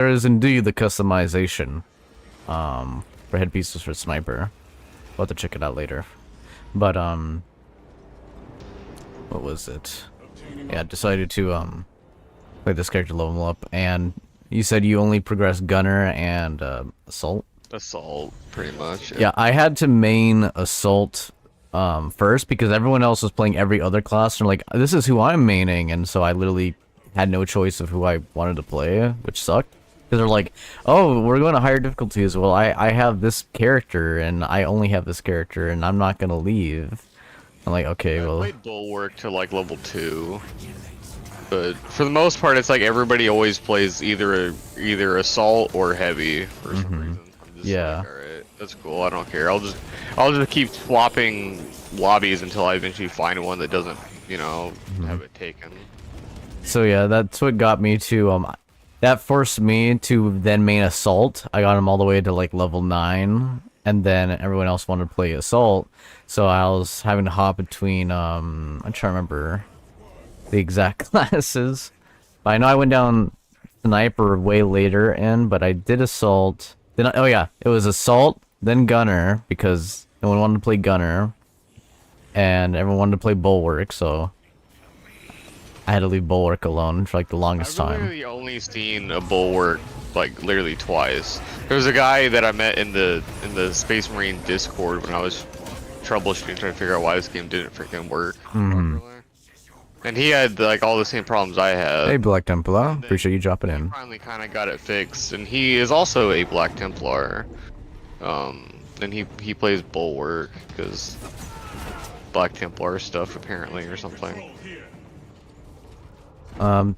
There is indeed the customization for headpieces for sniper. We'll have to check it out later. But what was it? Yeah, decided to play this character level up, and you said you only progressed gunner and assault. Assault, pretty much. Yeah, I had to main assault first because everyone else was playing every other class, and like, this is who I'm maining, and so I literally had no choice of who I wanted to play, which sucked. Because they're like, oh, we're going to higher difficulties. Well, I have this character, and I only have this character, and I'm not going to leave. I'm like, okay, well... I played Bulwark to like level 2. But for the most part, it's like everybody always plays either assault or heavy for some reason. I'm just Yeah. like, alright, that's cool, I don't care. I'll just keep swapping lobbies until I eventually find one that doesn't, you know, have it taken. So yeah, that's what got me to, that forced me to then main assault. I got him all the way to like level 9, and then everyone else wanted to play assault. So I was having to hop between, I'm trying to remember the exact classes. But I know I went down sniper way later in, but I did assault. Then oh yeah, it was assault, then gunner, because no one wanted to play gunner, and everyone wanted to play bulwark, so I had to leave bulwark alone for like the longest time. I've really only seen a bulwark like literally twice. There was a guy that I met in the Space Marine Discord when I was troubleshooting, trying to figure out why this game didn't freaking work properly. And he had like all the same problems I had. Hey, Black Templar, appreciate you dropping in. Finally, kind of got it fixed, and he is also a Black Templar. And he plays bulwark because Black Templar stuff apparently or something.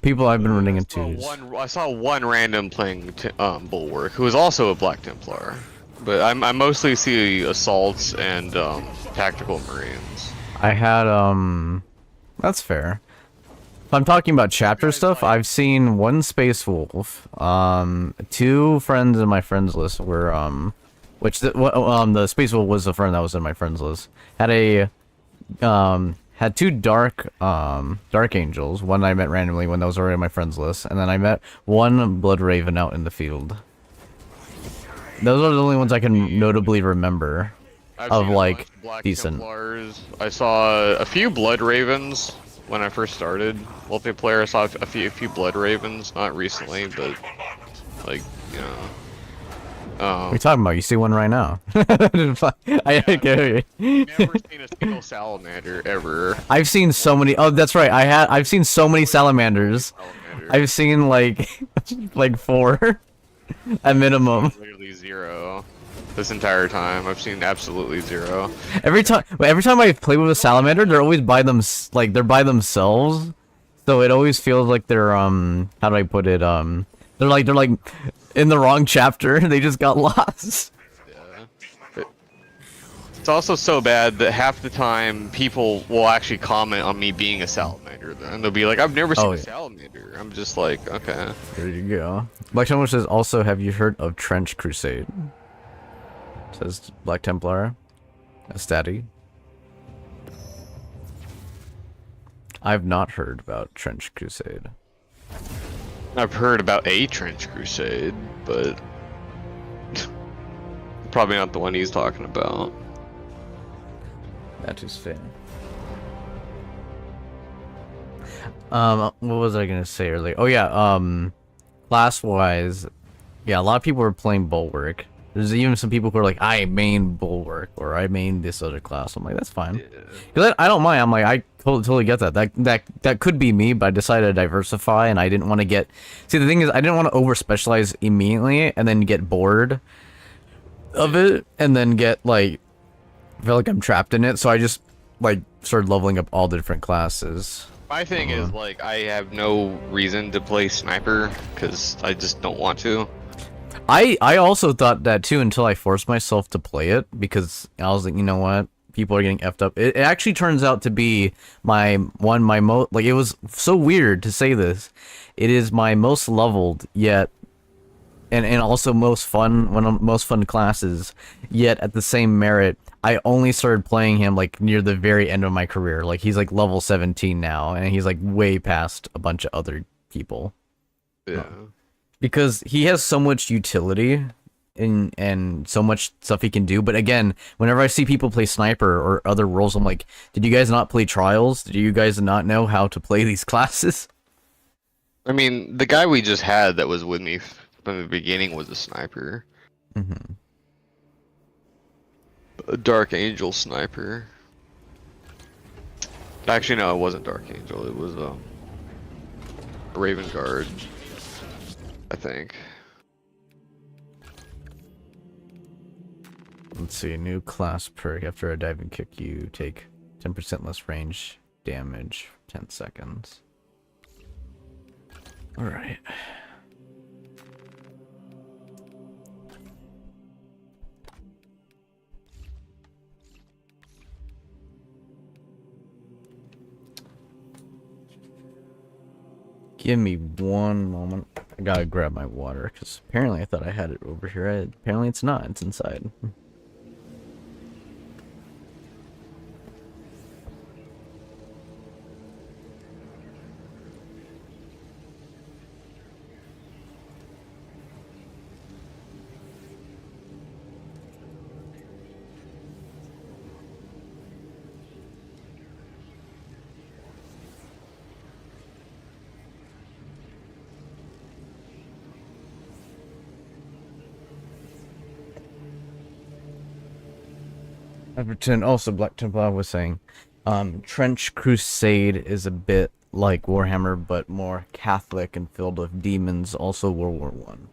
People I've been running into. I saw one random playing bulwark who was also a Black Templar, but I mostly see assaults and tactical marines. I had that's fair. If I'm talking about chapter stuff, I've seen one Space Wolf. 2 friends in my friends list were which the Space Wolf was a friend that was in my friends list. Had 2 dark angels. One I met randomly when that was already on my friends list, and then I met one Blood Raven out in the field. Those are the only ones I can notably remember of like decent. Templars. I saw a few Blood Ravens when I first started multiplayer. I saw a few Blood Ravens, not recently, but like, you know. What are you talking about? You see one right now. I never seen a single salamander ever. I've seen so many. Oh, that's right. I've seen so many salamanders. I've seen like like 4 at minimum. Literally 0. This entire time, I've seen absolutely 0. Every time I play with a salamander, they're always by they're by themselves. So it always feels like they're how do I put it? They're like in the wrong chapter. They just got lost. Yeah. It's also so bad that half the time people will actually comment on me being a salamander. Then they'll be like, "I've never seen a salamander." I'm just like, okay. There you go. Black Templar says, also, have you heard of Trench Crusade? Says Black Templar. A statty. I've not heard about Trench Crusade. I've heard about a Trench Crusade, but probably not the one he's talking about. That is fair. What was I gonna say earlier? Oh yeah, class-wise, yeah, a lot of people are playing Bulwark. There's even some people who are like, I main Bulwark, or I main this other class. I'm like, that's fine. Yeah. Cause I don't mind. I'm like, I totally get that. That could be me, but I decided to diversify, and I didn't want to get... See, the thing is, I didn't want to over-specialize immediately, and then get bored of it, and then get, like, feel like I'm trapped in it, so I just, like, started leveling up all the different classes. My thing is, like, I have no reason to play Sniper, because I just don't want to. I also thought that too until I forced myself to play it, because I was like, you know what, people are getting effed up. It actually turns out to be my most, like, it was so weird to say this, it is my most leveled yet, and also most fun, one of most fun classes, yet at the same merit, I only started playing him like near the very end of my career. Like, he's like level 17 now, and he's like way past a bunch of other people. Yeah. because he has so much utility and so much stuff he can do. But again, whenever I see people play sniper or other roles, I'm like, did you guys not play trials? Did you guys not know how to play these classes? I mean, the guy we just had that was with me from the beginning was a sniper. Mm-hmm. A Dark Angel sniper. Actually, no, it wasn't Dark Angel. It was Raven Guard, I think. Let's see, new class perk. After a diving kick, you take 10% less range damage for 10 seconds. Alright. Give me one moment. I gotta grab my water, because apparently I thought I had it over here. Apparently it's not. It's inside. Everton, also Black Templar was saying, Trench Crusade is a bit like Warhammer, but more Catholic and filled with demons, also World War One.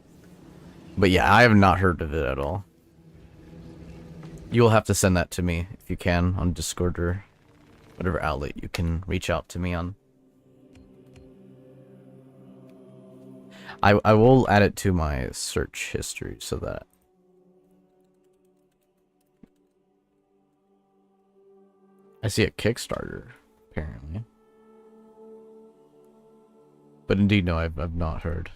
But yeah, I have not heard of it at all. You'll have to send that to me if you can on Discord or whatever outlet you can reach out to me on. I will add it to my search history so that I see a Kickstarter, apparently. But indeed, no, I've not heard.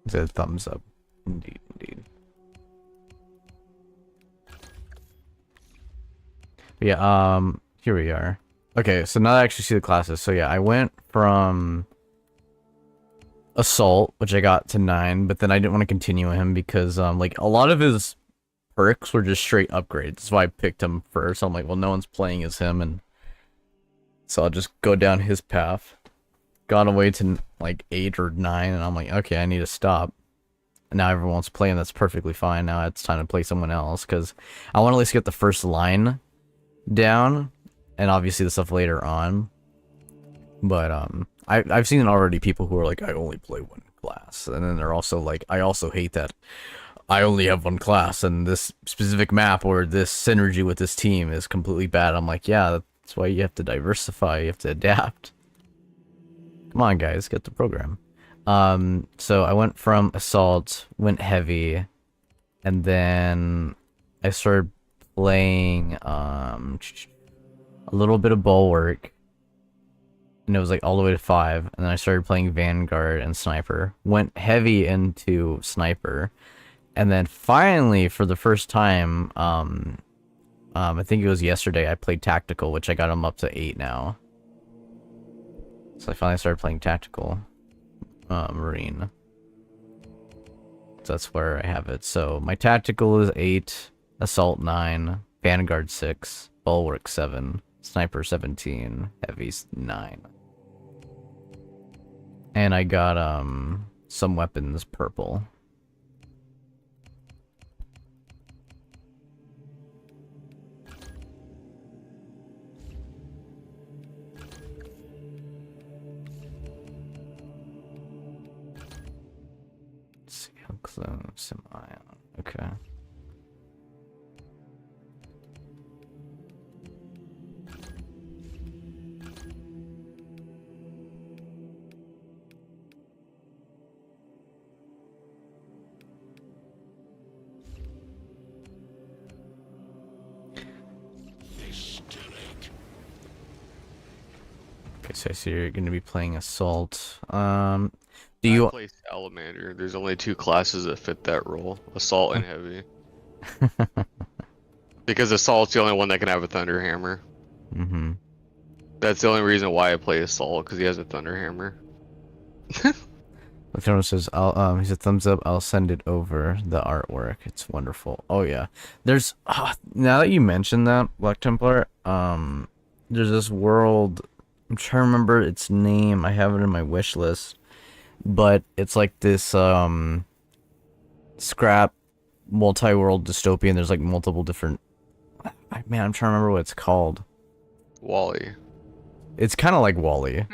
It said thumbs up. Indeed, indeed. Yeah, here we are. Okay, so now I actually see the classes. So yeah, I went from Assault, which I got to 9, but then I didn't want to continue him because, like, a lot of his perks were just straight upgrades. That's why I picked him first. I'm like, well, no one's playing as him, and so I'll just go down his path. Got away to, like, 8 or 9, and I'm like, okay, I need to stop. And now everyone's playing, that's perfectly fine. Now it's time to play someone else, because I want to at least get the first line down, and obviously the stuff later on. But I've seen already people who are like, I only play one class, and then they're also like, I also hate that I only have one class, and this specific map or this synergy with this team is completely bad. I'm like, yeah, that's why you have to diversify, you have to adapt. Come on, guys, get the program. So I went from Assault, went Heavy, and then I started playing a little bit of Bulwark, and it was like all the way to 5, and then I started playing Vanguard and Sniper. Went Heavy into Sniper, and then finally, for the first time, I think it was yesterday, I played Tactical, which I got him up to 8 now. So I finally started playing Tactical Marine. So that's where I have it. So my Tactical is 8, Assault 9, Vanguard 6, Bulwark 7, Sniper 17, Heavy 9. And I got some weapons purple. Let's see how close am I on? Okay. Okay, So I see you're going to be playing Assault. Do I you... play Salamander. There's only 2 classes that fit that role: Assault and Heavy. Because Assault's the only one that can have a thunderhammer. Mm-hmm. That's the only reason why I play Assault, because he has a thunderhammer. Lieutenant says, "I'll he said thumbs up. I'll send it over the artwork. It's wonderful." Oh yeah, there's now that you mentioned that Black Templar, there's this world. I'm trying to remember its name. I have it in my wish list, but it's like this scrap multi-world dystopian. There's like multiple different. Man, I'm trying to remember what it's called. Wally. It's kind of like Wally.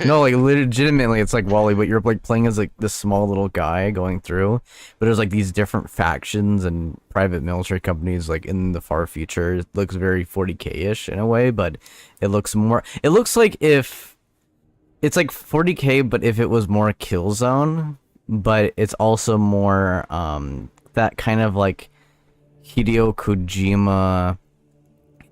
No, like legitimately, it's like Wally, but you're like playing as like this small little guy going through. But there's like these different factions and private military companies like in the far future. It looks very 40K-ish in a way, but it looks more. It looks like if it's like 40K, but if it was more Killzone, but it's also more that kind of like Hideo Kojima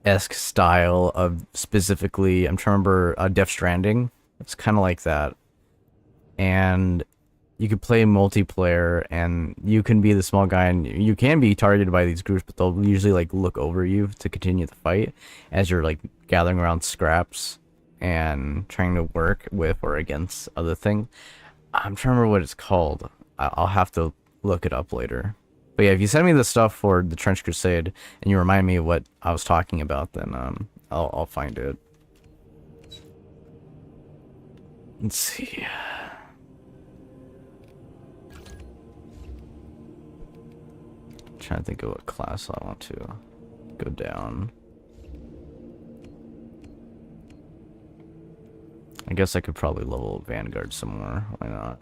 esque style of specifically, I'm trying to remember, Death Stranding. It's kind of like that, and you could play multiplayer, and you can be the small guy, and you can be targeted by these groups, but they'll usually like look over you to continue the fight as you're like gathering around scraps and trying to work with or against other things. I'm trying to remember what it's called. I'll have to look it up later. But yeah, if you send me the stuff for the Trench Crusade and you remind me of what I was talking about, then I'll find it. Let's see. Trying to think of what class I want to go down. I guess I could probably level Vanguard some more. Why not?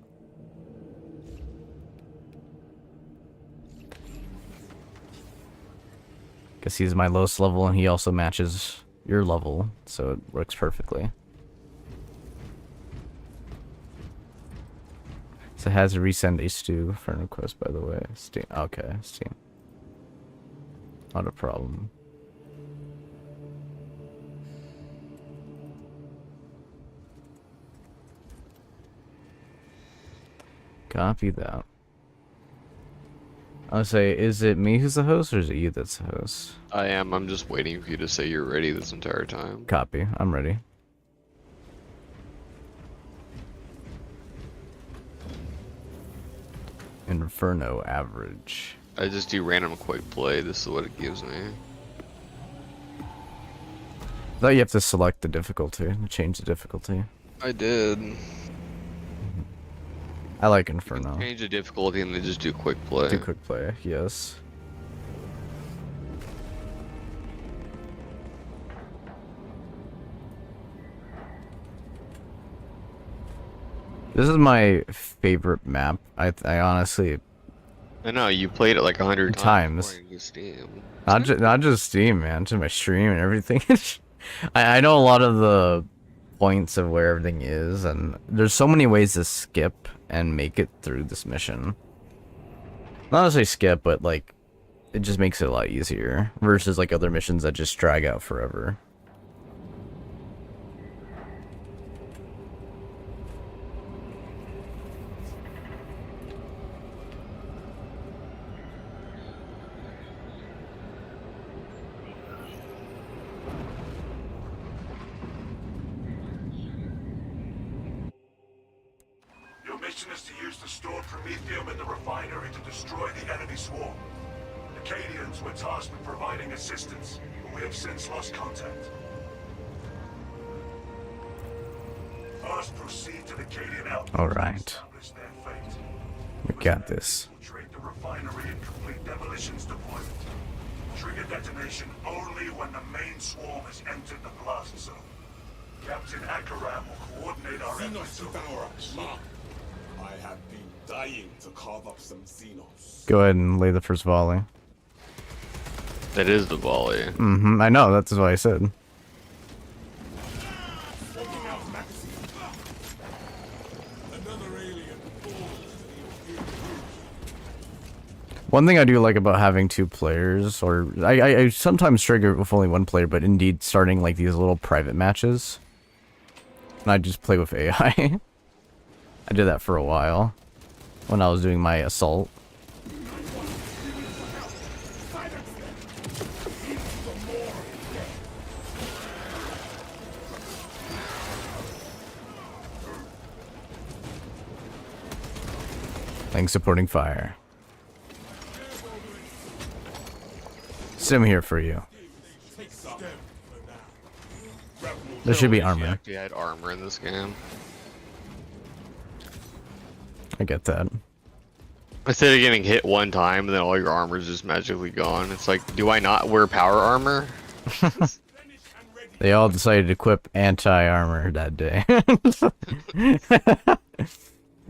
Because he's my lowest level and he also matches your level, so it works perfectly. So it has to resend a stew for a request, by the way. Steam. Okay, Steam. Not a problem. Copy that. I'll say, is it me who's the host or is it you that's the host? I am. I'm just waiting for you to say you're ready this entire time. Copy. I'm ready. Inferno average. I just do random quick play. This is what it gives me. I thought you have to select the difficulty, change the difficulty. I did. I like Inferno. Change the difficulty and then just do quick play. Do quick play, yes. This is my favorite map. I honestly. I know you played it like 100 times. Steam. Not just Steam, man. Just my stream and everything. I know a lot of the points of where everything is, and there's so many ways to skip and make it through this mission. Not necessarily skip, but like it just makes it a lot easier versus like other missions that just drag out forever. Mission is to use the stored promethium in the refinery to destroy the enemy swarm. The Acadians were tasked with providing assistance, but we have since lost contact. First, proceed to the Acadian outpost. All right. Establish their fate. We got this. Infiltrate the refinery and complete demolitions deployment. Trigger detonation only when the main swarm has entered the blast zone. Captain Akaram will coordinate our efforts over. I have been dying to carve up some Xenos. Go ahead and lay the first volley. That is the volley. Mm-hmm. I know. That's what I said. One thing I do like about having two players, or I sometimes trigger it with only one player, but indeed starting like these little private matches. And I just play with AI. I did that for a while when I was doing my assault. Thanks supporting fire. Sim here for you. There should be armor. Actually had armor in this game. I get that. Instead of getting hit one time and then all your armor's just magically gone, it's like, do I not wear power armor? They all decided to equip anti-armor that day.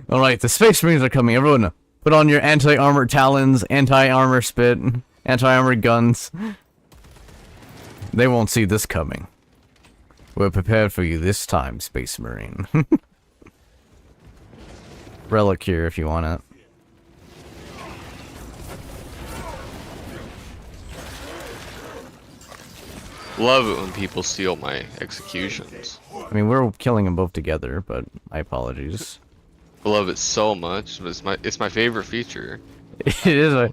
Alright, the Space Marines are coming. Everyone, put on your anti-armor talons, anti-armor spit, anti-armor guns. They won't see this coming. We're prepared for you this time, Space Marine. Relic here if you want it. Love it when people steal my executions. I mean, we're killing them both together, but my apologies. I love it so much, but it's my favorite feature. It is.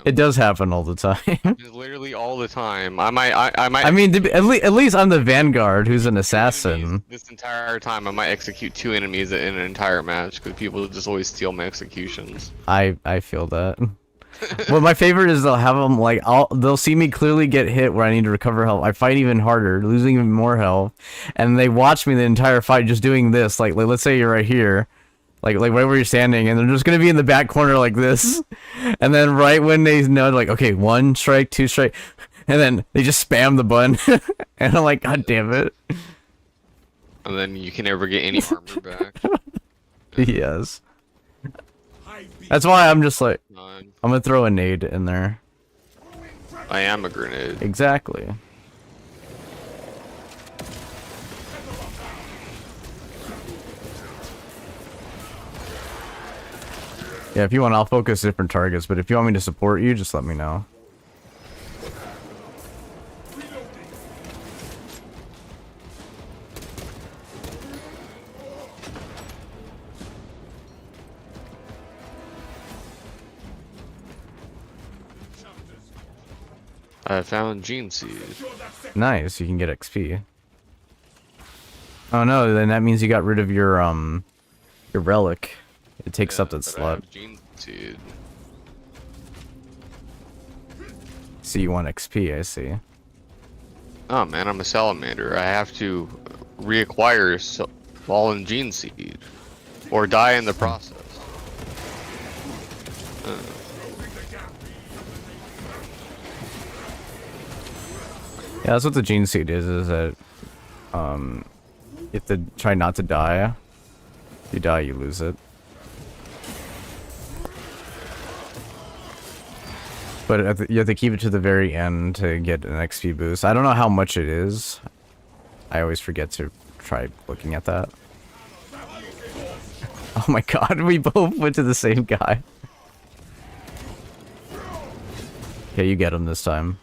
It does happen all the time. It's literally all the time. I might. I mean, at least I'm the Vanguard, who's an assassin. This entire time, I might execute 2 enemies in an entire match because people just always steal my executions. I feel that. Well, my favorite is they'll have them like they'll see me clearly get hit where I need to recover health. I fight even harder, losing even more health, and they watch me the entire fight just doing this. Like let's say you're right here. Like right where you're standing, and they're just gonna be in the back corner like this, and then right when they know, like, okay, 1 strike, 2 strike, and then they just spam the button, and I'm like, God damn it! And then you can never get any armor back. Yes. That's why I'm just like, I'm gonna throw a nade in there. I am a grenade. Exactly. Yeah, if you want, I'll focus different targets, but if you want me to support you, just let me know. I found Gene Seed. Nice, you can get XP. Oh no, then that means you got rid of your relic. It takes up that slot. Gene Seed. So you want XP, I see. Oh man, I'm a salamander. I have to reacquire fallen Gene Seed, or die in the process. Yeah, that's what the gene seed is that you have to try not to die. If you die, you lose it. But you have to keep it to the very end to get an XP boost. I don't know how much it is. I always forget to try looking at that. Oh my god, we both went to the same guy. Okay, you get him this time.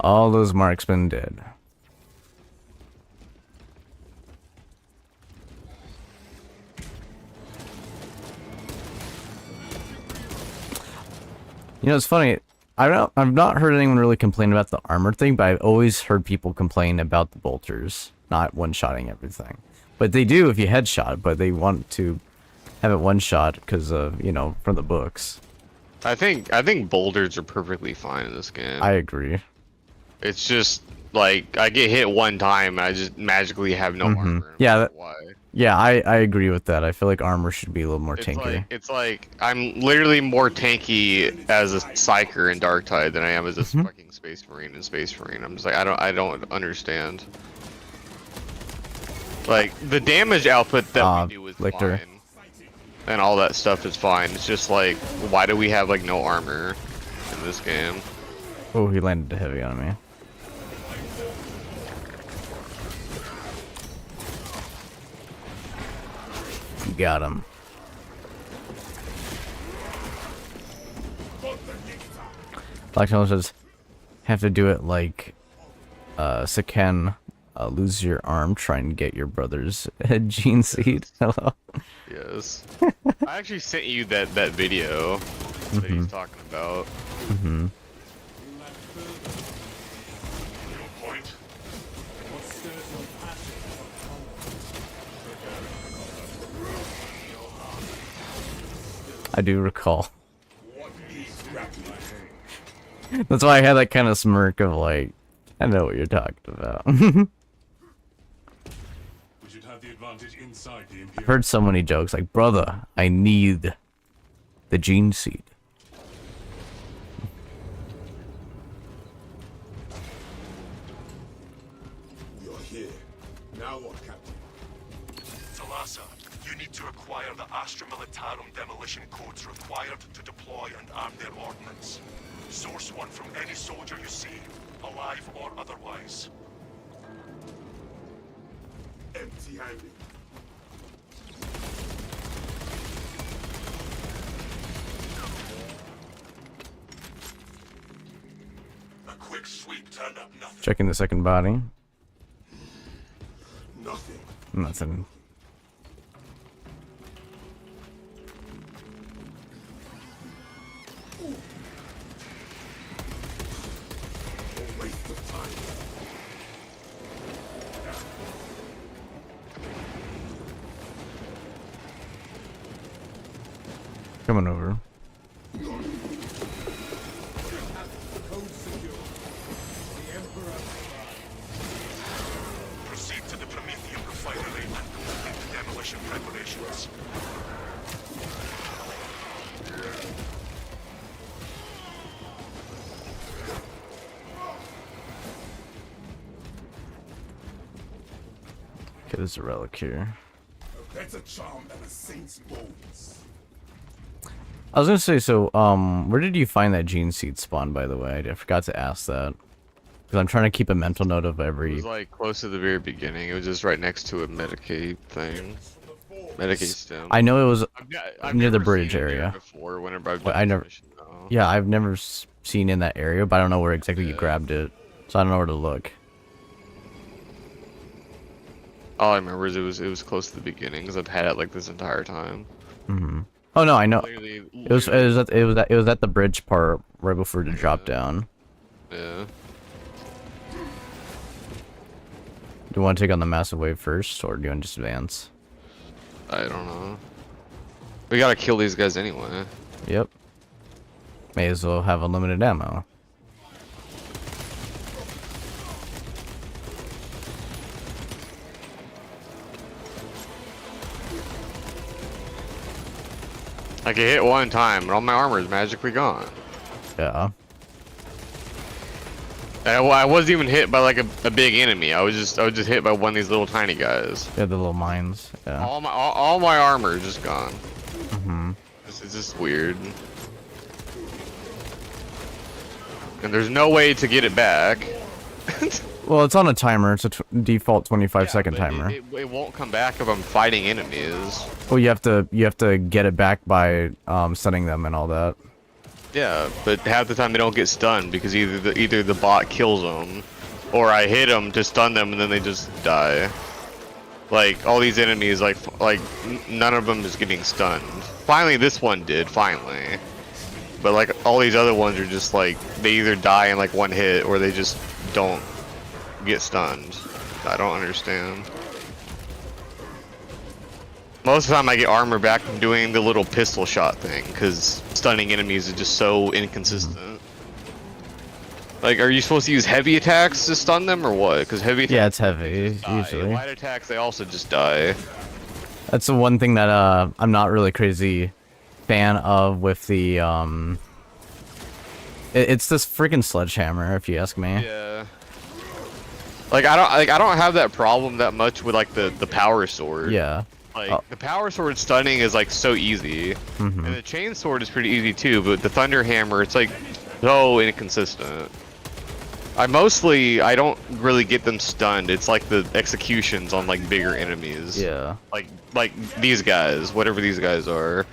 All those marksmen dead. You know, it's funny. I've not heard anyone really complain about the armor thing, but I've always heard people complain about the bolters not one-shotting everything. But they do if you headshot, but they want to have it one-shot because of, you know, from the books. I think boulders are perfectly fine in this game. I agree. It's just like I get hit one time, and I just magically have no armor. Yeah, why? Yeah, I agree with that. I feel like armor should be a little more tanky. It's like I'm literally more tanky as a psyker in Darktide than I am as a fucking Space Marine in Space Marine. I'm just like I don't understand. Like the damage output that we do is fine, and all that stuff is fine. It's just like, why do we have like no armor in this game? Oh, he landed a heavy on me. You got him. Black Tunnel says, have to do it like Saken, lose your arm, try and get your brother's gene seed. Hello. Yes. I actually sent you that video that he's talking about. Mm-hmm. Your point. I do recall. That's why I had that kind of smirk of like, I know what you're talking about. We should have the advantage inside the I've Imperial. heard so many jokes like, brother, I need the gene seed. You're here. Now what, Captain? Talassa, you need to acquire the Astra Militarum demolition codes required to deploy and arm their ordnance. Source one from any soldier you see, alive or otherwise. Empty-handed. A quick sweep turned up nothing. Checking the second body. Nothing. Nothing. A waste of time. Coming over. Code secure. The Emperor. Proceed to the Prometheum refinery and complete the demolition preparations. Okay, there's a relic here. A better charm than a saint's bones. I was gonna say, so, where did you find that gene seed spawn, by the way? I forgot to ask that. Because I'm trying to keep a mental note of It every... was like close to the very beginning. It was just right next to a Medicaid thing. Medicaid stem. I know it was... I've near the never bridge seen it there area. before, whenever I've But done I this never- mission, though. Yeah, I've never seen in that area, but I don't know where exactly you Yeah. grabbed it. So I don't know where to look. All I remember is it was close to the beginning, because I've had it like this entire time. Mm-hmm. Oh no, I know. Literally, It was at the bridge part right before the drop down. yeah. Do you want to take on the massive wave first, or do you want to just advance? I don't know. We gotta kill these guys anyway. Yep. May as well have unlimited ammo. I get hit one time, and all my armor is magically gone. Yeah. And I wasn't even hit by like a big enemy. I was just hit by one of these little tiny guys. Yeah, the little mines. Yeah. All my armor is just gone. Mm-hmm. This is just weird. And there's no way to get it back. Well, it's on a timer. It's a default 25-second but timer. It won't come back if I'm fighting enemies. Well, you have to get it back by stunning them and all that. Yeah, but half the time they don't get stunned because either the bot kills them, or I hit them to stun them and then they just die. Like all these enemies, like none of them is getting stunned. Finally, this one did. Finally, but like all these other ones are just like they either die in like one hit or they just don't get stunned. I don't understand. Most of the time I get armor back from doing the little pistol shot thing, because stunning enemies is just so inconsistent. Like, are you supposed to use heavy attacks to stun them, or what? Because heavy attacks... Yeah, it's heavy, die. usually. Light attacks, they also just die. That's the one thing that I'm not really crazy fan of with the it's this freaking sledgehammer, if you ask me. Yeah. Like I don't have that problem that much with like the power sword. Yeah. Like the power sword stunning is like so easy, and the chain sword is pretty easy too. But the thunderhammer, it's like so inconsistent. I don't really get them stunned. It's like the executions on like bigger enemies. Yeah. Like these guys, whatever these guys are.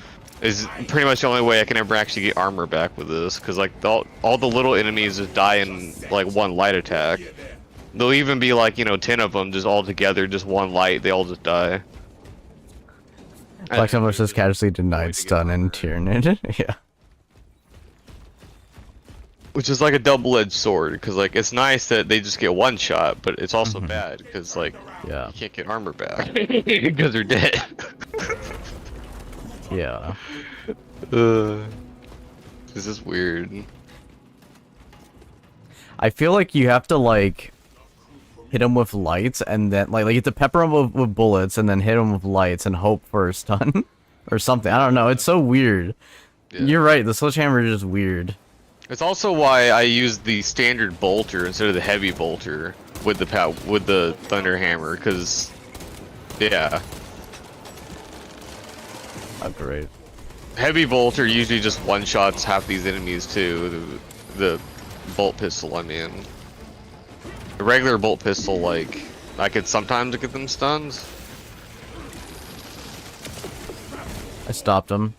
is pretty much the only way I can ever actually get armor back with this, because like all the little enemies just die in like one light attack. There'll even be like, you know, 10 of them just all together, just one light, they all just die. Like someone says casually denied stun and Tyranid. Yeah. Which is like a double-edged sword, because like it's nice that they just get one shot, but it's also bad because like Yeah. you can't get armor back because they're dead. Yeah. This is weird. I feel like you have to like hit them with lights and then like you have to pepper them with bullets and then hit them with lights and hope for a stun or something. I don't know. It's so weird. Yeah. You're right. The sledgehammer is just weird. It's also why I use the standard bolter instead of the heavy bolter with the thunderhammer, because yeah, Oh, great. heavy bolter usually just one shots half these enemies too. The bolt pistol, I mean, the regular bolt pistol, like I could sometimes get them stuns. I stopped him.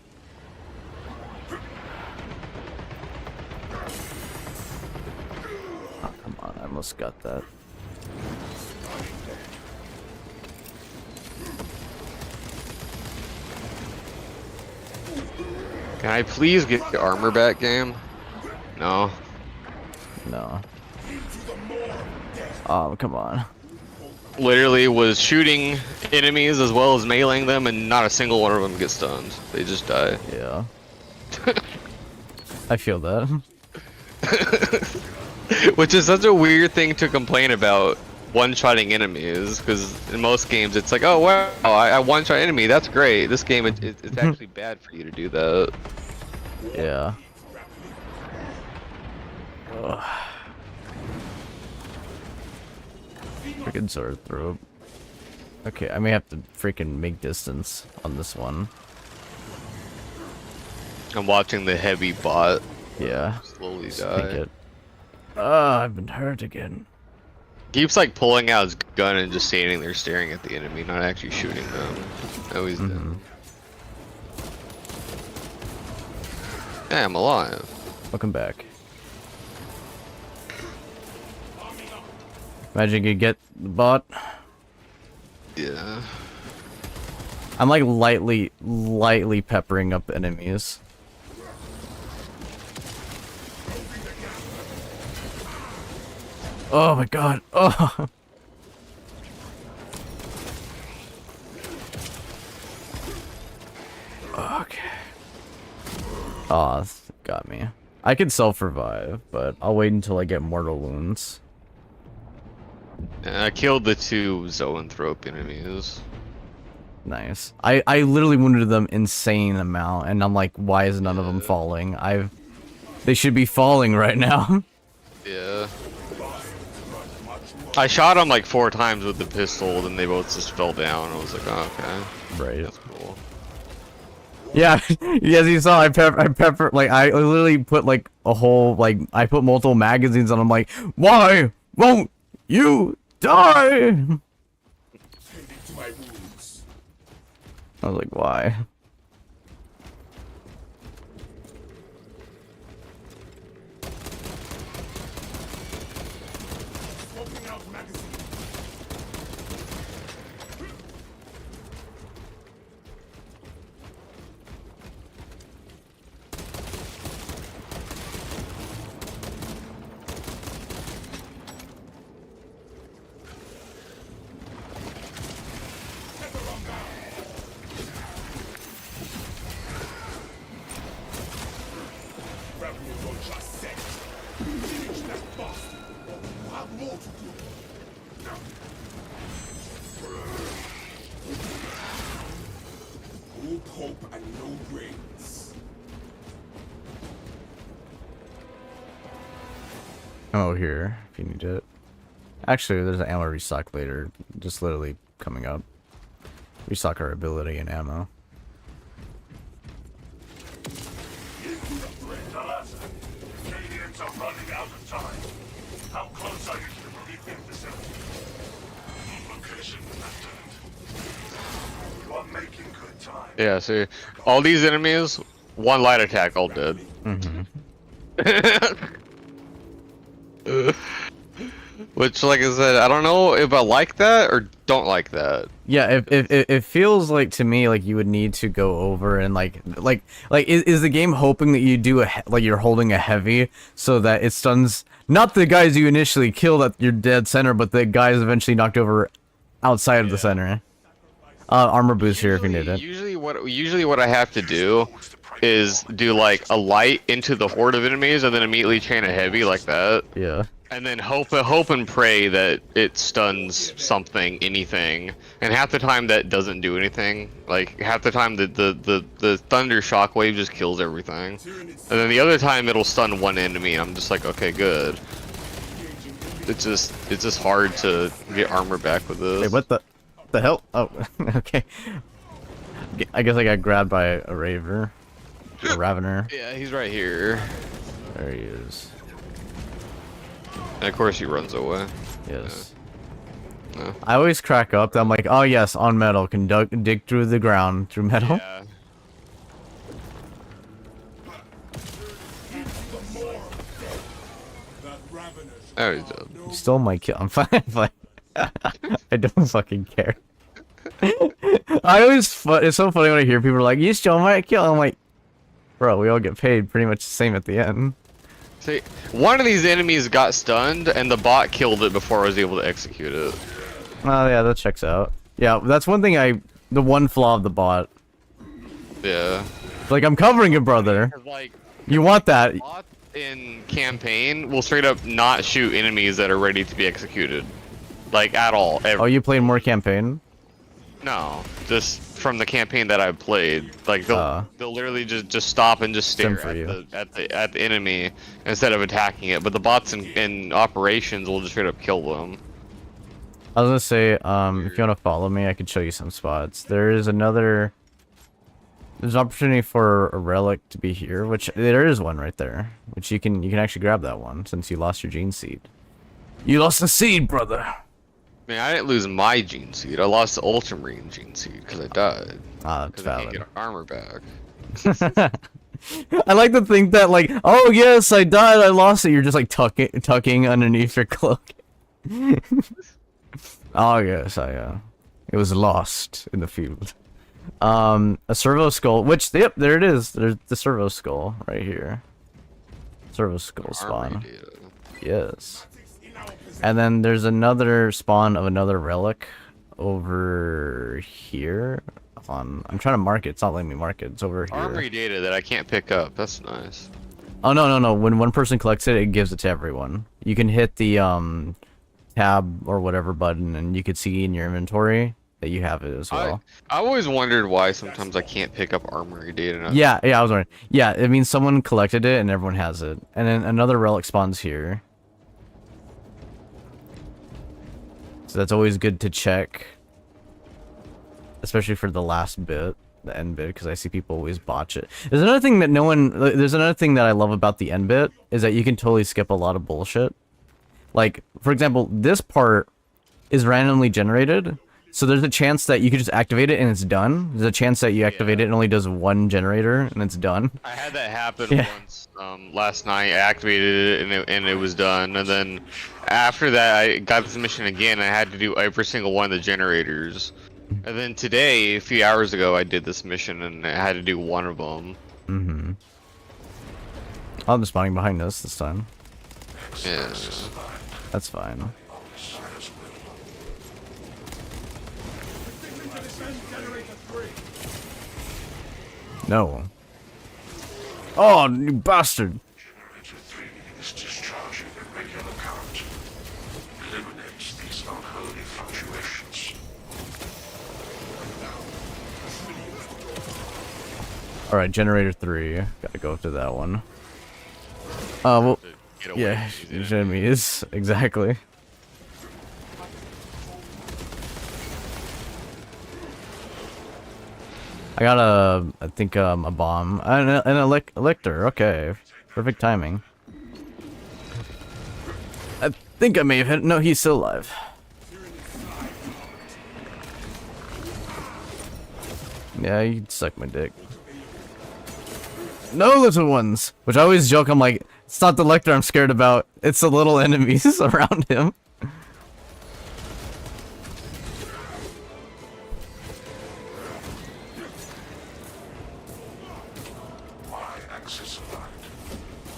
Oh, come on. I almost got that. Can I please get the armor back, game? No. No. Oh, come on. Literally was shooting enemies as well as meleeing them, and not a single one of them gets stunned. They just die. Yeah. I feel that. Which is such a weird thing to complain about, one-shotting enemies, because in most games it's like, oh wow, I one-shot enemy, that's great. This game, it's actually bad for you to do that. Yeah. Ugh. Freaking sore throat. Okay, I may have to freaking make distance on this one. I'm watching the heavy bot Yeah. slowly Just die. pick it. I've been hurt again. Keeps like pulling out his gun and just standing there staring at the enemy, not actually shooting them. Oh, he's dead. Yeah, I'm alive. Welcome back. Imagine you get the bot. Yeah. I'm like lightly peppering up enemies. Oh my god. Oh. Okay. Oh, this got me. I could self-revive, but I'll wait until I get mortal wounds. I killed the 2 zoanthrope enemies. Nice. I literally wounded them insane amount, and I'm like, why is none of them falling? They should be falling right now. Yeah. I shot them like 4 times with the pistol, then they both just fell down. I was like, oh, okay. Right. That's cool. Yeah, as you saw, I pepper, like, I literally put, like, a whole, like, I put multiple magazines on them, like, why won't you die? Tending to my wounds. I was like, why? Swapping out magazine. Grappling launcher set. Finish that bastard. You have more to do. Hope, hope, and no brains. Oh, here, if you need it. Actually, there's an ammo restock later, just literally coming up. Restock our ability and ammo. Canadians are running out of time. How close are you to the briefing facility? Location, Lieutenant. You are making good time. Yeah, see, all these enemies, one light attack, all dead. Which, like I said, I don't know if I like that or don't like that. Yeah, if it feels like to me like you would need to go over and like is the game hoping that you do like you're holding a heavy so that it stuns not the guys you initially killed at your dead center, but the guys eventually knocked over outside of the center. Armor boost here if you need it. Usually what I have to do is do like a light into the horde of enemies and then immediately chain a heavy like that. Yeah. And then hope and pray that it stuns something, anything. And half the time that doesn't do anything. Like half the time the thunder shockwave just kills everything. And then the other time it'll stun one enemy. I'm just like, okay, good. It's just hard to get armor back with this. Hey, what the hell? Oh, okay. I guess I got grabbed by a raver. A ravener. Yeah, he's right here. There he is. And of course he runs away. Yes. No. I always crack up that I'm like, oh yes, on metal, can dig through the ground through metal. Yeah. Oh, he's dead. You stole my kill. I'm fine. I don't fucking care. It's so funny when I hear people are like, you stole my kill. I'm like, bro, we all get paid pretty much the same at the end. See, one of these enemies got stunned, and the bot killed it before I was able to execute it. Oh yeah, that checks out. Yeah, that's one thing the one flaw of the bot. Yeah. Like, I'm covering it, brother. Like, You want that. bots in campaign will straight up not shoot enemies that are ready to be executed. Like, at all, ever. Oh, you played more campaign? No, just from the campaign that I've played. Like, they'll literally just stop and just stare at the enemy instead of attacking it. But the bots in operations will just straight up kill them. I was gonna say, if you wanna follow me, I could show you some spots. There's an opportunity for a relic to be here, which there is one right there, which you can actually grab that one since you lost your gene seed. You lost the seed, brother. Man, I didn't lose my gene seed. I lost the ultramarine gene seed because I died. Ah, that's Because I can't valid. get armor back. I like to think that, like, oh yes, I died, I lost it. You're just like tucking underneath your cloak. Oh yes, it was lost in the field. A servo skull, which yep, there it is. There's the servo skull right here. Servo skull spawn. Yes. And then there's another spawn of another relic over here. I'm trying to mark it. It's not letting me mark it. It's over here. Armory data that I can't pick up. That's nice. Oh no. When one person collects it, it gives it to everyone. You can hit the tab or whatever button, and you could see in your inventory that you have it as well. I always wondered why sometimes I can't pick up armory data. Yeah, I was wondering. Yeah, it means someone collected it and everyone has it. And then another relic spawns here. So that's always good to check. Especially for the last bit, the end bit, because I see people always botch it. There's another thing that I love about the end bit, is that you can totally skip a lot of bullshit. Like, for example, this part is randomly generated, so there's a chance that you could just activate it and it's done. There's a chance that you activate it and only does one generator and it's done. I had that happen once last night. I activated it and it was done, and then after that I got this mission again. I had to do every single one of the generators, and then today, a few hours ago, I did this mission and I had to do one of them. Mm-hmm. I'm spawning behind us this time. Yeah. That's fine. No. Oh, you bastard! Generator 3 is discharging at regular current. Eliminates these unholy fluctuations. Alright, generator 3. Gotta go up to that one. Well, Get away yeah, from these enemies. enemies, exactly. I got I think, a bomb. An elector, okay. Perfect timing. I think I may have hit. No, he's still alive. Yeah, you can suck my dick. No little ones! Which I always joke, I'm like, it's not the Lecter I'm scared about, it's the little enemies around him. Y-axis aligned.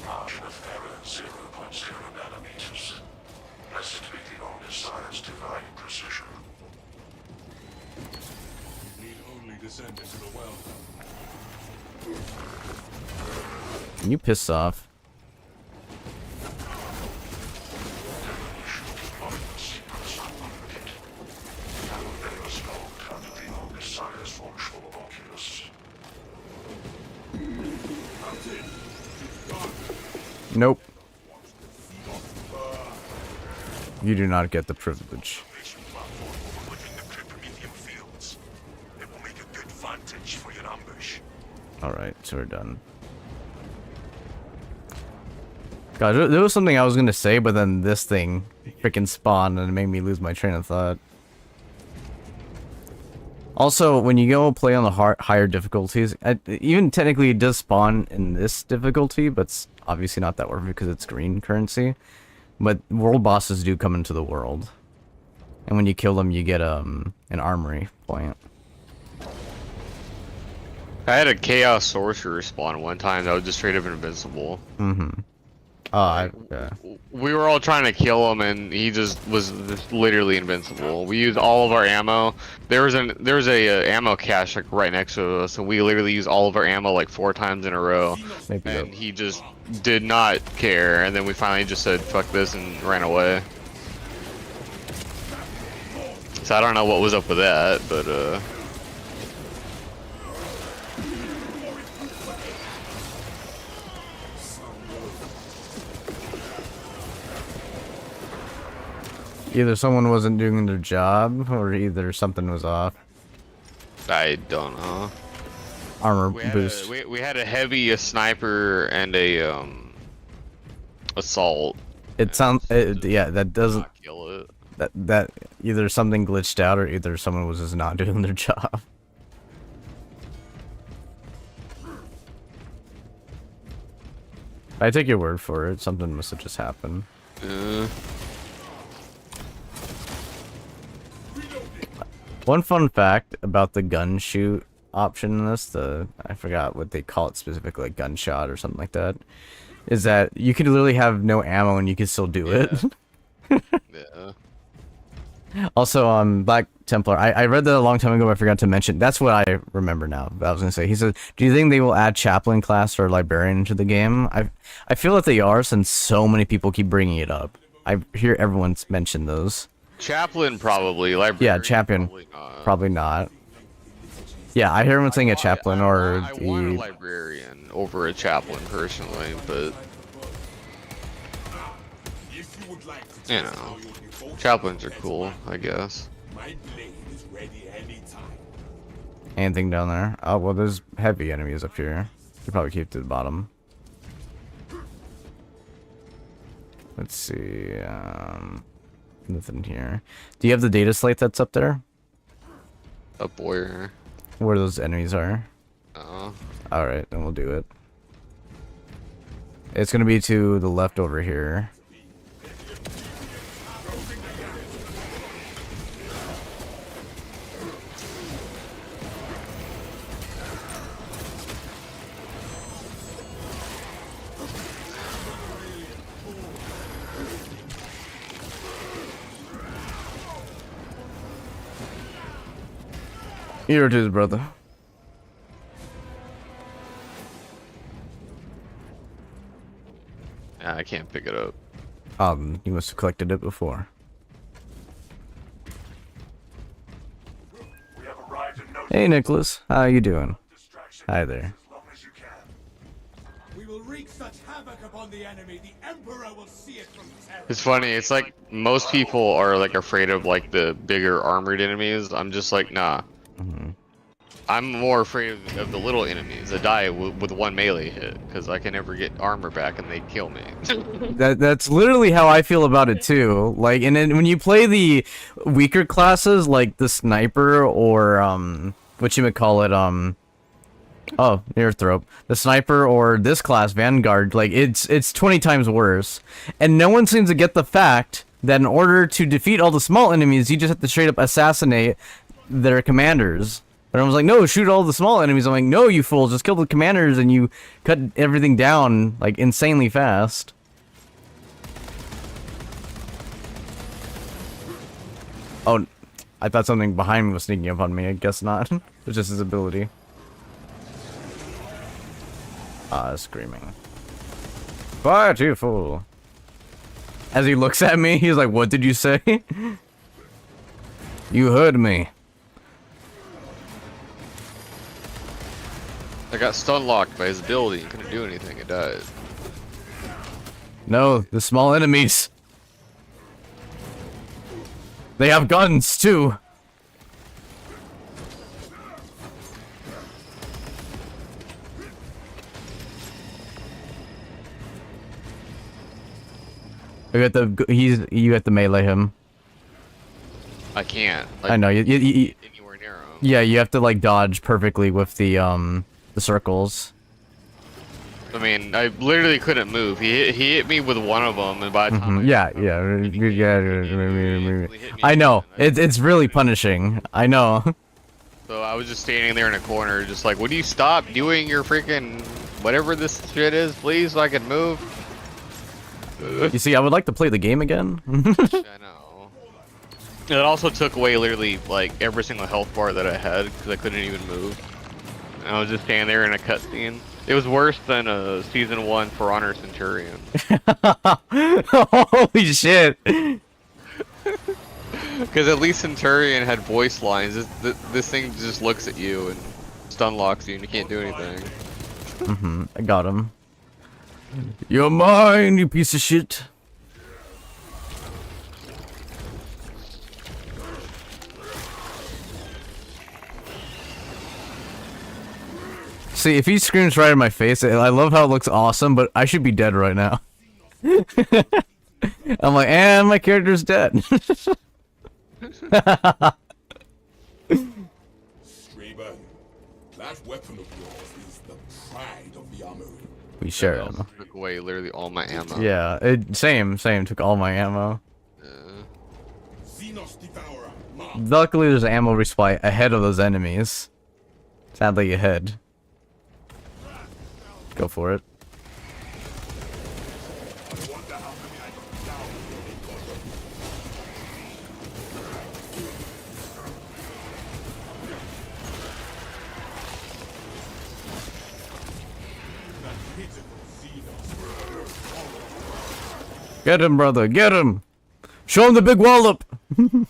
Margin of error 0.0 nanometers. Blessed be the Omnissiah's divine precision. Need only descend into the well. You piss off. Nope. You do not get the privilege. Alright, so we're done. God, there was something I was gonna say, but then this thing freaking spawned and it made me lose my train of thought. Also, when you go play on the higher difficulties, even technically it does spawn in this difficulty, but it's obviously not that worth it because it's green currency. But world bosses do come into the world. And when you kill them, you get an armory point. I had a Chaos Sorcerer spawn one time that was just straight up invincible. Mm-hmm. Yeah. We were all trying to kill him, and he just was literally invincible. We used all of our ammo. There was a ammo cache like right next to us, and we literally used all of our ammo like 4 times in a row. Maybe And he just did not care. And then we finally just said "fuck this" and ran away. So I don't know what was up with that, but either someone wasn't doing their job, or either something was off. I don't know. Armor We had boost. we had a heavy, a sniper, and a assault. It sounds, yeah, that doesn't, Not kill it. that either something glitched out or either someone was just not doing their job. I take your word for it. Something must have just happened. One fun fact about the gun shoot option in this, I forgot what they call it specifically, like gunshot or something like that, is that you could literally have no ammo and you can still do it. Yeah. Also, Black Templar, I read that a long time ago, but I forgot to mention. That's what I remember now. I was gonna say, he said, "Do you think they will add chaplain class or librarian into the game?" I feel that they are, since so many people keep bringing it up. I hear everyone's mentioned those. Chaplain probably. Librarian, Yeah, champion probably not. Yeah, I hear everyone saying a chaplain or I want a librarian over a chaplain personally, but If you would like to you test know, how your devotion chaplains are cool, I guess. my blade is ready anytime. anything down there. Oh well, there's heavy enemies up here. You probably keep to the bottom. Let's see. Nothing here. Do you have the data slate that's up there? Up where? Where those enemies are? Oh. Alright, then we'll do it. It's gonna be to the left over here. Here it is, brother. Yeah, I can't pick it up. You must have collected it before. We have arrived at no Hey, Nicholas. How you doing? distraction. Hi there. As long as you can. We will wreak such havoc upon the enemy, the Emperor will see it from terror. It's funny. It's like most people are like afraid of like the bigger armored enemies. I'm just like, nah. I'm more afraid of the little enemies that die with one melee hit, because I can never get armor back and they kill me. That's literally how I feel about it too. Like, and then when you play the weaker classes, like the sniper or whatchamacallit, oh, Nearthrope. The sniper or this class, Vanguard, like, it's 20 times worse. And no one seems to get the fact that in order to defeat all the small enemies, you just have to straight up assassinate their commanders. But I was like, no, shoot all the small enemies. I'm like, no, you fools, just kill the commanders and you cut everything down, like, insanely fast. Oh, I thought something behind me was sneaking up on me. I guess not. It was just his ability. Screaming. Fire, you fool. As he looks at me, he's like, what did you say? You heard me. I got stun locked by his ability. He couldn't do anything. It died. No, the small enemies. They have guns, too. You have to melee him. I can't. Like, I know, anywhere near him. yeah, you have to, like, dodge perfectly with the circles. I mean, I literally couldn't move. He hit me with one of them, and by the time Yeah. I know. It's really punishing. I know. So I was just standing there in a corner, just like, would you stop doing your freaking whatever this shit is, please, so I can move? You see, I would like to play the game again. I know. It also took away literally like every single health bar that I had because I couldn't even move. And I was just standing there in a cutscene. It was worse than season 1 For Honor Centurion. Holy shit! Because at least Centurion had voice lines. This thing just looks at you and stun locks you, and you can't do anything. I got him. You're mine, you piece of shit. See, if he screams right in my face, I love how it looks awesome, but I should be dead right now. I'm like, and my character's dead. Straber, that weapon of yours is the pride of the armory. We share It him. also took away literally all my ammo. Yeah, same, took all my ammo. Xenos Devourer, mark. Luckily, there's ammo resupply ahead of those enemies. Sadly, ahead. Go for it. Get him, brother, get him! Show him the big wallop! Swapping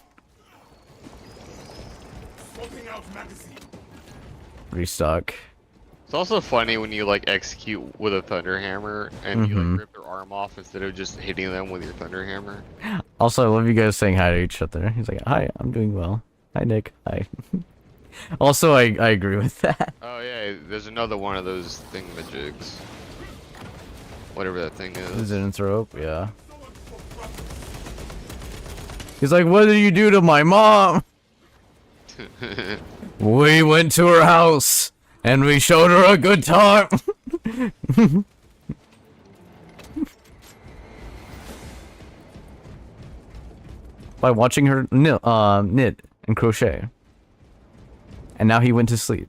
out magazine. Restock. It's also funny when you like execute with a thunderhammer and you like rip their arm off instead of just hitting them with your thunderhammer. Also, I love you guys saying hi to each other. He's like, hi, I'm doing well. Hi, Nick. Hi. Also, I agree with that. Oh yeah, there's another one of those thingamajigs. Whatever that thing is. Is it in throw? Yeah. He's like, what did you do to my mom? We went to her house and we showed her a good time. By watching her knit and crochet. And now he went to sleep.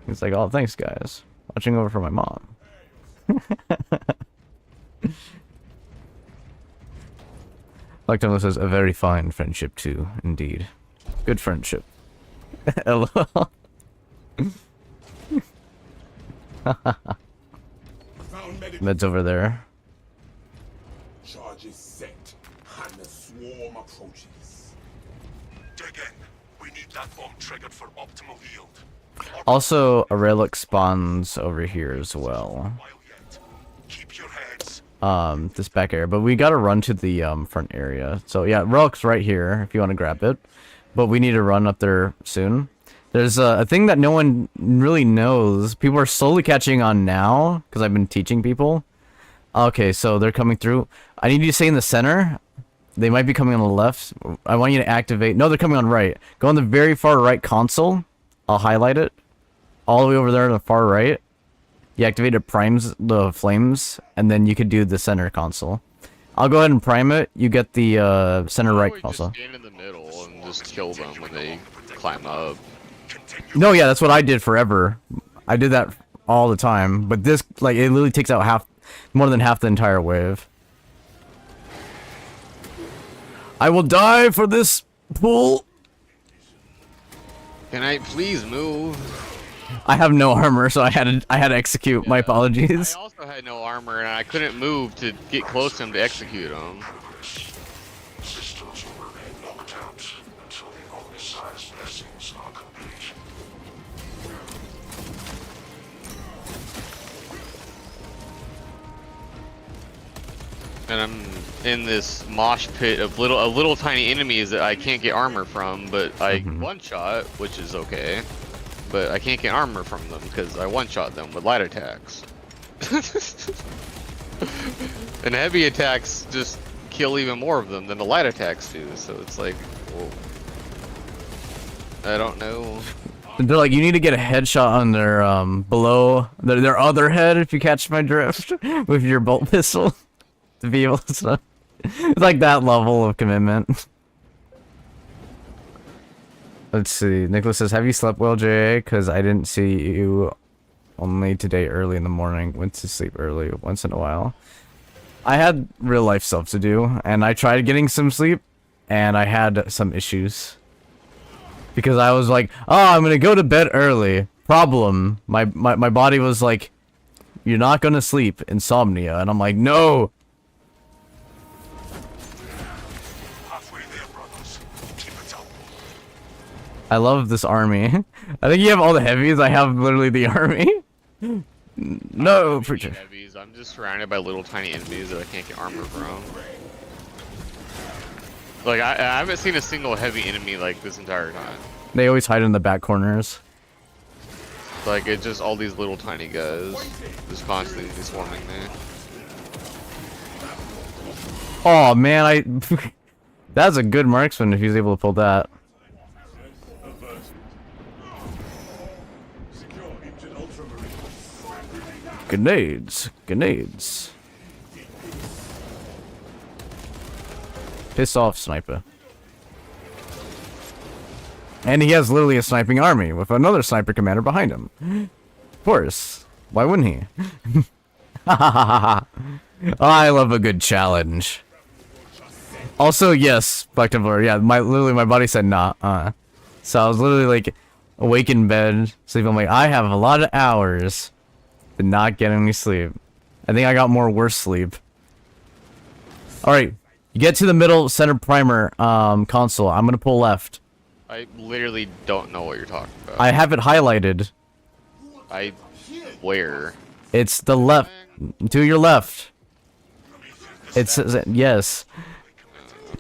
He's like, oh, thanks, guys. Watching over for my mom. Lactoma says, a very fine friendship, too, indeed. Good friendship. LOL. Med's over there. Charges set, and the swarm approaches. Dig in. We need that bomb triggered for optimal yield. Also, a relic spawns over here as well. While yet. Keep your heads. This back area, but we gotta run to the front area. So yeah, relic's right here if you want to grab it, but we need to run up there soon. There's a thing that no one really knows. People are slowly catching on now because I've been teaching people. Okay, so they're coming through. I need you to stay in the center. They might be coming on the left. I want you to activate. No, they're coming on right. Go on the very far right console I'll highlight it. All the way over there on the far right. You activate it, primes the flames, and then you could do the center console. I'll go ahead and prime it. You get the center right console. Just stand in the middle and just kill them when they climb up. No, yeah, that's what I did forever. I did that all the time. But this, like, it literally takes out more than half the entire wave. I will die for this pool. Can I please move? I have no armor, so I had to execute. My apologies. I also had no armor, and I couldn't move to get close to him to execute him. Systems will remain locked out until the oversized blessings are complete. And I'm in this mosh pit of little tiny enemies that I can't get armor from, but I one-shot, which is okay. But I can't get armor from them because I one-shot them with light attacks. And heavy attacks just kill even more of them than the light attacks do, so it's like, well, I don't know. They're like, you need to get a headshot on their below their other head, if you catch my drift, with your bolt pistol to be able to. It's like that level of commitment. Let's see. Nicholas says, "Have you slept well, JA? Because I didn't see you only today early in the morning. Went to sleep early once in a while. I had real life stuff to do, and I tried getting some sleep, and I had some issues. Because I was like, oh, I'm gonna go to bed early. Problem. My body was like, you're not gonna sleep. Insomnia. And I'm like, no. Halfway there, brothers. Keep it up. I love this army. I think you have all the heavies. I have literally the army. No, preacher. Heavies. I'm just surrounded by little tiny enemies that I can't get armor from. Like, I haven't seen a single heavy enemy like this entire time. They always hide in the back corners. Like, it's just all these little tiny guys just constantly swarming me. Oh man, that's a good marksman if he's able to pull that. Grenades, grenades. Piss off, sniper. And he has literally a sniping army with another sniper commander behind him. Of course. Why wouldn't he? I love a good challenge. Also, yes, Collective Lord. Yeah, literally my body said nah. So I was literally like awake in bed, sleeping. I'm like, I have a lot of hours to not get any sleep. I think I got more worse sleep. Alright. You get to the middle center primer console. I'm gonna pull left. I literally don't know what you're talking about. I have it highlighted. Where? It's the left. To your left. It says yes.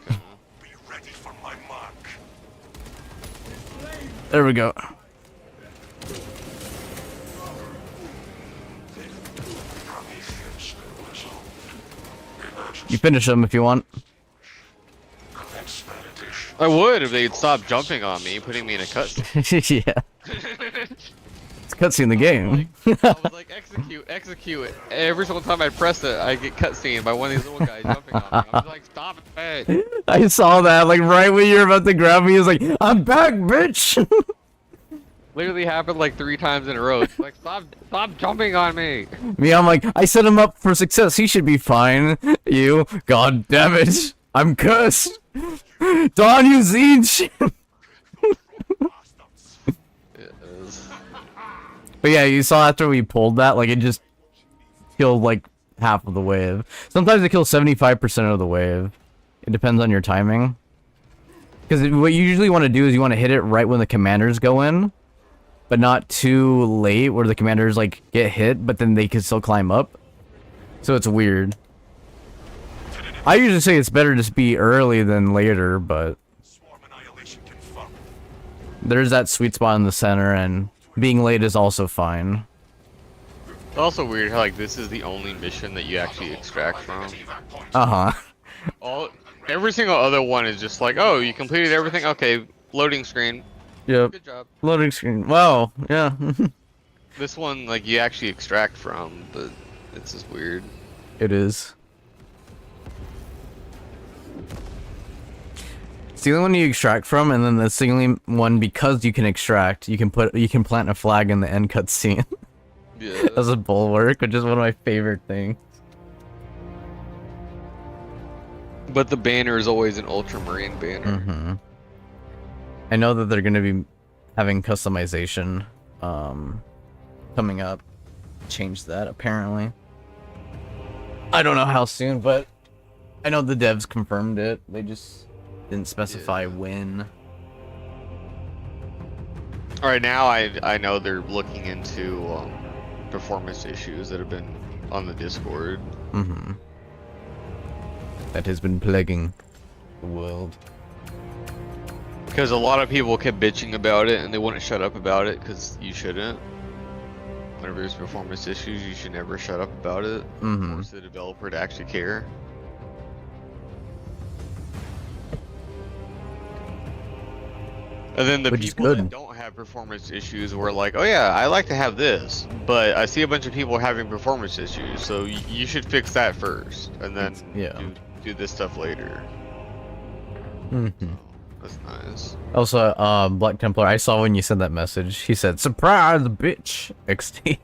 Be ready for my mark. There we go. You finish them if you want. I would if they'd stop jumping on me, putting me in a cutscene. Yeah. It's cutscene in the game. I was like, execute. Every single time I press it, I get cutscene by one of these little guys jumping on me. I was like, stop it. I saw that, like, right when you're about to grab me, he was like, I'm back, bitch! Literally happened like 3 times in a row. It's like, stop jumping on me. Me, I'm like, I set him up for success. He should be fine. You, god damn it. I'm cursed. Don, you Zinch. But yeah, you saw after we pulled that, like, it just killed, like, half of the wave. Sometimes it kills 75% of the wave. It depends on your timing. Because what you usually want to do is you want to hit it right when the commanders go in. But not too late where the commanders, like, get hit, but then they can still climb up. So it's weird. I usually say it's better to be early than later, but there's that sweet spot in the center, and being late is also fine. It's also weird how, like, this is the only mission that you actually extract from. Uh-huh. Every single other one is just like, oh, you completed everything? Okay, loading screen. Yep. Good job. Loading screen. Wow. Yeah. This one, like, you actually extract from, but it's just weird. It is. It's the only one you extract from, and then that's the only one because you can extract. You can plant a flag in the end cutscene Yeah. as a bulwark, which is one of my favorite things. But the banner is always an ultramarine banner. Mm-hmm. I know that they're gonna be having customization, coming up. Change that apparently. I don't know how soon, but I know the devs confirmed it. They just didn't specify when. All right, now I know they're looking into performance issues that have been on the Discord. Mm-hmm. That has been plaguing the world. Because a lot of people kept bitching about it and they wouldn't shut up about it because you shouldn't. Whenever there's performance issues, you should never shut up about it. Mm-hmm. Force the developer to actually care. And then the Which is people good. that don't have performance issues were like, oh yeah, I like to have this, but I see a bunch of people having performance issues, so you should fix that first, and then do this stuff later. Mm-hmm. That's nice. Also, Black Templar, I saw when you sent that message. He said, "Surprise, bitch!" XT.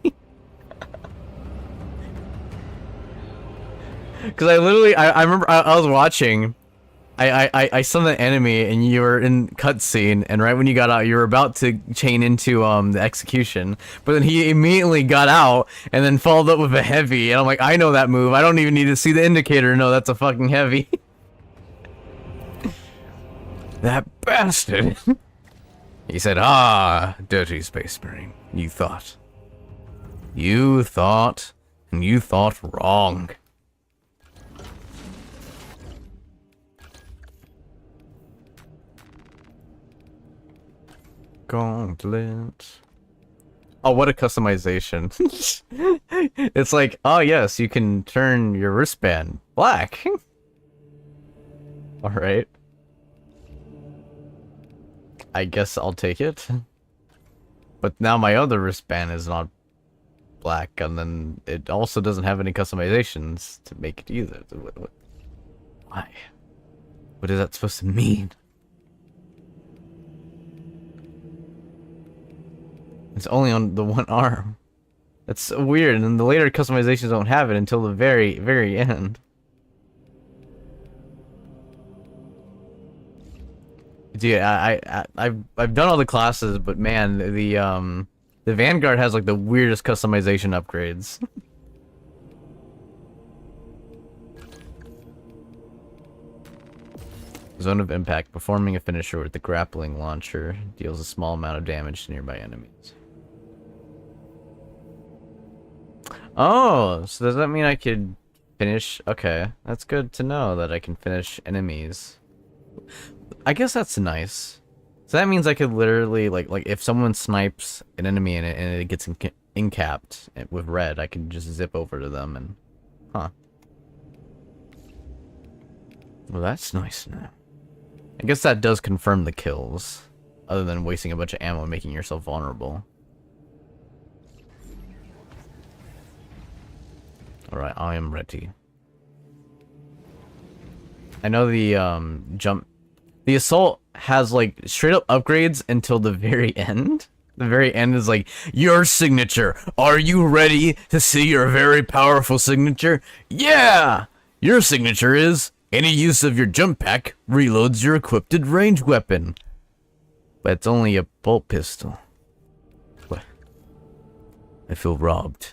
Because I remember I was watching. I saw the enemy and you were in cutscene, and right when you got out, you were about to chain into the execution, but then he immediately got out and then followed up with a heavy, and I'm like, I know that move. I don't even need to see the indicator to know that's a fucking heavy. That bastard. He said, "Ah, dirty Space Marine. You thought, and you thought wrong." Gauntlet. Oh, what a customization. It's like, oh yes, you can turn your wristband black. Alright. I guess I'll take it. But now my other wristband is not black, and then it also doesn't have any customizations to make it either. Why? What is that supposed to mean? It's only on the one arm. That's so weird, and the later customizations don't have it until the very, very end. Dude, I've done all the classes, but man, the Vanguard has like the weirdest customization upgrades. Zone of impact. Performing a finisher with the grappling launcher deals a small amount of damage to nearby enemies. Oh, so does that mean I could finish? Okay, that's good to know that I can finish enemies. I guess that's nice. So that means I could literally, like if someone snipes an enemy and it gets incapped with red, I can just zip over to them and... Huh. Well, that's nice now. I guess that does confirm the kills, other than wasting a bunch of ammo and making yourself vulnerable. Alright, I am ready. I know the jump... The assault has like straight up upgrades until the very end. The very end is like, your signature. Are you ready to see your very powerful signature? Yeah! Your signature is, any use of your jump pack reloads your equipped ranged weapon. But it's only a bolt pistol. What? I feel robbed.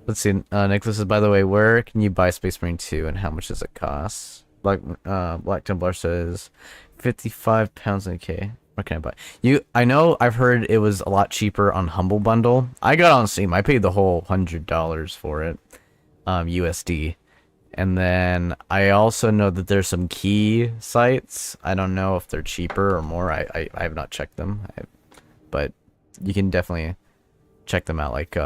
Let's see, Nick, this is, by the way, where can you buy Space Marine 2 and how much does it cost? Black Templar says 55 pounds in a K. What can I buy? I know I've heard it was a lot cheaper on Humble Bundle. I got on Steam. I paid the whole $100 for it, USD. And then I also know that there's some key sites. I don't know if they're cheaper or more. I have not checked them. But you can definitely check them out, like,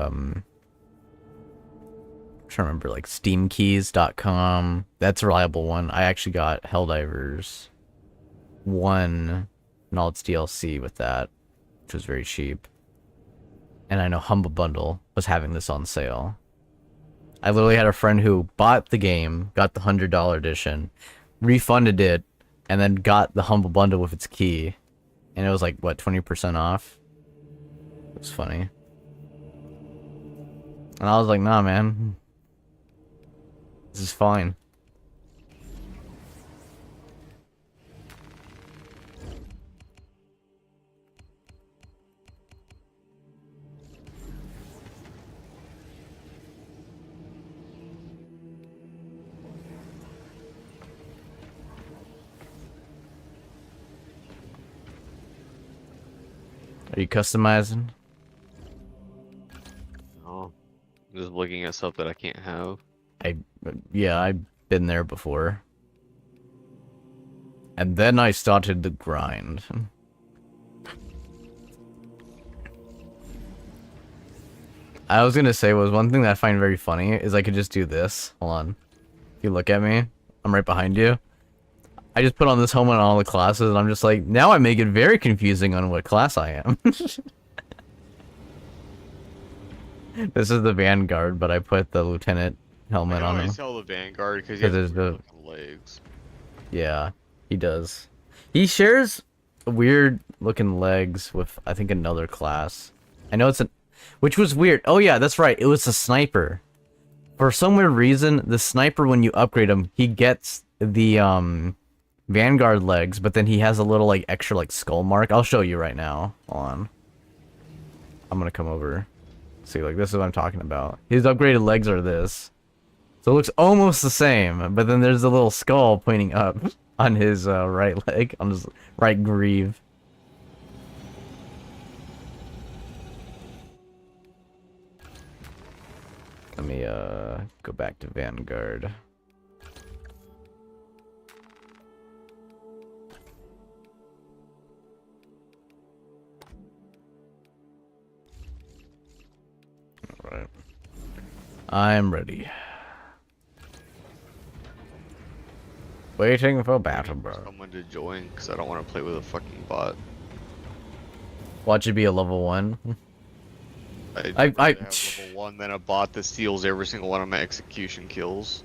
trying to remember, like steamkeys.com. That's a reliable one. I actually got Helldivers 1 and all its DLC with that, which was very cheap. And I know Humble Bundle was having this on sale. I literally had a friend who bought the game, got the $100 edition, refunded it, and then got the Humble Bundle with its key. And it was like, what, 20% off? It was funny. And I was like, nah, man. This is fine. Are you customizing? Oh, I'm just looking at stuff that I can't have. Yeah, I've been there before. And then I started the grind. I was gonna say was one thing that I find very funny is I could just do this. Hold on. If you look at me, I'm right behind you. I just put on this helmet on all the classes and I'm just like, now I make it very confusing on what class I am. This is the Vanguard, but I put the Lieutenant helmet on I him. tell the Vanguard because he has weird looking legs. Yeah, he does. He shares weird looking legs with, I think, another class. I know it's which was weird. Oh yeah, that's right. It was a sniper. For some weird reason, the sniper, when you upgrade him, he gets the Vanguard legs, but then he has a little like extra like skull mark. I'll show you right now. Hold on. I'm gonna come over. See, like, this is what I'm talking about. His upgraded legs are this. So it looks almost the same, but then there's a little skull pointing up on his right leg, on his right greave. Let me go back to Vanguard. Alright. I'm ready. Waiting for battle, bro. Someone to join because I don't want to play with a fucking bot. Watch it be a level 1. I have level 1, then a bot that steals every single one of my execution kills.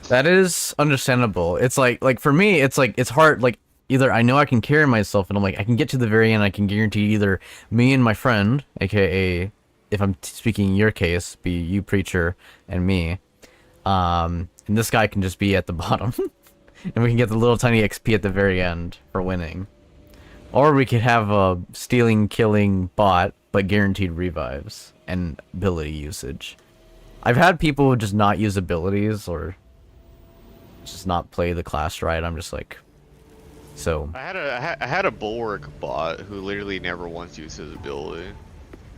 That is understandable. It's like for me, it's like, it's hard. Like, either I know I can carry myself, and I'm like, I can get to the very end. I can guarantee either me and my friend, aka, if I'm speaking in your case, be you, Preacher, and me. And this guy can just be at the bottom. And we can get the little tiny XP at the very end for winning. Or we could have a stealing, killing bot, but guaranteed revives and ability usage. I've had people just not use abilities or just not play the class right. I'm just like, so. I had a bulwark bot who literally never once used his ability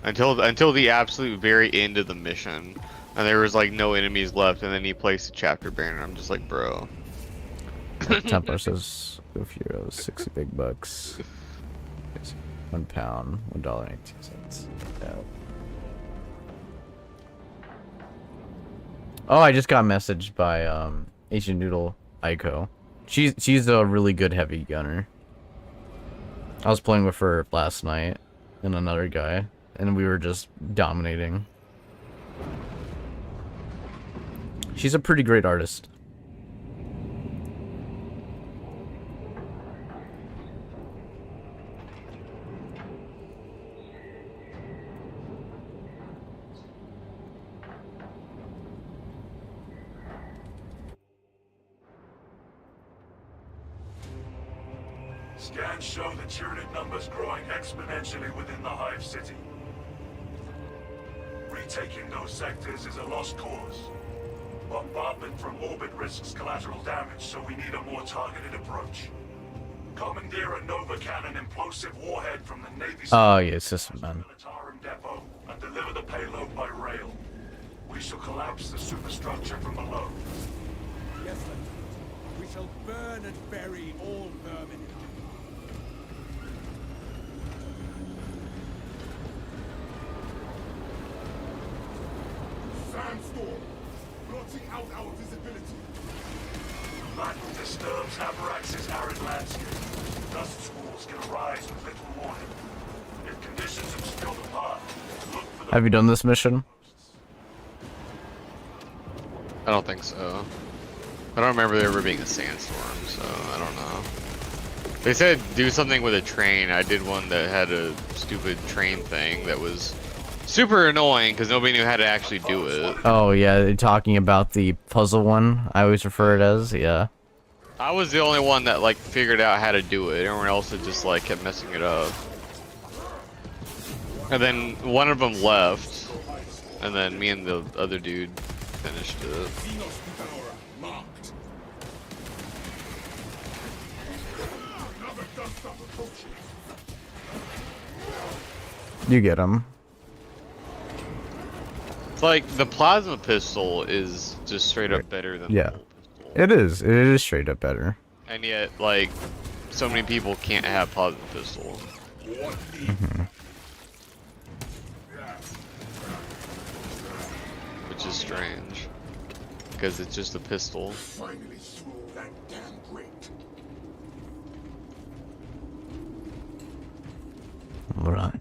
until the absolute very end of the mission, and there was like no enemies left, and then he placed a chapter banner. I'm just like, bro. Templar says, "Goof Heroes, 60 big bucks. £1, $1.18. Yeah. Oh, I just got messaged by Asian Noodle Aiko. She's a really good heavy gunner. I was playing with her last night and another guy, and we were just dominating. She's a pretty great artist. Scans show the Tyranid numbers growing exponentially within the Hive City. Retaking those sectors is a lost cause. Bombardment from orbit risks collateral damage, so we need a more targeted approach. Commandeer a Nova Cannon implosive warhead from the Navy. Oh, yeah, system, man. Depot and deliver the payload by rail. We shall collapse the superstructure from below. Yes, Lieutenant. We shall burn and bury all vermin. Sandstorm! blotting out our visibility. Battle disturbs Avarax's arid landscape. Dust squalls can arise with little warning. If conditions have still apart, look for the Have you done this mission? I don't think so. I don't remember there ever being a sandstorm, so I don't know. They said do something with a train. I did one that had a stupid train thing that was super annoying because nobody knew how to actually do it. Oh yeah, you're talking about the puzzle one. I always refer it as, yeah. I was the only one that like figured out how to do it. Everyone else had just like kept messing it up. And then one of them left, and then me and the other dude finished it. Xenos devourer marked. Another dust up approaching. You get him. It's like the plasma pistol is just straight up better than Yeah. the bolt pistol. It is. It is straight up better. And yet, like, so many people can't have plasma pistol. Which is strange. Because it's just a pistol. Finally through that damn grate. Alright.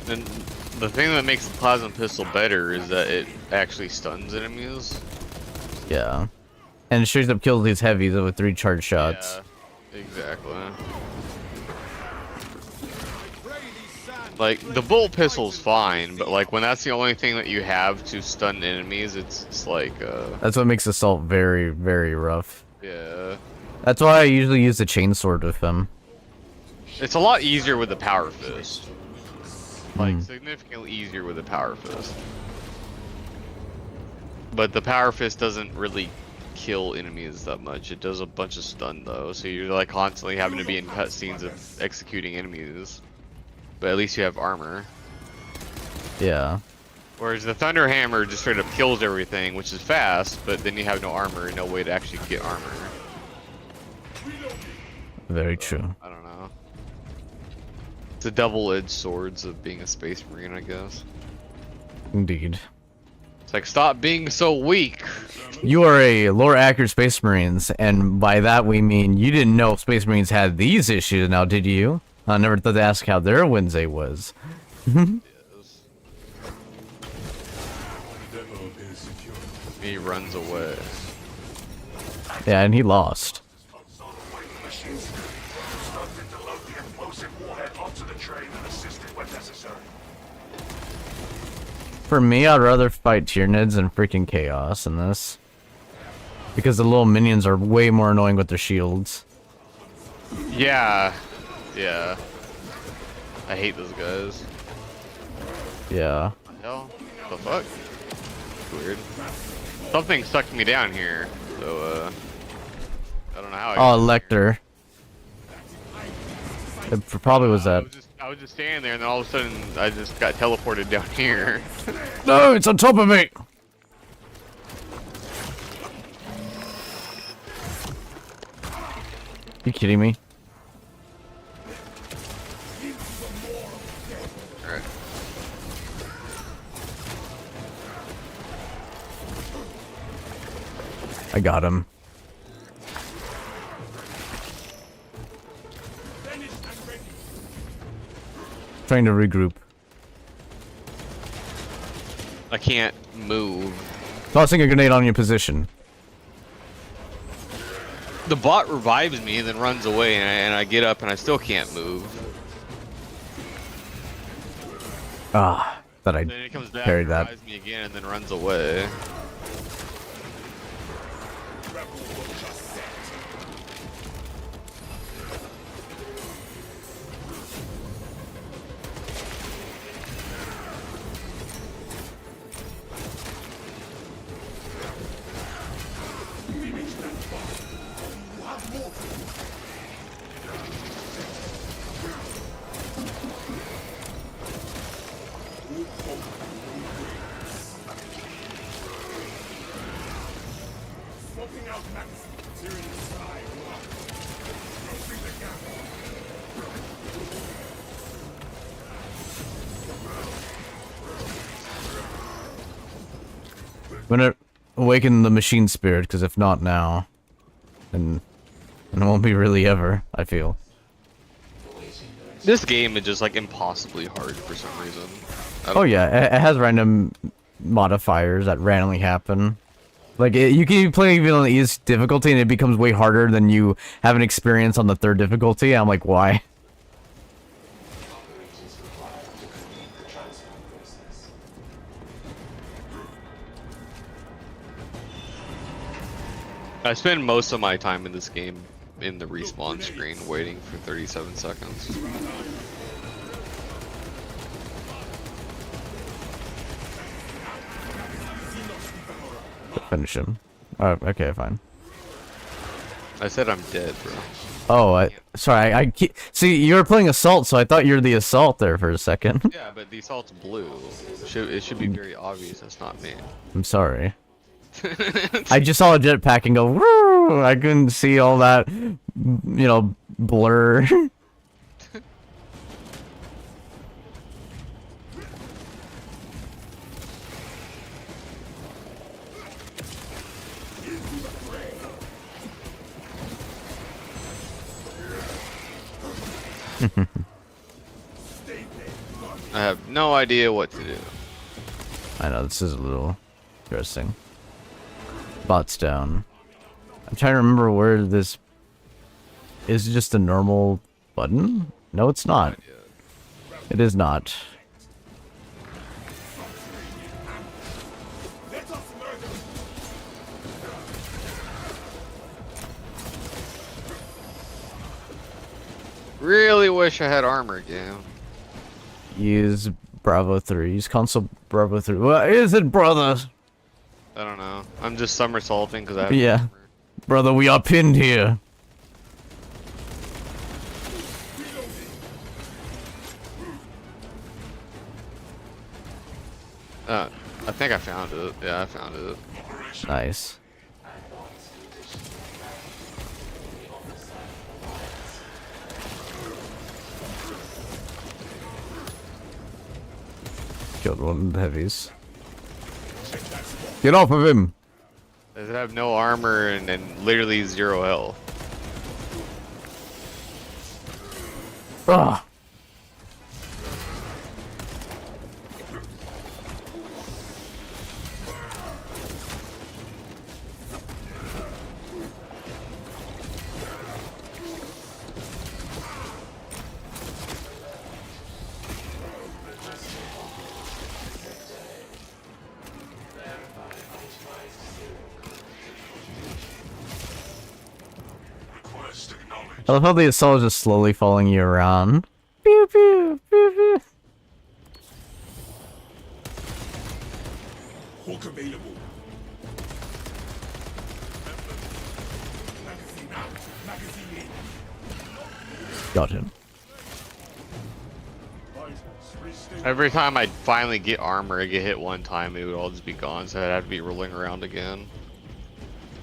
And the thing that makes the plasma pistol better is that it actually stuns enemies. Yeah. And it straight up kills these heavies with 3 charge shots. Yeah, exactly. Like, the bolt pistol's fine, but like when that's the only thing that you have to stun enemies, it's like, That's what makes Assault very, very rough. yeah. That's why I usually use the chainsword with them. It's a lot easier with the power fist. Like, significantly easier with the power fist. But the power fist doesn't really kill enemies that much. It does a bunch of stun though, so you're like constantly having to be in cutscenes of executing enemies. But at least you have armor. Yeah. Whereas the thunderhammer just straight up kills everything, which is fast, but then you have no armor and no way to actually get armor. Very true. I don't know. It's a double-edged swords of being a space marine, I guess. Indeed. It's like, stop being so weak. You are a lore accurate Space Marines, and by that we mean you didn't know Space Marines had these issues now, did you? I never thought to ask how their Wednesday was. He runs away. Yeah, and he lost. machines. Instructed to load the explosive warhead onto the train and assist it when necessary. For me, I'd rather fight Tyranids than freaking Chaos in this. Because the little minions are way more annoying with their shields. Yeah. Yeah. I hate those guys. Yeah. What the hell? The fuck? Weird. Something sucked me down here, so I don't know how I got Oh, Lecter. It probably was that. I was just standing there and then all of a sudden I just got teleported down here. No, it's on top of me! You kidding me? Alright. I got him. Trying to regroup. I can't move. Tossing a grenade on your position. The bot revives me and then runs away and I get up and I still can't move. Ah, thought I Then it comes back parried and that. revives me again and then runs away. I'm gonna awaken the machine spirit, because if not now, then it won't be really ever, I feel. This game is just like impossibly hard for some reason. Oh yeah, it has random modifiers that randomly happen. Like, you can be playing even on the easiest difficulty and it becomes way harder than you have an experience on the 3rd difficulty. I'm like, why? I spend most of my time in this game in the respawn screen waiting for 37 seconds. Finish him. Oh, okay, fine. I said I'm dead, bro. Oh, sorry, see, you were playing Assault, so I thought you were the Assault there for a second. Yeah, but the assault's blue. It should be very obvious that's not me. I'm sorry. I just saw a jetpack and go, woo! I couldn't see all that, you know, blur. I have no idea what to do. I know, this is a little interesting. Bots down. I'm trying to remember where this... Is it just a normal button? No, it's not. It is not. Really wish I had armor again. Use Bravo 3. Use console Bravo 3. What is it, brother? I don't know. I'm just somersaulting because I have Yeah. armor. Brother, we are pinned here. I think I found it. Yeah, I found it. Nice. Killed one of the heavies. Get off of him! Does it have no armor and literally 0 health? Ah! Request acknowledged. I love how the assault is just slowly following you around. Pew pew pew pew. Hawk available. Magazine out. Magazine in. Got him. Every time I finally get armor, I get hit one time, it would all just be gone, so I'd have to be rolling around again.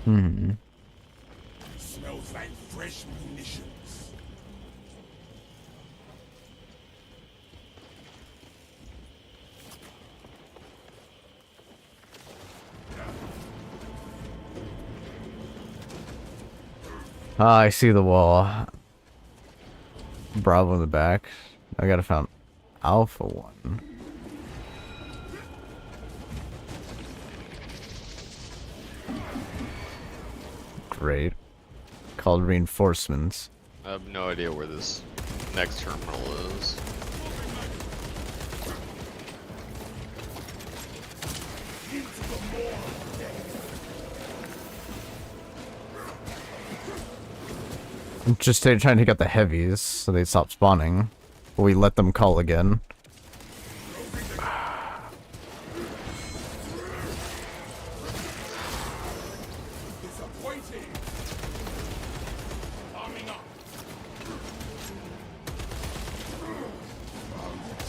Hmm. Smells like fresh munitions. Ah, I see the wall. Bravo in the back. I gotta find Alpha 1. Great. Called reinforcements. I have no idea where this next terminal is. I'm just trying to take out the heavies so they stop spawning. But we let them call again. Disappointing. Arming up.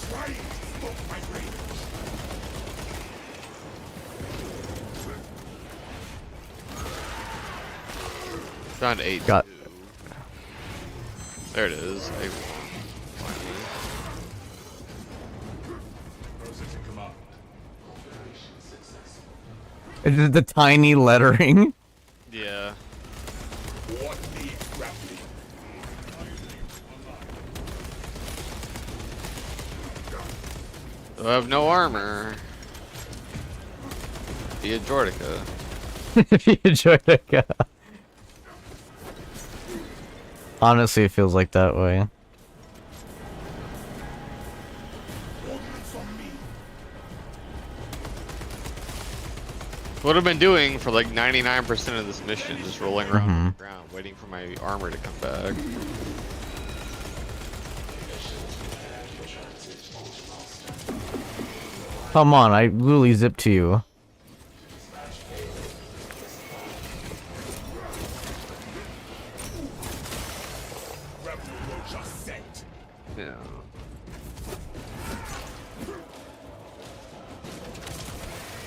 Trying to smoke my range. Found 8. Got- There it is. A1. Processing command. It's just the tiny lettering. Yeah. What needs grappling? I have no armor. Be a Jordica. If you enjoyed it, yeah. Honestly, it feels like that way. Ordnance on me. What I've been doing for like 99% of this mission, just rolling around on the ground, waiting for my armor to come back. Come on, I literally zipped to you. Rebel Roach sent. Yeah.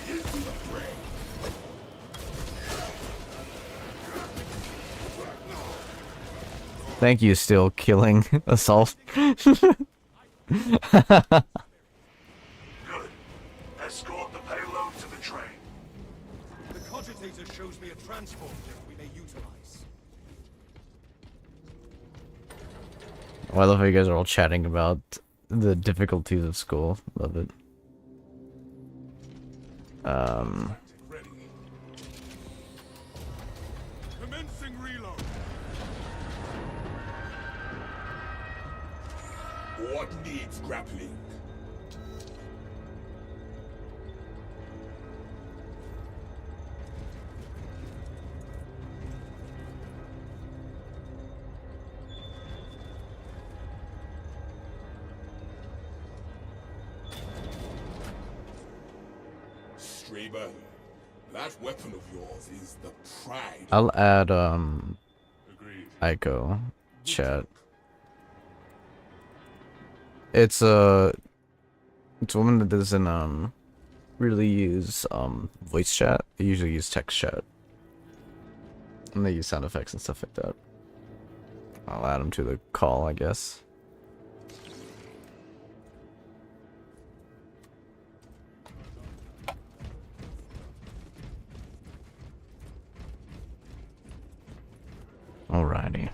Into the fray. Thank you, still killing assault. Good. Escort the payload to the train. The cogitator shows me a transport that we may utilize. Oh, I love how you guys are all chatting about the difficulties of school. Love it. Ready. Commencing reload. What needs grappling? Straber, that weapon of yours is the pride. I'll add Agreed. Ico chat. It's a woman that doesn't really use voice chat. They usually use text chat. And they use sound effects and stuff like that. I'll add them to the call, I guess. Alrighty.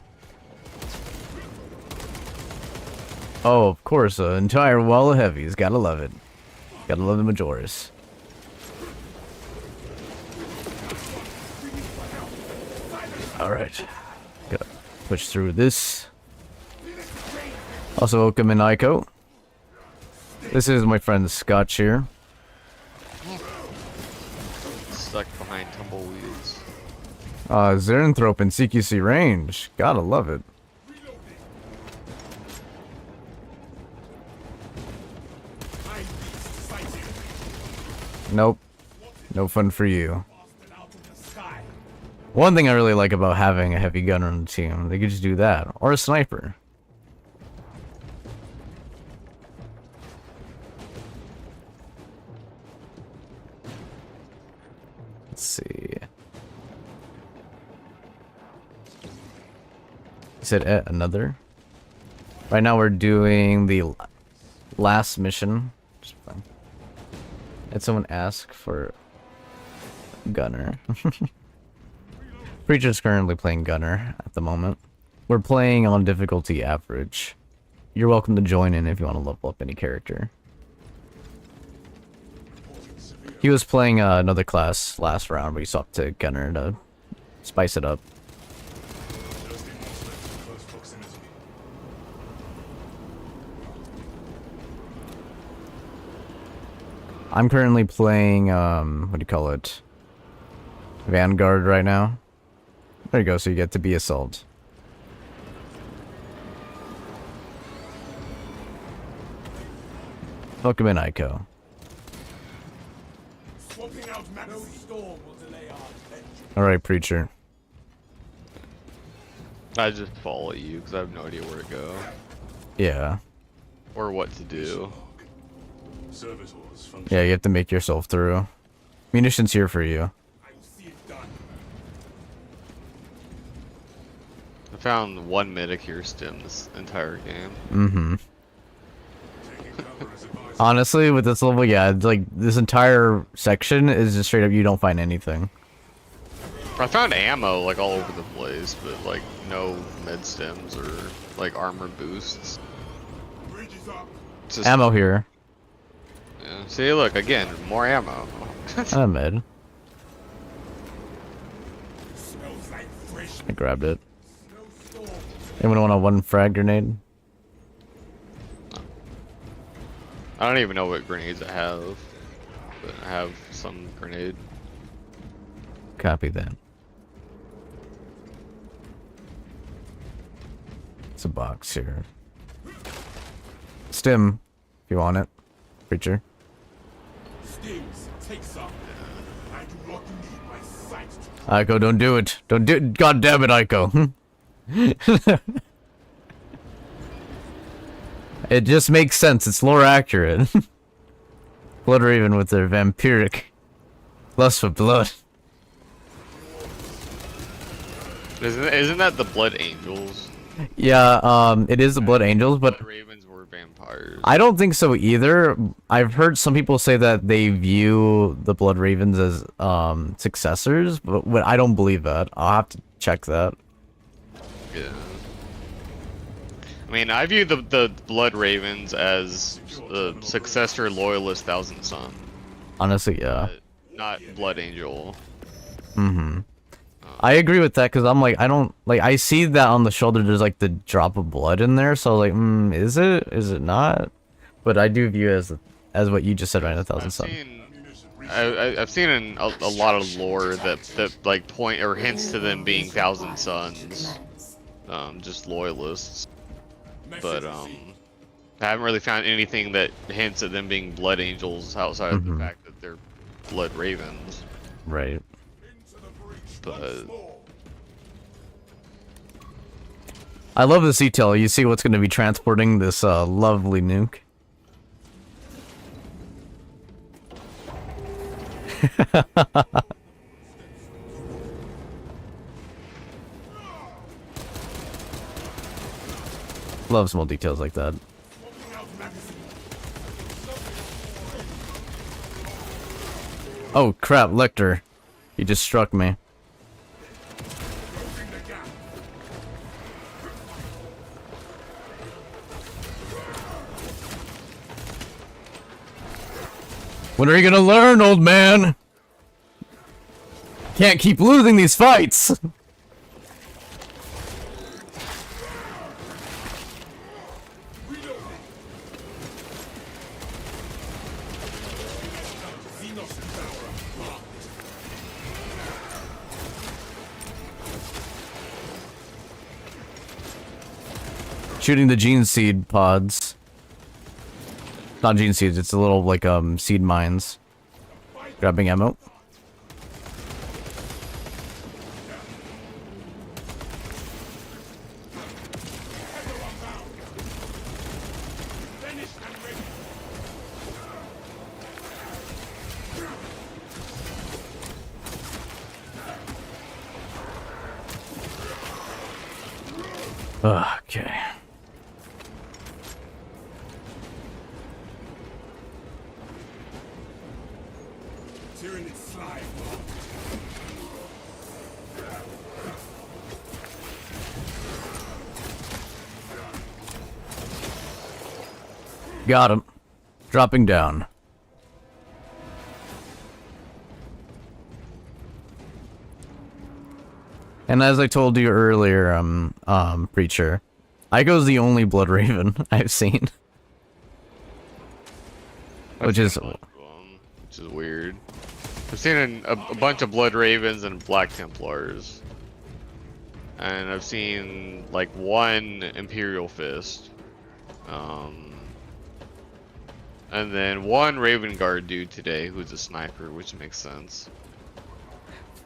Oh, of course, an entire wall of heavies. Gotta love it. Gotta love the Majoris. Alright. Gotta push through this. Also, welcome in Ico. This is my friend Scotch here. Stuck behind tumbleweeds. Xeranthrope in CQC range. Gotta love it. Nope. No fun for you. One thing I really like about having a heavy gunner on the team, they could just do that. Or a sniper. Let's see. Is it another? Right now we're doing the last mission. Just fine. Had someone ask for gunner. Preacher's currently playing gunner at the moment. We're playing on difficulty average. You're welcome to join in if you want to level up any character. He was playing another class last round, but he swapped to gunner to spice it up. I'm currently playing, what do you call it? Vanguard right now. There you go, so you get to be assault. Welcome in, Ico. Swapping out no storm will delay our adventure. Alright, Preacher. I just follow you because I have no idea where to go Yeah. or what to do. Service orders function. Yeah, you have to make yourself through. Munitions here for you. I will see it done. I found one Medicure stim this entire game. Mm-hmm. Taking cover as advised. Honestly, with this level, yeah, it's like this entire section is just straight up you don't find anything. I found ammo like all over the place, but like no med stems or like armor boosts. Bridge is up. It's just, Ammo here. yeah. See, look again, more ammo. I'm mid. Smells like fresh I grabbed it. snowstorm. Anyone want a one frag grenade? I don't even know what grenades I have, but I have some grenade. Copy that. It's a box here. Stim, if you want it. Preacher. Stings, take some. I do not need my sight to Aiko, don't do it. Don't do it. God damn it, Aiko. It just makes sense. It's lore accurate. Blood Raven with their vampiric lust for blood. Isn't that the Blood Angels? Yeah, it is the Blood Angels, but Blood Ravens were vampires. I don't think so either. I've heard some people say that they view the Blood Ravens as successors, but I don't believe that. I'll have to check that. Yeah. I mean, I view the Blood Ravens as the successor loyalist Thousand Sun, Honestly, yeah. not Blood Angel. Mm-hmm. I agree with that because I'm like, I don't like. I see that on the shoulder. There's like the drop of blood in there, so like, is it? Is it not? But I do view it as what you just said, right? 1,000 sun. I've seen in a lot of lore that like point or hints to them being Thousand Suns, just loyalists. But I haven't really found anything that hints at them being Blood Angels outside of the fact that they're Blood Ravens. Right. But I love this detail. You see what's going to be transporting this lovely nuke. Love small details like that. Oh crap, Lecter. He just struck me. When are you gonna learn, old man? Can't keep losing these fights! Shooting the gene seed pods. Not gene seeds, it's a little like seed mines. Grabbing ammo. Okay. Tyranid slide. Got him. Dropping down. And as I told you earlier, Preacher, Aiko's the only Blood Raven I've seen. Which is weird. I've seen a bunch of Blood Ravens and Black Templars. And I've seen like one Imperial Fist. And then one Raven Guard dude today who's a sniper, which makes sense.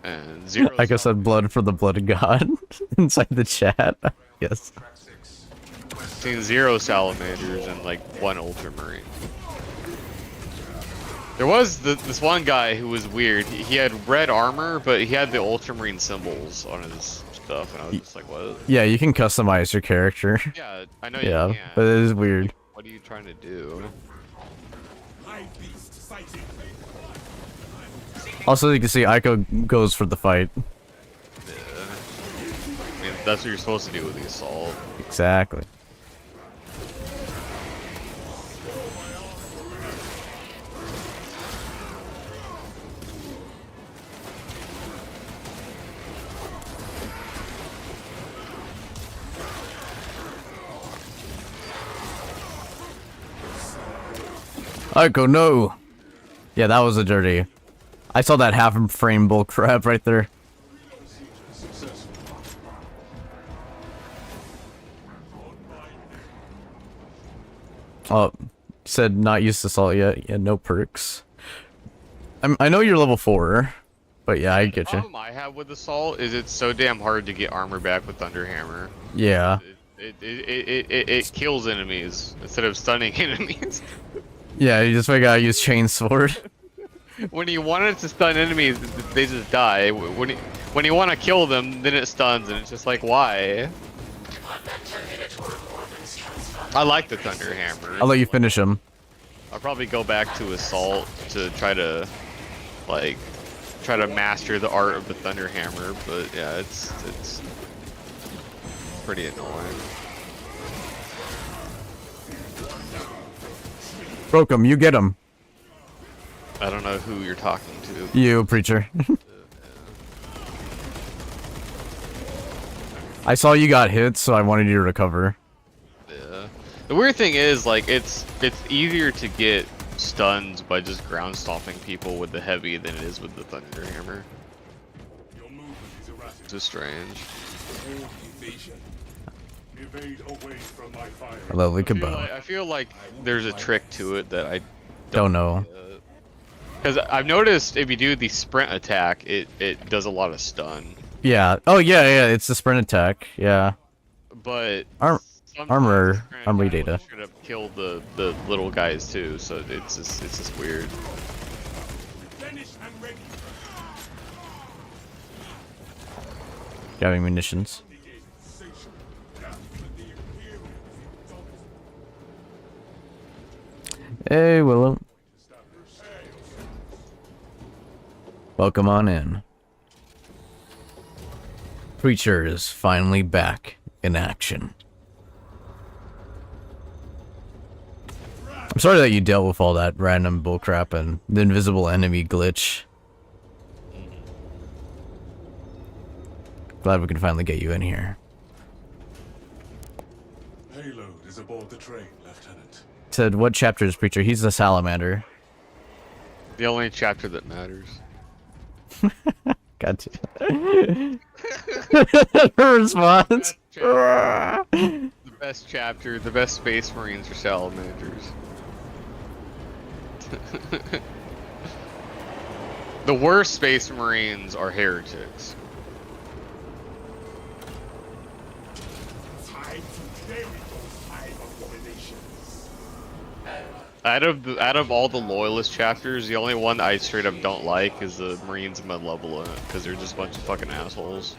And zero. I guess I blood for the blood god inside the chat. Yes. Seen 0 salamanders and like 1 ultramarine. There was this one guy who was weird. He had red armor, but he had the ultramarine symbols on his stuff, and I was just like, what? Yeah, you can customize your character. Yeah, I know Yeah, you can. but it is weird. What are you trying to do? Hive beast sighted. Also, you can see Aiko goes for the fight. I mean, that's what you're supposed to do with the assault. Exactly. Aiko, no! Yeah, that was a dirty. I saw that half-frame bull crap right there. Oh, said not used to assault yet. Yeah, no perks. I know you're level 4, but yeah, I get The you. problem I have with assault is it's so damn hard to get armor back with thunderhammer. Yeah. It kills enemies instead of stunning enemies. Yeah, you just gotta use chain sword. When you want it to stun enemies, they just die. When you want to kill them, then it stuns, and it's just like, why? I like the thunderhammer. I'll let you finish him. I'll probably go back to assault to try to master the art of the thunderhammer, but yeah, it's pretty annoying. Broke him, you get him. I don't know who you're talking to. You, preacher. I saw you got hit, so I wanted you to recover. Yeah. The weird thing is, like, it's easier to get stuns by just ground stomping people with the heavy than it is with the thunderhammer. Your movement is erratic. It's just strange. Hold evasion. Evade away from my fire. A lovely I feel, kebab. like, I feel like there's a trick to it that I Don't know. Because I've noticed if you do the sprint attack, it does a lot of stun. Yeah. Oh, yeah, yeah, it's the sprint attack. Yeah. But sometimes armor the sprint armory attack will data. straight up kill the little guys too, so it's just weird. Finished and ready. Grabbing munitions. Hey, Willow. Welcome on in. Preacher is finally back in action. I'm sorry that you dealt with all that random bullcrap and the invisible enemy glitch. Glad we can finally get you in here. Payload is aboard the train, Lieutenant. Said, what chapter is Preacher? He's the salamander. The only chapter that matters. Gotcha. Response. The best chapter, the best Space Marines are salamanders. The worst Space Marines are heretics. Time to bury those hive abominations. Out of all the loyalist chapters, the only one I straight up don't like is the Marines Malevolent, because they're just a bunch of fucking assholes.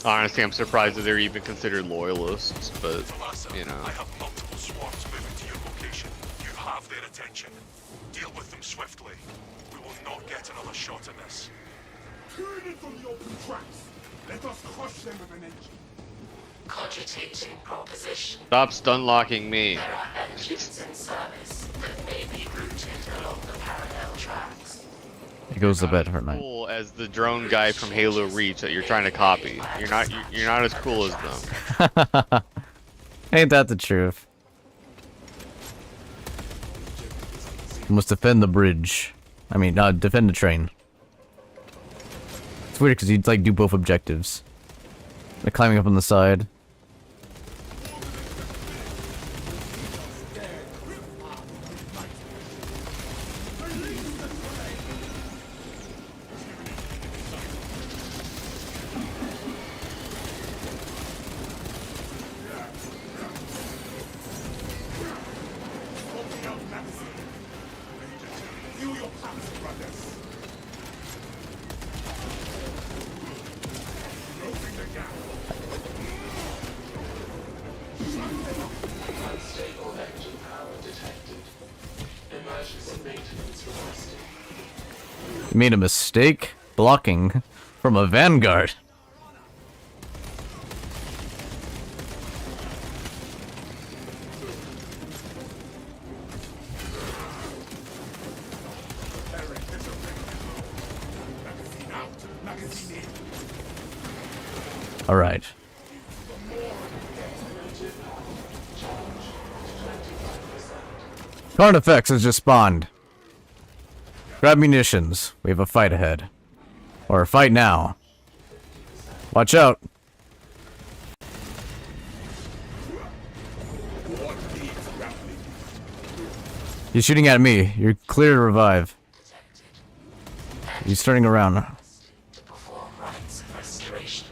Honestly, I'm surprised that they're even considered loyalists, but, you know. I have multiple swarms moving to your location. You have their attention. Deal with them swiftly. We will not get another shot in this. Turn it from the open tracks. Let us crush them with an engine. Cogitating proposition. Stop stun locking me. There are engines in service that may be routed along the parallel tracks. It goes to bed for night. Cool as the drone guy from Halo Reach that you're trying to copy. You're not as cool as them. Ain't that the truth? You must defend the bridge. I mean, defend the train. It's weird because you'd like do both objectives. Like climbing up on the side. Feel your pulse, brothers. Closing the gap. Unstable You made a mistake blocking from a vanguard. All right. Carnifex has just spawned. Grab munitions. We have a fight ahead. Or fight now. Watch out. He's shooting at me. You're clear to revive. He's turning around. To perform rites of restoration.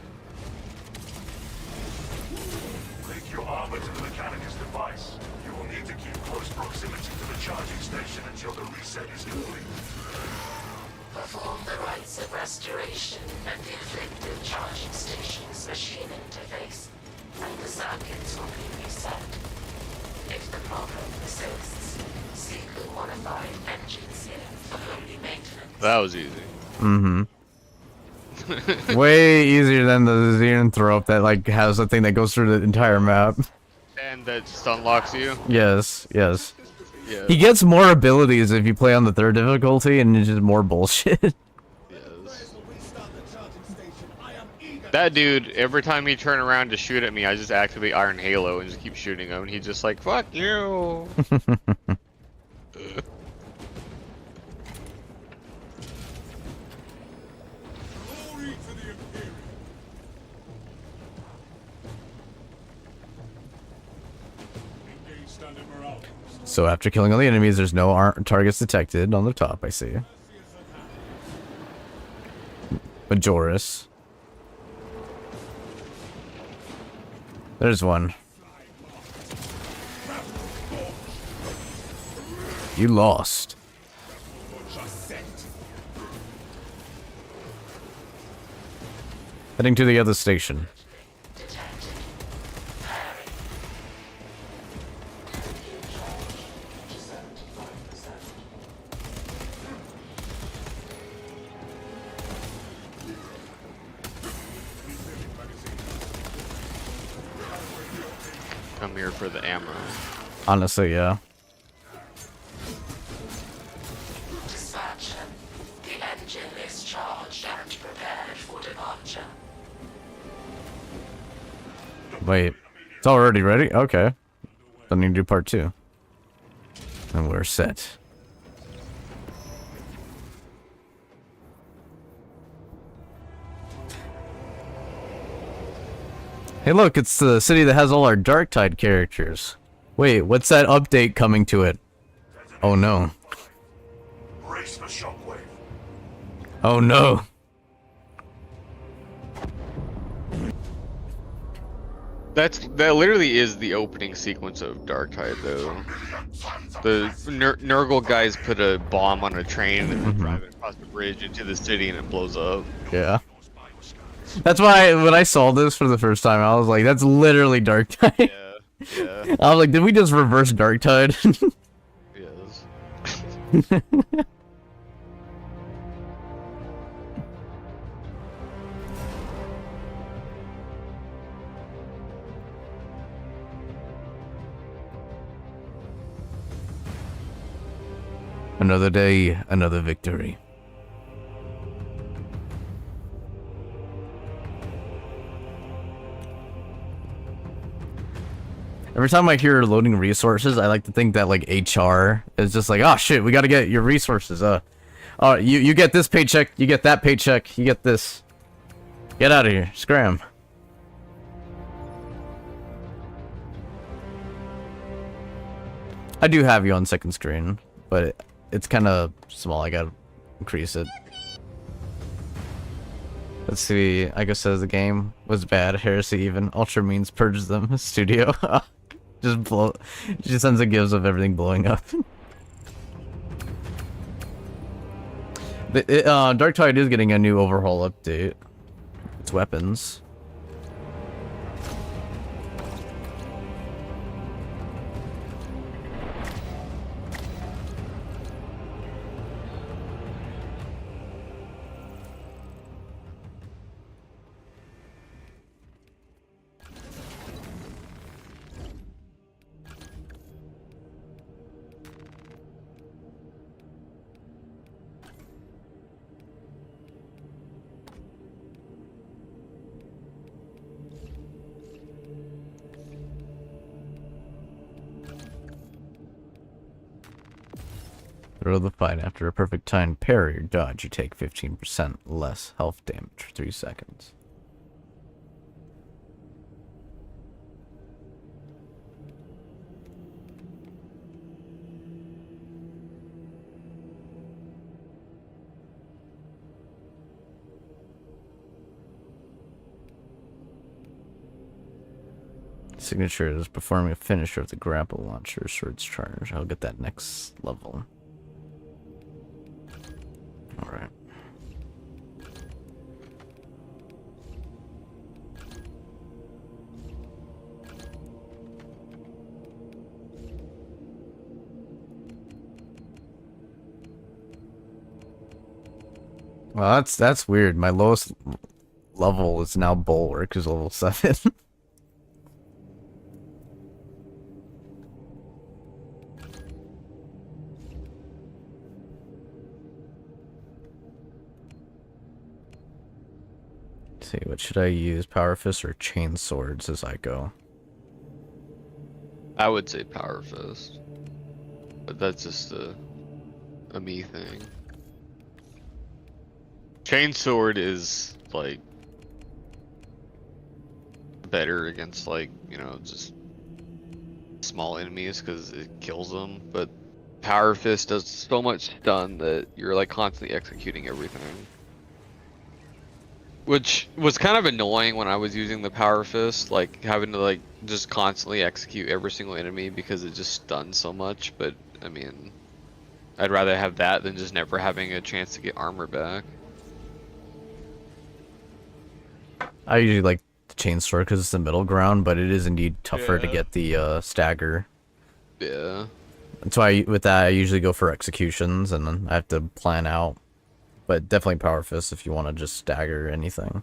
Link your armor to the Mechanicus device. You will need to keep close proximity to the charging station until the reset is complete. Perform the rites of restoration at the afflicted charging station's machine interface, and the circuits will be reset. If the problem persists, seek the qualified engines here for early maintenance. That was easy. Way easier than the Xenanthrope that like has a thing that goes through the entire map. And that stun locks you. Yes, yes. Yeah. He gets more abilities if you play on the 3rd difficulty, and it's just more bullshit. Yes. That dude, every time he turn around to shoot at me, I just activate Iron Halo and just keep shooting him, and he's just like, "Fuck you." Glory to the Imperium. Engage standard morale. So after killing all the enemies, there's no targets detected on the top, I see. Majoris. There's one. You lost. Heading to the other station. Detected. Pairing. To 75%. Come here for the ammo. Honestly, yeah. Dispatcher. The engine is charged and prepared for departure. Wait. It's already ready? Okay. Don't need to do part 2. And we're set. Hey look, it's the city that has all our Darktide characters. Wait, what's that update coming to it? Oh no. Brace for shockwave. Oh no. That literally is the opening sequence of Darktide, though. The Nurgle guys put a bomb on a train and then drive it across the bridge into the city, and it blows up. Yeah. That's why when I saw this for the first time, I was like, that's literally Darktide. Yeah. I was like, did we just reverse Darktide? Yes. Another day, another victory. Every time I hear loading resources, I like to think that like HR is just like, oh shit, we gotta get your resources. You get this paycheck, you get that paycheck, you get this. Get out of here, scram. I do have you on second screen, but it's kind of small. I gotta increase it. Let's see. I guess says the game was bad. Heresy even. Ultra means purge them. Studio. Just blow. Just sends a gives of everything blowing up. Darktide is getting a new overhaul update. Its weapons. Throw the fight after a perfect time parry or dodge, you take 15% less health damage for 3 seconds. Signature is performing a finisher of the grapple launcher sword's charge. I'll get that next level. Alright. Well, that's weird. My lowest level is now Bulwark, is level 7. Let's see, what should I use? Power Fist or Chain Swords as I go? I would say Power Fist, but that's just a me thing. Chainsword is like better against like, you know, just small enemies because it kills them, but Power Fist does so much stun that you're like constantly executing everything. Which was kind of annoying when I was using the Power Fist, like having to like just constantly execute every single enemy because it just stuns so much, but I mean, I'd rather have that than just never having a chance to get armor back. I usually like the Chain Sword because it's the middle ground, but it is indeed tougher to Yeah. get the stagger. Yeah. That's why with that I usually go for executions, and then I have to plan out. But definitely Power Fist if you want to just stagger anything.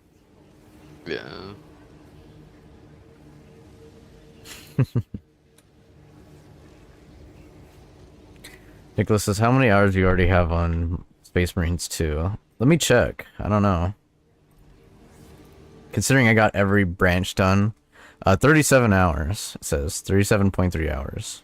Yeah. Nicholas says, how many hours do you already have on Space Marines 2? Let me check. I don't know. Considering I got every branch done. 37 hours, it says. 37.3 hours.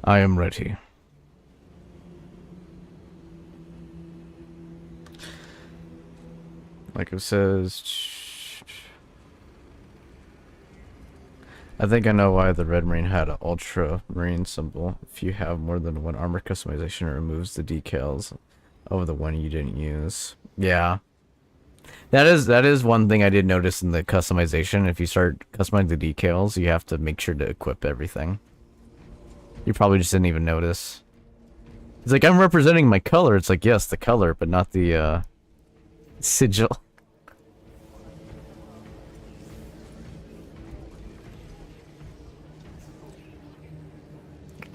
I am ready. Like it says, I think I know why the Red Marine had an Ultra Marine symbol. If you have more than one armor customization, it removes the decals of the one you didn't use. Yeah. That is one thing I did notice in the customization. If you start customizing the decals, you have to make sure to equip everything. You probably just didn't even notice. It's like, I'm representing my color. It's like, yes, the color, but not the, sigil.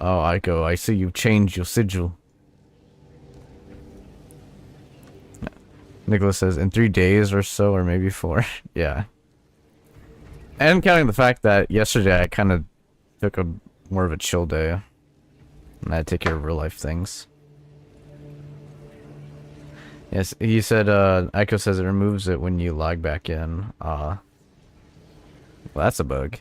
Oh, I see you've changed your sigil. Nicholas says, in 3 days or so, or maybe 4. Yeah. And counting the fact that yesterday I kind of took a more of a chill day. And I had to take care of real life things. Yes, he said, Ico says it removes it when you log back in. Well, that's a bug.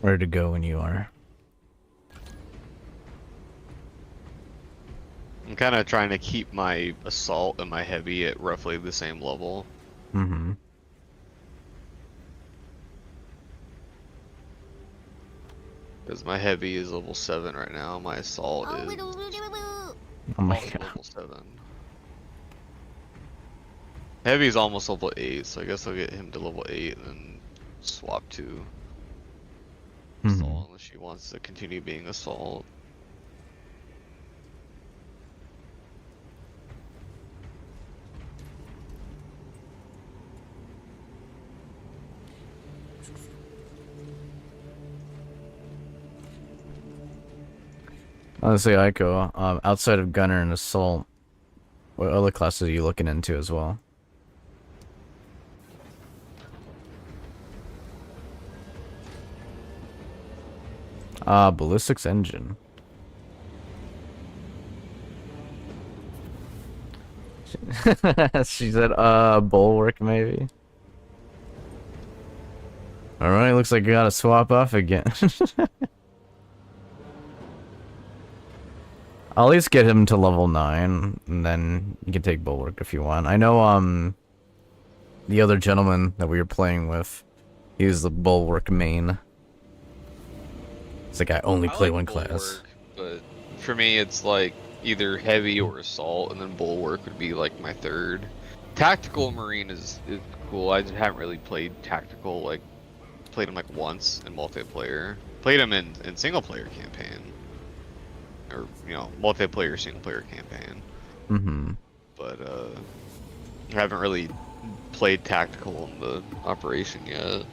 Where to go when you are. I'm kind of trying to keep my assault and my heavy at roughly the same level. Mm-hmm. Because my heavy is level 7 right now, my assault is Oh my also god. level 7. Heavy is almost level 8, so I guess I'll get him to level 8 and then swap to assault unless she wants to continue being assault. Honestly, Aiko, outside of Gunner and Assault, what other classes are you looking into as well? Ballistics Engine. She said, Bulwark maybe? Alright, looks like you gotta swap off again. I'll at least get him to level 9, and then you can take Bulwark if you want. I know, the other gentleman that we were playing with, he was the Bulwark main. It's like I only play one class. But for me, it's like either heavy or assault, and then bulwark would be like my third. Tactical marine is cool. I just haven't really played tactical. Like played him like once in multiplayer. Played him in single player campaign, or you know multiplayer single player campaign. Mm-hmm. But I haven't really played tactical in the operation yet.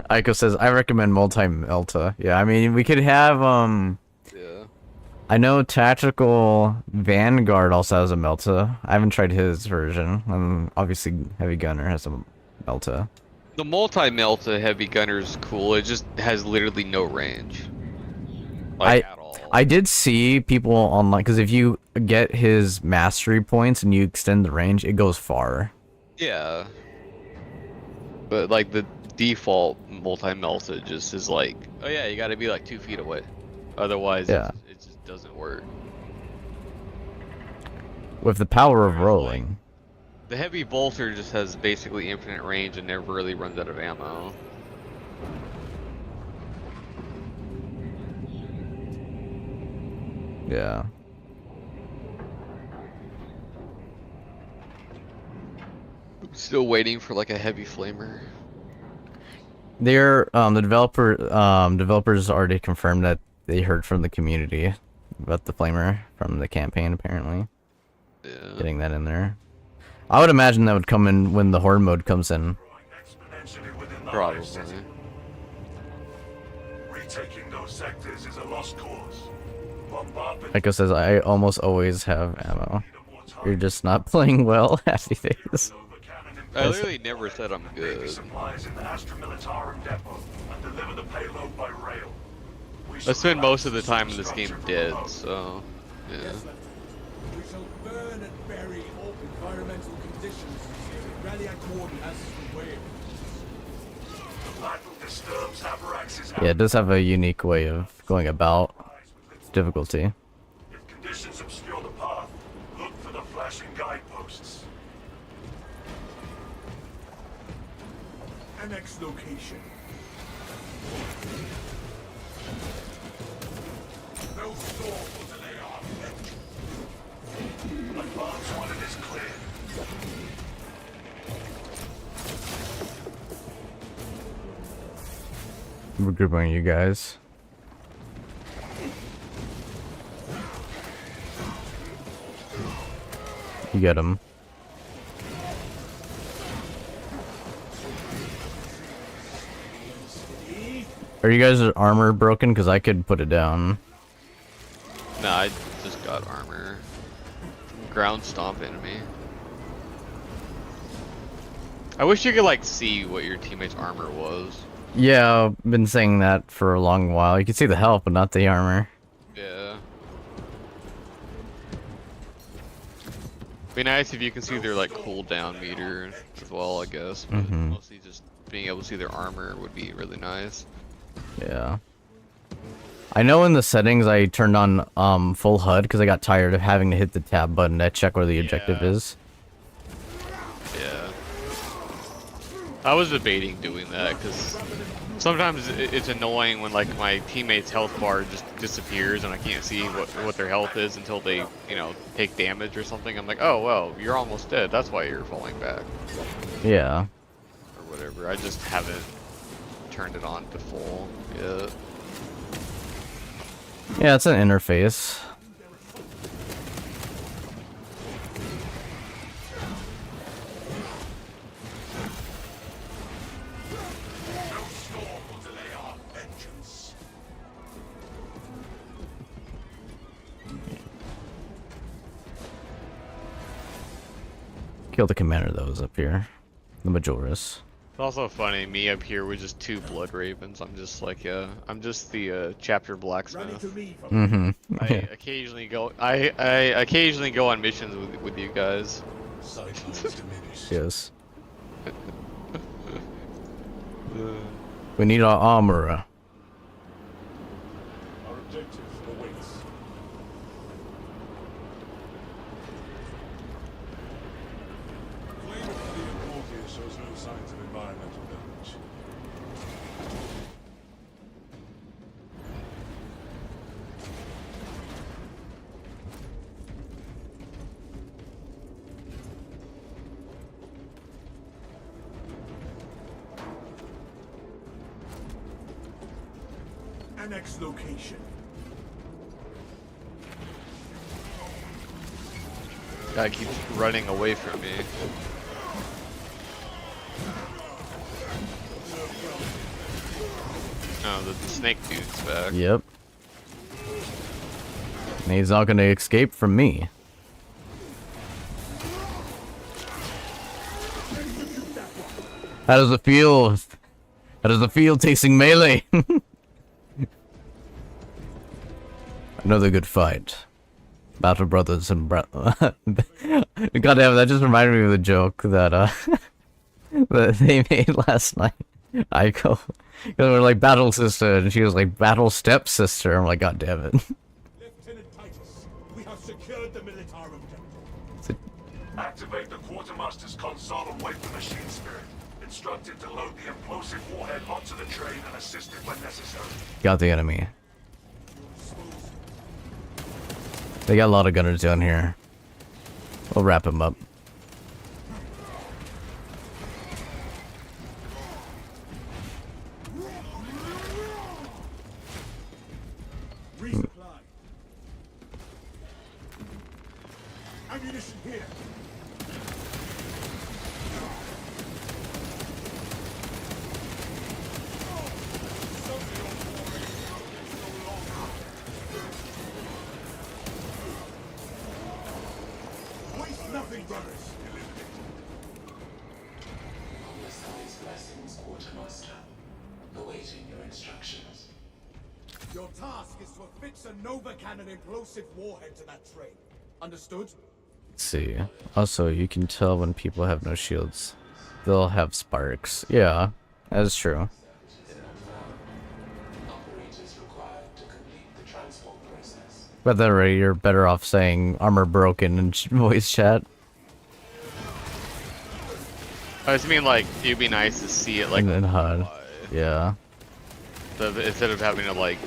Aiko says, I recommend multi-Melta. Yeah, I mean, we could have, Yeah. I know Tactical Vanguard also has a Melta. I haven't tried his version. Obviously, Heavy Gunner has a Melta. The multi-melta heavy gunner is cool. It just has literally no range. Like, at all. I did see people online, because if you get his mastery points and you extend the range, it goes far. Yeah. But like the default multi-melta just is like, oh yeah, you gotta be like 2 feet away. Otherwise, Yeah. it just doesn't work. With the power of rolling. The heavy bolter just has basically infinite range and never really runs out of ammo. Yeah. Still waiting for like a heavy flamer. They're the developers already confirmed that they heard from the community about the flamer from the campaign apparently. Yeah. Getting that in there. I would imagine that would come in when the horde mode comes in. Exponentially within the Probably. hive city. Retaking those sectors is a lost cause. Bombardment Like I says, I almost always have ammo. You're just not playing well. Happy days. I literally never said I'm good. supplies in the Astra Militarum depot and deliver the payload by rail. We I shall spend most of the collapse time in this game structure from dead, above. so yeah. We shall burn and bury all environmental conditions. Radiac Warden has his way. The battle disturbs Avarax's Yeah, it does have a unique way of going about difficulty. If conditions obscure the path, look for the flashing guideposts. Annex location. No storm will delay our adventure. Advance when it is clear. Regrouping you guys. You get him. Are you guys' armor broken? Because I could put it down. Nah, I just got armor. Ground stomp enemy. I wish you could like see what your teammate's armor was. Yeah, I've been saying that for a long while. You can see the health, but not the armor. Yeah. Be nice if you can see their like cooldown meter as well, I guess. But mostly just being able to see their armor would be really nice. Yeah. I know in the settings I turned on full HUD because I got tired of having to hit the tab button to check where the objective is. Yeah. I was debating doing that because sometimes it's annoying when like my teammate's health bar just disappears and I can't see what their health is until they, you know, take damage or something. I'm like, oh well, you're almost dead. That's why you're falling back. Yeah. Or whatever. I just haven't turned it on to full yet. Yeah, it's an interface. Kill the commander that was up here. The Majoris. It's also funny, me up here with just 2 blood ravens. I'm just like, yeah, I'm just the chapter blacksmith. Mm-hmm. I occasionally go. I occasionally go on missions with you guys. Yes. We need our armorer. Our objective awaits. Flame of the Morpheus shows no signs of environmental damage. Annex location. Guy keeps running away from me. No, the snake dude's back. Yep. And he's not gonna escape from me. How does it feel? How does it feel tasting melee? Another good fight. Battle Brothers and God damn, that just reminded me of the joke that that they made last night. Aiko. Because we're like battle sister and she was like battle step sister. I'm like, god damn it. Lieutenant Titus, we have secured the Militar objective. Activate the quartermaster's console and wait for machine spirit. Instructed to load the implosive warhead onto the train and assist it when necessary. Got the enemy. They got a lot of gunners down here. We'll wrap them up. Resupply. Ammunition here. Waste nothing, brothers. Besides blessings, Quartermaster. Awaiting your instructions. Your task is to affix a Nova Cannon implosive warhead to that train. Understood? Let's see. Also, you can tell when people have no shields. They'll have sparks. Yeah, that's true. Operators required to complete the transport process. But then already you're better off saying armor broken in voice chat. I just mean like it'd be nice to see it like And then HUD. Yeah. so instead of having to like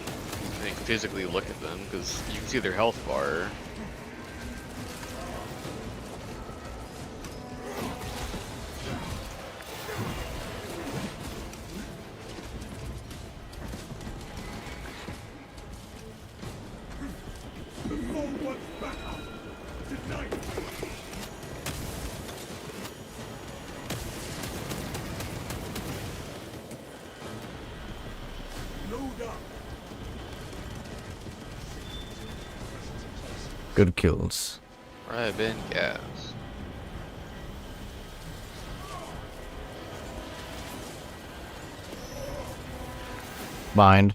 physically look at them because you can see their health bar. Good kills. Right, Ben gas. Behind.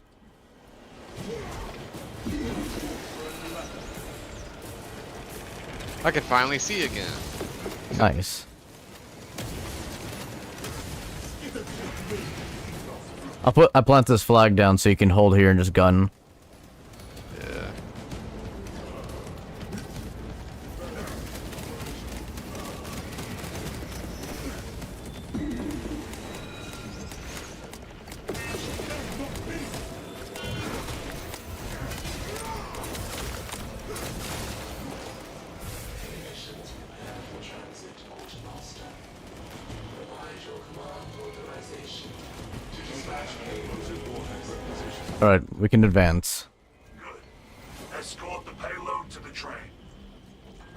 I can finally see again. Nice. I plant this flag down so you can hold here and just gun. Yeah. Alright, we can advance. Good. Escort the payload to the train.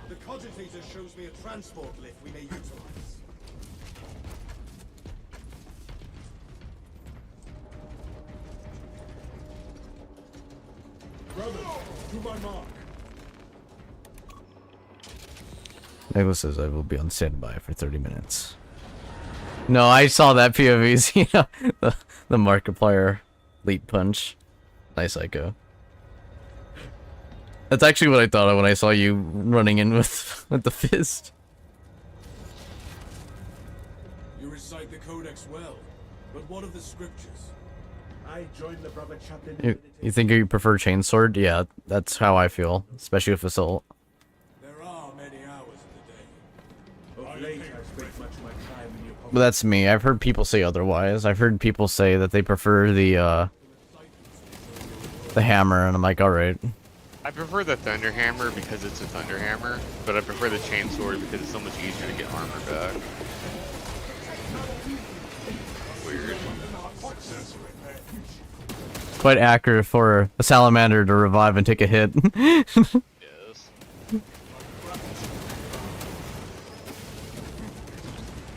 The cogitator shows me a transport lift we may utilize. Brothers, to my mark. Nicholas says I will be on standby for 30 minutes. No, I saw that POVs, you know, the Markiplier leap punch. Nice Psycho. That's actually what I thought of when I saw you running in with the fist. You recite the Codex well, but what of the scriptures? I joined the brother chaplain. You think you prefer chainsword? Yeah, that's how I feel, especially with assault. There are many hours in the day. Of late, I spent much of my time in your But that's me. I've heard people say otherwise. I've heard people say that they prefer the hammer, and I'm like, alright. I prefer the thunderhammer because it's a thunderhammer, but I prefer the chainsword because it's so much easier to get armor back. Weird. Quite accurate for a salamander to revive and take a hit. Yes.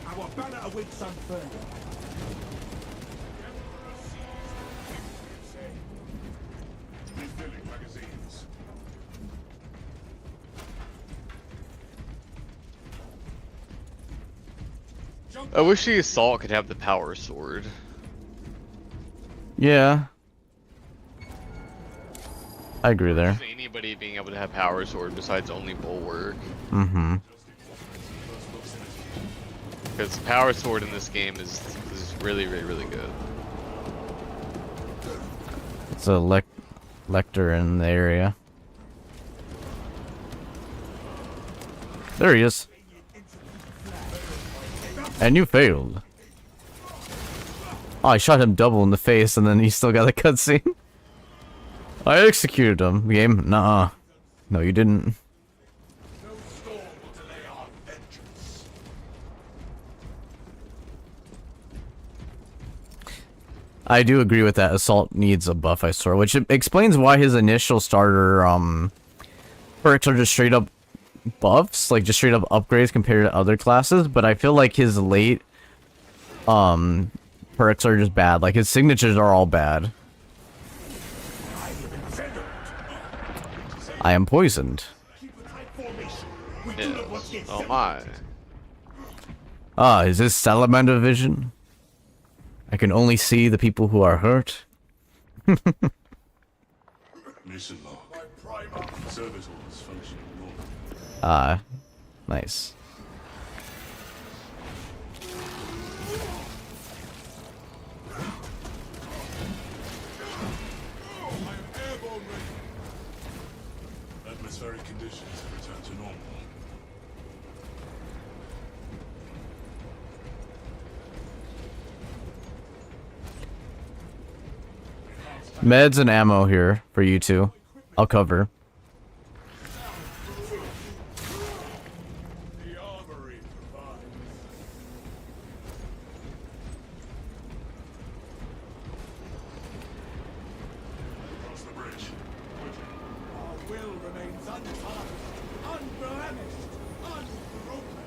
Our banner awaits unfurled. Refilling magazines. I wish the assault could have the power sword. Yeah. I agree there. Isn't anybody being able to have power sword besides only bulwark? Mm-hmm. Because power sword in this game is really, really, really good. It's a lector in the area. There he is. And you failed. Oh, I shot him double in the face and then he still got a cutscene. I executed him. Game? Nuh-uh. No, you didn't. No storm will delay our vengeance. I do agree with that. Assault needs a buff, I swear. Which explains why his initial starter, perks are just straight up buffs. Like, just straight up upgrades compared to other classes. But I feel like his late, perks are just bad. Like, his signatures are all bad. I am poisoned. Yes. Oh my. Ah, is this salamander vision? I can only see the people who are hurt. Mission log. Service orders functioning normally. Ah, nice. Atmospheric conditions have returned to normal. Meds and ammo here for you two. I'll cover. The armory provides. Across the bridge. Our will remains untarnished, unblemished, unbroken.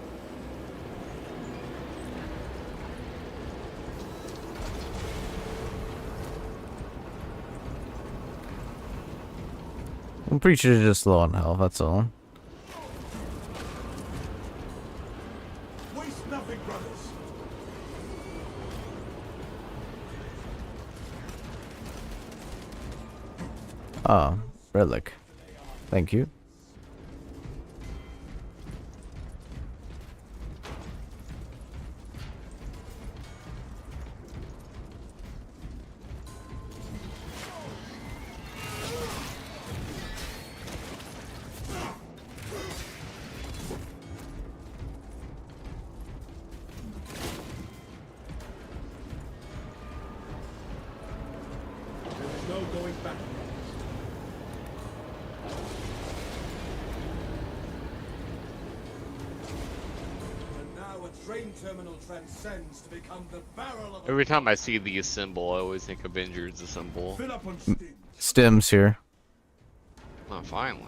I'm pretty sure you're just low on health, that's all. Waste nothing, brothers. Oh, relic. Thank you. There is no going back. And now a train terminal transcends to become the barrel of a... Every time I see the symbol, I always think Avengers symbol. Fill up on steam. Stims here. Oh, finally.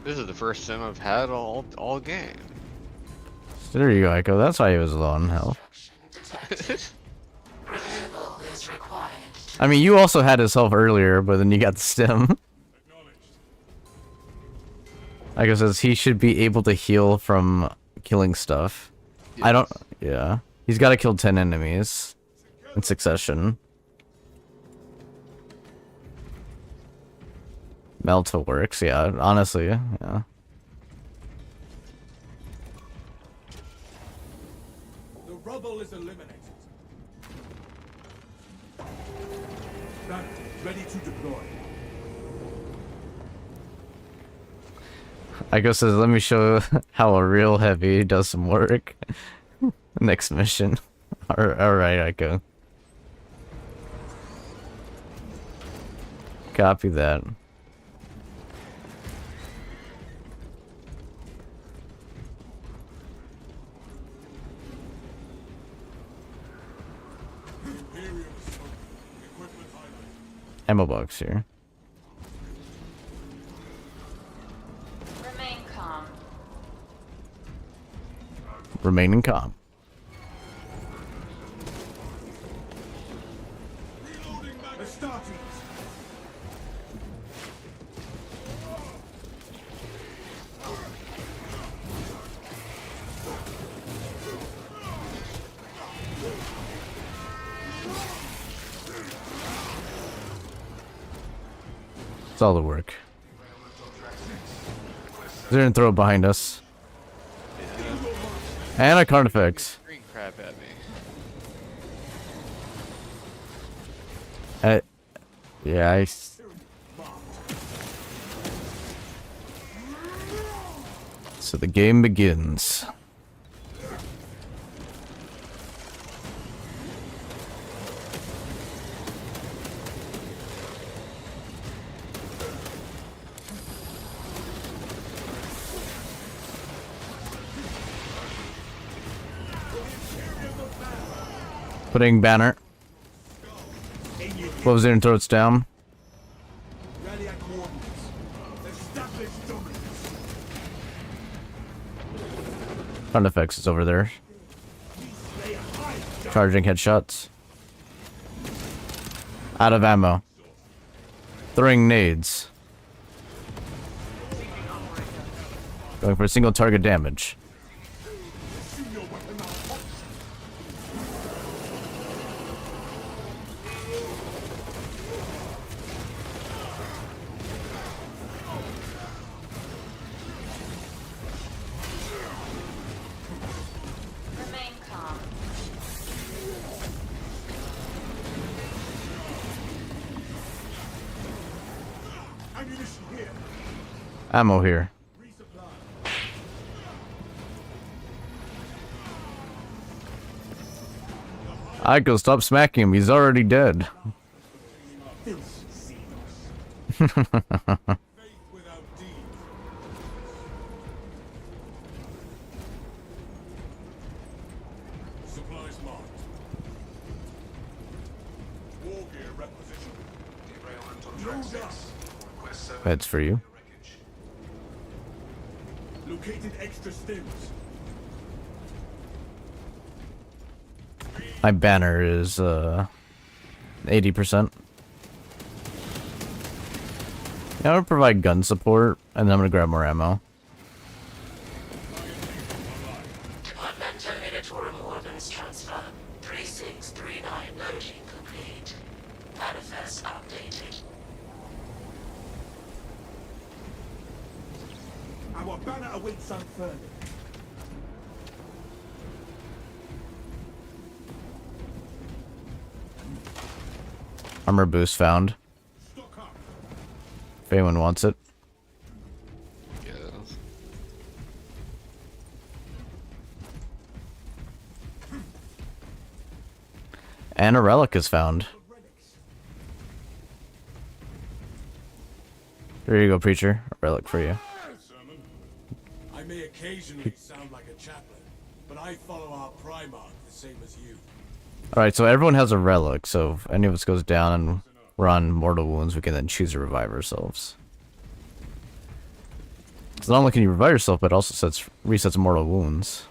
This is the first sim I've had all game. There you go, Echo. That's why he was low on health. Removal is required. I mean, you also had his health earlier, but then you got the stim. Like I says, he should be able to heal from killing stuff. I don't... Yeah. He's got to kill 10 enemies in succession. Melta works, yeah. Honestly, yeah. The rubble is eliminated. That ready to deploy. I guess says, let me show how a real heavy does some work. Next mission. Alright, Echo. Copy that. Imperial smoke. Equipment highlight. Ammo box here. Remain calm. Remaining calm. Astartes. It's all the work. They're gonna throw it behind us. And a Carnifex. Green crap at me. Yeah, So the game begins. Putting banner. Close their throats down. Rally at coordinates. Establish dominance. Carnifex is over there. Lay a high Charging headshots. Out of ammo. Throwing nades. Going for single target damage. Remain calm. ammunition here. Ammo here. Resupply. I go stop smacking him. He's already dead. This Faith without deed. Supplies marked. War gear requisition. Derailment on Load track up. 6. Request 7. That's for you. Wreckage. Located extra stims. My banner is 80%. Yeah, I'm gonna provide gun support, and then I'm gonna grab more ammo. Departmental editorial ordnance transfer. 3639 loading complete. manifest updated. Our banner awaits unfurled. Armor boost found. Stock up. If anyone wants it. Yeah. And a relic is found. There you go, preacher. A relic for you. I may occasionally sound like a chaplain, but I follow our Primarch the same as you. Alright, so everyone has a relic, so if any of us goes down and we're on mortal wounds, we can then choose to revive ourselves. It's not only can you revive yourself, but it also resets mortal wounds.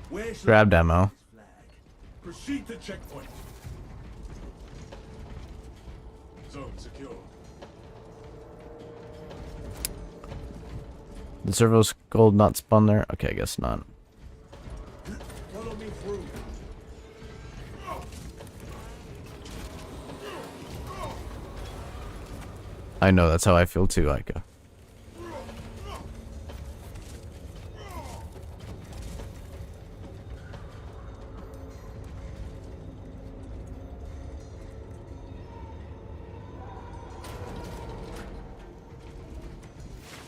Where shall Grab demo. flag? Proceed to checkpoint. Zone secure. The servo's gold not spun there? Okay, I guess not. Follow me through. I know, that's how I feel too, Aika.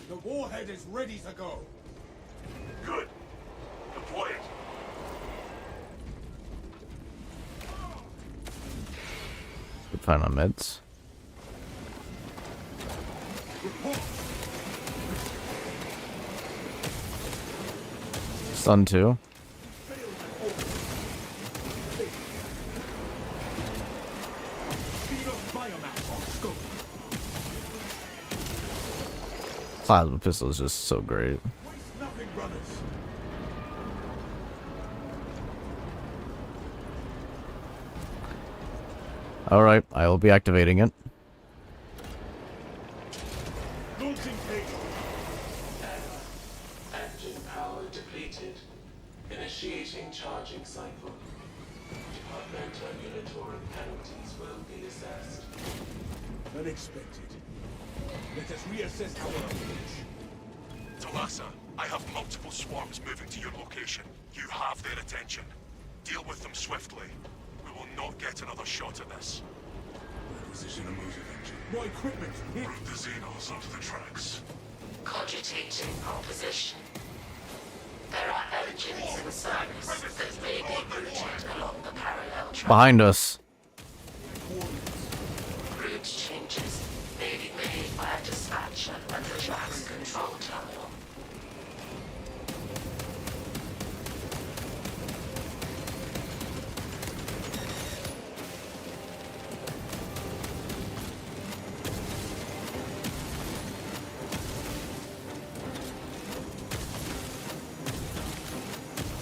The warhead is ready to go. Good. Deploy it. Good find on meds. Stun 2. Speed of biomass on scope. Plasma pistol is just so great. Waste nothing, brothers. Alright, I will be activating it. Launching payload. Engine power depleted. Initiating charging cycle. Departmental unitory penalties will be assessed. Unexpected. Let us reassess our approach. Talassa, I have multiple swarms moving to your location. You have their attention. Deal with them swiftly. We will not get another shot at this. Acquisition of motive engine. More equipment. Here. Route the Xenos onto the tracks. Cogitating proposition. There are engines in service that may be routed along the parallel track. Behind us. Route changes may be made by a dispatcher at the track's control terminal.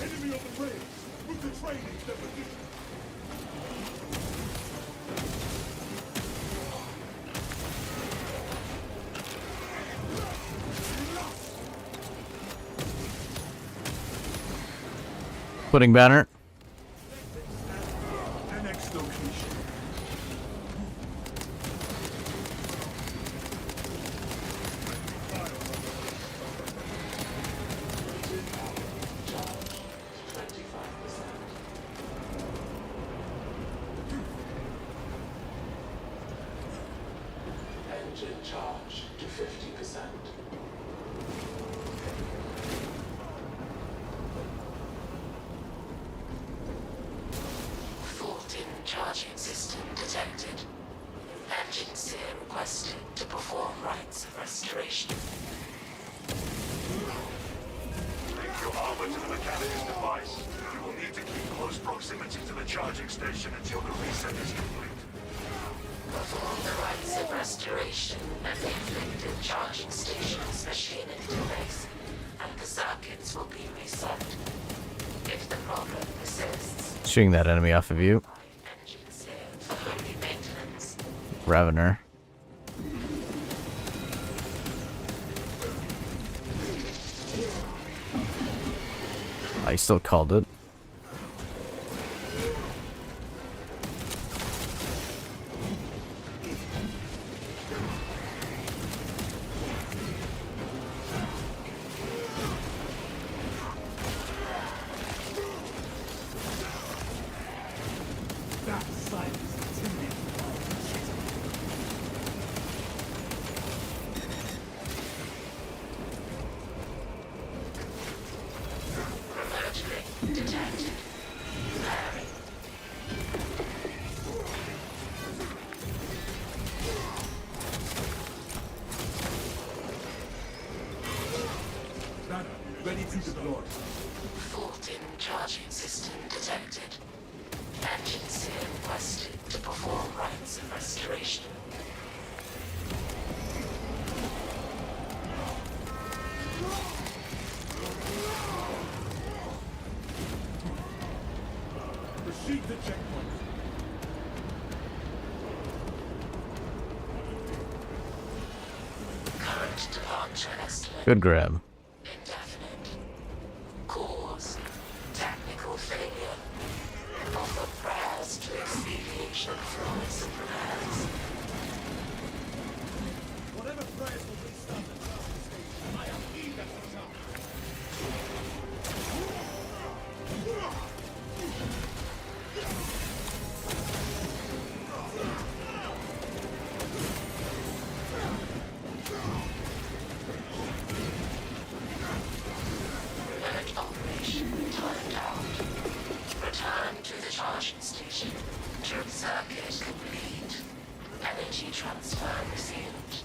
Enemy on the rails. Move the train into their position. Putting banner. Annex location. Engine charge to 50%. Fault in charging system detected. Engine sear requested to perform rites of restoration. Link your armor to the mechanicus device. You will need to keep close proximity to the charging station until the reset is complete. Perform the rites of restoration at the inflicted charging station's machine interface, and the circuits will be reset. If the problem persists, Shooting that enemy off of you. engines here for holy maintenance. Ravener. I still called it. That silence intimidates Remotely detected. Flaring. Banner, ready to deploy. Fault in charging system detected. Engines here requested to perform rites of restoration. Proceed to checkpoint. Current departure estimate Good grab. indefinite. Cause technical failure. Offer prayers to expedite flaws and repairs. Whatever prayers will restart the charging station, I am eager to jump. Remote operation timed out. Return to the charging station. Trip circuit complete. Energy transfer resumed.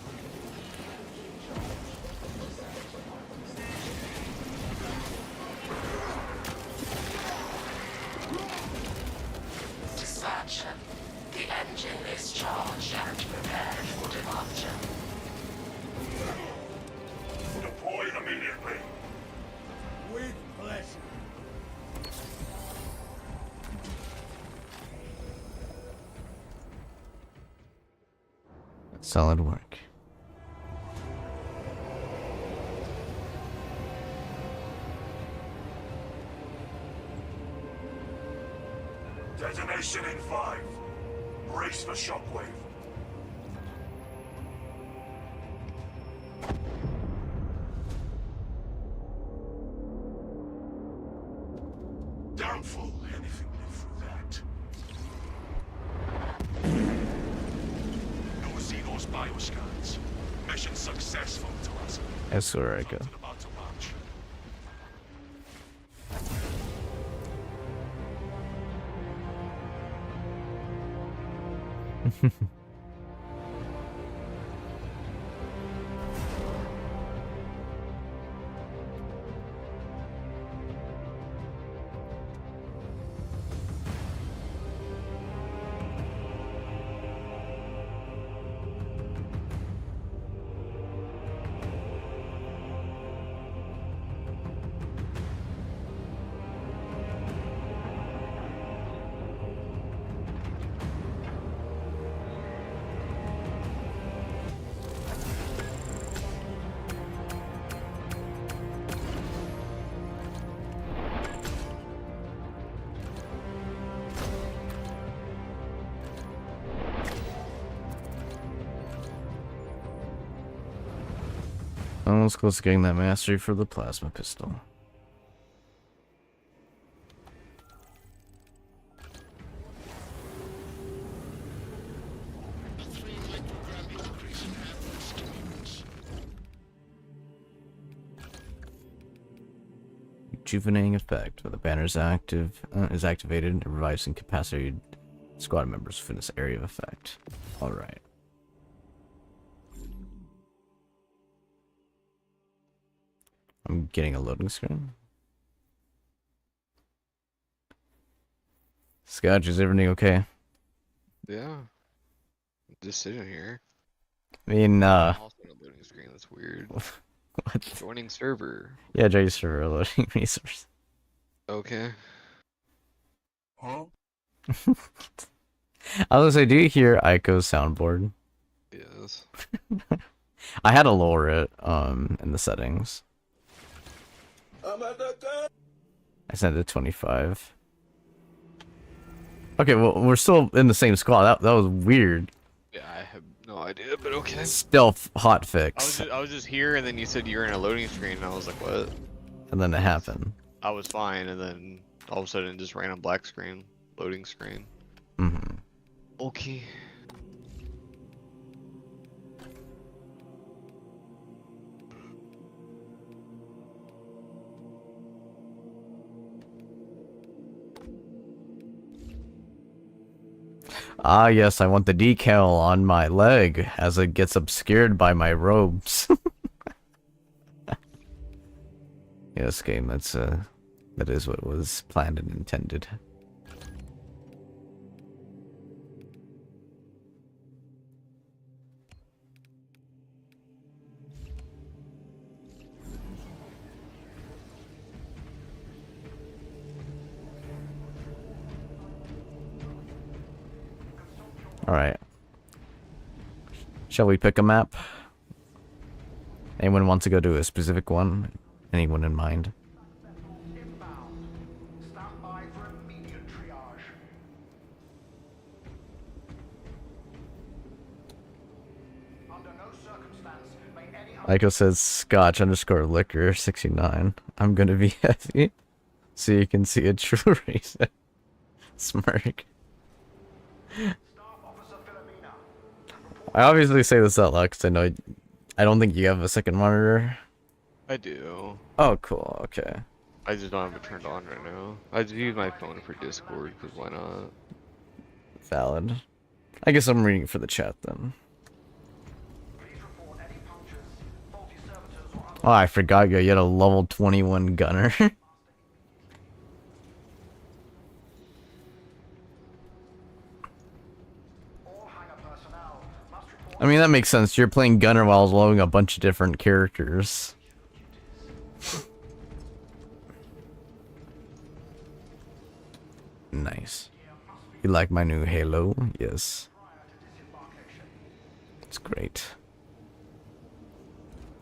Dispatcher, the engine is charged and prepared for departure. Deploy immediately. With pleasure. Solid work. Detonation in 5. Brace for shockwave. Doubtful anything lived through that. No Xenos bioscans. Mission successful to us. That's where I go. Something about to launch. Almost close to getting that mastery for the plasma pistol. Rejuvenating effect. When the banner is activated, it revives incapacitated squad members within this area of effect. Alright. I'm getting a loading screen. Scotch, is everything okay? Yeah. just sitting here. I mean, I'm also on a loading screen. That's weird. what? Joining server. Yeah, Jay's for loading resource. Okay. Huh? I was gonna say, do you hear Aiko's soundboard? Yes. I had to lower it, in the settings. I'm at the gun. I sent it to 25. Okay, well, we're still in the same squad. That was weird. Yeah, I have no idea, but okay. Stealth I was hotfix. I was just here, and then you said you were in a loading screen, and I was like, what? And then it happened. I was fine, and then all of a sudden, just random black screen, loading screen. Mm-hmm. Okay. Ah, yes, I want the decal on my leg as it gets obscured by my robes. Yes, game, that is what was planned and intended. Alright. Shall we pick a map? Anyone wants to go to a specific one? Anyone in mind? Inbound. Stand by for immediate triage. Under no circumstance may any Aiko says Scotch _ liquor 69. I'm gonna be heavy. So you can see a true reason. Smirk. Staff Officer Philomena. I obviously say this out loud because I don't think you have a second monitor. I do. Oh, cool. Okay. I just don't have it turned on right now. I just use my phone for Discord, because why not? Valid. I guess I'm reading for the chat then. Please report any punctures, faulty servitors or other Oh, I forgot you had a level 21 gunner. all hangar personnel must report I mean, that makes sense. You're playing gunner while loading a bunch of different characters. Nice. You like my new Halo? Yes. It's great.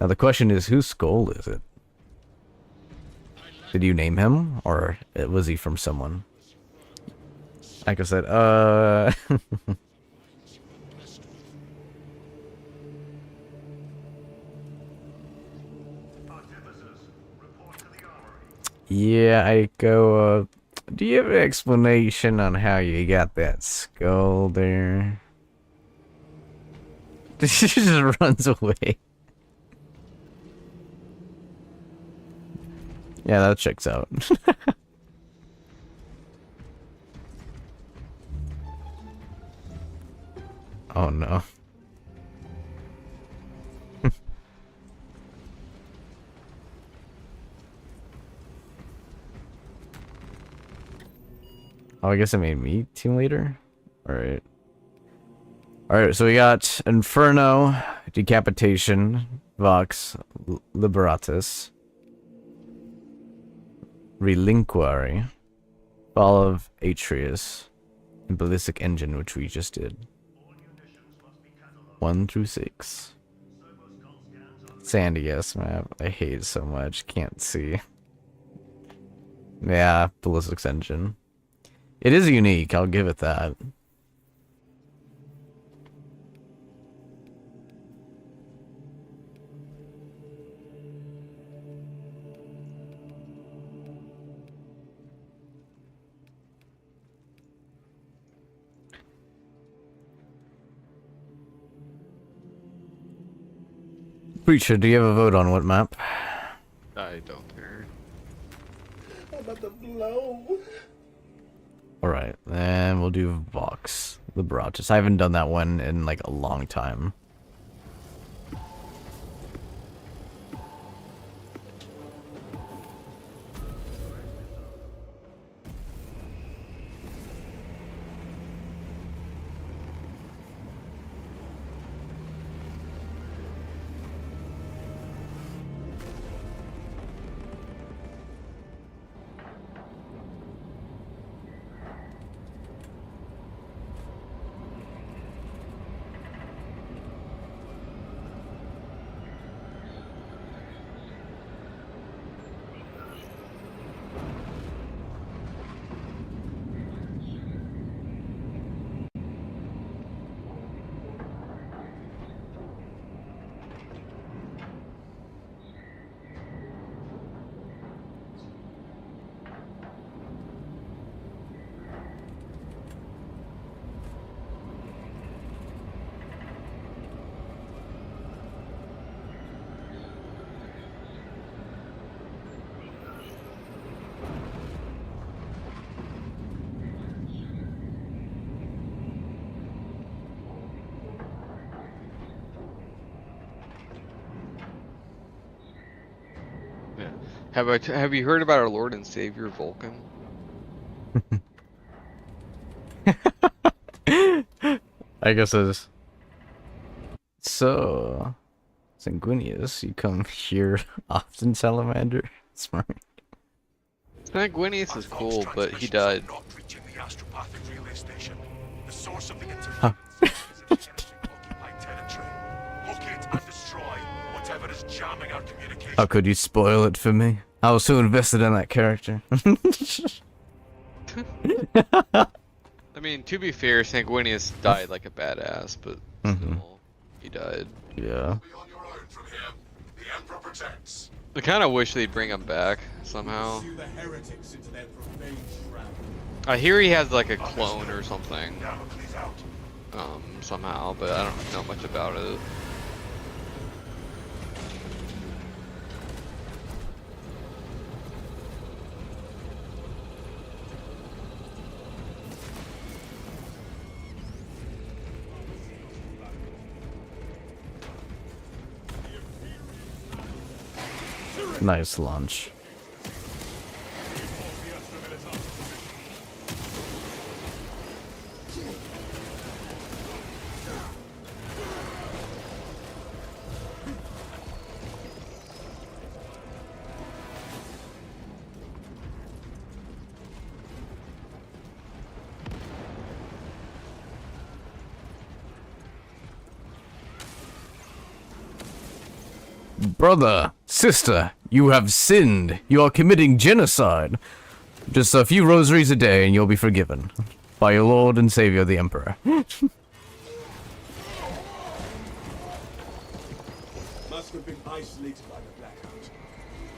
Now the question is, whose skull is it? Did you name him, or was he from someone? Like I said, yeah, I go, do you have an explanation on how you got that skull there? She just runs away. Yeah, that checks out. Oh no. Oh, I guess it made me team leader? Alright. Alright, so we got Inferno, Decapitation, Vox, Liberatus, Relinquary, Fall of Atreus, and Ballistic Engine, which we just did. 1 through 6. Sandy S map. I hate it so much. Can't see. Yeah, Ballistics Engine. It is unique, I'll give it that. Preacher, do you have a vote on what map? I don't care. I'm about to blow. Alright, then we'll do Vox, Liberatus. I haven't done that one in like a long time. Have you heard about our Lord and Savior Vulcan? I guess it's so. Sanguinius, you come here often, Salamander? Smart. Sanguinius is cool, but he died. Not reaching the astropathic relay station. The source of the Huh. interference is occupied territory. Hook it and destroy whatever is jamming our communication. How could you spoil it for me? I was so invested in that character. I mean, to be fair, Sanguinius died like a badass, but still, he died. Yeah. Be on your own from here. The Emperor protects. I kind of wish they'd bring him back somehow. Pursue the heretics into their profane shroud. I hear he has like a clone or something, Damocles out. somehow, but I don't know much about it. Nice launch. Brother, sister, you have sinned. You are committing genocide. Just a few rosaries a day and you'll be forgiven. By your Lord and Savior, the Emperor. Must have been isolated by the blackout.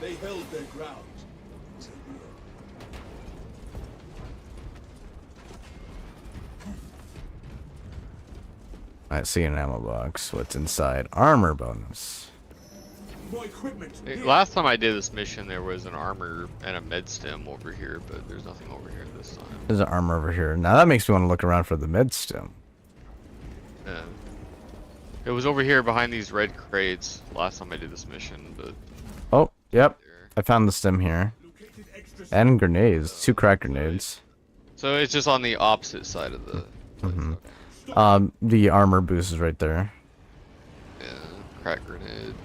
They held their ground. Till the end. I see an ammo box. What's inside? Armor bonus. More equipment. Here. Last time I did this mission, there was an armor and a med stem over here, but there's nothing over here this time. There's an armor over here. Now that makes me want to look around for the med stem. Yeah. It was over here behind these red crates last time I did this mission, but Oh, yep. there. I found the stem here. Located extra And grenades. 2 crack grenades. So it's just on the opposite side of the. The armor boost is right there. Yeah, crack grenade.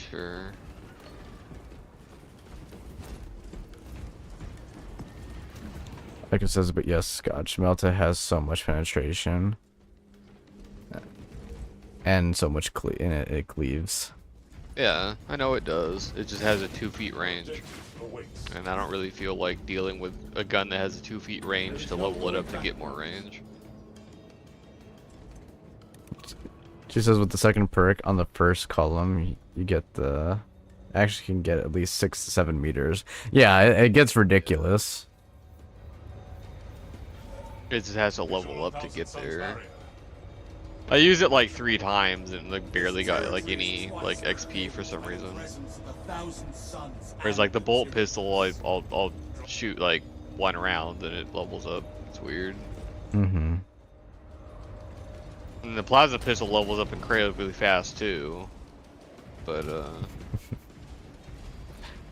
Sure. Like it says, but yes, Scotch Melta has so much penetration. And so much in it, it cleaves. Yeah, I know it does. It just has a 2 feet range. Awaits. And I don't really feel like dealing with a gun that has a 2 feet range to level it up to get more range. She says with the second perk on the first column, you get the... Actually can get at least 6 to 7 meters. Yeah, it gets ridiculous. It just has to level up to get there. I used it like 3 times and like barely got like any like XP for some reason. presence of 1,000 suns. Whereas like the bolt pistol, I'll shoot like 1 round and it levels up. It's weird. Mm-hmm. And the plasma pistol levels up incredibly fast too. But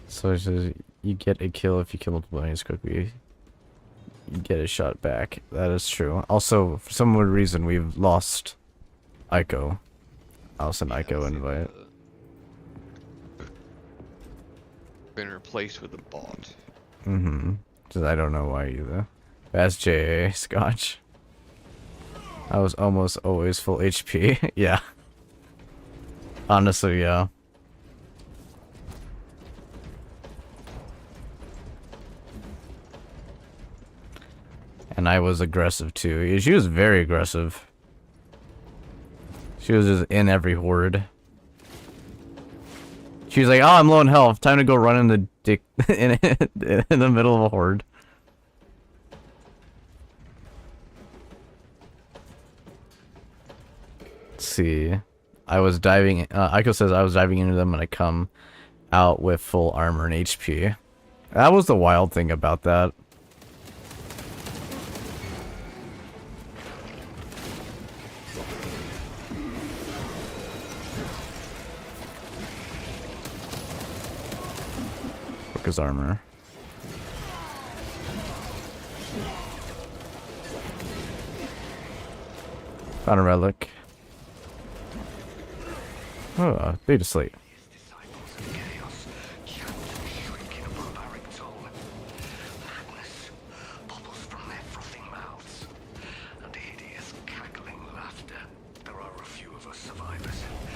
So it says you get a kill if you kill multiple enemies quickly. You get a shot back. That is true. Also, for some weird reason, we've lost Ico. I'll send Ico invite. been replaced with a bot. Mm-hmm. Just, I don't know why either. That's JA, Scotch. I was almost always full HP. Yeah. Honestly, yeah. And I was aggressive too. She was very aggressive. She was just in every horde. She was like, "Oh, I'm low on health. Time to go run in the dick in the middle of a horde." Let's see. I was diving. Aiko says I was diving into them and I come out with full armor and HP. That was the wild thing about that. his armor. Found a relic. Oh, beta slate.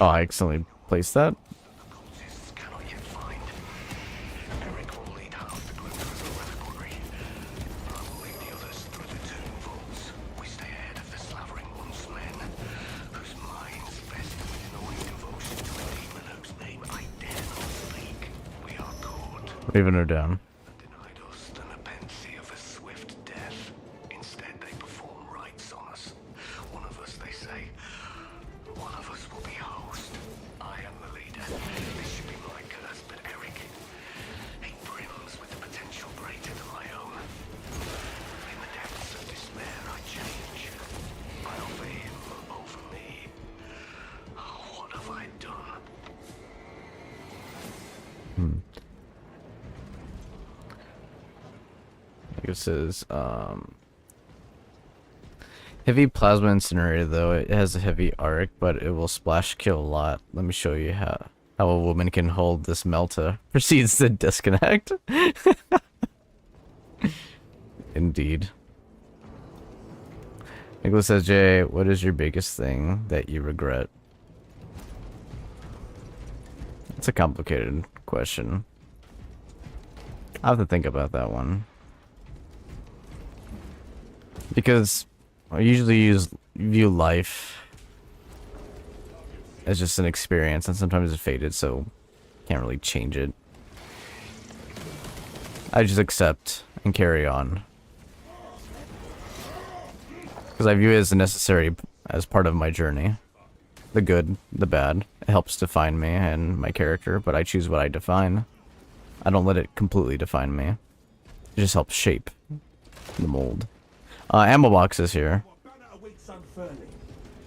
Oh, I accidentally placed that. Leaving her down. This is heavy plasma incinerator though. It has a heavy arc, but it will splash kill a lot. Let me show you how a woman can hold this melta. Proceeds to disconnect. Indeed. Nicholas says, Jay, what is your biggest thing that you regret? It's a complicated question. I have to think about that one. Because I usually view life as just an experience, and sometimes it's faded, so can't really change it. I just accept and carry on. Because I view it as necessary as part of my journey. The good, the bad. It helps define me and my character, but I choose what I define. I don't let it completely define me. It just helps shape the mold. Ammo boxes here.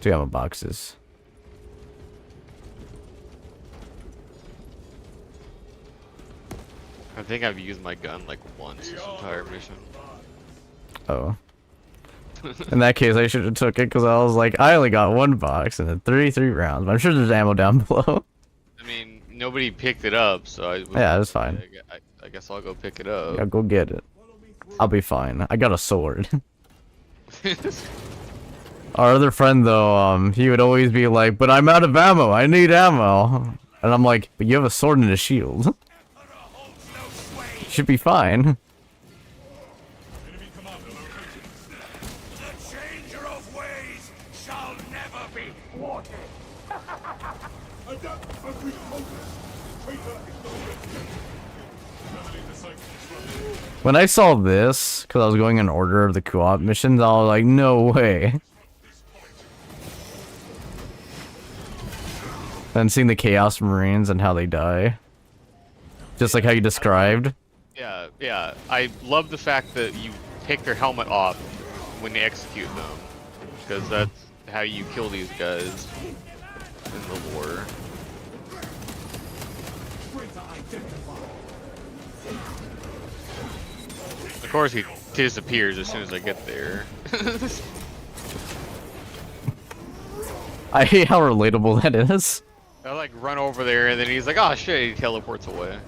2 ammo boxes. I think I've used my gun like once this entire mission. Oh. In that case, I should have took it because I was like, I only got 1 box and then 33 rounds. But I'm sure there's ammo down below. I mean, nobody picked it up, so yeah, that's fine. I guess I'll go pick it up. Yeah, go get it. I'll be fine. I got a sword. Our other friend though, he would always be like, but I'm out of ammo, I need ammo. And I'm like, but you have a sword and a shield. Should be fine. When I saw this, because I was going in order of the co-op missions, I was like, no way. Then seeing the Chaos Marines and how they die. Just like how you described. Yeah. I love the fact that you take their helmet off when they execute them. Because that's how you kill these guys in the lore. Of course he disappears as soon as I get there. I hate how relatable that is. I like run over there and then he's like, oh shit, he teleports away.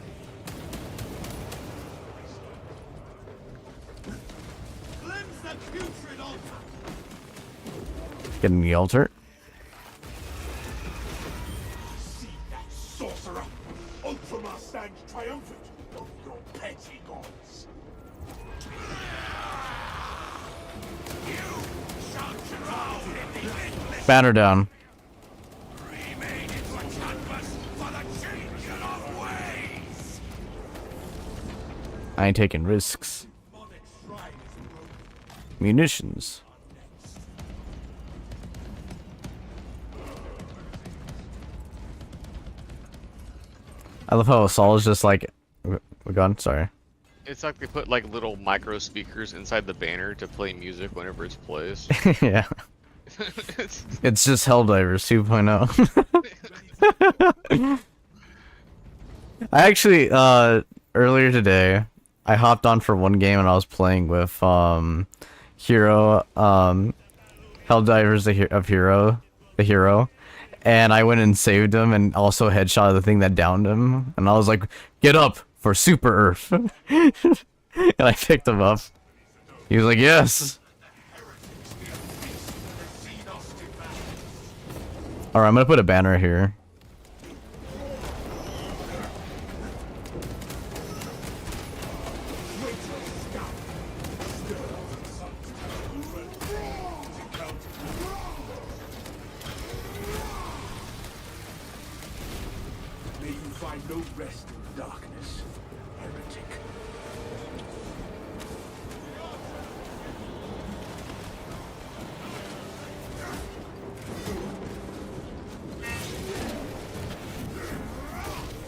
Getting the altar. See that sorcerer? Ultramar stands triumphant over your petty gods. Banner down. Remade into a canvas for the changing of ways. I ain't taking risks. Munitions. I love how Saul is just like, we're gone. Sorry. It's like they put like little micro speakers inside the banner to play music whenever it's placed. Yeah. It's just Helldivers 2.0. I actually, earlier today, I hopped on for one game and I was playing with Hero, Helldivers the hero, and I went and saved him and also headshot the thing that downed him, and I was like, "Get up for Super Earth," and I picked him up. He was like, "Yes." All right, I'm gonna put a banner here. May you find no rest in darkness, heretic.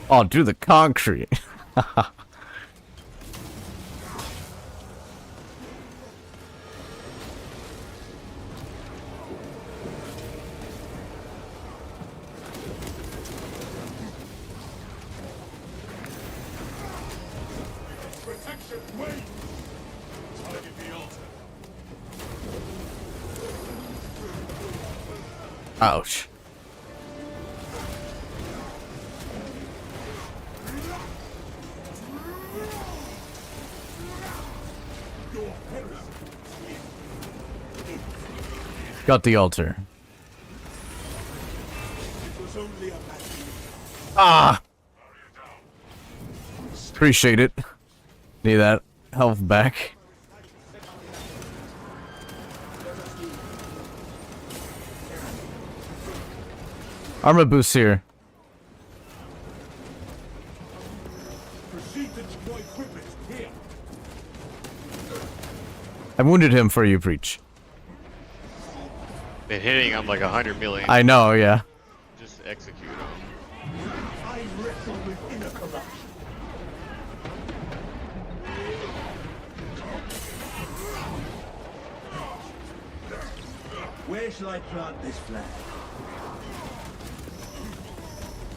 Oh, do the concrete. Protection, wait! Target the altar. Ouch. Got the altar. It was only a matter. Ah! Appreciate it. Need that health back. Armor boost here. Proceed to deploy equipment here. I wounded him for you, Preach. Been hitting him like 100 million. I know, yeah. Just execute him. I wrestle with inner corruption. Where shall I plant this flag?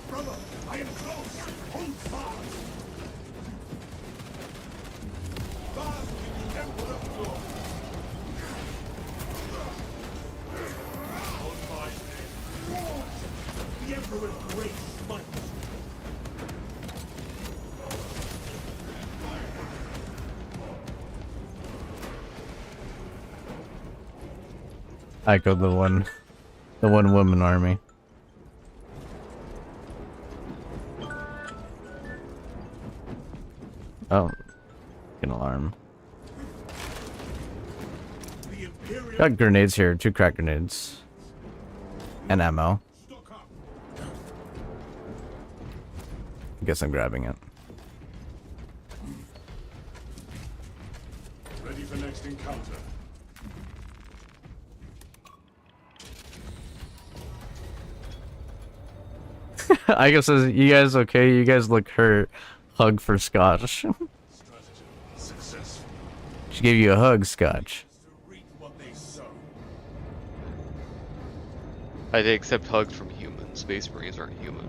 Brother, I am close. Hold fast. Fast with the Emperor's glory. On my head. The Emperor's great might. I got the one woman army. Oh, an alarm. The Imperial Got grenades here, 2 crack grenades, and ammo. stock up. Guess I'm grabbing it. Ready for next encounter. I guess you guys okay? You guys look hurt. Hug for Scotch. Strategy successful. She gave you a hug, Scotch. To reap what they sow. I accept hugs from humans. Space Marines aren't human.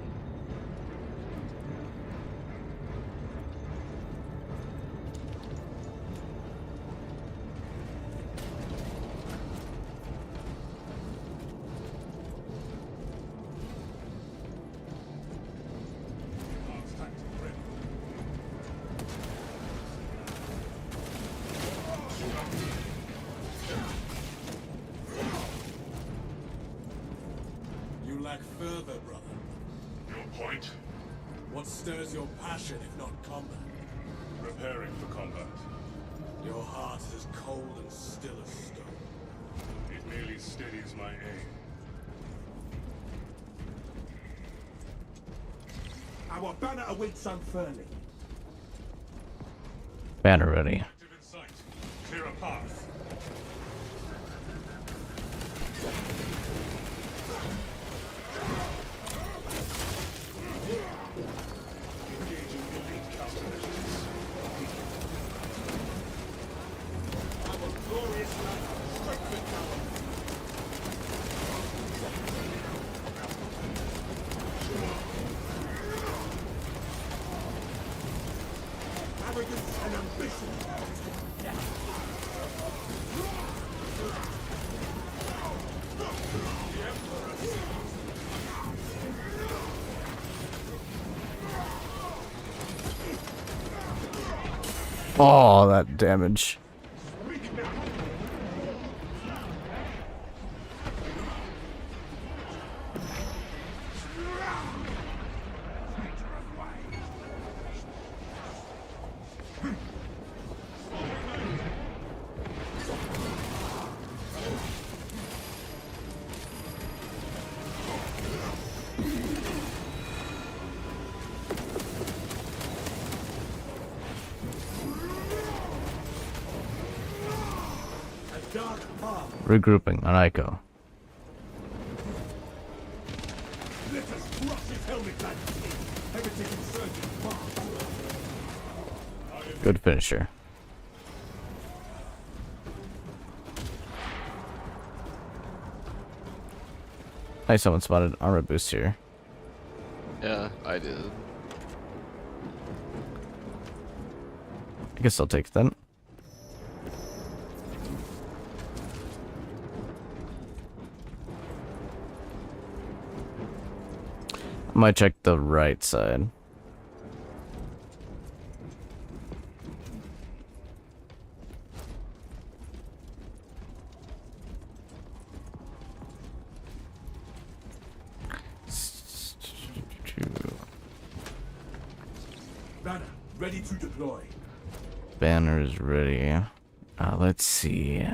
Arms tactic ready. You lack further, brother. Your point? What stirs your passion if not combat? Preparing for combat. Your heart is as cold and still as stone. It merely steadies my aim. Our banner awaits unfurling. Banner ready. Active in sight. Clear a path. Engaging elite countermeasures. Our glorious land strengthened our and ambition. Oh, that damage. Regrouping on Ico. Let us crush his helmet back. Heretic insurgent march. Good finisher. Nice, someone spotted armor boost here. Yeah, I did. I guess I'll take it then. I might check the right side. Banner, ready to deploy. Banner is ready. Let's see.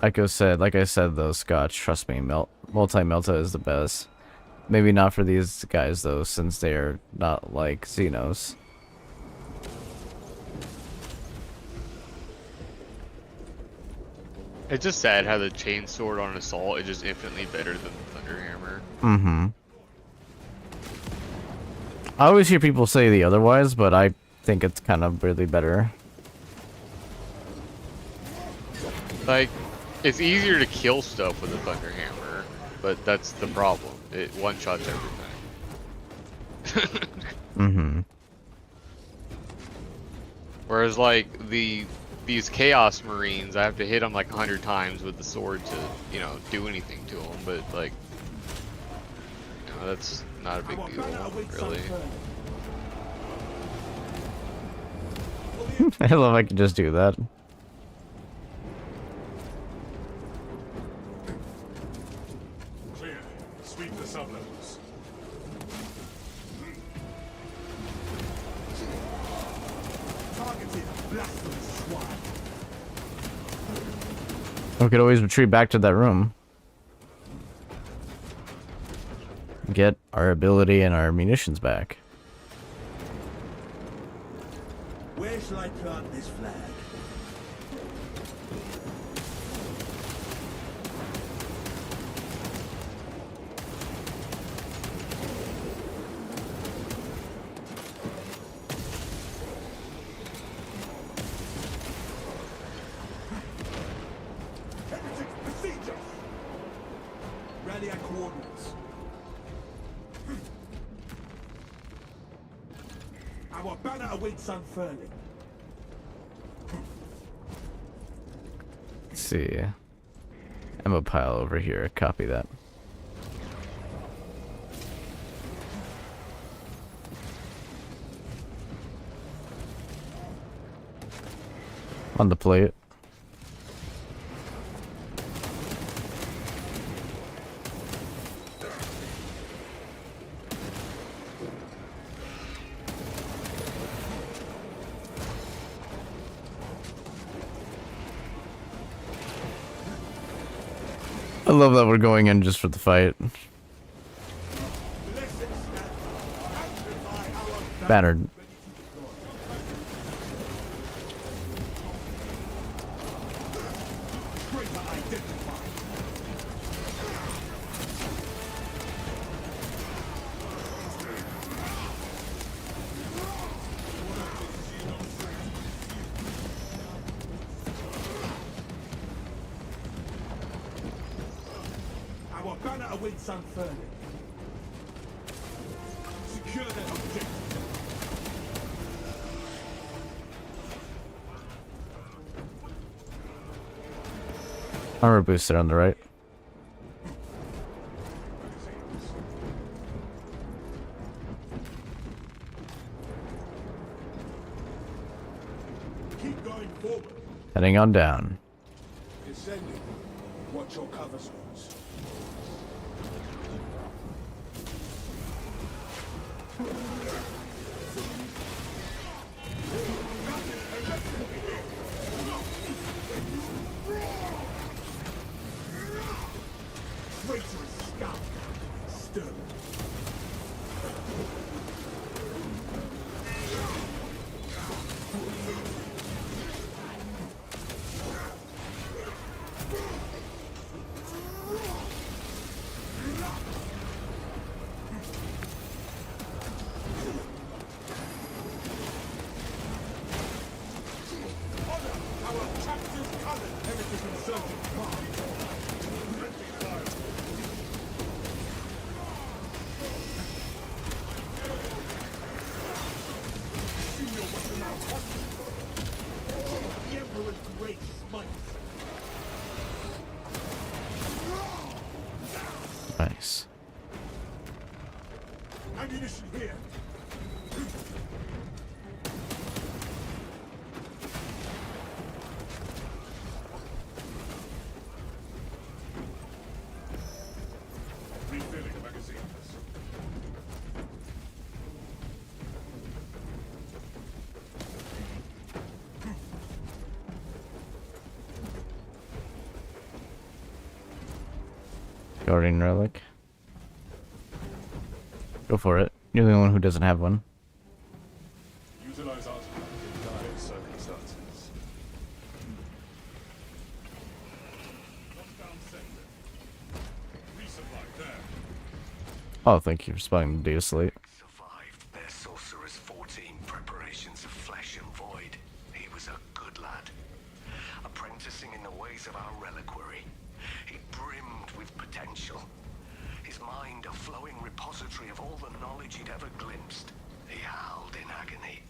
Like I said though, Scotch, trust me, multi-melta is the best. Maybe not for these guys though, since they are not like Xenos. It's just sad how the chain sword on assault is just infinitely better than the thunderhammer. Mm-hmm. I always hear people say the otherwise, but I think it's kind of really better. Like, it's easier to kill stuff with a thunderhammer, but that's the problem. It one-shots everything. Mm-hmm. Whereas, like, these Chaos Marines, I have to hit them like 100 times with the sword to, you know, do anything to them, but, like, you know, that's not a big deal, really. I love I can just do that. Clear. Sweep the sublevels. Targeted blasphemous swine. We could always retreat back to that room. Get our ability and our munitions back. Where shall I plant this flag? Heretic besiege us! Rally our coordinates. Our banner awaits unfurling. Let's see. Ammo pile over here. Copy that. On the plate. I love that we're going in just for the fight. Battered. banner awaits unfurling. Secure that objective. Armor booster on the right. Keep going forward. Heading on down. Descending. Watch your cover zones. Traitorous scout. Stir. Our captive colored heritage insurgent march. The Emperor's grace might. Nice. Ammunition here. Refilling magazines. Guardian relic. Go for it. You're the only one who doesn't have one. Utilize artifact in dire circumstances. Lockdown sector. Resupply there. Oh, thank you for spotting the data slate. Survived their sorcerer's 14 preparations of flesh and void. He was a good lad. Apprenticing in the ways of our reliquary. He brimmed with potential. His mind a flowing repository of all the knowledge he'd ever glimpsed. He howled in agony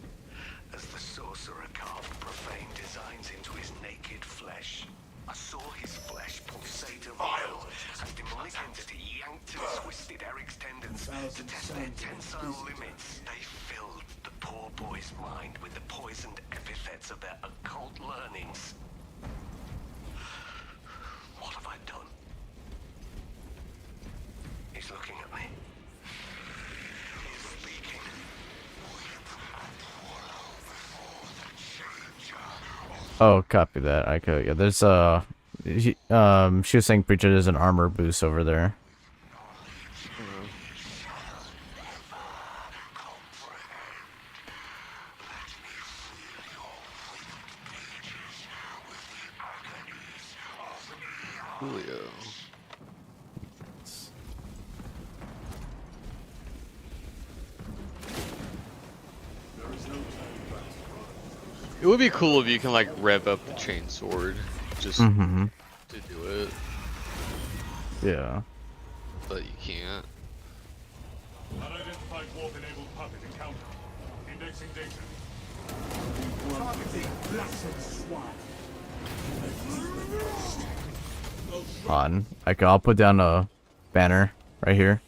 as the sorcerer carved profane designs into his naked flesh. I saw his flesh pulsate and boil as demonic entity yanked and twisted Eric's tendons to test their tensile limits. They filled the poor boy's mind with the poisoned epithets of their occult learnings. What have I done? He's looking at me. He's speaking. Oh, copy that. I could. Yeah, there's she was saying preacher, there's an armor boost over there. Julio. There is no turning back. It would be cool if you can like rev up the chain sword just Mm-hmm. to do it, Yeah. but you can't. Unidentified warp-enabled puppet encounter. Indexing data. Targeting blasted swine. On. I'll put down a banner right here.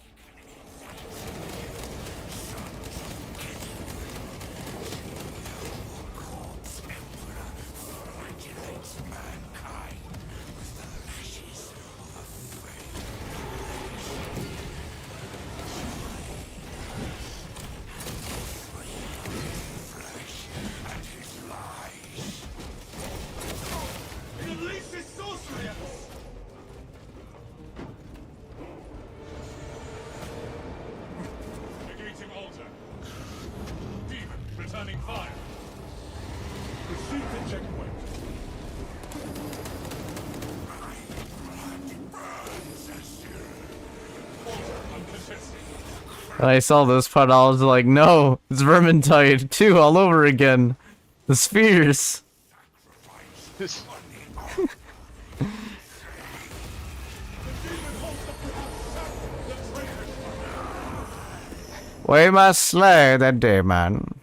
Release his sorcery at us! Negating altar. Demon, returning fire. Proceed to checkpoint. Altar uncontested. And I saw this part, I was like, no, it's Vermintide 2 all over again. The spheres. We must slay the demon.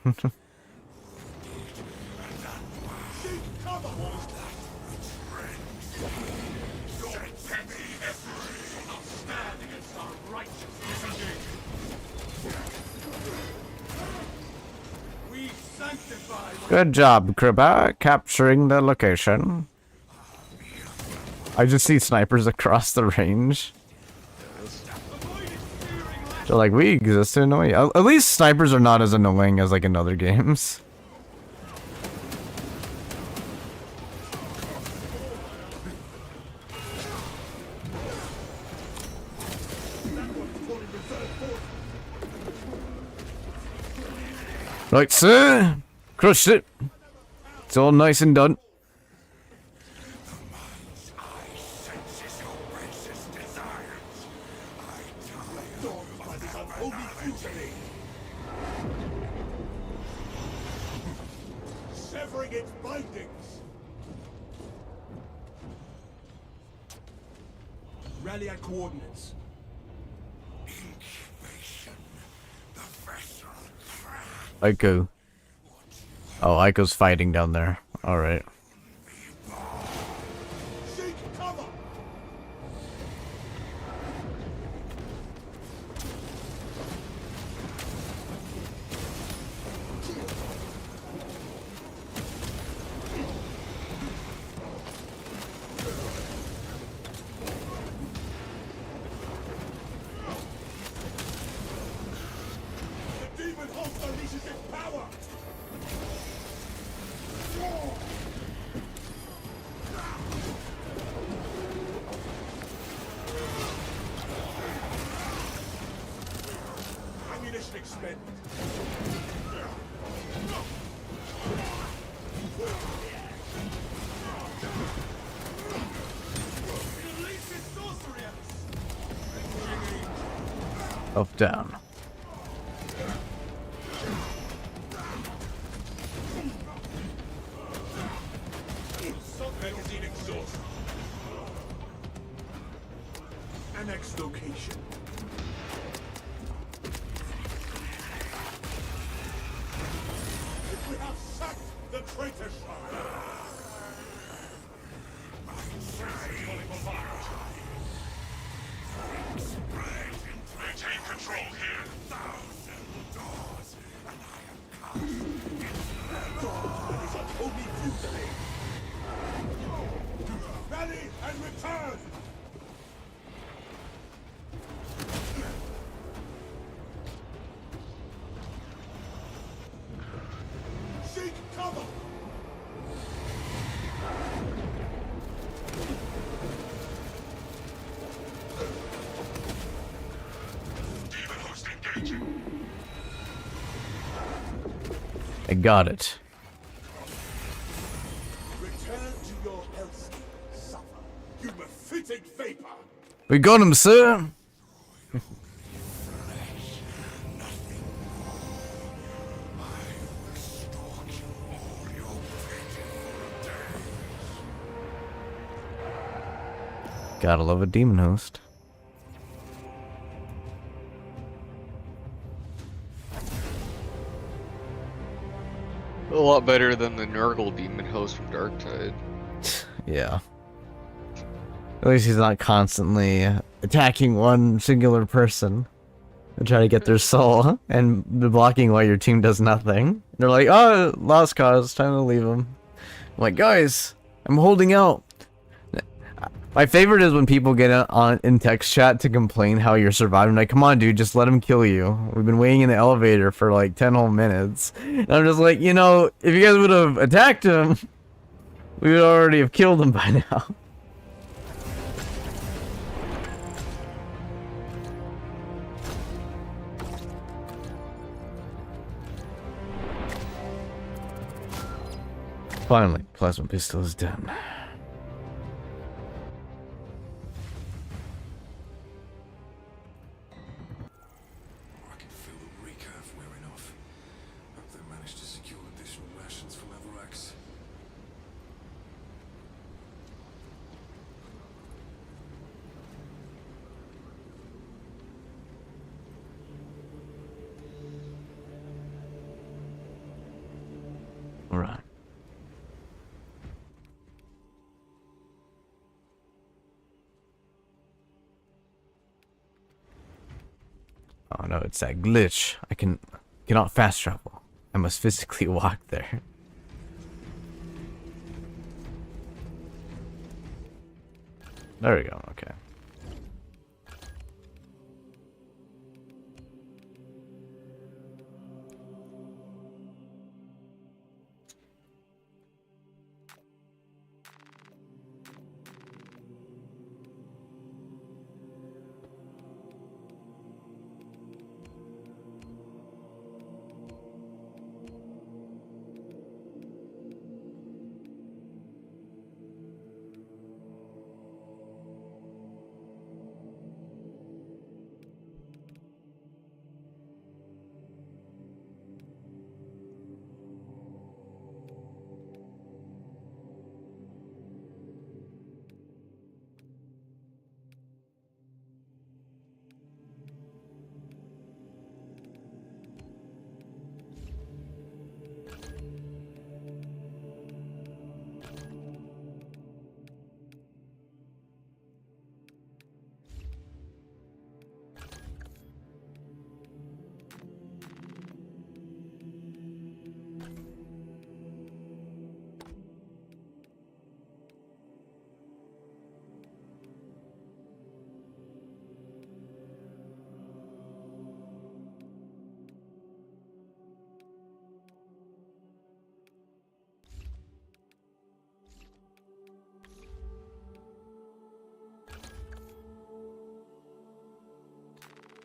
We sanctify Good job, Kribba, capturing the location. I just see snipers across the range. So like, we exist to annoy you. At least snipers are not as annoying as like in other games. Right, sir. Crushed it. It's all nice and done. severing its bindings. Rally at coordinates. Aiko. Oh, Aiko's fighting down there. Alright. Seek cover! The demon host unleashes its power! Ammunition expended. Release its sorcery! Up, down. Magazine exhaust. Annex location. We have sacked the traitor shrine. Maintain control here. It's a holy fusillade. Rally and return. Seek cover. Demon host engaging. I got it. Return to your hellscape. Suffer. You mephitic vapor. We got him, sir. Gotta love a demon host. A lot better than the Nurgle demon host from Darktide. Yeah. At least he's not constantly attacking one singular person and trying to get their soul and blocking while your team does nothing. They're like, oh, lost cause, time to leave him. I'm like, guys, I'm holding out. My favorite is when people get on in text chat to complain how you're surviving. Like, come on, dude, just let him kill you. We've been waiting in the elevator for like 10 whole minutes. And I'm just like, you know, if you guys would have attacked him, we would already have killed him by now. Finally, plasma pistol is done. I can feel the recurve wearing off. Hope they managed to secure additional rations from Everax. Oh no, it's that glitch. Cannot fast travel. I must physically walk there. There we go, okay.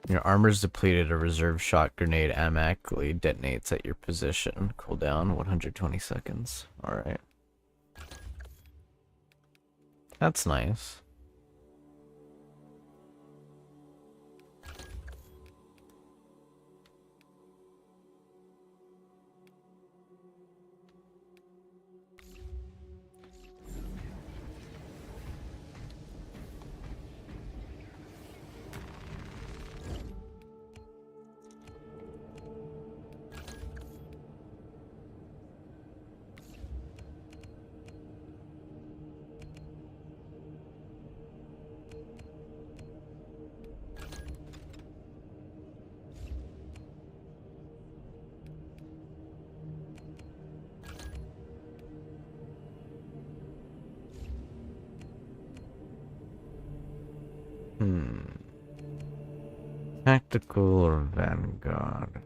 Your armor's depleted. A reserve shot grenade automatically detonates at your position. Cooldown 120 seconds. Alright. That's nice. Tactical or Vanguard?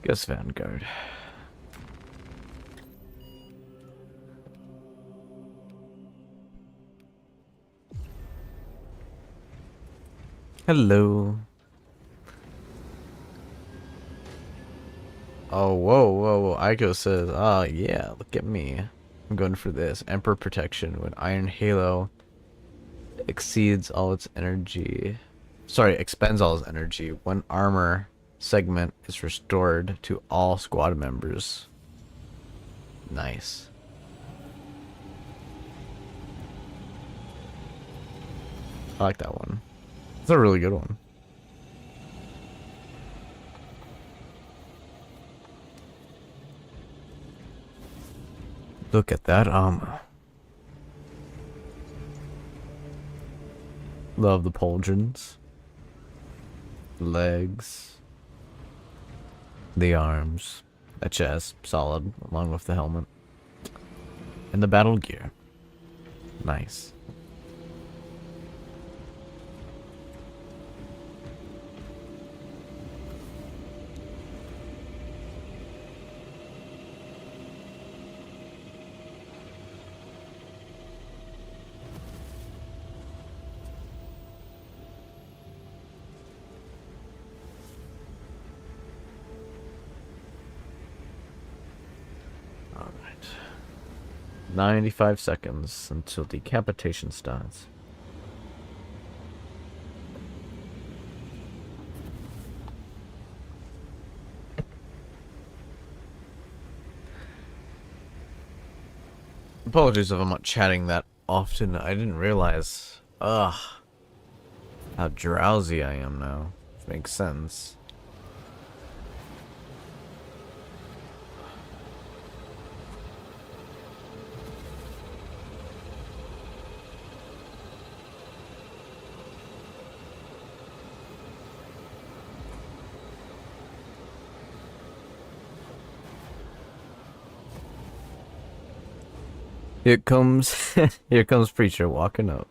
Guess Vanguard. Hello. Oh, whoa, whoa, whoa. Aiko says, oh, yeah, look at me. I'm going for this. Emperor Protection. When Iron Halo exceeds all its energy. Sorry, expends all its energy. One armor segment is restored to all squad members. Nice. I like that one. It's a really good one. Look at that armor. Love the pauldrons. Legs. The arms. The chest. Solid. Along with the helmet. And the battle gear. Nice. Alright. 95 seconds until decapitation starts. Apologies if I'm not chatting that often. I didn't realize. Ugh. How drowsy I am now. Which makes sense. Here comes, here comes Preacher walking up.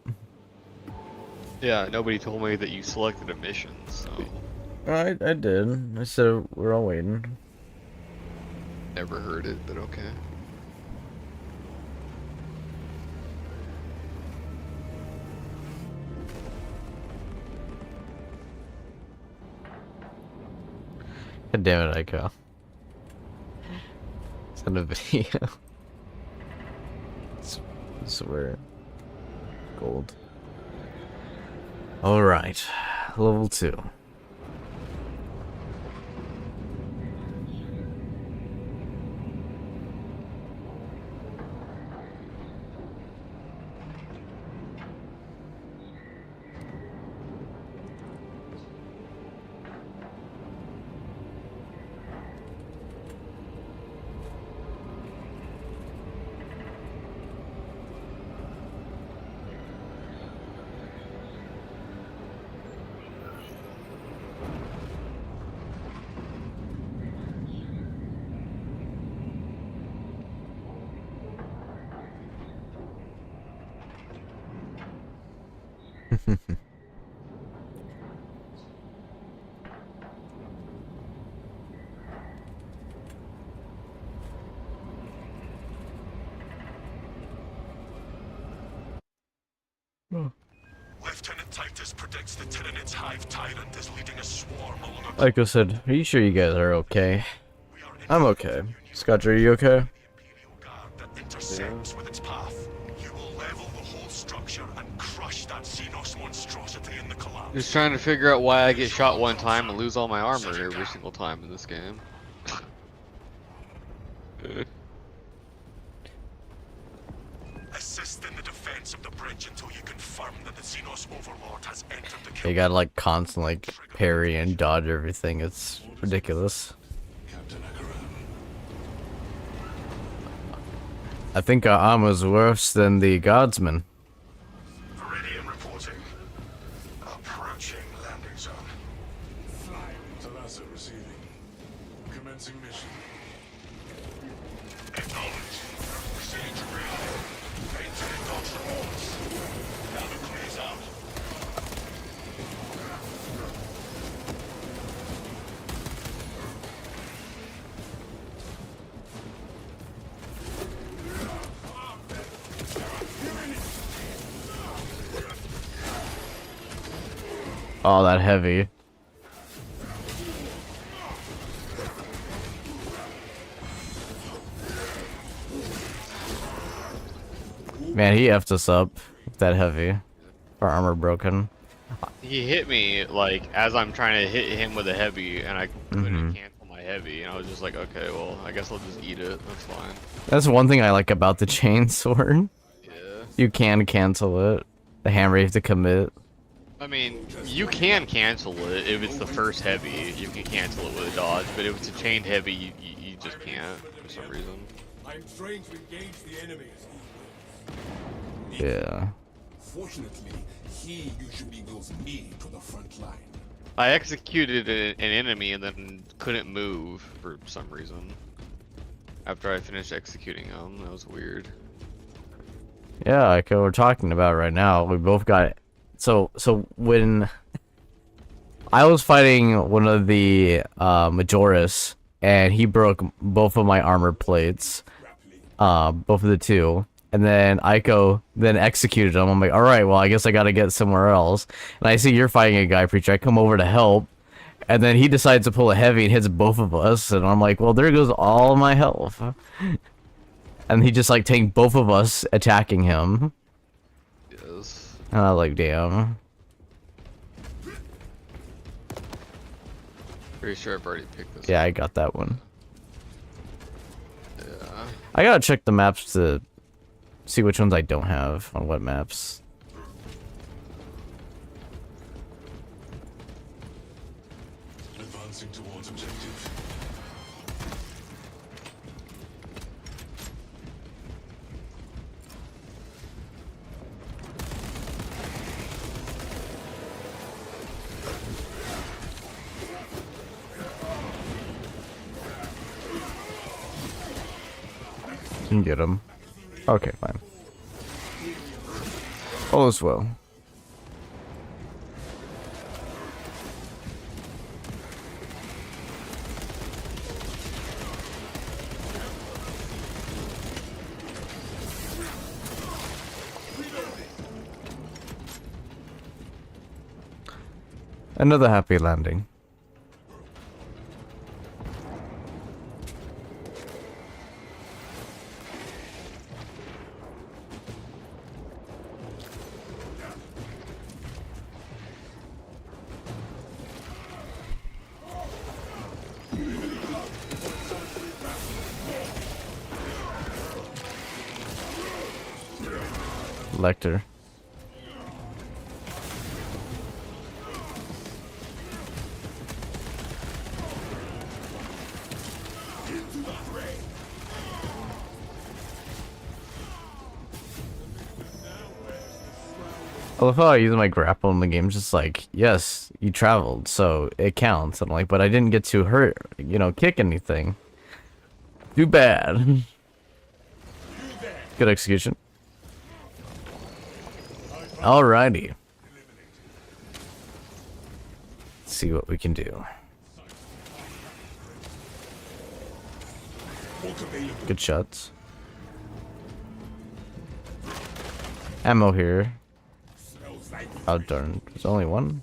Yeah, nobody told me that you selected a mission, so I did. I said we're all waiting. never heard it, but okay. God damn it, Ico. Send a video. I swear. Gold. Alright. Level 2. Lieutenant Titus predicts the Tyranids Hive Tyrant is leading a swarm along a... Like I said, are you sure you guys are okay? We are in I'm okay. Scotch, are you okay? the Imperial Guard that intersects with its path. You will level the whole structure and crush that Xenos monstrosity in the collapse. Just trying to figure out why I get shot one time and lose all my armor every single time in this game. Assist in the defense of the bridge until you confirm that the Xenos Overlord has entered the kill. You gotta like constant like parry and dodge everything. It's ridiculous. Captain Akaram. I think our armor's worse than the guardsmen. Viridian reporting. Approaching landing zone. Talassa receiving. Commencing mission. Acknowledged. Proceeding to relay. Maintain dodge reports. Now the clear's out. Oh, that heavy. Man, he effed us up with that heavy. Our armor broken. He hit me like as I'm trying to hit him with a heavy, and I couldn't cancel my heavy, and I was just like, okay, well, I guess I'll just eat it. That's fine. That's one thing I like about the chainsword. Yeah. You can cancel it. The hammer you have to commit. I mean, you can cancel it if it's the first heavy. You can cancel it with a dodge, but if it's a chained heavy, you just can't for some reason. I'm trained to engage the enemy as he wills. Yeah. Fortunately, he usually goes me to the front line. I executed an enemy and then couldn't move for some reason. After I finished executing him, that was weird. Yeah, like we're talking about right now, we both got. So when I was fighting one of the Majoris, and he broke both of my armor plates, both of the two, and then Ico then executed him. I'm like, all right, well, I guess I gotta get somewhere else. And I see you're fighting a guy, Preacher. I come over to help, and then he decides to pull a heavy and hits both of us, and I'm like, well, there goes all my health. And he just like tanked both of us attacking him. Yes. And I was like, damn. Pretty sure I've already picked this. Yeah, I got that one. Yeah. I gotta check the maps to see which ones I don't have on what maps. Advancing towards objective. Can get him. Okay, fine. All is well. Another happy landing. Lecter. I love how I use my grapple in the game, just like, yes, you traveled, so it counts. And I'm like, but I didn't get to hurt, you know, kick anything. Too bad. Good execution. Alrighty. Let's see what we can do. Good shots. Ammo here. Oh darn, there's only one.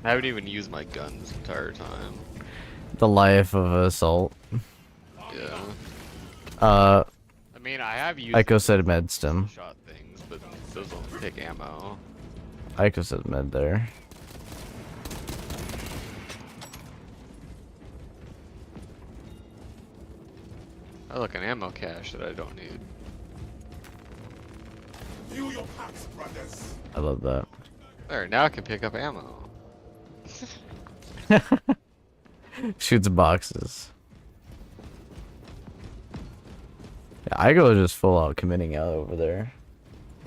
I haven't even used my gun this entire time. The life of assault. Yeah. I mean, I have used Ico said med stim. shot things, but those don't take ammo. Ico said med there. Oh, look, an ammo cache that I don't need. Fuel your packs, brothers. I love that. There, now I can pick up ammo. Shoots boxes. Yeah, Ico is just full out committing out over there.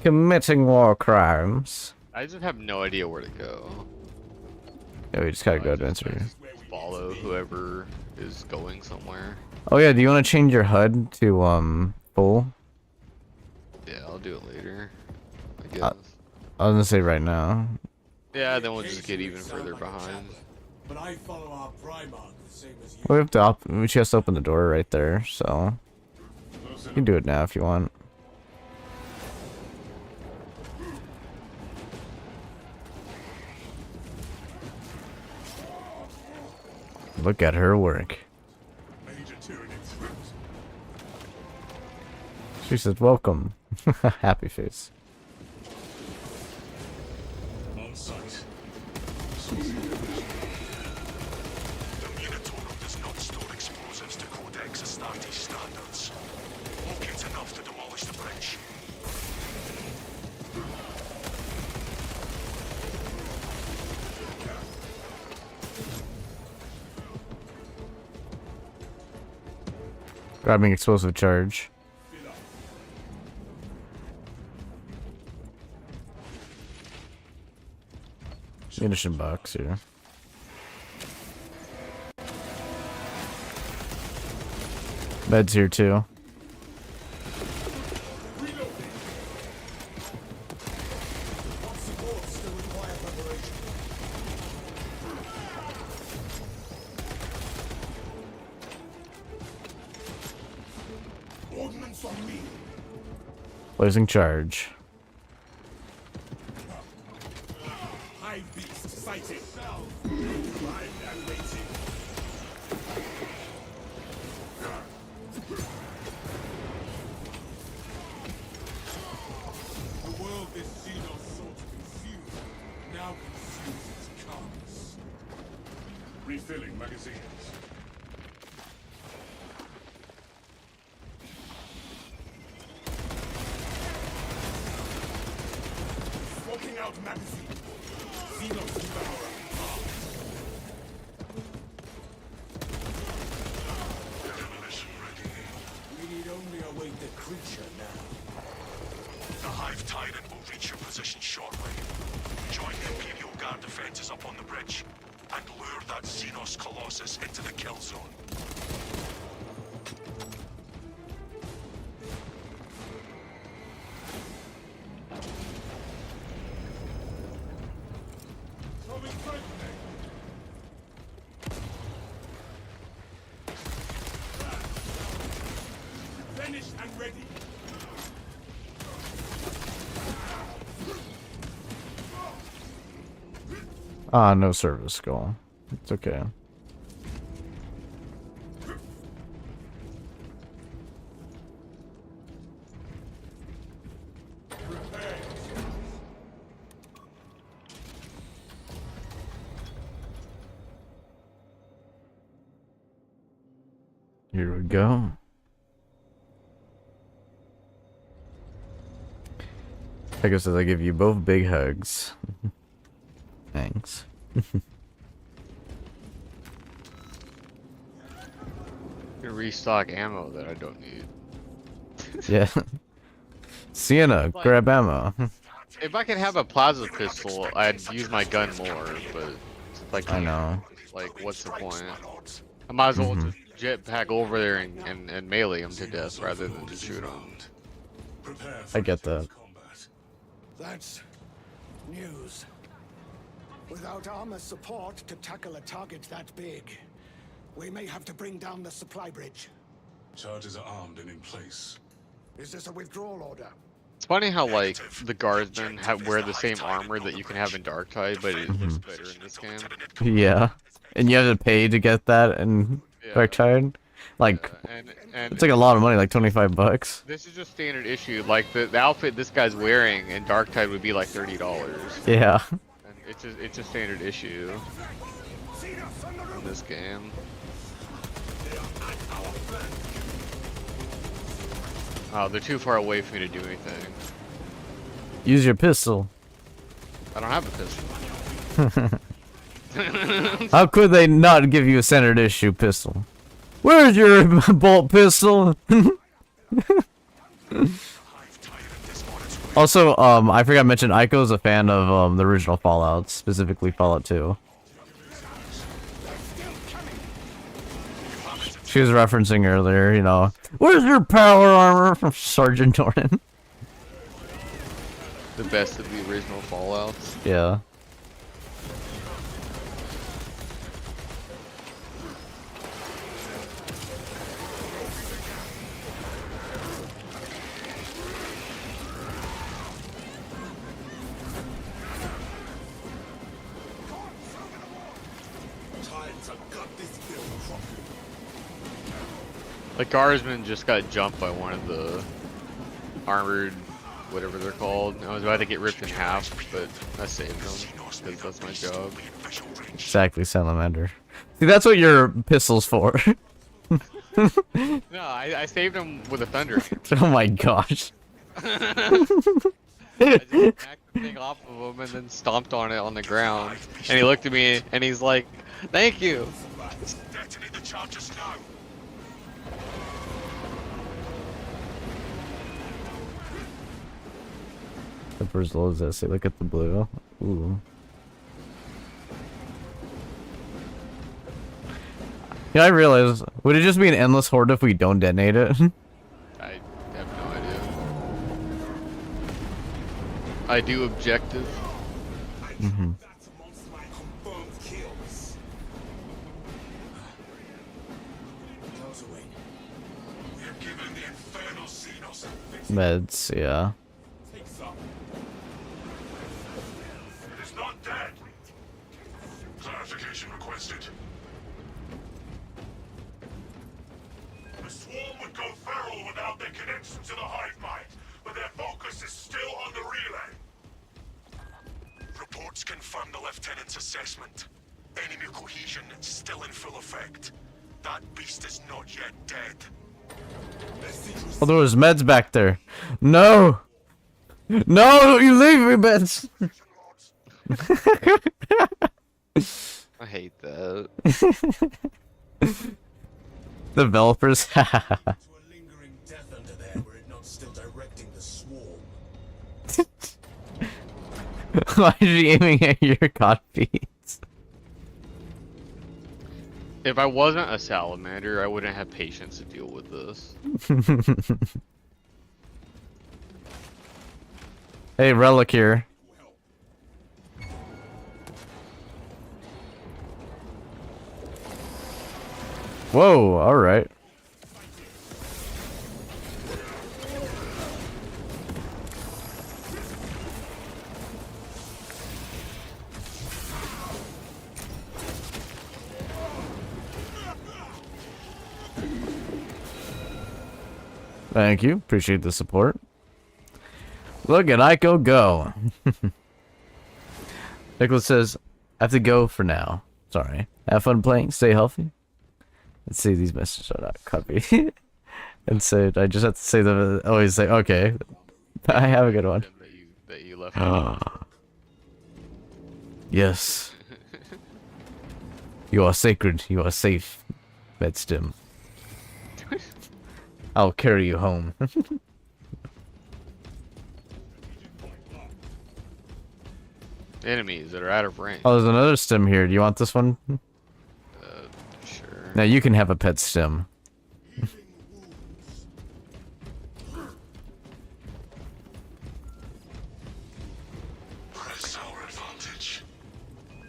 Committing war crimes. I just have no idea where to go. Yeah, we just gotta go to answer. Follow whoever is going somewhere. Oh yeah, do you want to change your HUD to full? Yeah, I'll do it later. I guess. I was gonna say right now. Yeah, then we'll just get even further behind. But I follow our Primarch the same as you. We have to we just have to open the door right there, so you can do it now if you want. Look at her work. Major Tyranid threat. She says, "Welcome." Happy face. On site. The Minotaur does not store explosives to Codex Astarte standards. Won't get enough to demolish the bridge. Grabbing explosive charge. Munition box here. Bed's here too. Ordnance on me. Blazing charge. Hive beast sighted. Blind and waiting. The world this Xenos sought to consume now consumes its carcass. Refilling magazines. out magazine. Xenos devourer. Demolition ready. We need only await the creature now. The Hive Tyrant will reach your position shortly. Join the Imperial Guard defenses up on the bridge and lure that Xenos Colossus into the kill zone. Throwing fragment. Finished and ready. Ah, no service skull. It's okay. Here we go. Pego says I give you both big hugs. Thanks. Can restock ammo that I don't need. Yeah. Sienna, grab ammo. If I could have a plasma pistol, I'd use my gun more, but like I know. like what's the point? I might as well just jetpack over there and melee him to death rather than just shoot him. Prepare I get that. combat. That's news. Without armor support to tackle a target that big, we may have to bring down the supply bridge. Charges are armed and in place. Is this a withdrawal order? It's funny how like the guardsmen wear the same armor that you can have in Darktide, but it looks better in this game. Yeah. And you have to pay to get that in Yeah. Darktide? Like, And it's like a lot of money, like 25 bucks. this is just standard issue. Like the outfit this guy's wearing in Darktide would be like $30. Yeah. And it's a standard issue in this game. Oh, they're too far away for me to do anything. Use your pistol. I don't have a pistol. How could they not give you a standard issue pistol? Where's your bolt pistol? Also, I forgot to mention Aiko's a fan of the original Fallout, specifically Fallout 2. She was referencing earlier, you know, where's your power armor from Sergeant Norton? The best of the original Fallouts. Yeah. The guardsman just got jumped by one of the armored, whatever they're called. I was about to get ripped in half, but I saved them because that's my job. Exactly, Salamander. See, that's what your pistol's for. No, I saved him with a thunder. Oh my gosh. I just knocked the thing off of him and then stomped on it on the ground. And he looked at me and he's like, "Thank you." Detonate the charges now. The first loads that say, look at the blue. Ooh. Yeah, I realize, would it just be an endless horde if we don't detonate it? I have no idea. I do objective. Mm-hmm. That's amongst my confirmed kills. Close away. We are given the infernal Xenos. Meds, yeah. Take some. It is not dead. Clarification requested. The swarm would go feral without their connection to the hive mind, but their focus is still on the relay. Reports confirm the lieutenant's assessment. Enemy cohesion is still in full effect. That beast is not yet dead. Oh, there was meds back there. No! No, don't you leave me, meds! I hate that. Developers. To a lingering death under there were it not still directing the swarm. Why are you aiming at your codpiece? If I wasn't a salamander, I wouldn't have patience to deal with this. Hey, Relic here. Whoa, alright. Thank you. Appreciate the support. Look at Ico go. Nicholas says, I have to go for now. Sorry. Have fun playing. Stay healthy. Let's see, these messages are not copy. And so I just have to say them. Always say, okay. I have a good one. That you left. Yes. You are sacred. You are safe, Medstim. I'll carry you home. Enemies that are out of range. Oh, there's another stim here. Do you want this one? Sure. Now you can have a pet stim. Press our advantage.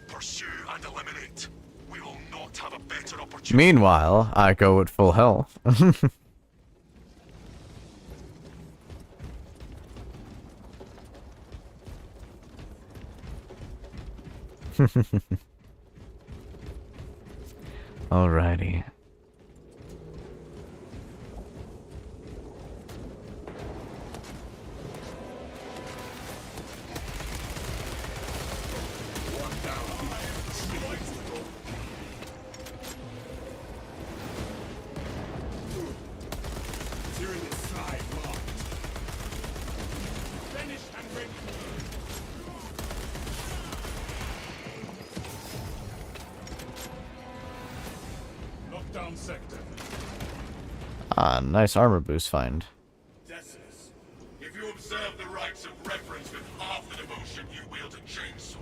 Pursue and eliminate. We will not have a better opportunity. Meanwhile, I go at full health. Alrighty. Lockdown sector. Ah, nice armor boost find. Decimus, if you observe the rites of reverence with half the devotion you wield a chainsaw,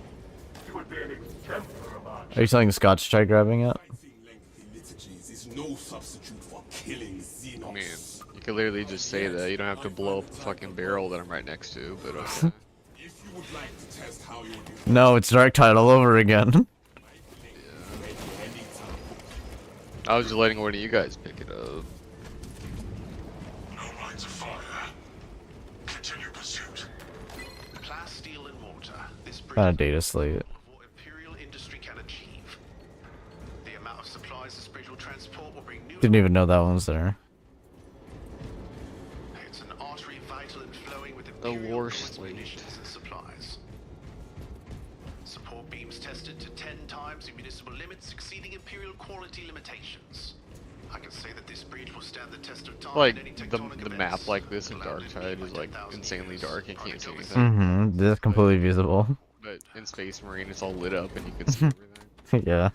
you would be an exemplar of our Are you telling Scotch try grabbing it? Fighting lengthy liturgies is no substitute for killing Xenos. Man, you could literally just say that. You don't have to blow up the fucking barrel that I'm right next to, but okay. If you would like to test how you would be No, it's Dark Tide all over again. I was just letting one of you guys pick it up. no lines of fire. Continue pursuit. Class steel and mortar. This Kind of data slate. what Imperial industry can achieve. The amount of supplies this bridge will transport will bring new. Didn't even know that one was there. It's an artery vital and flowing with The Imperial war goods, slate. munitions and supplies. Support beams tested to 10 times the municipal limits, exceeding Imperial quality limitations. I can say that this bridge will stand the test of time in any Like, tectonic the events. map like this in Allowed Dark to be Tide by is like 10,000 insanely years. dark and I can't see could go anything. Mm-hmm. That's completely visible. But in Space Marine, it's all lit up and you can see everything. Yeah.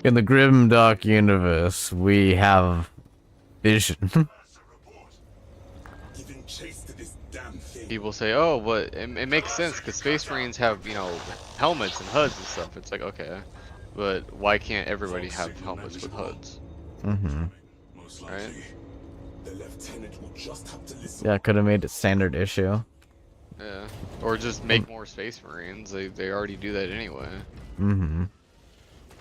In the Grimdark universe, we have vision. giving chase to this damn thing. People say, oh, but it makes sense because Space Marines have, you know, helmets and hoods and stuff. It's like, okay, but why can't everybody have helmets with hoods? Mm-hmm. Most Right. likely, the lieutenant will just have to listen. Yeah, could have made it standard issue. Yeah, or just make more Space Marines. They already do that anyway. Mm-hmm.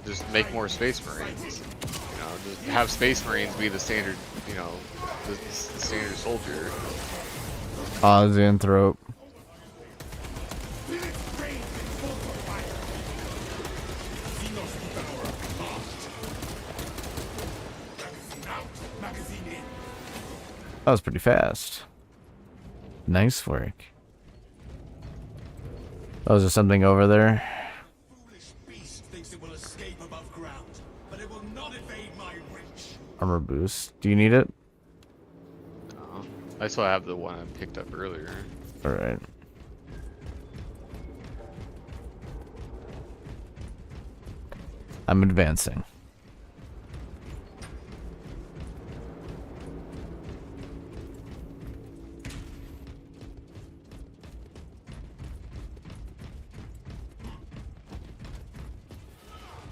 Just make more Space Marines. You know, just have Space Marines be the standard, you know, the standard soldier. Ozanthrope. That was pretty fast. Nice work. Oh, is there something over there? Foolish beast thinks it will escape above ground, but it will not evade my reach. Armor boost. Do you need it? I still have the one I picked up earlier. Alright. I'm advancing.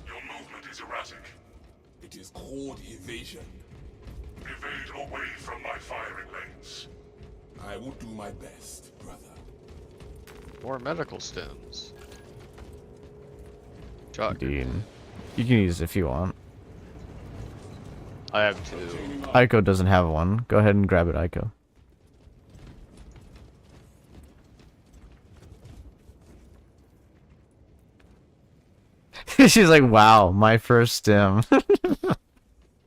Your movement is erratic. It is called evasion. Evade away from my firing lanes. I will do my best, brother. More medical stems. Shotgun. Indeed. You can use it if you want. I have 2. Aiko doesn't have one. Go ahead and grab it, Aiko. She's like, wow, my first stim.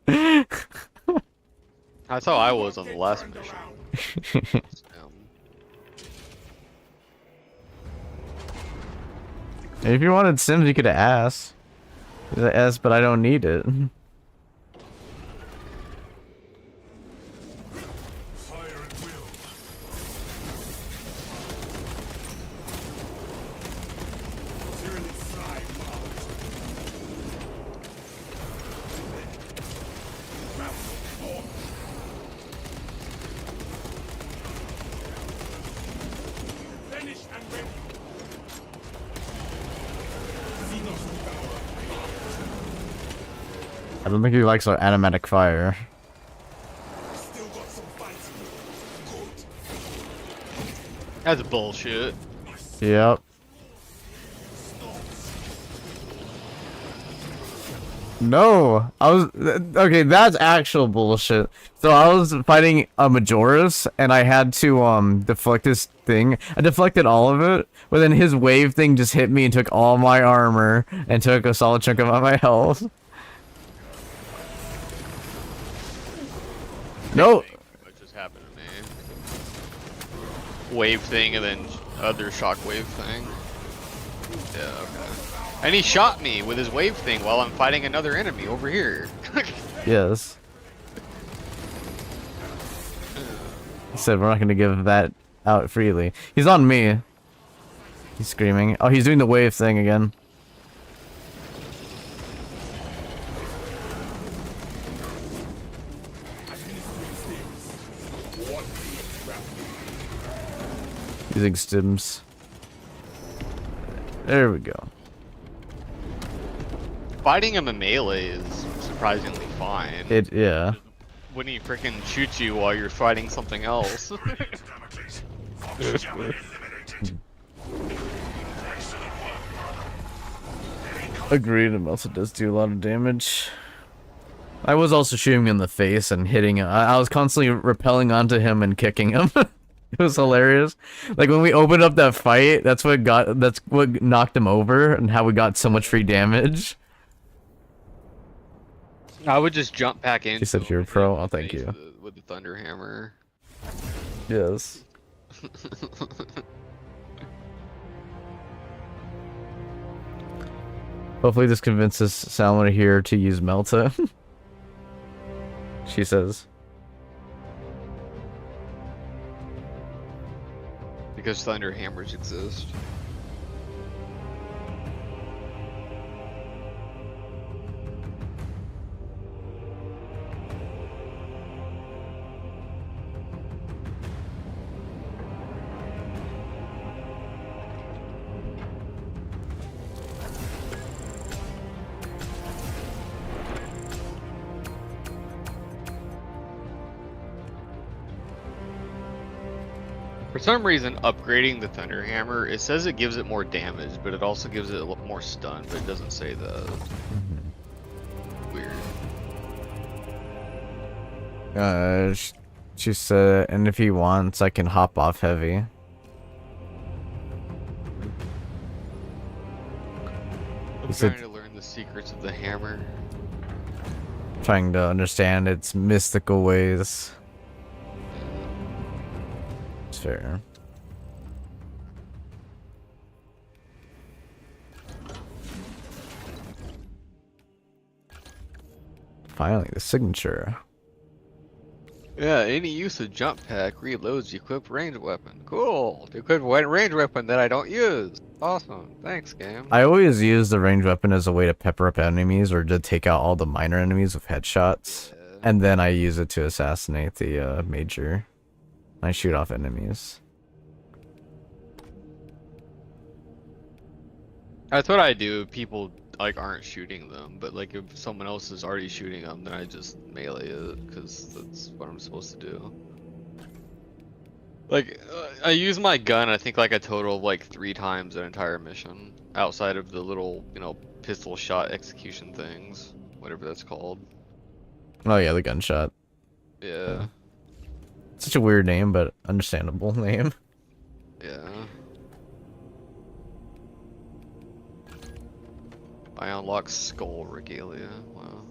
That's how I was on the last mission. If you wanted Sims, you could have asked. He's like, yes, but I don't need it. Fire at will. Tyranny thrive, Mars. Finish and ready. I don't think he likes our animatic fire. Still got some fights in you. Good. That's bullshit. Yep. No, I was okay. That's actual bullshit. So I was fighting a Majoris, and I had to deflect this thing. I deflected all of it, but then his wave thing just hit me and took all my armor and took a solid chunk of my health. No. What just happened to me? Wave thing and then other shockwave thing. Yeah, okay. And he shot me with his wave thing while I'm fighting another enemy over here. Yes. He said we're not going to give that out freely. He's on me. He's screaming. Oh, he's doing the wave thing again. Using stims. There we go. Fighting him in melee is surprisingly fine. Yeah. When he freaking shoots you while you're fighting something else. Damocles. Fox jammer eliminated. Excellent work, brother. Agreed, it also does do a lot of damage. I was also shooting him in the face and hitting him. I was constantly repelling onto him and kicking him. It was hilarious. Like when we opened up that fight, that's what knocked him over and how we got so much free damage. I would just jump back in. She said you're a pro. Oh, thank you. With the thunderhammer. Yes. Hopefully this convinces Salmon here to use Melta. She says. Because thunderhammers exist. For some reason, upgrading the thunderhammer, it says it gives it more damage, but it also gives it a lot more stun, but it doesn't say that. Weird. She said, and if he wants, I can hop off heavy. I'm trying to learn the secrets of the hammer. Trying to understand its mystical ways. It's fair. Finally, the signature. Yeah, any use of jump pack reloads the equipped range weapon. Cool. The equipped range weapon that I don't use. Awesome. Thanks, game. I always use the ranged weapon as a way to pepper up enemies or to take out all the minor enemies with headshots. Yeah. And then I use it to assassinate the major. I shoot off enemies. That's what I do. People like aren't shooting them, but like if someone else is already shooting them, then I just melee it because that's what I'm supposed to do. Like I use my gun, I think like a total of like 3 times an entire mission, outside of the little, you know, pistol shot execution things, whatever that's called. Oh yeah, the gunshot. Yeah. Such a weird name, but understandable name. Yeah. I unlock skull regalia. Wow.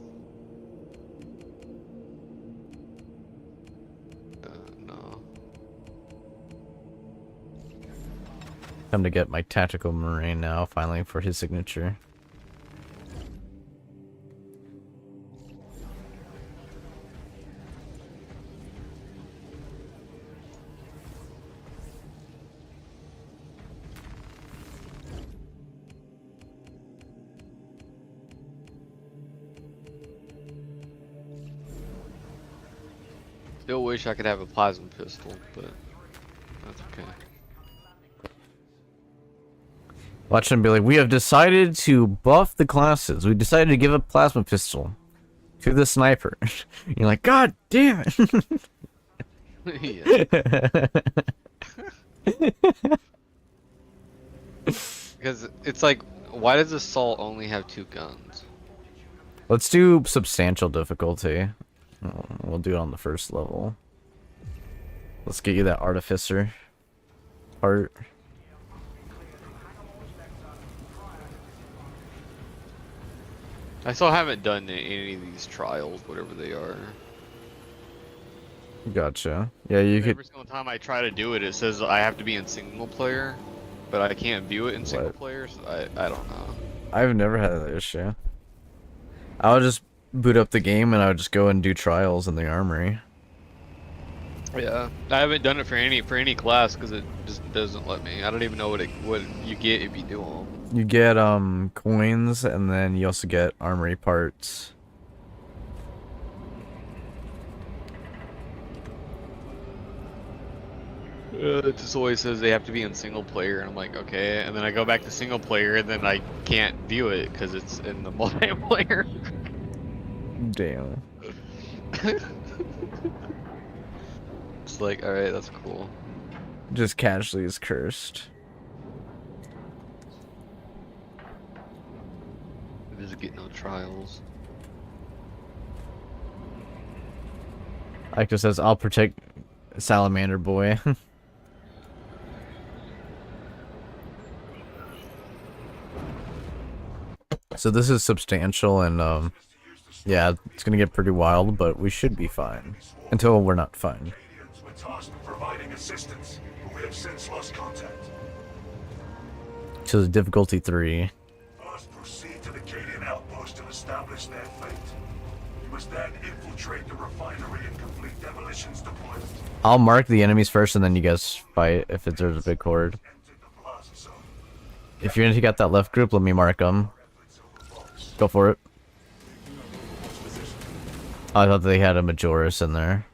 No. Come to get my tactical marine now, finally, for his signature. Still wish I could have a plasma pistol, but that's okay. Watch them be like, we have decided to buff the classes. We decided to give a plasma pistol to the sniper. You're like, God damn it. Because it's like, why does Assault only have 2 guns? Let's do substantial difficulty. We'll do it on the first level. Let's get you that artificer part. I still haven't done any of these trials, whatever they are. Gotcha. Yeah, you could. Every single time I try to do it, it says I have to be in single player, but I can't view it in single player, so I don't know. I've never had that issue. I would just boot up the game and I would just go and do trials in the armory. Yeah, I haven't done it for any class because it just doesn't let me. I don't even know what you get if you do them. You get coins and then you also get armory parts. It just always says they have to be in single player, and I'm like, okay. And then I go back to single player, and then I can't view it because it's in the multiplayer. Damn. It's like, alright, that's cool. Just casually is cursed. Just get no trials. Ike just says, I'll protect Salamander Boy. So this is substantial and yeah, it's gonna get pretty wild, but we should be fine. Until we're not fine. We're tasked with providing assistance, but we have since lost contact. So the difficulty 3. First, proceed to the Cadian outpost to establish their fate. You must then infiltrate the refinery and complete demolitions deployment. I'll mark the enemies first and then you guys fight if there's a big horde. Enter the plaza zone. If you're gonna take out that left group, let me mark them. Go for it. I thought they had a Majoris in there.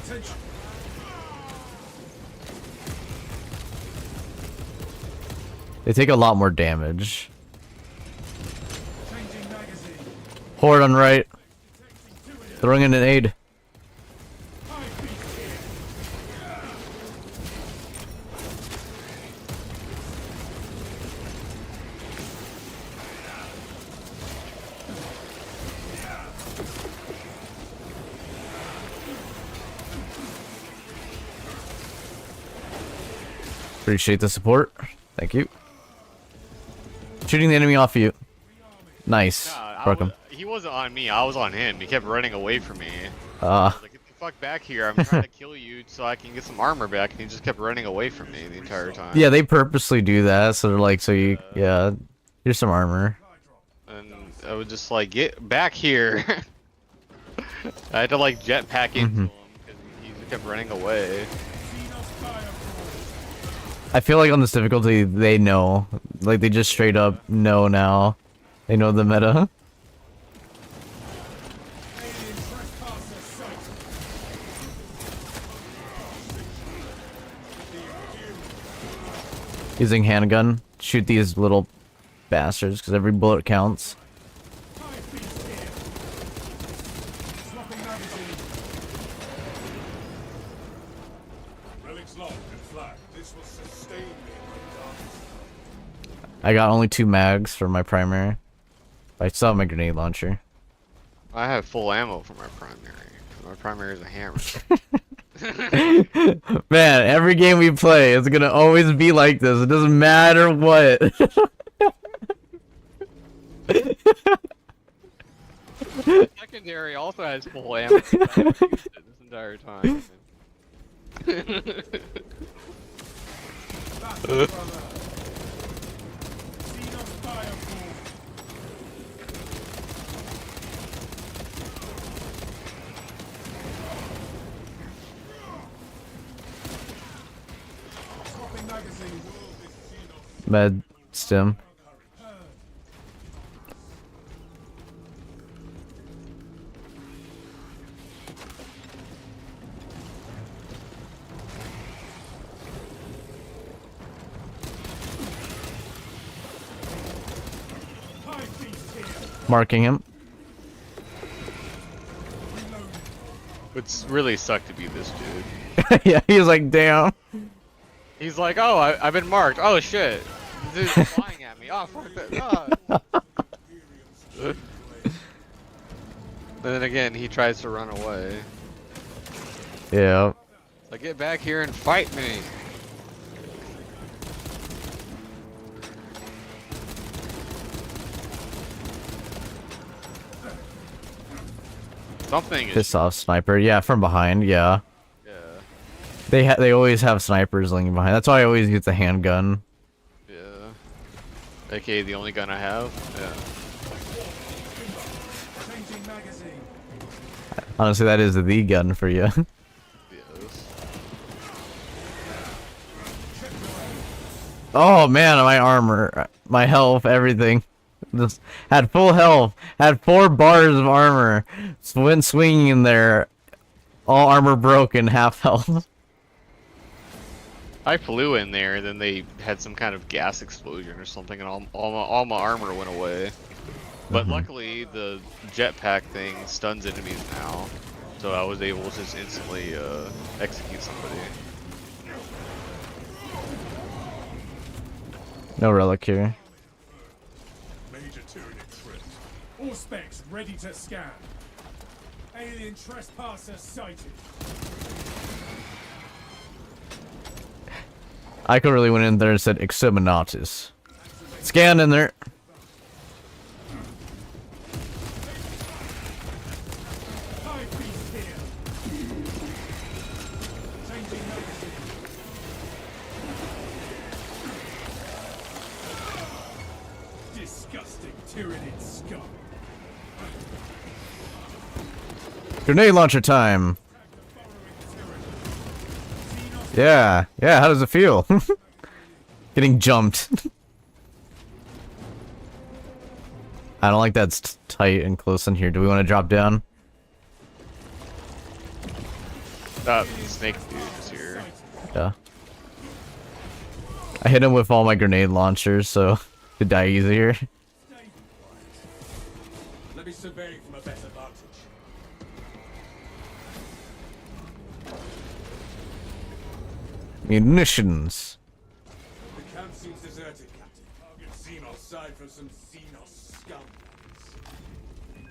Attention. They take a lot more damage. Changing magazine. Horde on right. Throwing in an aid. Appreciate the support. Thank you. Shooting the enemy off of you. Nice. Broke him. He wasn't on me, I was on him. He kept running away from me. I was like, get the fuck back here. I'm trying to kill you so I can get some armor back. And he just kept running away from me the entire time. Yeah, they purposely do that. So they're like, so you, yeah, here's some armor. And I was just like, get back here. I had to like jetpack into him because he kept running away. I feel like on this difficulty, they know. Like, they just straight up know now. They know the meta. Using handgun. Shoot these little bastards, because every bullet counts. I got only 2 mags for my primary. I still have my grenade launcher. I have full ammo for my primary. My primary is a hammer. Man, every game we play, it's gonna always be like this. It doesn't matter what. Secondary also has full ammo. I haven't used it this entire time. Med stim. Marking him. It's really sucked to be this dude. Yeah, he was like, damn. He's like, oh, I've been marked. Oh shit. This dude's flying at me. Oh, fuck that. Oh. And then again, he tries to run away. Yeah. Like, get back here and fight me. Something is Piss off sniper. Yeah, from behind. Yeah. Yeah. They always have snipers laying behind. That's why I always use the handgun. Yeah. AKA the only gun I have. Yeah. Honestly, that is the gun for you. Yes. Oh man, my armor, my health, everything. Just had full health. Had 4 bars of armor. Went swinging in there. All armor broken, half health. I flew in there, then they had some kind of gas explosion or something, and all my armor went away. But luckily, the jetpack thing stuns enemies now, so I was able to just instantly execute somebody. No relic here. Major Tyranid threat. All specs ready to scan. Alien trespasser sighted. I could really went in there and said Exterminatus. Scan in there. High beast here. Changing magazine. Disgusting Tyranid scum. Grenade launcher time. Yeah, yeah, how does it feel? Getting jumped. I don't like that's tight and close in here. Do we want to drop down? Snake dude is here. Yeah. I hit him with all my grenade launchers, so to die easier. Let me survey from a better vantage. Munitions. The camp seems deserted, Captain. Target Xenos side for some Xenos scumbags.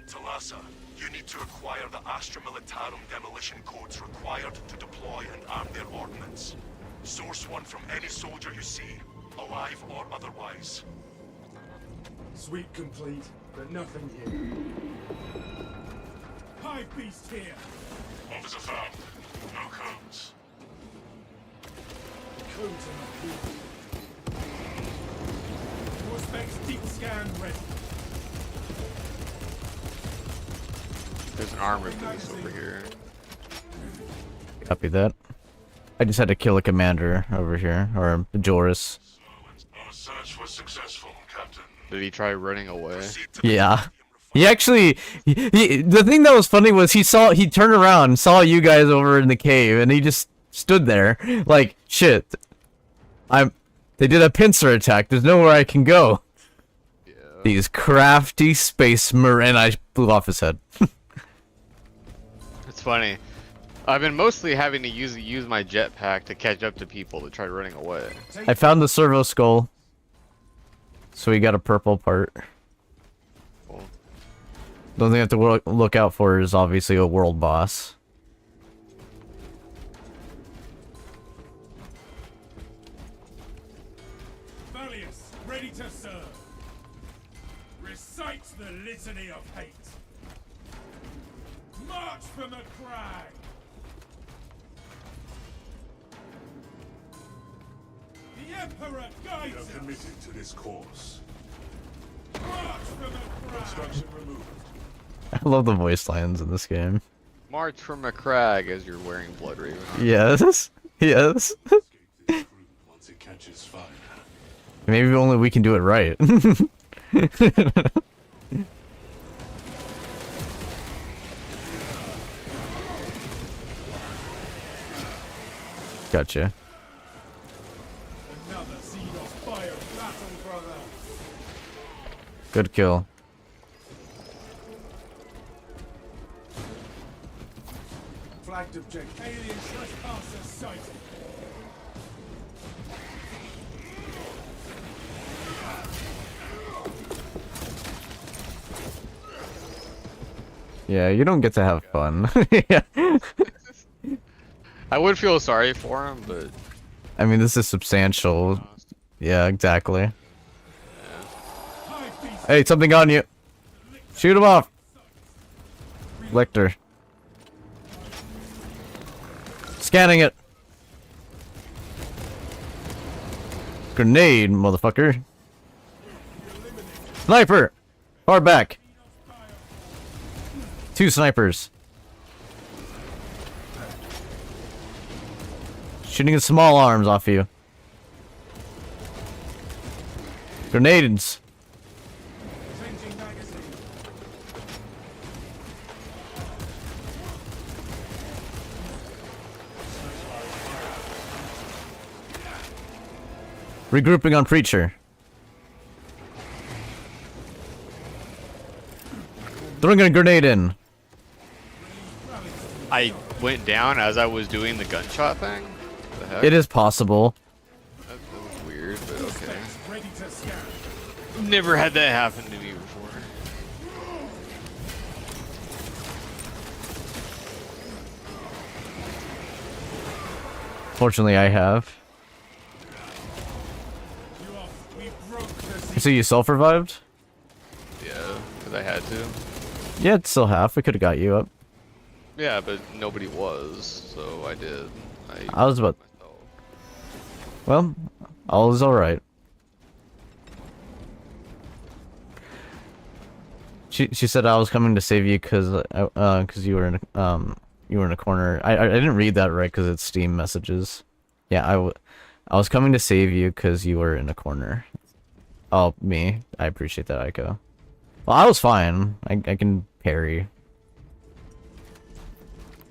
Talassa, you need to acquire the Astra Militarum demolition codes required to deploy and arm their ordnance. Source one from any soldier you see, alive or otherwise. Sweep complete, but nothing here. Hive beast here. Officer found. No codes. Codes are not here. More specs deep scan ready. There's an armor boost over here. Copy that. I just had to kill a commander over here, or a Joris. Our search was successful, Captain. Did he try running away? Yeah. He actually, the thing that was funny was he turned around, saw you guys over in the cave, and he just stood there, like, shit. They did a pincer attack, there's nowhere I can go. Yeah. These crafty space marine, I blew off his head. It's funny. I've been mostly having to use my jetpack to catch up to people that try running away. I found the servo skull. So we got a purple part. Cool. The only thing I have to look out for is obviously a world boss. Valius, ready to serve. Recite the litany of hate. March from the crag. The Emperor We guides are us. committed to this course. March from the crag. Construction removed. I love the voice lines in this game. March from a crag as you're wearing Blood Raven. Yes. Yes. Escape this group once it catches fire. Maybe only we can do it right. Gotcha. Another Xenos fire battle, brother. Good kill. Flagged object. Alien trespasser sighted. Yeah, you don't get to have fun. Yeah. I would feel sorry for him, but I mean, this is substantial. Yeah, exactly. High beast. Hey, something on you. Shoot him off. Lecter. Scanning it. Grenade, motherfucker. Sniper! Far back. 2 snipers. Shooting his small arms off you. Grenades. Changing magazine. Regrouping on Preacher. Throwing a grenade in. I went down as I was doing the gunshot thing. What the heck? It is possible. That was weird, but okay. Ready to scan. Never had that happen to me before. Fortunately, I have. You off. We broke the So you self-revived? Yeah, because I had to. Yeah, it's still half. We could have got you up. Yeah, but nobody was, so I did. I was about... myself. Well, all is alright. She said I was coming to save you because you were in a corner. I didn't read that right because it's Steam messages. Yeah, I was coming to save you because you were in a corner. Oh, me. I appreciate that, Aiko. Well, I was fine. I can parry.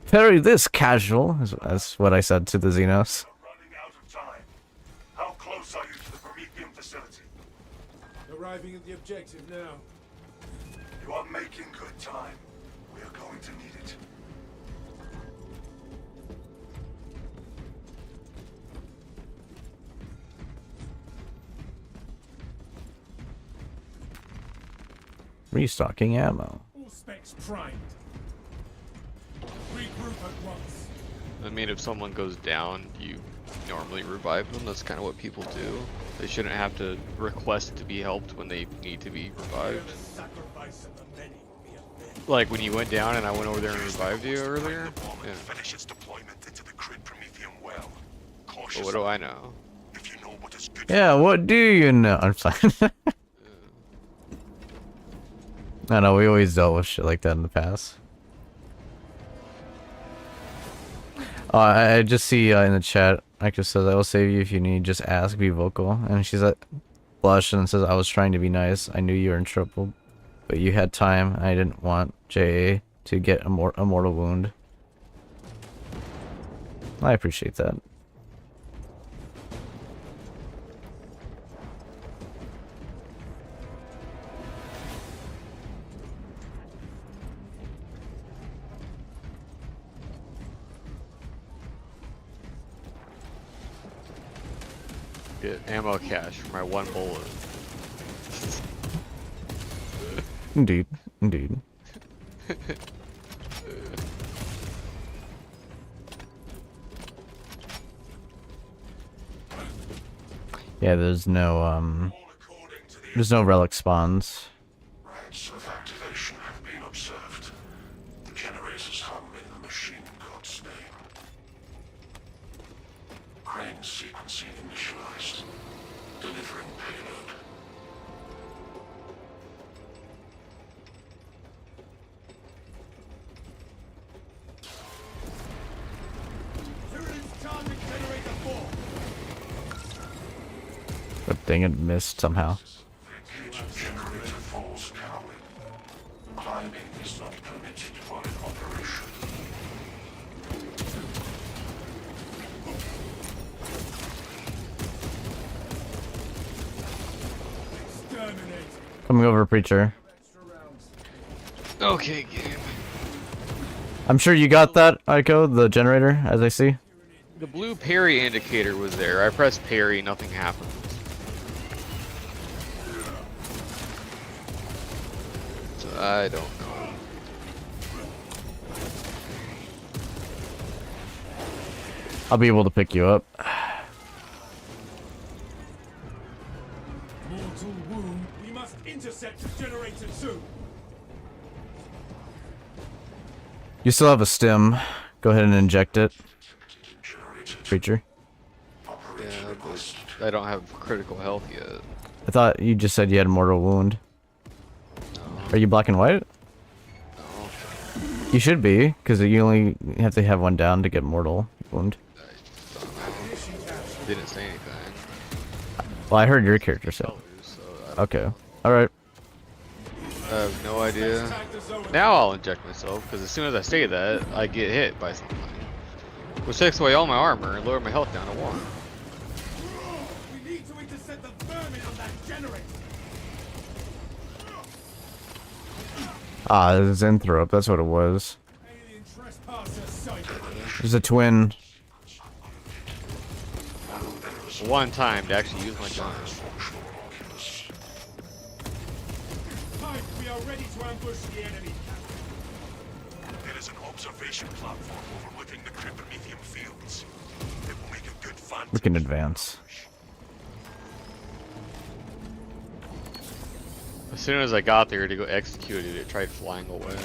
Parry this, casual. That's what I said to the Xenos. We're running out of time. How close are you to the Prometheum facility? Arriving at the objective now. You are making good time. We are going to need it. Restocking ammo. All specs primed. Regroup at once. I mean, if someone goes down, you normally revive them. That's kind of what people do. They shouldn't have to request to be helped when they need to be revived. The sacrifice of the many will be avenged. Like when you went down and I went over there and revived you earlier. Yeah. Finish its deployment into the grid Prometheum well. But Cautious. what do I know? If you know what is good. Yeah, what do you know? I'm sorry. I know, we always dealt with shit like that in the past. I just see in the chat, Actress says, I will save you if you need, just ask, be vocal. And she's like, blush and says, I was trying to be nice. I knew you were in trouble, but you had time. I didn't want JA to get a mortal wound. I appreciate that. Get ammo cache for my one bullet. Indeed, indeed. Yeah, there's no relic spawns. Rates of activation have been observed. The generators hum in the machine god's name. Crane sequencing initialized. Delivering payload. Tyranids target generator 4. But dang it, missed somehow. Engage generator falls coward. Climbing is not permitted while in operation. Exterminate. Coming over, preacher. Extra rounds. Okay, game. I'm sure you got that, Aiko, the generator, as I see. The blue parry indicator was there. I pressed parry, nothing happened. So I don't know. I'll be able to pick you up. Mortal wound. We must intercept the generator 2. You still have a stim. Go ahead and inject it, preacher. Yeah, but I don't have critical health yet. I thought you just said you had a mortal wound. Are you black and white? No, You should be, because you only have to have one down to get mortal wound. I don't know. Didn't say anything. Well, I heard your character say. Colors, so I don't Okay. Alright. I have no idea. Now I'll inject myself, because as soon as I say that, I get hit by something. Which takes away all my armor and lower my health down to 1. We need to intercept the vermin on that generator. Ah, this is Zenthrope, that's what it was. Alien trespasser sighted. There's a twin. One time to actually use my gun. Time, we are ready to ambush the enemy. There is an observation platform overlooking the Cryptomethium fields. It will make a good vantage. We can advance. As soon as I got there to go execute it, it tried flying away.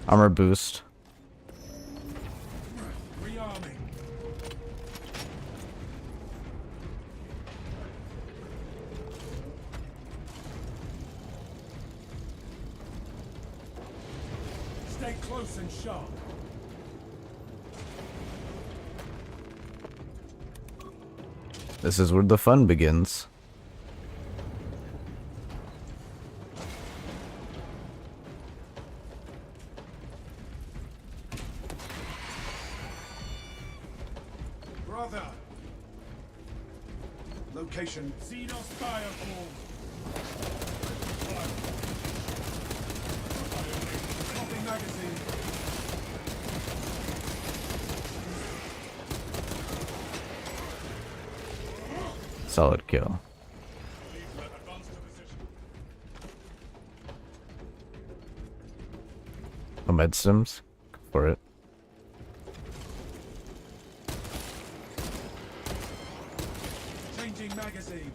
Armor boost. Rearming. Stay close and sharp. This is where the fun begins. Brother. Location. Xenos Bioform. Copy magazine. Solid kill. Advance to position. Oh, med stims. Go for it. Changing magazine.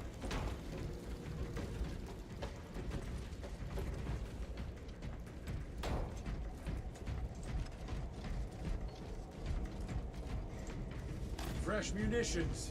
Fresh munitions.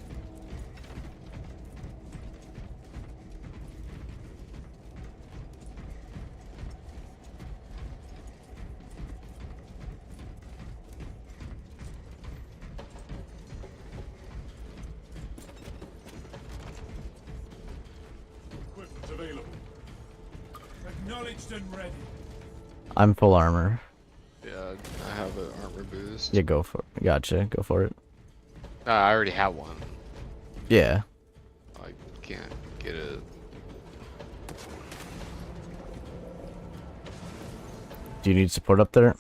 Acknowledged and ready. I'm full armor. Yeah, I have an armor boost. Yeah, go for it. Gotcha. Go for it. I already have one. Yeah. I can't get it. Do you need support up there?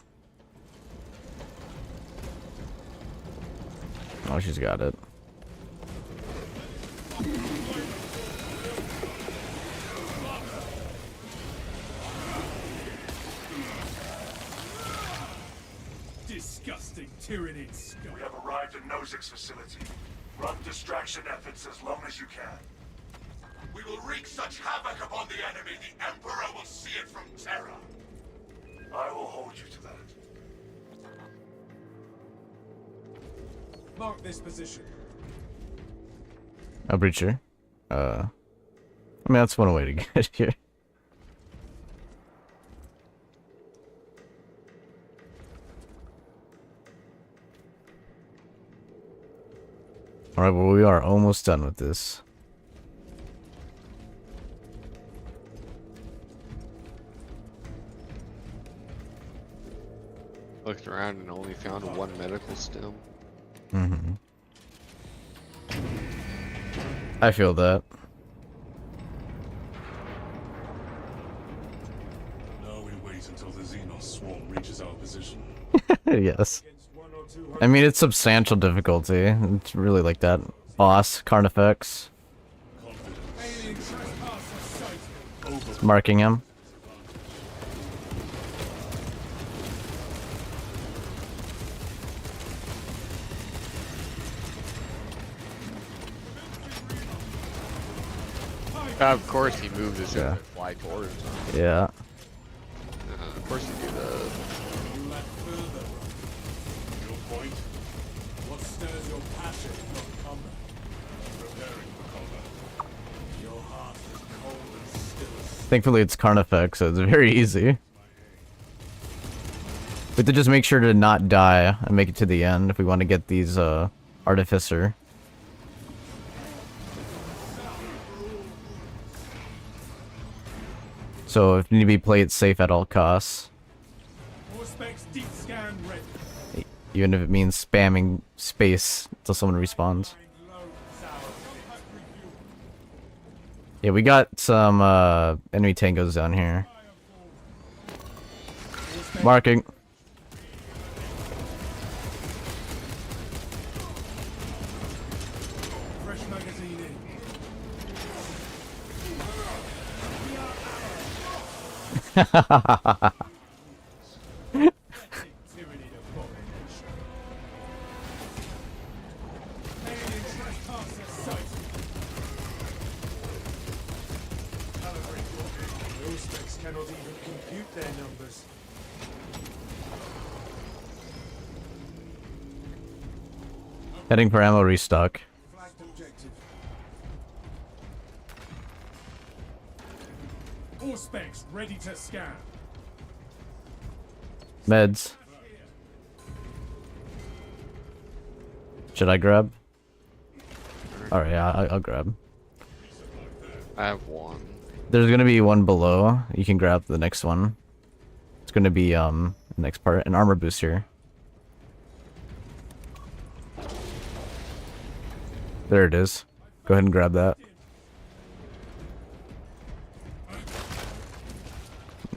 Oh, she's got it. Disgusting tyrannid scum. We have arrived at Nozick's facility. Run distraction efforts as long as you can. We will wreak such havoc upon the enemy, the Emperor will see it from Terra. I will hold you to that. Mark this position. A breacher. I mean, that's one way to get here. Alright, well, we are almost done with this. Looked around and only found one medical stem. Mm-hmm. I feel that. Now we wait until the Xenos swarm reaches our position. Yes. Against 1 or 2 I mean, it's substantial difficulty. It's really like that. Boss, Carnifex. alien trespassers sighted. Marking him. Of course he moved his Yeah. to fly towards him. Yeah. Of course he do that. You lack further. Your point? What stirs your passion, not combat? Preparing for combat. Your heart is cold and still as Thankfully, it's Carnifex, so it's very easy. We have to just make sure to not die and make it to the end if we want to get these, Artificer. So, if you need to be played safe at all costs. More specs deep scan ready. Even if it means spamming space until someone respawns. Find low sour. Contact review. Yeah, we got some, enemy tangos down here. Marking. Fresh magazine in. Tyrannid abomination. Alien trespasser sighted. Calibrate your aim. Those specs cannot even compute their numbers. Heading for ammo restock. Flagged objective. All specs ready to scan. Meds. Should I grab? Alright, yeah, I'll grab. I have one. There's gonna be one below. You can grab the next one. It's gonna be, the next part. An armor boost here. There it is. Go ahead and grab that.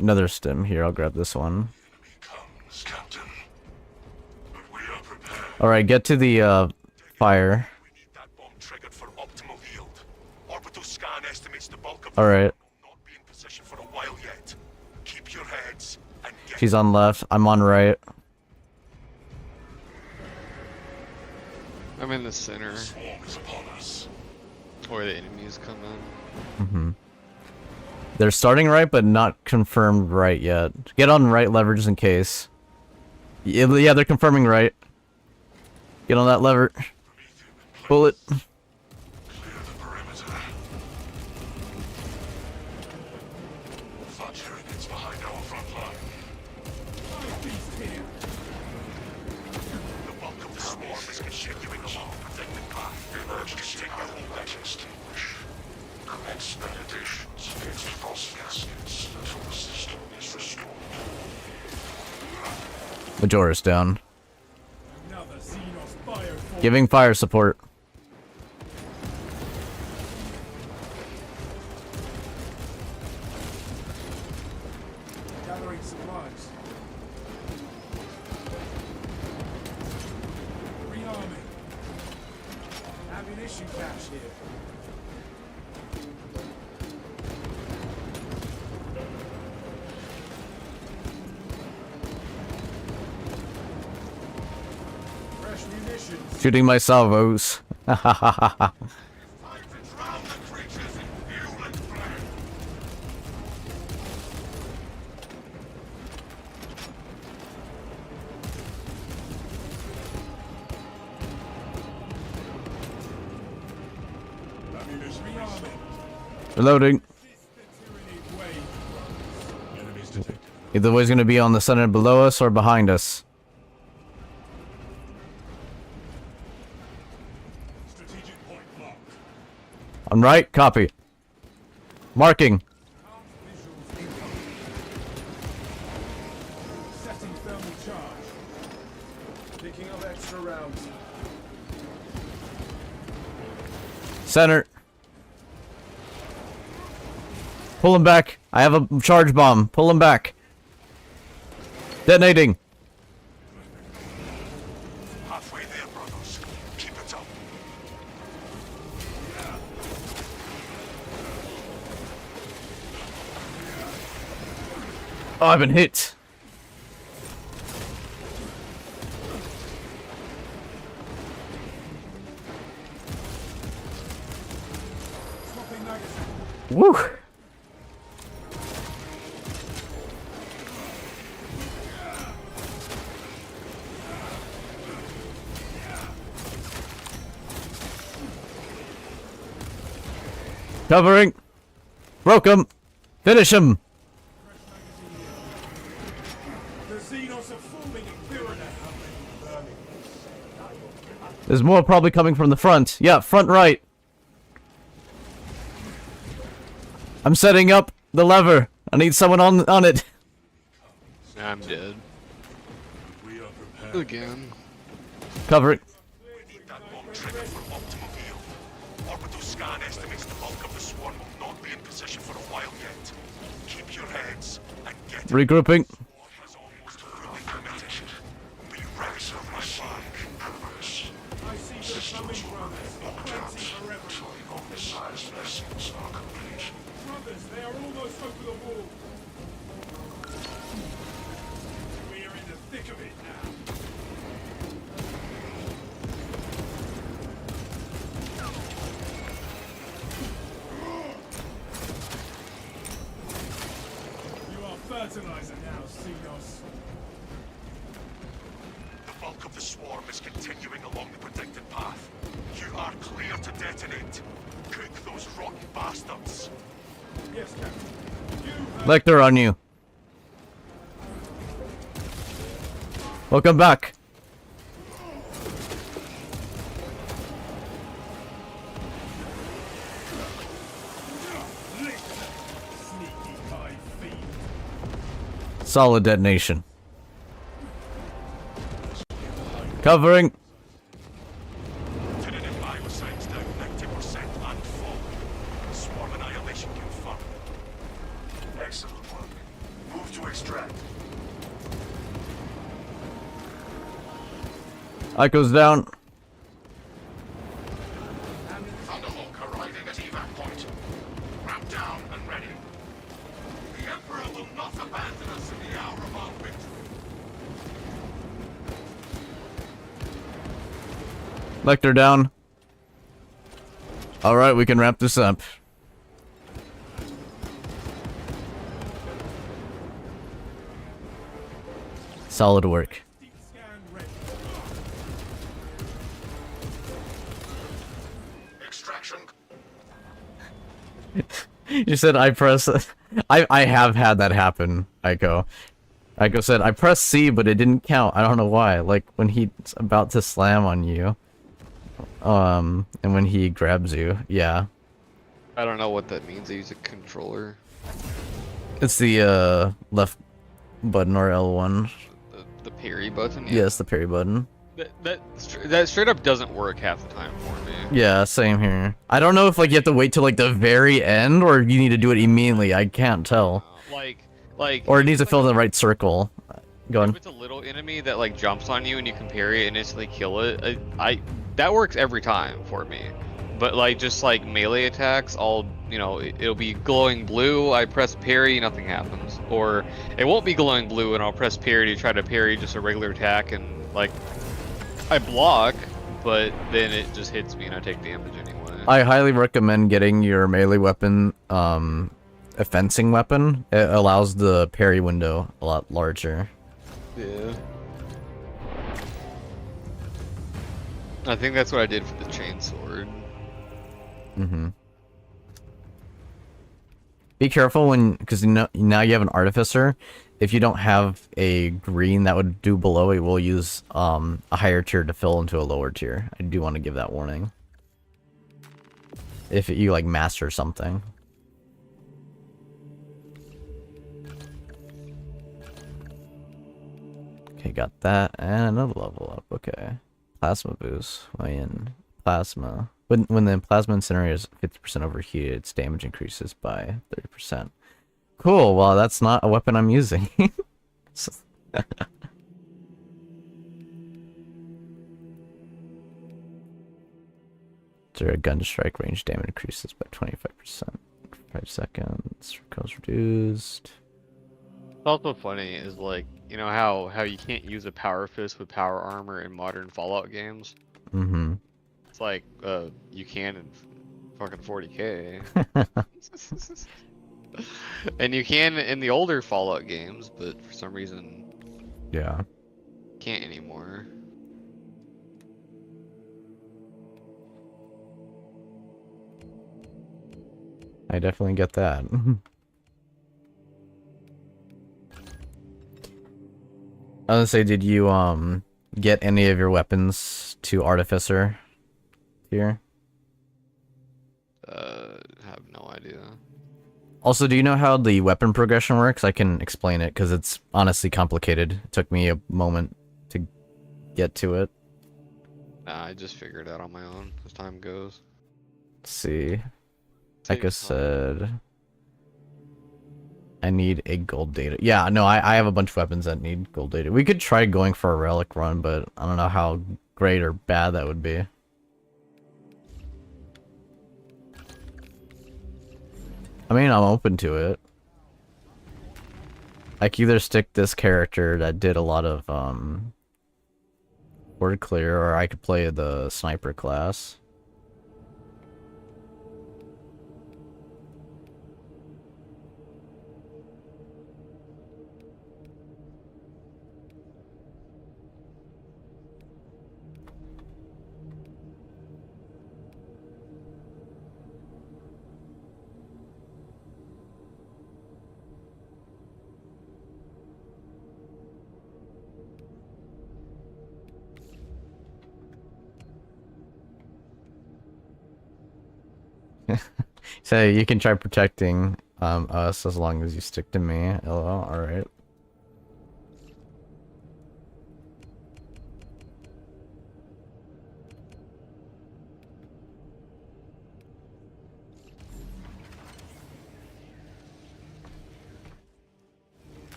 Another stem here. I'll grab this one. Comes, Captain. But we are prepared. Alright, get to the, fire. We need that bomb triggered for optimal yield. Orbital scan estimates the bulk of Alright. will not be in position for a while yet. Keep your heads and get She's on left. I'm on right. I'm in the center swarm is upon us. where the enemies come in. They're starting right, but not confirmed right yet. Get on right lever just in case. Yeah, they're confirming right. Get on that lever. Pull it. Clear the perimeter. Fudge Hurricanes behind our front line. The bulk of the swarm is continuing along a protected path. Emerge to take your own extinguish. Commence meditations against false gaskets that will assist Majora's down. Another Xenos fire force. Giving fire support. Gathering supplies. Rearming. Ammunition cache here. Fresh munitions. Shooting my salvos. Time to drown the creatures in fuel and flame. Ammunition. Rearming. Reloading. Tyranny way. Enemies detected. Either way's gonna be on the center below us or behind us. Strategic point marked. On right, copy. Marking. Visuals incoming. Setting thermal charge. Picking up extra rounds. Center. Pull him back. I have a charge bomb. Pull him back. Detonating. Halfway there, brothers. Keep it up. Oh, I've been hit. Swapping magazine. Woo. Covering. Broke him. Finish him. The Xenos are forming a pyramid. There's more probably coming from the front. Yeah, front right. I'm setting up the lever. I need someone on it. I'm dead. We are prepared. Again. Cover it. We need that bomb triggered for optimal heal. Orbital scan estimates the bulk of the swarm will not be in position for a while yet. Keep your heads and get Regrouping. has almost fully committed. Be ready for my flank. I see them coming, brothers. Plenty for everyone. Brothers, they are almost over the wall. We are in the thick of it now. You are fertilizer now, Xenos. The bulk of the swarm is continuing along the predicted path. You are clear to detonate. Cook those rotten bastards. Yes, Captain. You have Lecter on you. Welcome back. sneaky high fiend. Solid detonation. Covering. Tentative bioscience down 90% and full. Swarm annihilation confirmed. Excellent work. Move to extract. Echoes down. Thunderhawk arriving at evac point. Ramp down and ready. The Emperor will not abandon us in the hour of our victory. Lecter down. Alright, we can wrap this up. Solid work. Deep scan ready. Extraction. You said I press... I have had that happen, Aiko. Aiko said, I pressed C, but it didn't count. I don't know why. Like, when he's about to slam on you. And when he grabs you. Yeah. I don't know what that means. I use a controller. It's the, left button or L1. The The parry button. Yes, the parry button. That straight up doesn't work half the time for me. Yeah, same here. I don't know if like you have to wait till like the very end or you need to do it immediately. I can't tell. Like. Or it needs to fill in the right circle. Go on. If it's a little enemy that like jumps on you and you can parry it and instantly kill it, that works every time for me. But like just like melee attacks, it'll be glowing blue. I press parry, nothing happens. Or it won't be glowing blue, and I'll press parry to try to parry just a regular attack, and like I block, but then it just hits me and I take damage anyway. I highly recommend getting your melee weapon, a fencing weapon. It allows the parry window a lot larger. Yeah. I think that's what I did for the chainsword. Mm-hmm. Be careful because now you have an artificer. If you don't have a green that would do below, it will use a higher tier to fill into a lower tier. I do want to give that warning. If you like master something. Okay, got that and another level up. Okay, plasma boost. Way in plasma. When the plasma incinerator is 50% overheated, its damage increases by 30%. Cool. Well, that's not a weapon I'm using. Their gun strike range damage increases by 25%. 5 seconds. Recoils reduced. It's also funny is like, you know how you can't use a power fist with power armor in modern Fallout games? Mm-hmm. It's like, you can in fucking 40K. And you can in the older Fallout games, but for some reason... Yeah. Can't anymore. I definitely get that. I was gonna say, did you get any of your weapons to Artificer here? Have no idea. Also, do you know how the weapon progression works? I can explain it because it's honestly complicated. It took me a moment to get to it. Nah, I just figured it out on my own as time goes. Let's see. Eka Takes said I need a gold data. Yeah, no, I have a bunch of weapons that need gold data. We could try going for a relic run, but I don't know how great or bad that would be. I mean, I'm open to it. I could either stick this character that did a lot of word clear, or I could play the sniper class. So you can try protecting us as long as you stick to me. LOL, alright.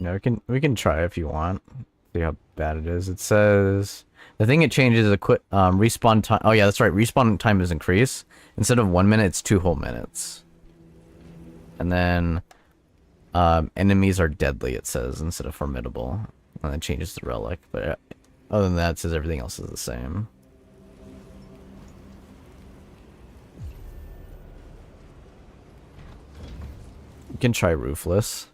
No, we can try if you want. See how bad it is. It says the thing it changes is a quick respawn time. Oh yeah, that's right. Respawn time is increased. Instead of 1 minute, it's 2 whole minutes. And then enemies are deadly. It says instead of formidable, and it changes the relic. But other than that, it says everything else is the same. You can try Roofless.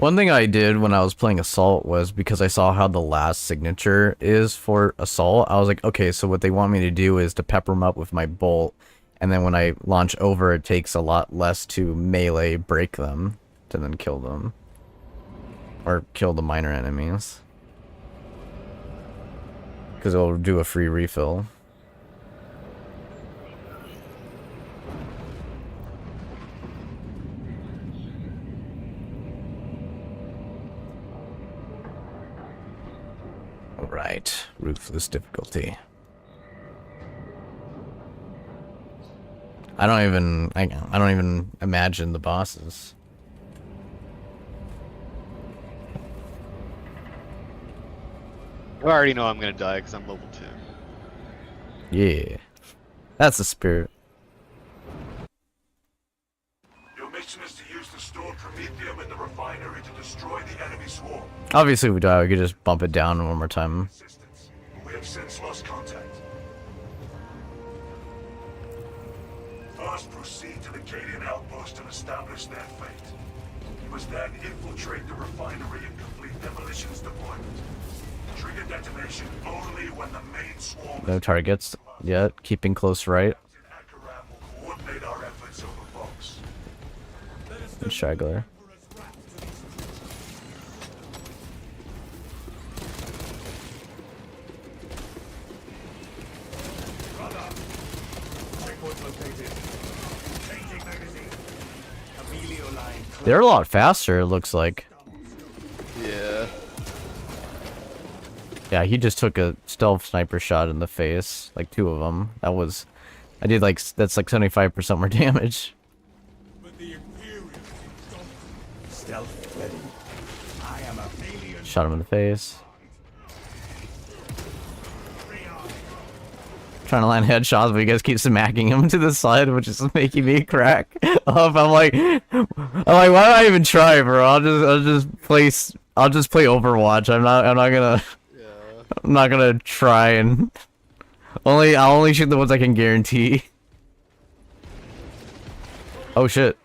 One thing I did when I was playing Assault was because I saw how the last signature is for Assault, I was like, okay, so what they want me to do is to pepper them up with my bolt, and then when I launch over, it takes a lot less to melee break them to then kill them. Or kill the minor enemies. Because it'll do a free refill. Alright, ruthless difficulty. I don't even imagine the bosses. I already know I'm gonna die because I'm level 2. Yeah. That's the spirit. Your mission is to use the stored promethium in the refinery to destroy the enemy swarm. Obviously, if we die, we could just bump it down one more time. Assistance. We have since lost contact. First, proceed to the Cadian outpost and establish their fate. You must then infiltrate the refinery and complete demolitions deployment. Trigger detonation only when the main swarm No targets yet. Keeping close right. Akaram will coordinate our efforts over Fox. And straggler. They're a lot faster, it looks like. Yeah. Yeah, he just took a stealth sniper shot in the face. Like 2 of them. That was... I did like... That's like 75% more damage. But the Imperials Stealth ready. I am a alien. Shot him in the face. Trying to land headshots, but you guys keep smacking him to the side, which is making me crack up. I'm like, why do I even try, bro? I'll just play Overwatch. I'm not gonna try and I'll only shoot the ones I can guarantee. Oh shit.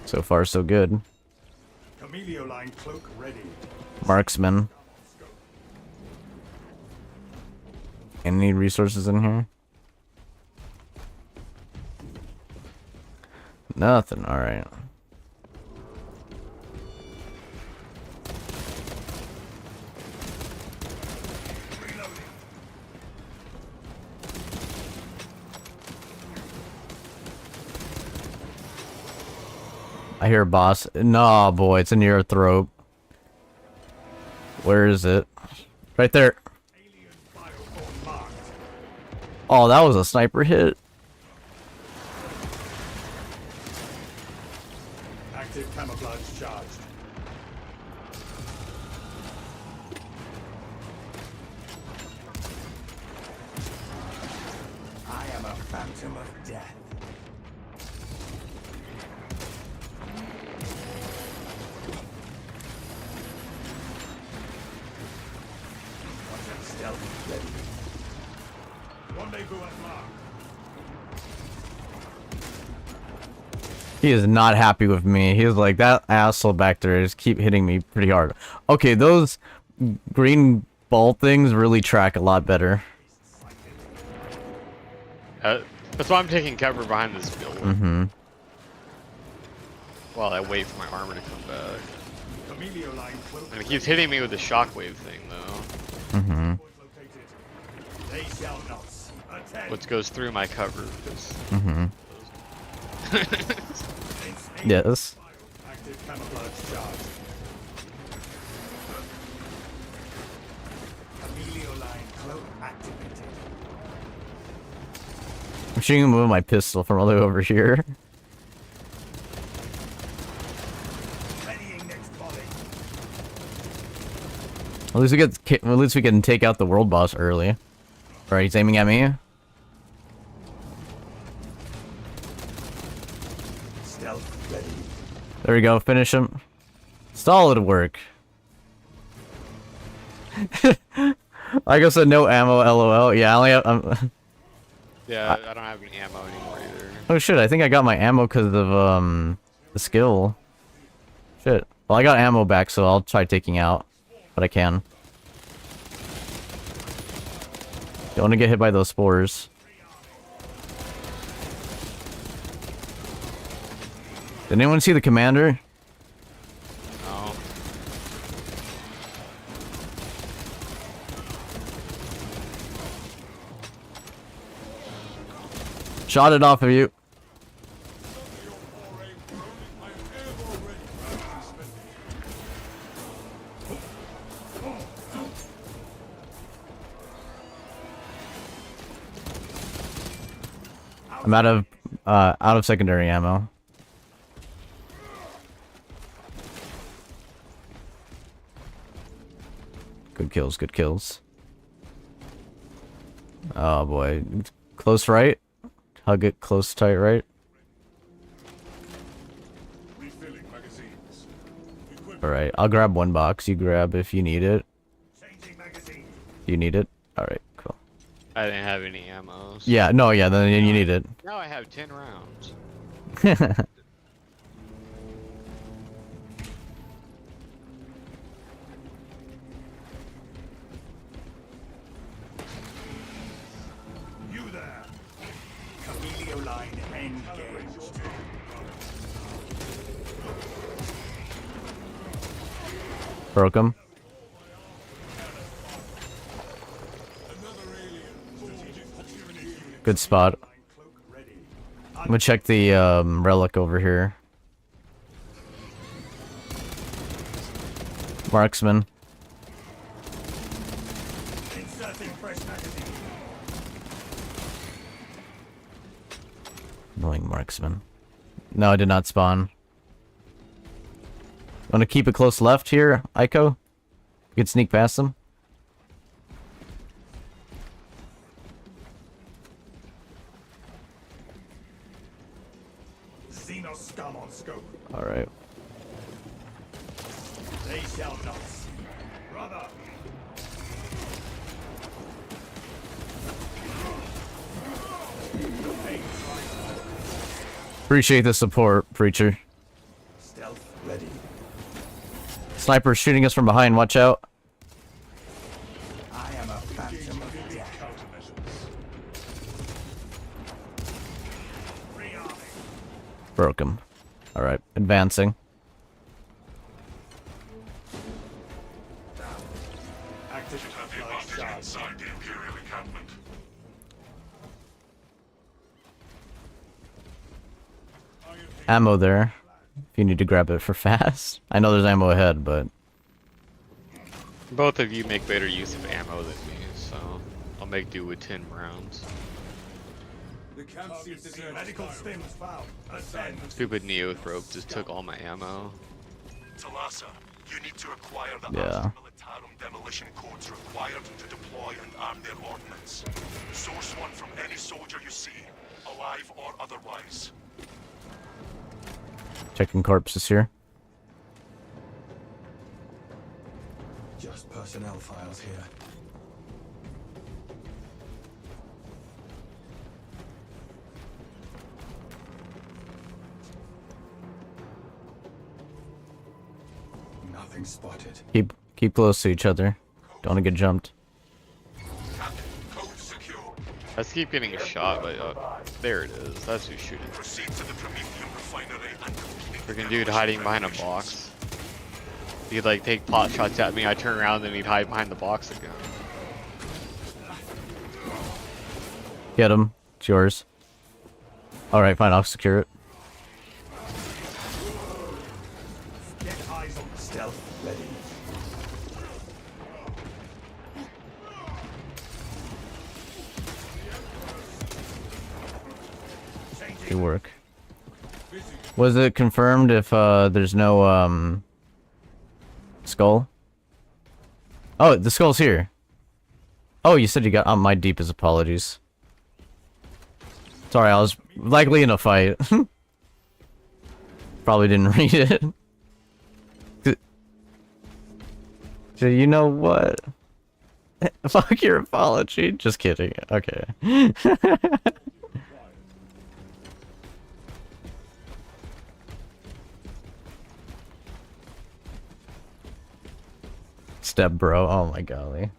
So far, so good. Camelio line cloak ready. Marksman. Any resources in here? Nothing, alright. I hear a boss. No, boy, it's in your throat. Where is it? Right there. Oh, that was a sniper hit. Active camouflage charged. I am a phantom of death. Stealth ready. Rendezvous at mark. He is not happy with me. He's like, that asshole back there just keep hitting me pretty hard. Okay, those green ball things really track a lot better. That's why I'm taking cover behind this building. Mm-hmm. While I wait for my armor to come back. Camelio line cloak. And it keeps hitting me with the shockwave thing, though. Mm-hmm. They shall not attend. Which goes through my cover. Mm-hmm. Yes. Active camouflage charged. Camelio line cloak activated. I'm shooting him with my pistol from all the way over here. Readying next volley. At least we can take out the world boss early. Alright, he's aiming at me. Stealth ready. There we go. Finish him. Solid work. I guess no ammo. LOL. Yeah, I only have. Yeah, I don't have any ammo anymore either. Oh shit! I think I got my ammo because of the skill. Shit. Well, I got ammo back, so I'll try taking out what I can. Don't want to get hit by those spores. Did anyone see the commander? No. Shot it off of you. I'm out of secondary ammo. Good kills, good kills. Oh boy. Close right. Hug it close tight right. Refilling magazines. Alright, I'll grab one box. You grab if you need it. Changing magazine. You need it? Alright, cool. I didn't have any ammo. So Yeah, no, yeah, then you need it. now I have 10 rounds. You there. Camilio line engaged. Broke him. Good spot. I'm gonna check the relic over here. Marksman. Inserting fresh magazine. Annoying marksman. No, I did not spawn. Want to keep it close left here, Aiko? You can sneak past them. Xenos scum on scope. Alright. They shall not. Brother. Appreciate the support, Preacher. Stealth ready. Sniper's shooting us from behind, watch out. I am a phantom of death. Broke him. Alright, advancing. Active flight charge. Inside the Imperial encampment. Ammo there. If you need to grab it for fast. I know there's ammo ahead, but... Both of you make better use of ammo than me, so I'll make do with 10 rounds. The camp seems deserted. Medical stims found. Ascend. Stupid Neothrope just took all my ammo. Talassa, you need to acquire the Yeah. Astra Militarum demolition codes required to deploy and arm their ordnance. Source one from any soldier you see, alive or otherwise. Checking corpses here. Just personnel files here. Nothing spotted. Keep close to each other. Don't want to get jumped. Captain, code secure. I just keep getting shot, but there it is. That's who's shooting. Proceed to the Prometheum refinery and complete Freaking dude hiding behind a box. He'd like take pot shots at me, I turn around and he'd hide behind the box again. Get him. It's yours. Alright, fine, I'll secure it. Get eyes on the stealth ready. Good work. Was it confirmed if there's no skull? Oh, the skull's here. Oh, you said you got my deepest apologies. Sorry, I was likely in a fight. Probably didn't read it. So you know what? Fuck your apology. Just kidding. Okay. Step bro. Oh my golly.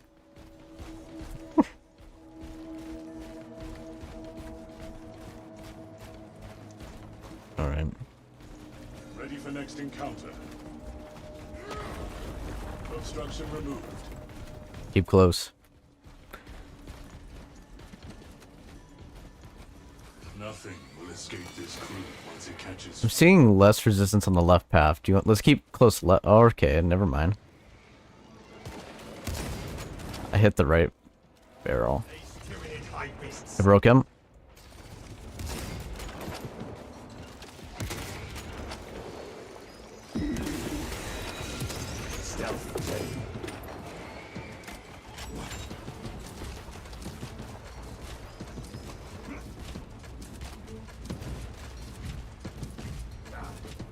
Alright. Ready for next encounter. Obstruction removed. Keep close. Nothing will escape this crew once it catches. I'm seeing less resistance on the left path. Do you want? Let's keep close left. Oh, okay, never mind. I hit the right barrel. I broke him.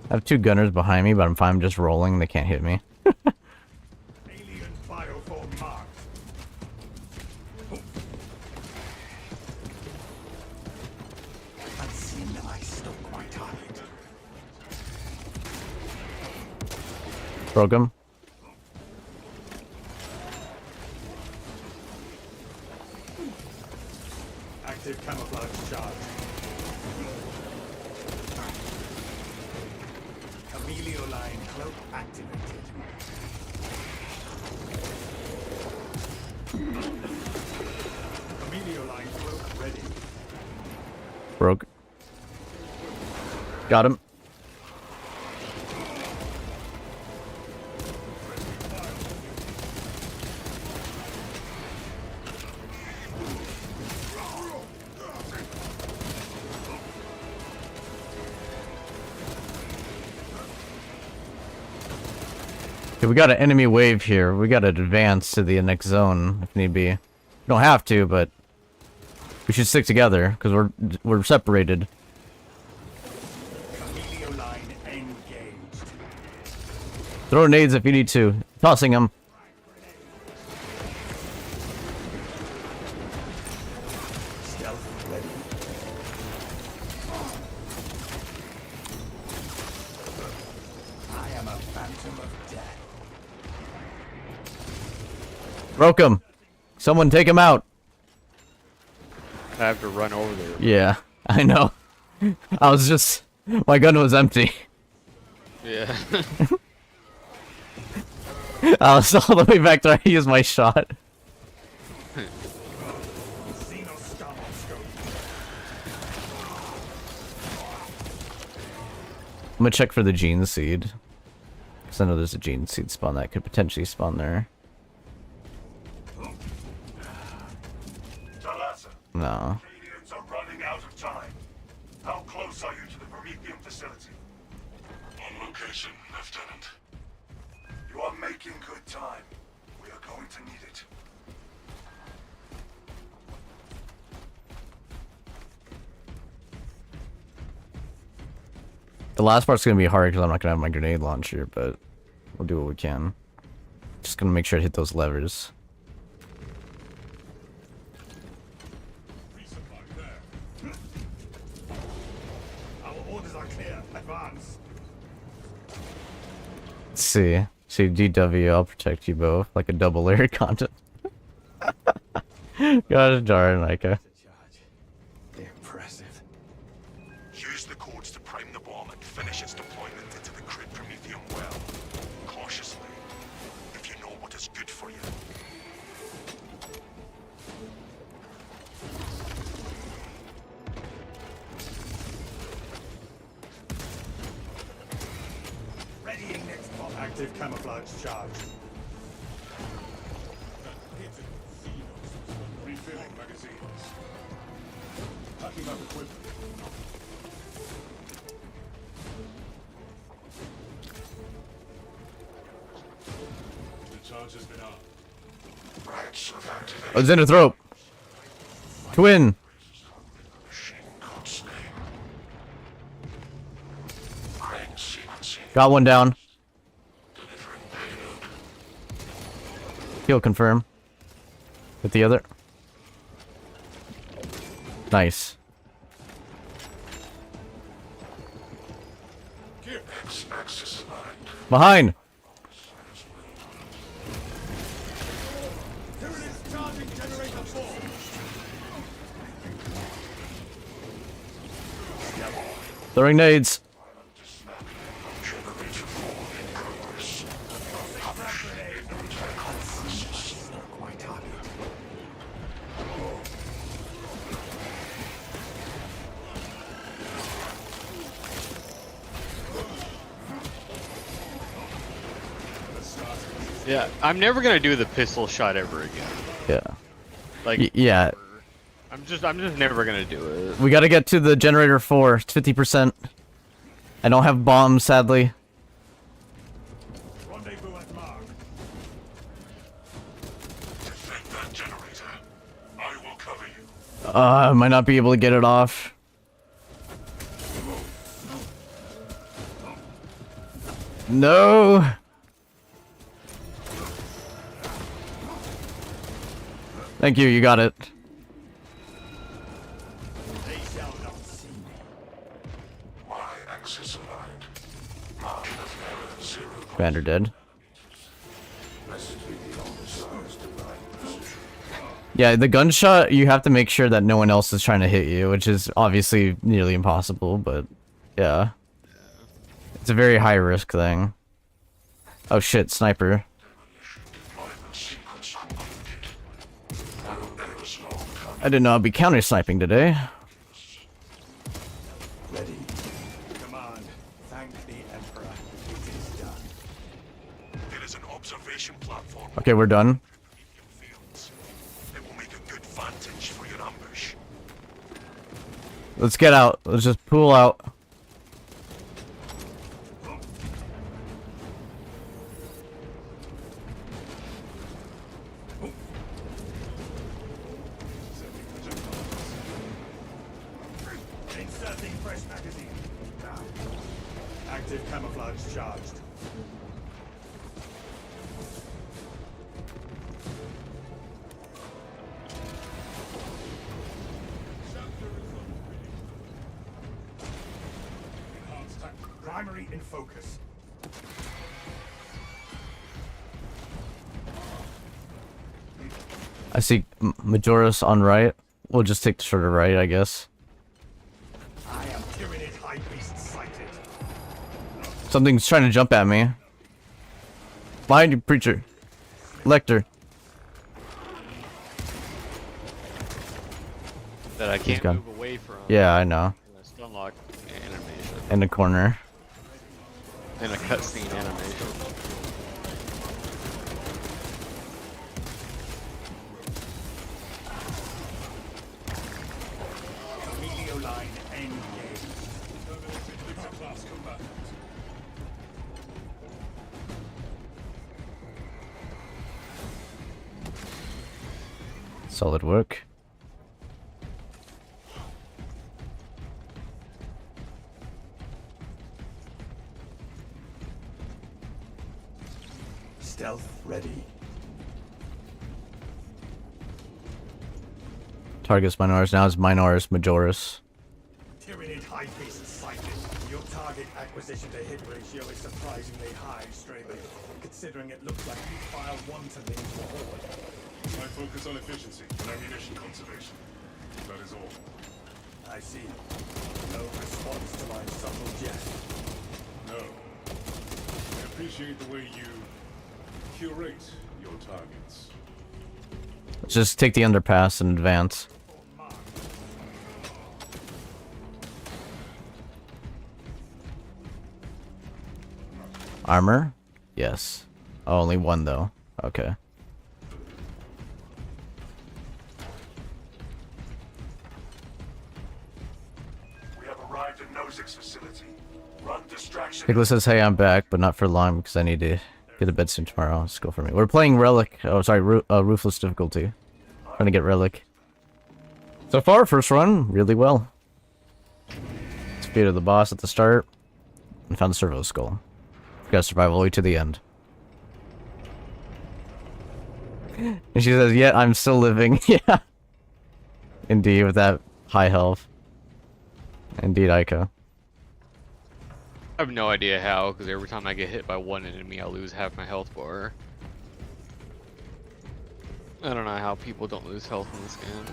I have two gunners behind me, but I'm fine. I'm just rolling. They can't hit me. Alien bioform marked. I've seen the ice still quite hard. Broke him. Active camouflage charge. Chameleon line cloak activated. Chameleon line cloak ready. Broke. Got him. Okay, we got an enemy wave here. We got to advance to the next zone if need be. We don't have to, but we should stick together because we're separated. Chameleon line engaged. Throw nades if you need to. Tossing them. Stealth ready. I am a phantom of death. Broke him. Someone take him out. I have to run over there. Yeah, I know. I was just... My gun was empty. Yeah. I was all the way back there. I used my shot. I'm gonna check for the gene seed. Because I know there's a gene seed spawn that could potentially spawn there. No. Aliens are running out of time. How close are you to the Promethean facility? On location, Lieutenant. You are making good time. We are going to need it. The last part's gonna be hard because I'm not gonna have my grenade launcher, but we'll do what we can. Just gonna make sure to hit those levers. Our orders are clear. Advance. Let's see. See, DW, I'll protect you both. Like a double layer content. Gosh darn, Micah. Impressive. Use the codes to prime the bomb and finish its deployment into the crude Promethean well. Cautiously, if you know what is good for you. Readying next bomb. Active camouflage charge. Refilling magazines. Packing up equipment. The charge has been up. Oh, Xenothrop! Twin! Got one down. Kill confirm. With the other. Nice. Behind. Tyranids charging generator 4. Throwing nades. Yeah, I'm never gonna do the pistol shot ever again. Yeah. Like, Yeah. I'm just never gonna do it. We gotta get to the generator 4. It's 50%. I don't have bombs, sadly. Rendezvous at mark. Defend that generator. I will cover you. I might not be able to get it off. No. Thank you, you got it. They shall not see me. My axis aligned. Mark of error 0. Commander dead. Blessed be the oversized divine precision. Yeah, the gunshot, you have to make sure that no one else is trying to hit you, which is obviously nearly impossible, but yeah. It's a very high risk thing. Oh shit, sniper. I did not be counter sniping today. Ready. Command. Thank the Emperor. It is done. It is an observation platform. Okay, we're done. Fields. It will make a good vantage for your ambush. Let's get out. Let's just pull out. Inserting fresh magazine. Active camouflage charged. Primary in focus. I see Majoris on right. We'll just take the shorter right, I guess. I am Tyranid High Beast sighted. Something's trying to jump at me. Behind you, preacher. Lecter. That I can't gone. move away from. Yeah, I know. Stun lock animation. In the corner. And a cutscene animation. Emilio line engaged. Class combatant. Solid work. Stealth ready. Target's Minoris. Now it's Minoris Majoris. Tyranid High Beast sighted. Your target acquisition to hit ratio is surprisingly high, Straben, considering it looks like you fire wantonly into the horde. I focus on efficiency and ammunition conservation. That is all. I see. No response to my subtle jest. No. I appreciate the way you curate your targets. Let's just take the underpass and advance. Armor? Yes. Oh, only one though. Okay. We have arrived at Nozick's facility. Run distraction. Nicholas says, hey, I'm back, but not for long because I need to get to bed soon tomorrow. Let's go for me. We're playing Relic. Oh, sorry, Ruthless difficulty. Trying to get Relic. So far, first run, really well. Defeated the boss at the start and found the Servo Skull. Gotta survive all the way to the end. And she says, "Yet I'm still living." Yeah. Indeed, with that high health. Indeed, Aika. I have no idea how, because every time I get hit by one enemy, I lose half my health bar. I don't know how people don't lose health in this game.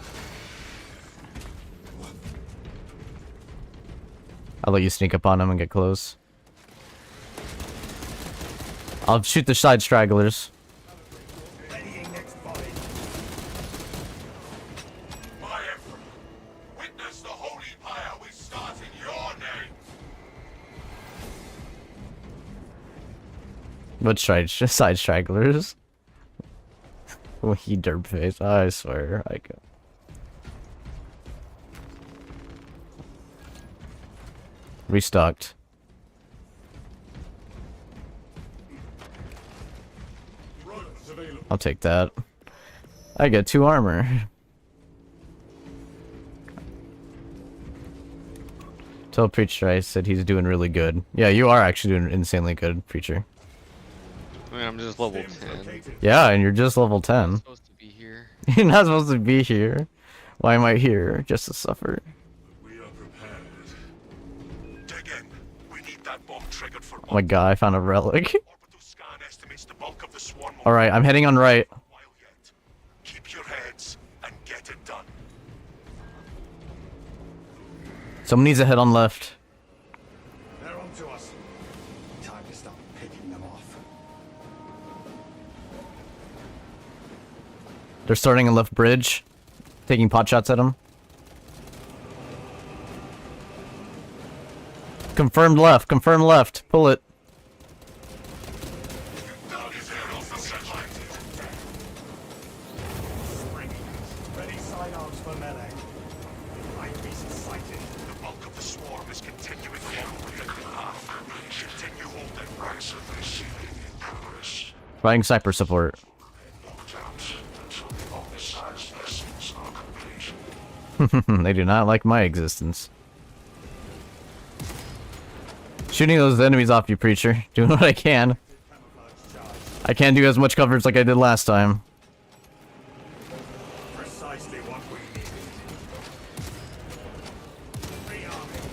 I'll let you sneak up on him and get close. I'll shoot the side stragglers. Readying next volley. My emperor, witness the holy pyre we start in your name. What side stragglers? He derp face. I swear, I go. Restocked. I'll take that. I get 2 armor. Tell Preacher I said he's doing really good. Yeah, you are actually doing insanely good, Preacher. I mean, I'm just level 10. Yeah, and you're just level I'm 10. supposed to be here. You're not supposed to be here. Why am I here? Just to suffer. We are prepared. Dig in. We need that bomb triggered for Oh my god, I found a relic. orbital scan estimates the bulk of the swarm. Alright, I'm heading on right. While yet. Keep your heads and get it done. Someone needs to head on left. They're on to us. Time to start picking them off. They're starting a left bridge. Taking pot shots at him. Confirmed left, confirmed left. Pull it. Ready sidearms for melee. Eyepieces sighted. The bulk of the swarm is continuing along with the path. Continue holding racks of receiving in progress. Providing sniper support. Locked out until the omniscience lessons are complete. They do not like my existence. Shooting those enemies off you, Preacher. Doing what I can. I can't do as much coverage like I did last time. Precisely what we needed. Rearming.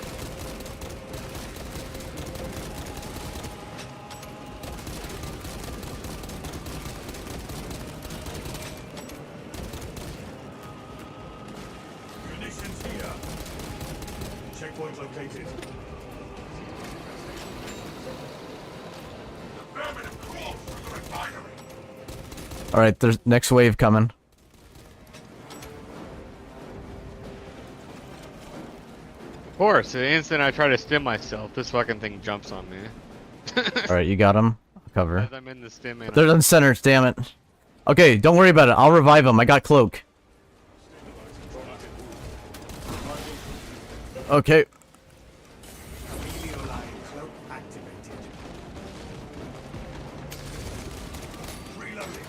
Munitions here. Checkpoint located. The vermin have crawled through the refinery. Alright, there's next wave coming. Of course, the instant I try to stim myself, this fucking thing jumps on me. Alright, you got him. Cover. As I'm in the stim and They're in center, damn it. Okay, don't worry about it. I'll revive him. I got cloak. Okay. Amelio line cloak activated. Reloading.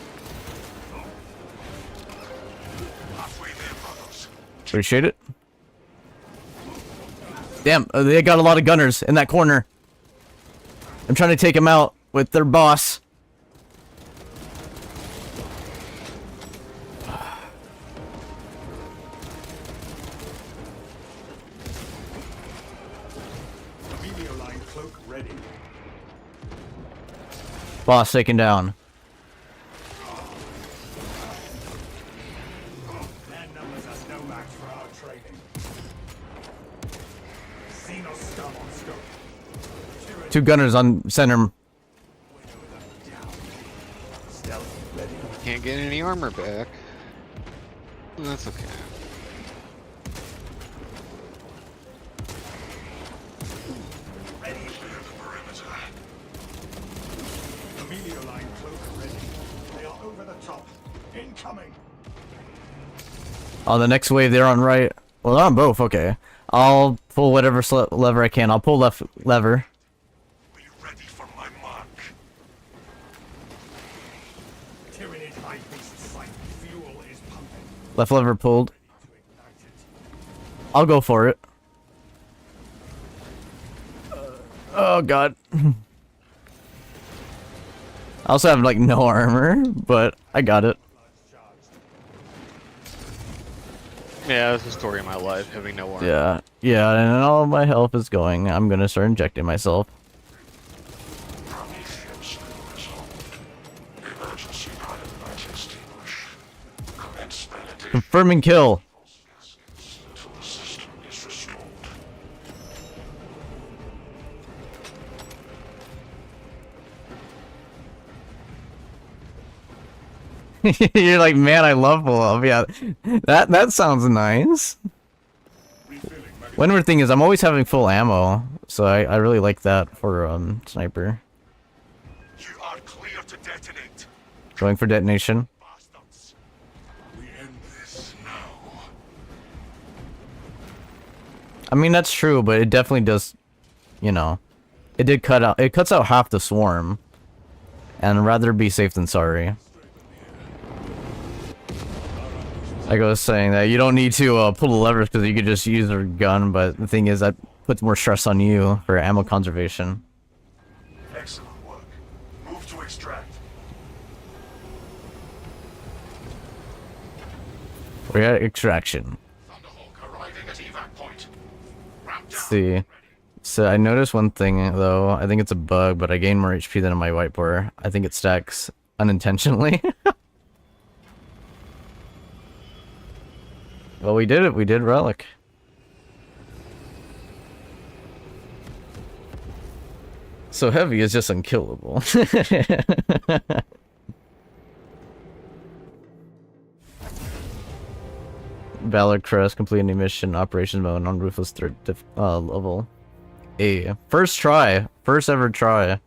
Halfway there, brothers. Appreciate it. Damn, they got a lot of gunners in that corner. I'm trying to take them out with their boss. Amelio line cloak ready. Boss taken down. Man numbers are no match for our training. Xenos scum on scope. 2 gunners on center. Stealth ready. can't get any armor back. That's okay. Ready. Amelio line cloak ready. They are over the top. Incoming. On the next wave, they're on right. Well, they're on both. Okay. I'll pull whatever lever I can. I'll pull left lever. Be ready for my mark. Tyranid high beast sight. Fuel is pumping. Left lever pulled. To ignite it. I'll go for it. Oh god. I also have like no armor, but I got it. Yeah, that's the story of my life, having no armor. Yeah, yeah, and all my health is going. I'm gonna start injecting myself. Prometheus resolved. Emergency pilot light extinguished. Commence validation Confirming kill. until the system is restored. You're like, man, I love love. Yeah, that sounds nice. One more thing is, I'm always having full ammo, so I really like that for sniper. You are clear to detonate. Going for detonation. Bastards. We end this now. I mean, that's true, but it definitely does, you know, it cuts out half the swarm, and rather be safe than sorry. Like I was saying, that you don't need to pull the levers because you could just use your gun, but the thing is that puts more stress on you for ammo conservation. Excellent work. Move to extract. We're at extraction. Thunderhawk arriving at evac point. Ramp down. Let's see. So I noticed one thing though. I think it's a bug, but I gain more HP than on my whiteboard. I think it stacks unintentionally. Well, we did it. We did relic. So heavy is just unkillable. Valor Crest completing the mission operations mode on Ruthless third level. First try. First ever try.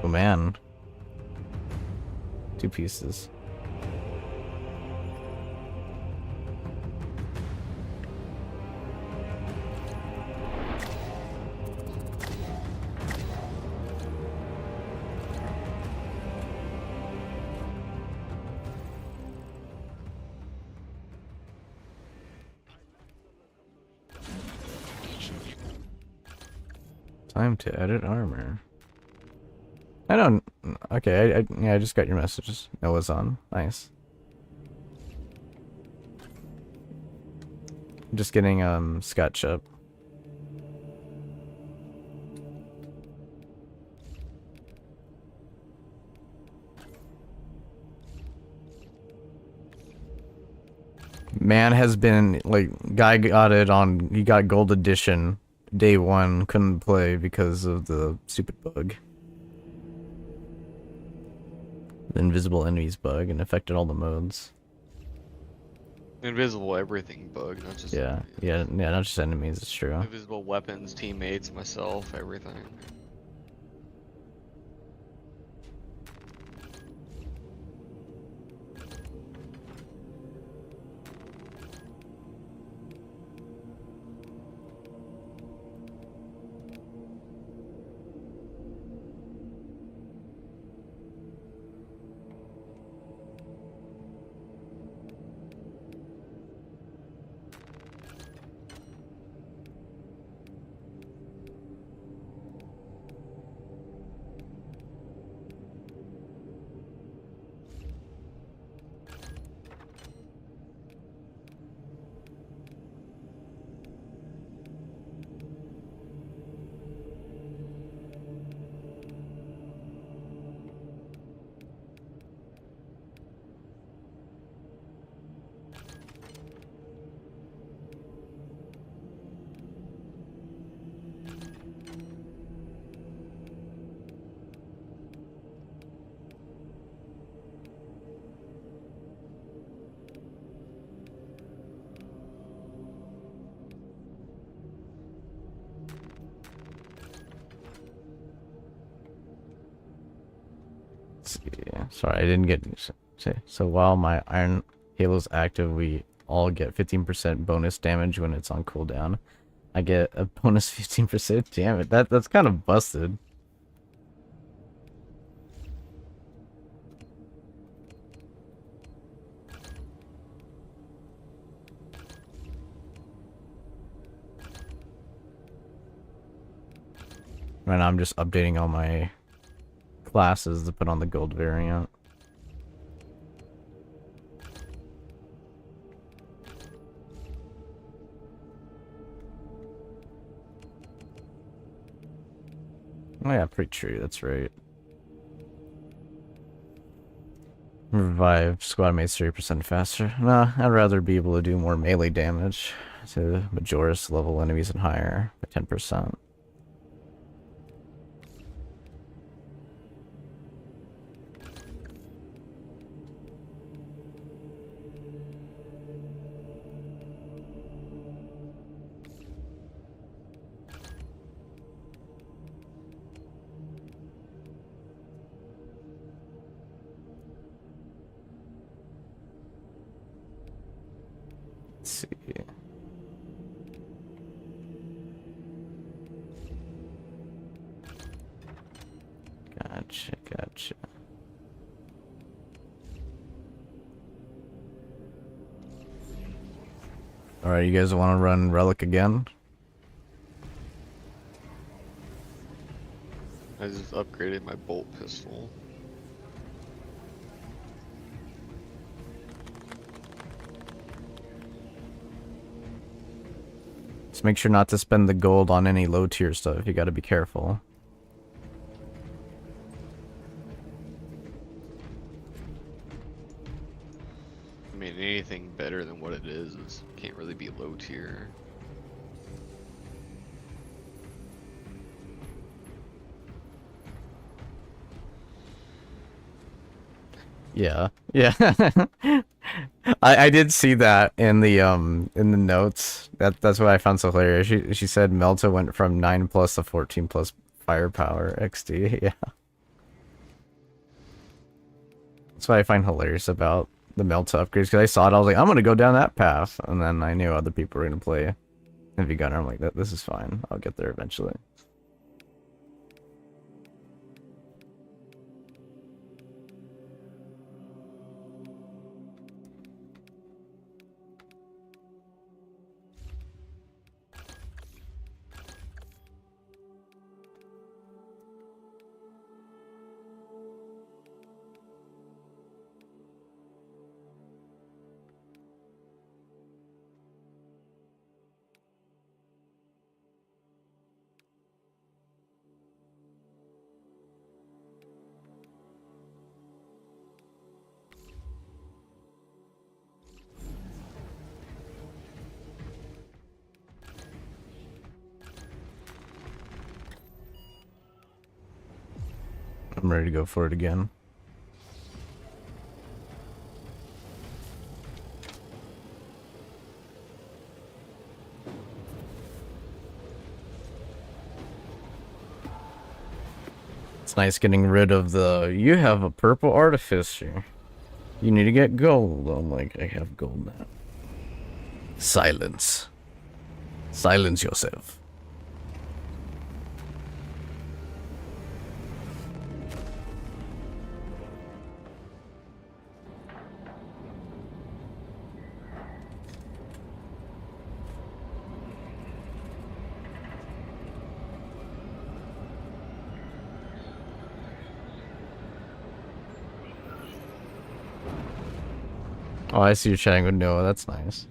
Oh man. 2 pieces. Time to edit armor. I don't. Okay, yeah, I just got your messages. Noah's on. Nice. Just getting Scotch up. Man has been like, guy got it on. He got gold edition day 1. Couldn't play because of the stupid bug. The invisible enemies bug, and affected all the modes. Invisible everything bug, not just Yeah, not just enemies, it's true. invisible weapons, teammates, myself, everything. Let's see. Sorry, I didn't get. So while my Iron Halo's active, we all get 15% bonus damage when it's on cooldown. I get a bonus 15%. Damn it, that's kind of busted. Right now I'm just updating all my classes to put on the gold variant. Oh yeah, pretty true, that's right. Revive squad mates 30% faster. Nah, I'd rather be able to do more melee damage to Majoris level enemies and higher by 10%. Let's see. Gotcha. Alright, you guys want to run Relic again? I just upgraded my bolt pistol. Just make sure not to spend the gold on any low tier stuff. You gotta be careful. I mean, anything better than what it is can't really be low tier. Yeah. I did see that in the notes. That's what I found so hilarious. She said Melta went from 9 plus to 14 plus firepower XD. Yeah. That's what I find hilarious about the Melta upgrades, because I saw it, I was like, I'm gonna go down that path, and then I knew other people were gonna play Heavy Gunner. I'm like, this is fine. I'll get there eventually. I'm ready to go for it again. It's nice getting rid of the, you have a purple artificer. You need to get gold. I'm like, I have gold now. Silence. Silence yourself. Oh, I see you're chatting with Noah. That's nice.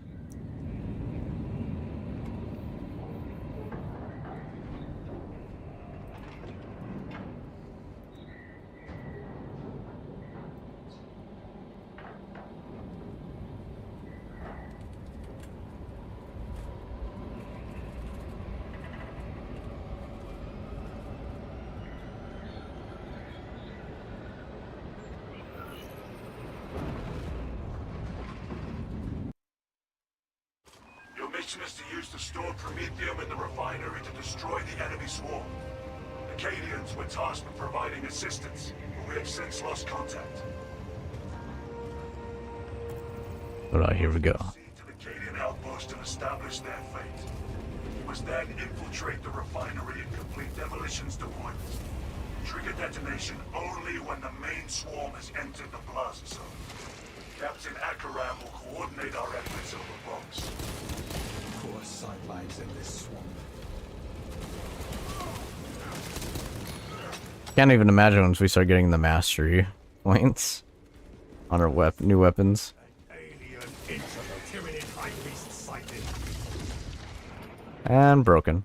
Your mission is to use the stored promethium in the refinery to destroy the enemy swarm. Acadians were tasked with providing assistance, but We have since lost contact. Alright, here we go. Proceed to the Cadian outpost and establish their fate. We must then infiltrate the refinery and complete demolitions deployment. Trigger detonation only when the main swarm has entered the blast zone. Captain Akaram will coordinate our efforts over box. Poor sightlines in this swamp. Can't even imagine once we start getting the mastery points on our new weapons. Alien Tyranid high beast sighted. And broken.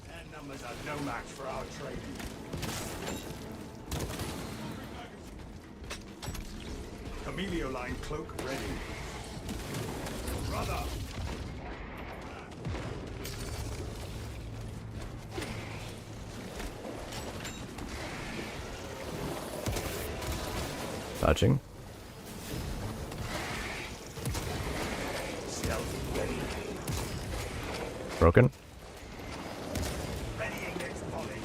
Their numbers are no match for our trading. Camelio line cloak ready. Brother! Dodging. Stealth ready. Broken. Readying next volley.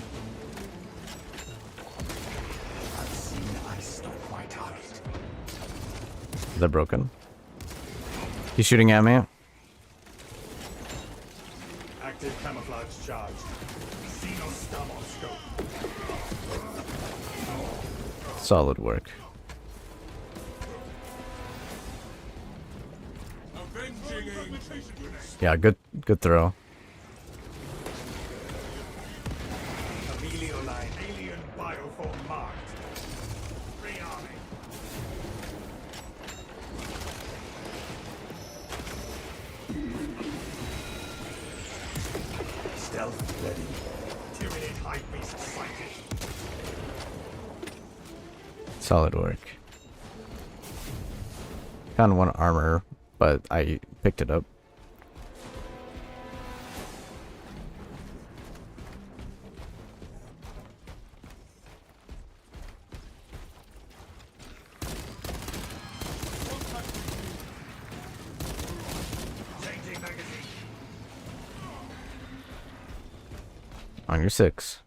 Unseen I stalk my target. They're broken. He's shooting at me. Active camouflage charge. Xenostam on scope. Solid work. Yeah, good throw. Camelio line alien bioform marked. Rearming. Stealth ready. Tyranid high beast sighted. Solid work. Found one armor, but I picked it up. Changing magazine. On your 6.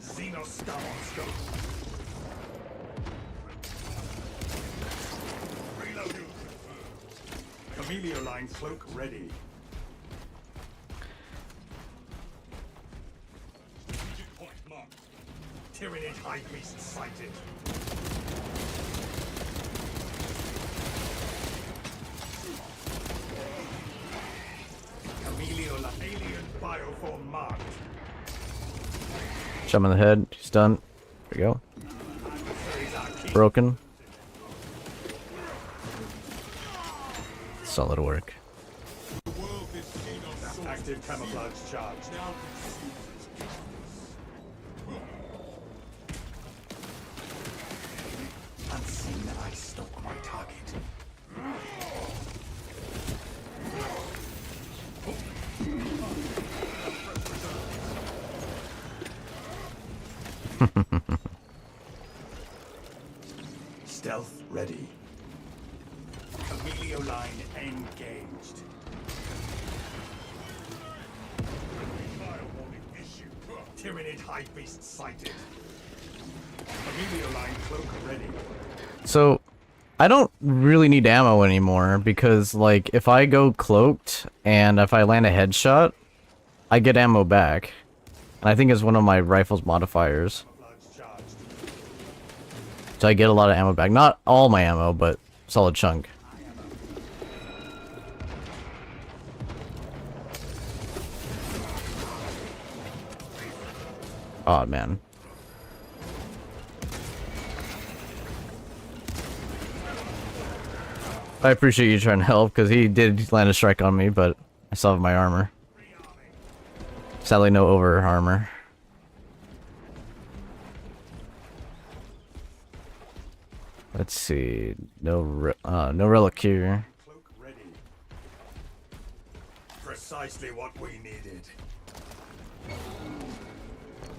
Xenostam on scope. Reloading. Camelio line cloak ready. Point marked. Tyranid high beast sighted. Camelio line alien bioform marked. Shot him in the head. He's done. There we go. Broken. Solid work. Active camouflage charge. Unseen I stalk my target. Stealth ready. Camelio line engaged. Fire warning issued. Tyranid high beast sighted. Camelio line cloak ready. So, I don't really need ammo anymore because, like, if I go cloaked and if I land a headshot, I get ammo back. And I think it's one of my rifle's modifiers. Camouflage charged. So I get a lot of ammo back. Not all my ammo, but solid chunk. Oh, man. I appreciate you trying to help, because he did land a strike on me, but I still have my armor. Sadly, no over armor. Let's see. No relic here. Cloak ready. Precisely what we needed.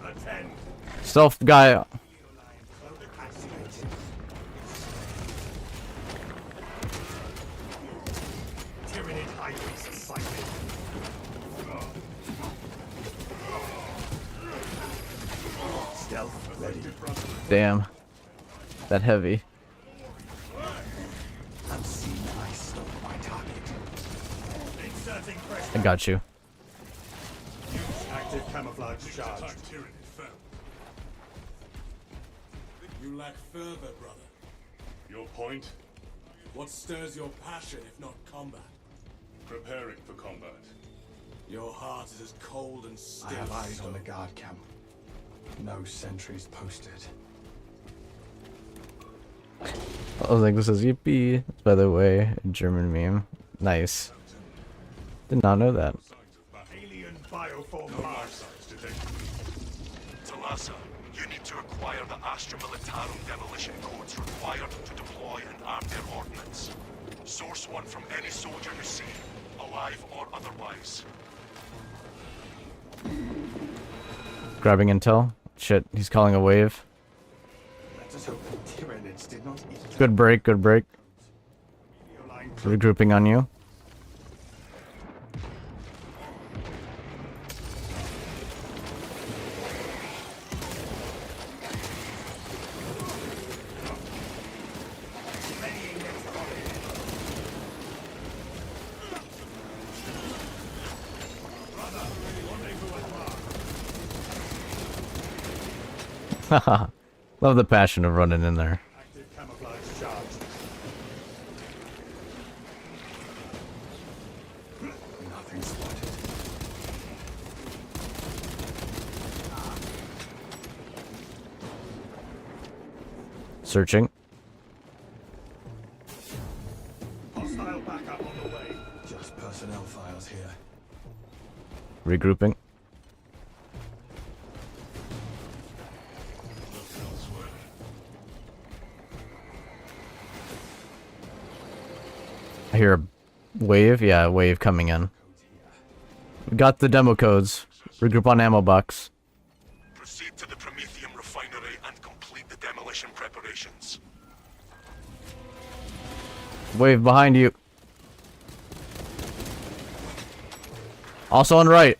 Attend. Stealth guy. Cloak activated. Tyranid high beast ready. Damn. That heavy. Unseen ice stole my target. Inserting pressure. I got you. Use active camouflage charge. You lack fervor, brother. Your point? What stirs your passion if not combat? Preparing for combat. Your heart is as cold and still. I have eyes as on the stone. guard camp. No sentries posted. I was like, this is yippee. By the way, a German meme. Nice. Did not know that. Alien bioform Mars. Talassa, you need to acquire the Astra Militarum demolition codes required to deploy and arm their ordnance. Source one from any soldier you see, alive or otherwise. Grabbing intel. Shit, he's calling a wave. Let us hope the Tyranids did not eat Good break, good break. line. Regrouping on you. Love the passion of running in there. Active camouflage charge. Nothing spotted. Searching. Hostile backup on the way. Just personnel files here. Regrouping. I hear a wave. Yeah, a wave coming in. We got the demo codes. Regroup on ammo box. Proceed to the Prometheum refinery and complete the demolition preparations. Wave behind you. Also on right.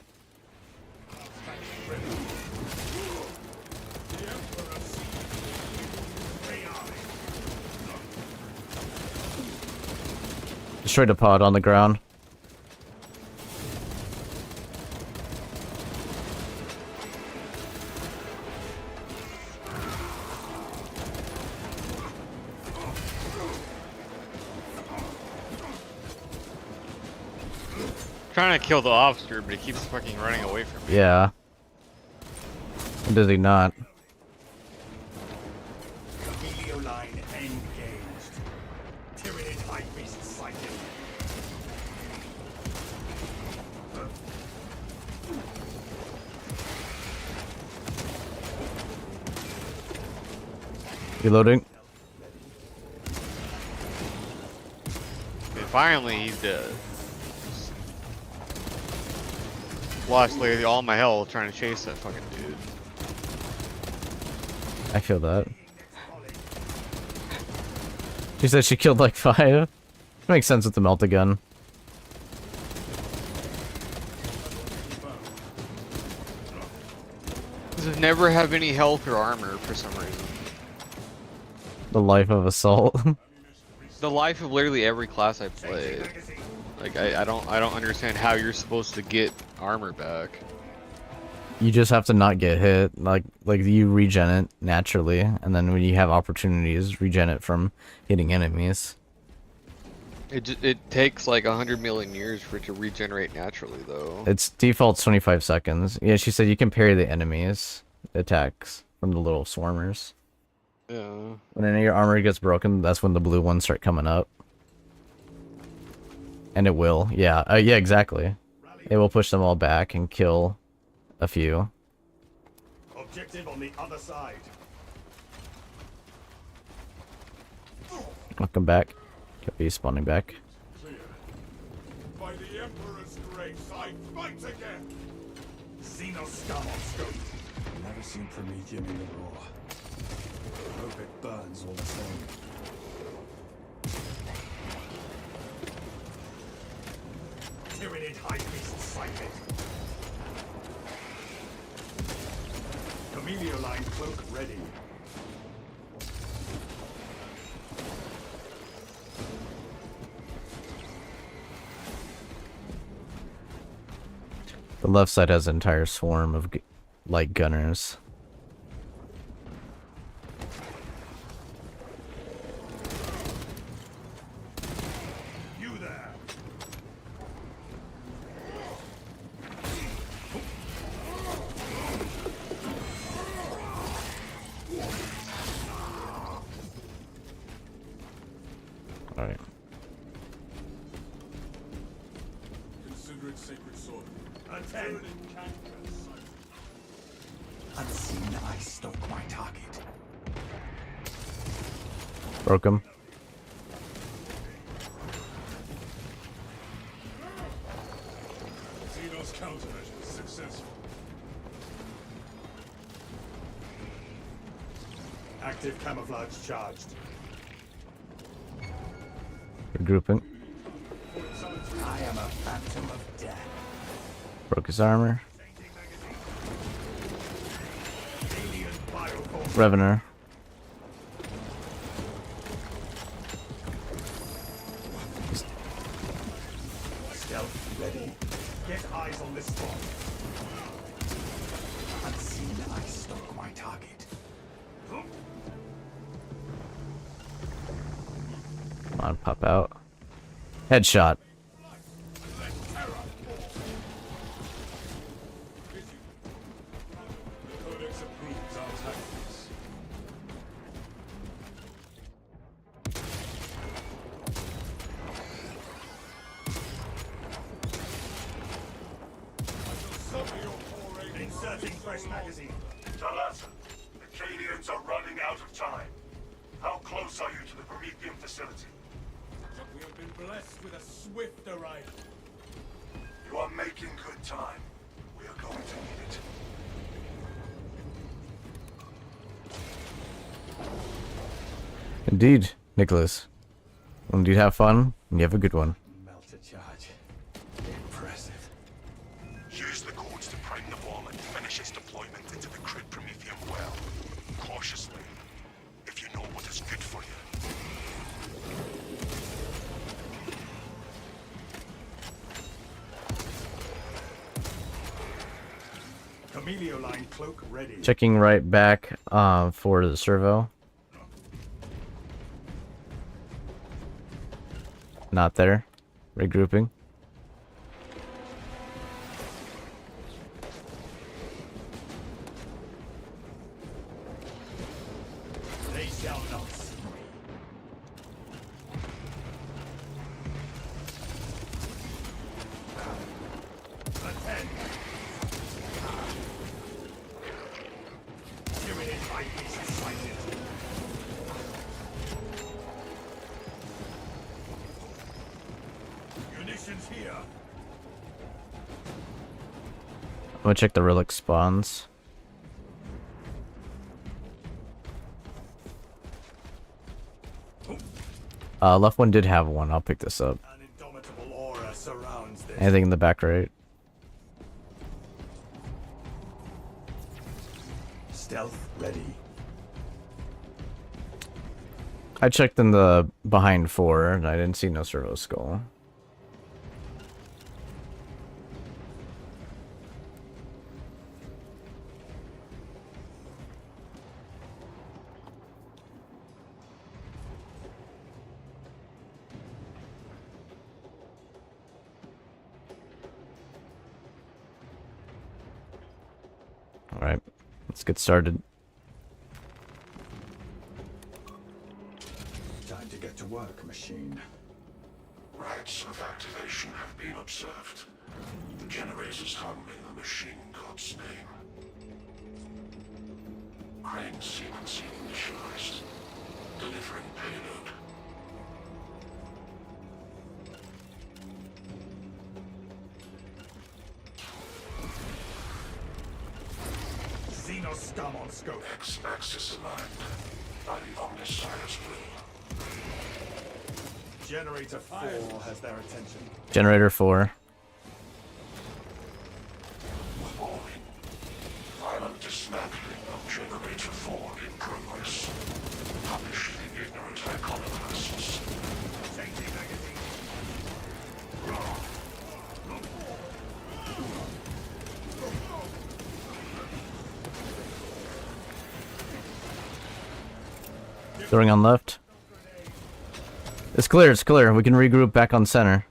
Destroyed a pod on the ground. Trying to kill the officer, but he keeps fucking running away from me. Yeah. Does he not? Helio line engaged. Tyranid high beast sighted. Reloading. And finally, he's dead. Lost literally all my health trying to chase that fucking dude. I feel that. She said she killed like 5. Makes sense with the melt again. Does never have any health or armor for some reason. The life of assault. The life of literally every class I play. Like I don't understand how you're supposed to get armor back. You just have to not get hit. Like you regen it naturally, and then when you have opportunities, regen it from hitting enemies. It takes like 100 million years for it to regenerate naturally, though. Its default's 25 seconds. Yeah, she said you can parry the enemies' attacks from the little swarmers. Yeah. When any of your armor gets broken, that's when the blue ones start coming up. And it will. Yeah. Yeah, exactly. It will push them all back and kill a few. Objective on the other side. Welcome back. Could be spawning back. By the Emperor's grace, I fight again! Xenos scum on scope. Never seen Prometheum in the raw. Hope it burns all the same. Tyranid high beast sighted. Chameleon line cloak ready. The left side has an entire swarm of light gunners. You there. All right. Consider it sacred sword. Attend. Unseen, I stalk my target. Broke him. Xenos countermeasures successful. Active camouflage charged. Regrouping. I am a phantom of death. Broke his armor. Alien bioform. Revener. Stealth ready. Get eyes on this spot. Unseen, I stalk my target. Come on, pop out. Headshot. Codex approves our tactics. Inserting fresh magazine. Talasa, the Cadians are running out of time. How close are you to the Promethean facility? We have been blessed with a swift arrival. You are making good time. We are going to need it. Indeed, Nicholas. Indeed, have fun, and you have a good one. Melter charge. Impressive. Use the codes to prime the bomb and finish its deployment into the crude Promethean well. Cautiously, if you know what is good for you. Chameleon line cloak ready. Checking right back for the servo. Not there. Regrouping. They shall not see me. Attend. Unit eyepieces sighted. Munitions here. I'm gonna check the relic spawns. Left one did have one. I'll pick this up. An indomitable aura surrounds this. Anything in the back right? Stealth ready. I checked in the behind 4, and I didn't see no servo skull. Alright, let's get started. Time to get to work, machine. Rites of activation have been observed. The generators hung in the machine god's name. Crane sequencing initialized. Delivering payload. Xenos scum on scope. X-axis aligned. By the Omniscience will. Generator 4 has their attention. Generator 4. Performing. Violent dismantling of Throwing on left. It's clear, it's clear. We can regroup back on center.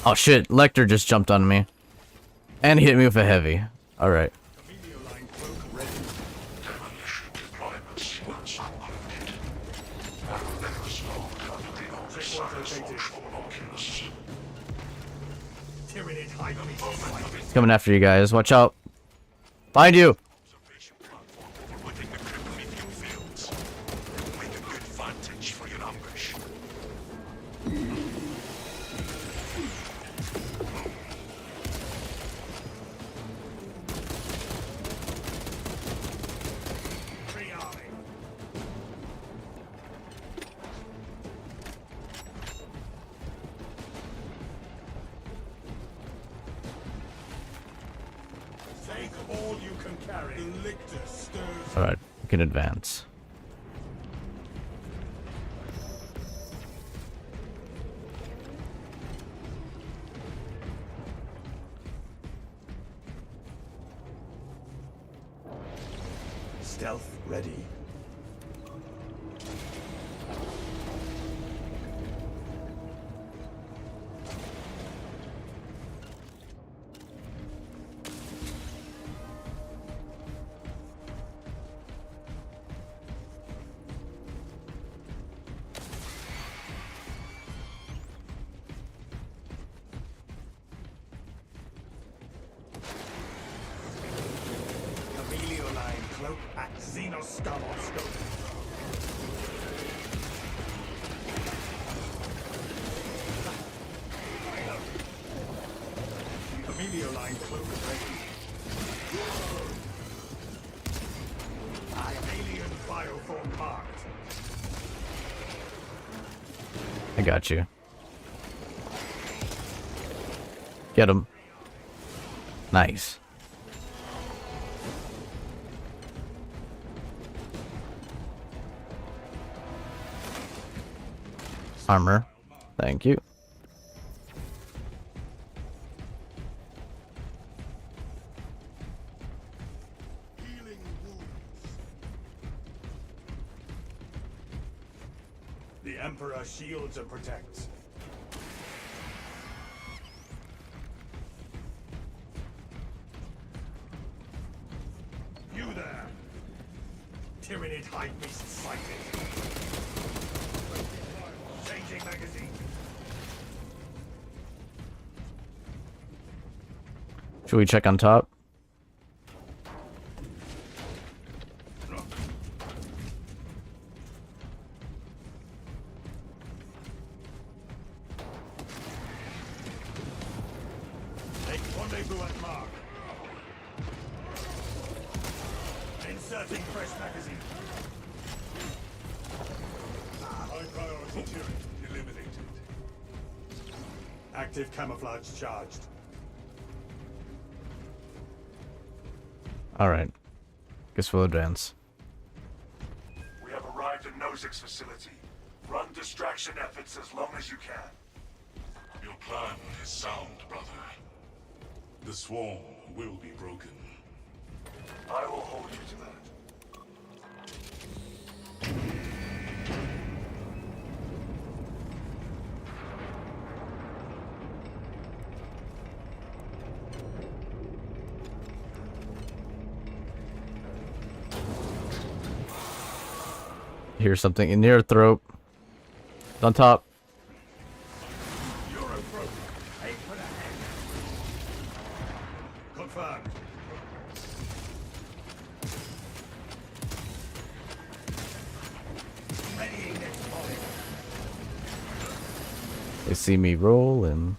Oh shit, Lecter just jumped on me. And hit me with a heavy. Alright. Coming after you guys. Watch out. Behind you. All you can carry. The lictor stirs. Alright, we can advance. Stealth ready. Cloak at Xenoscope. Amelio line cloak ready. Alien bioform marked. I got you. Get him. Nice. Armor. Thank you. The Emperor shields and protects. You there! Tyranid high beast sighted. Changing magazine. Should we check on top? Take rendezvous at mark. Inserting fresh magazine. High priority turret eliminated. Active camouflage charged. Alright. Guess we'll advance. We have arrived at Nozick's facility. Run distraction efforts as long as you can. Your plan is sound, brother. The swarm will be broken. I will hold you to that. Here's something in your throat. It's on top. Europrobe. Aim for the head. Confirmed. Readying next volley. They see me rolling.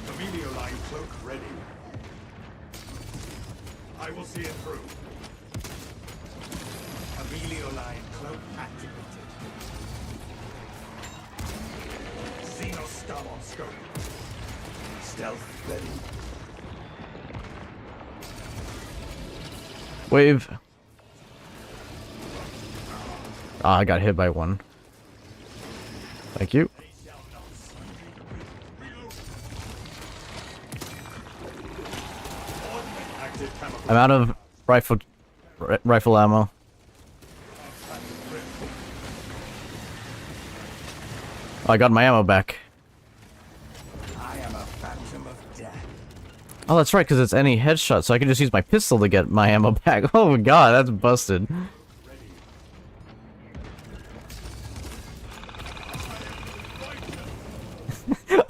Amelio line cloak ready. I will see it through. Amelio line cloak activated. Xenoscope on scope. Stealth ready. Wave. Ah, I got hit by one. Thank you. I'm out of rifle ammo. Oh, I got my ammo back. I am a phantom of death. Oh, that's right, because it's any headshot, so I can just use my pistol to get my ammo back. Oh my god, that's busted.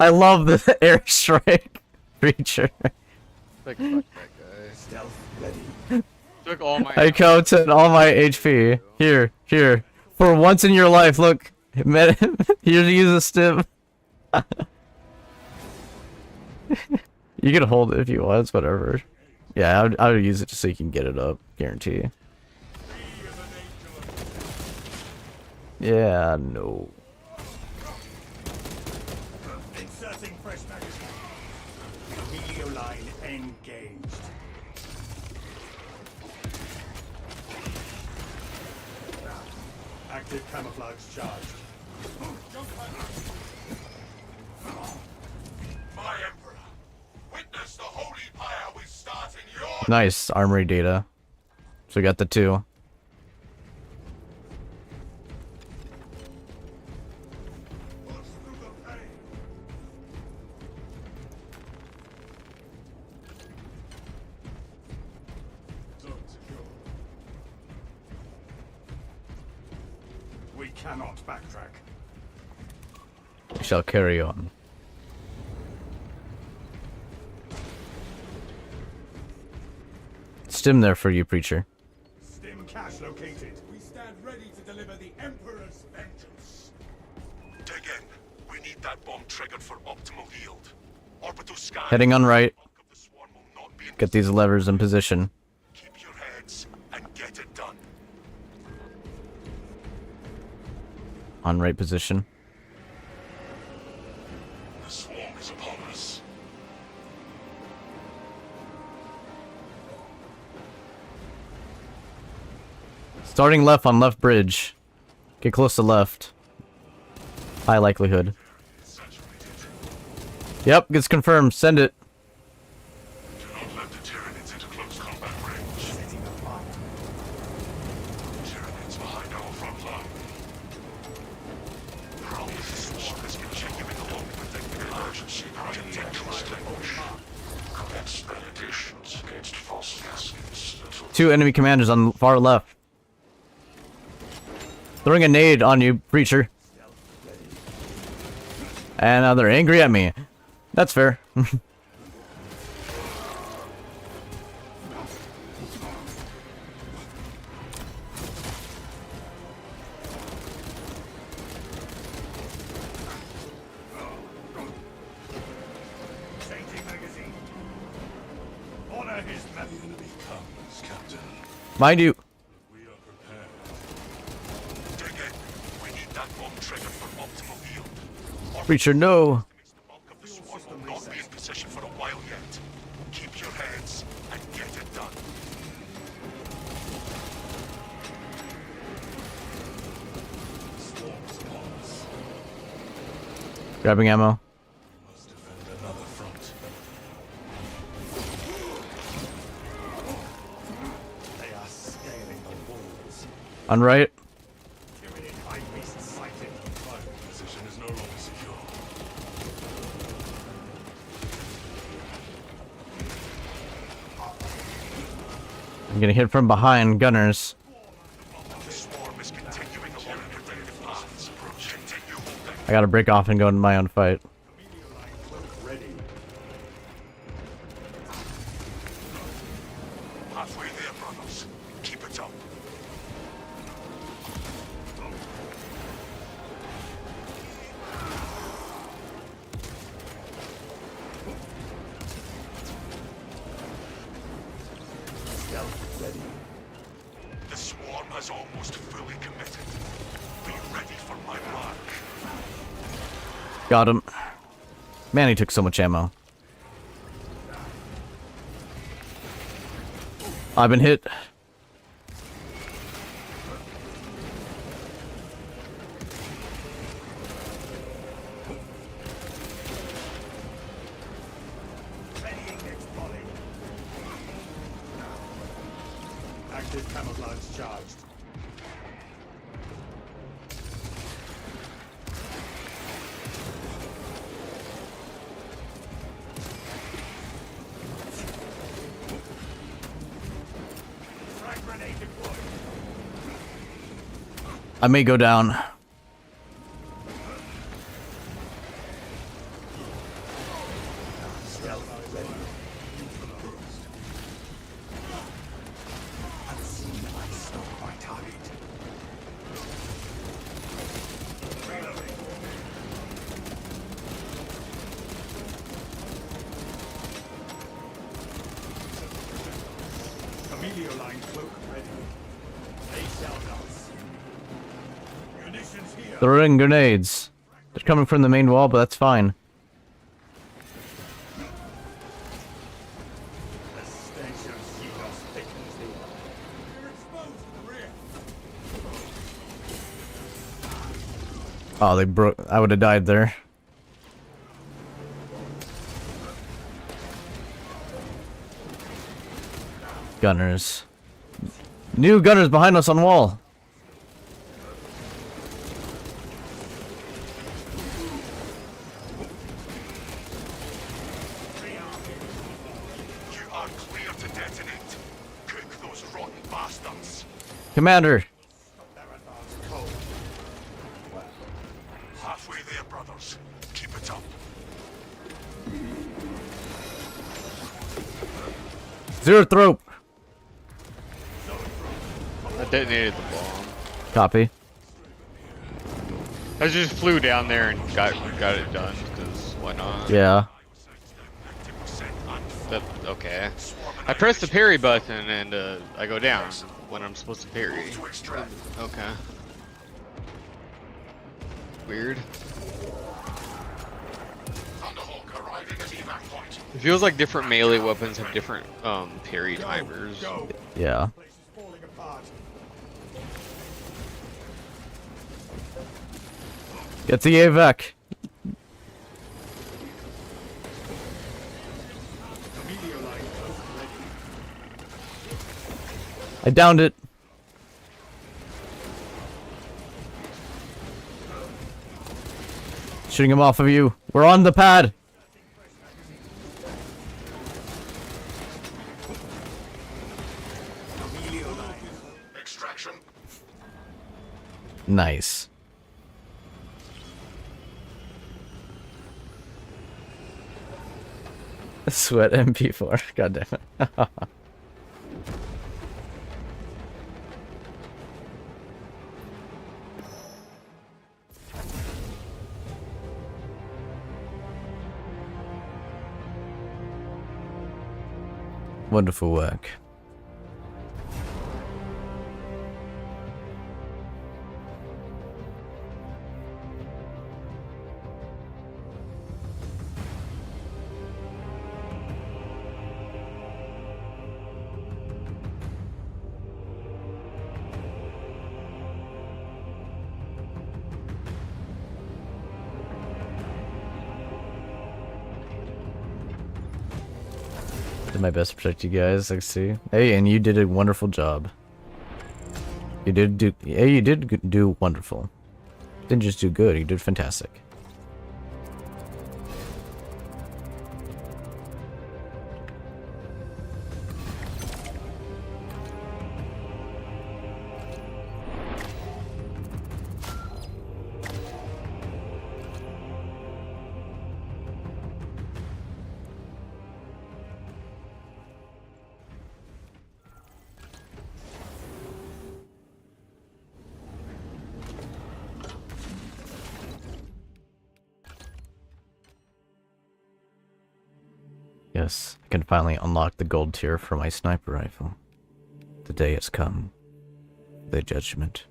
I love the airstrike feature. Like, fuck that guy. Stealth ready. Took all my. I counted all my HP. Here. For once in your life, look. Here to use a stim. You can hold it if you want, it's whatever. Yeah, I would use it just so you can get it up. Guarantee. Yeah, no. Inserting fresh magazine. Helio line engaged. Active camouflage charged. My Emperor, witness the holy pyre we start in your... Nice armory data. So we got the two. Push through the pain. Zone secure. We cannot backtrack. We shall carry on. Stim there for you, preacher. Stim cache located. We stand ready to deliver the Emperor's vengeance. Dig in. We need that bomb triggered for optimal yield. Orbital scan. Heading on right. Bulk of the swarm will not be in Get these levers in position. Keep your heads and get it done. On right position. The swarm is upon us. Starting left on left bridge. Get close to left. High likelihood. Yep, gets confirmed. Send it. Do not let the Tyranids into close combat range. Tyranids behind our front line. Has been genuine along with the emergency project extinguish. Expeditions against false gaskets. Two enemy commanders on the far left. Throwing a nade on you, preacher. And now they're angry at me. That's fair. Changing magazine. Honor his memory. Enemy comes, Captain. Mind you. We are prepared. Dig in. We need that bomb triggered for optimal yield. Preacher, no. The bulk of the swarm will not be in position for a while yet. Keep your heads and get it done. Swarms upon us. Grabbing ammo. Must defend another front. They are scaling the walls. On right. Tyranid high beast sighted. Position is no longer secure. I'm getting hit from behind. Gunners. The swarm is continuing along predictive paths. Continue holding. I gotta break off and go into my own fight. Ready. Halfway there, brothers. Keep it up. Stealth ready. The swarm has almost fully committed. Be ready for my mark. Got him. Man, he took so much ammo. I've been hit. Thermal lines charged. Frag grenade deployed. I may go down. Emilio line cloak ready. They shall not see me. Munitions here. Throwing grenades. They're coming from the main wall, but that's fine. The stench of Xenos thickens the air. We're exposed to the rear. Oh, they broke. I would have died there. Gunners. New gunners behind us on wall. You are clear to detonate. Cook those rotten bastards. Commander. Their advance cold. Halfway there, brothers. Keep it up. Zero throat. I detonated the bomb. Copy. I just flew down there and got it done, because why not? Yeah. Okay. I pressed the parry button and I go down when I'm supposed to parry. Okay. Weird. Thunderhawk arriving at evac point. It feels like different melee weapons have different parry timers. Go. Yeah. Place is falling apart. Get the AVAC. Emilio line cloak ready. I downed it. Shooting him off of you. We're on the pad. Extraction. Nice. Sweat MP4. God damn it. Wonderful work. Did my best to protect you guys, I see. Hey, and you did a wonderful job. You did do wonderful. Didn't just do good, you did fantastic. Yes, I can finally unlock the gold tier for my sniper rifle. The day has come. The judgment.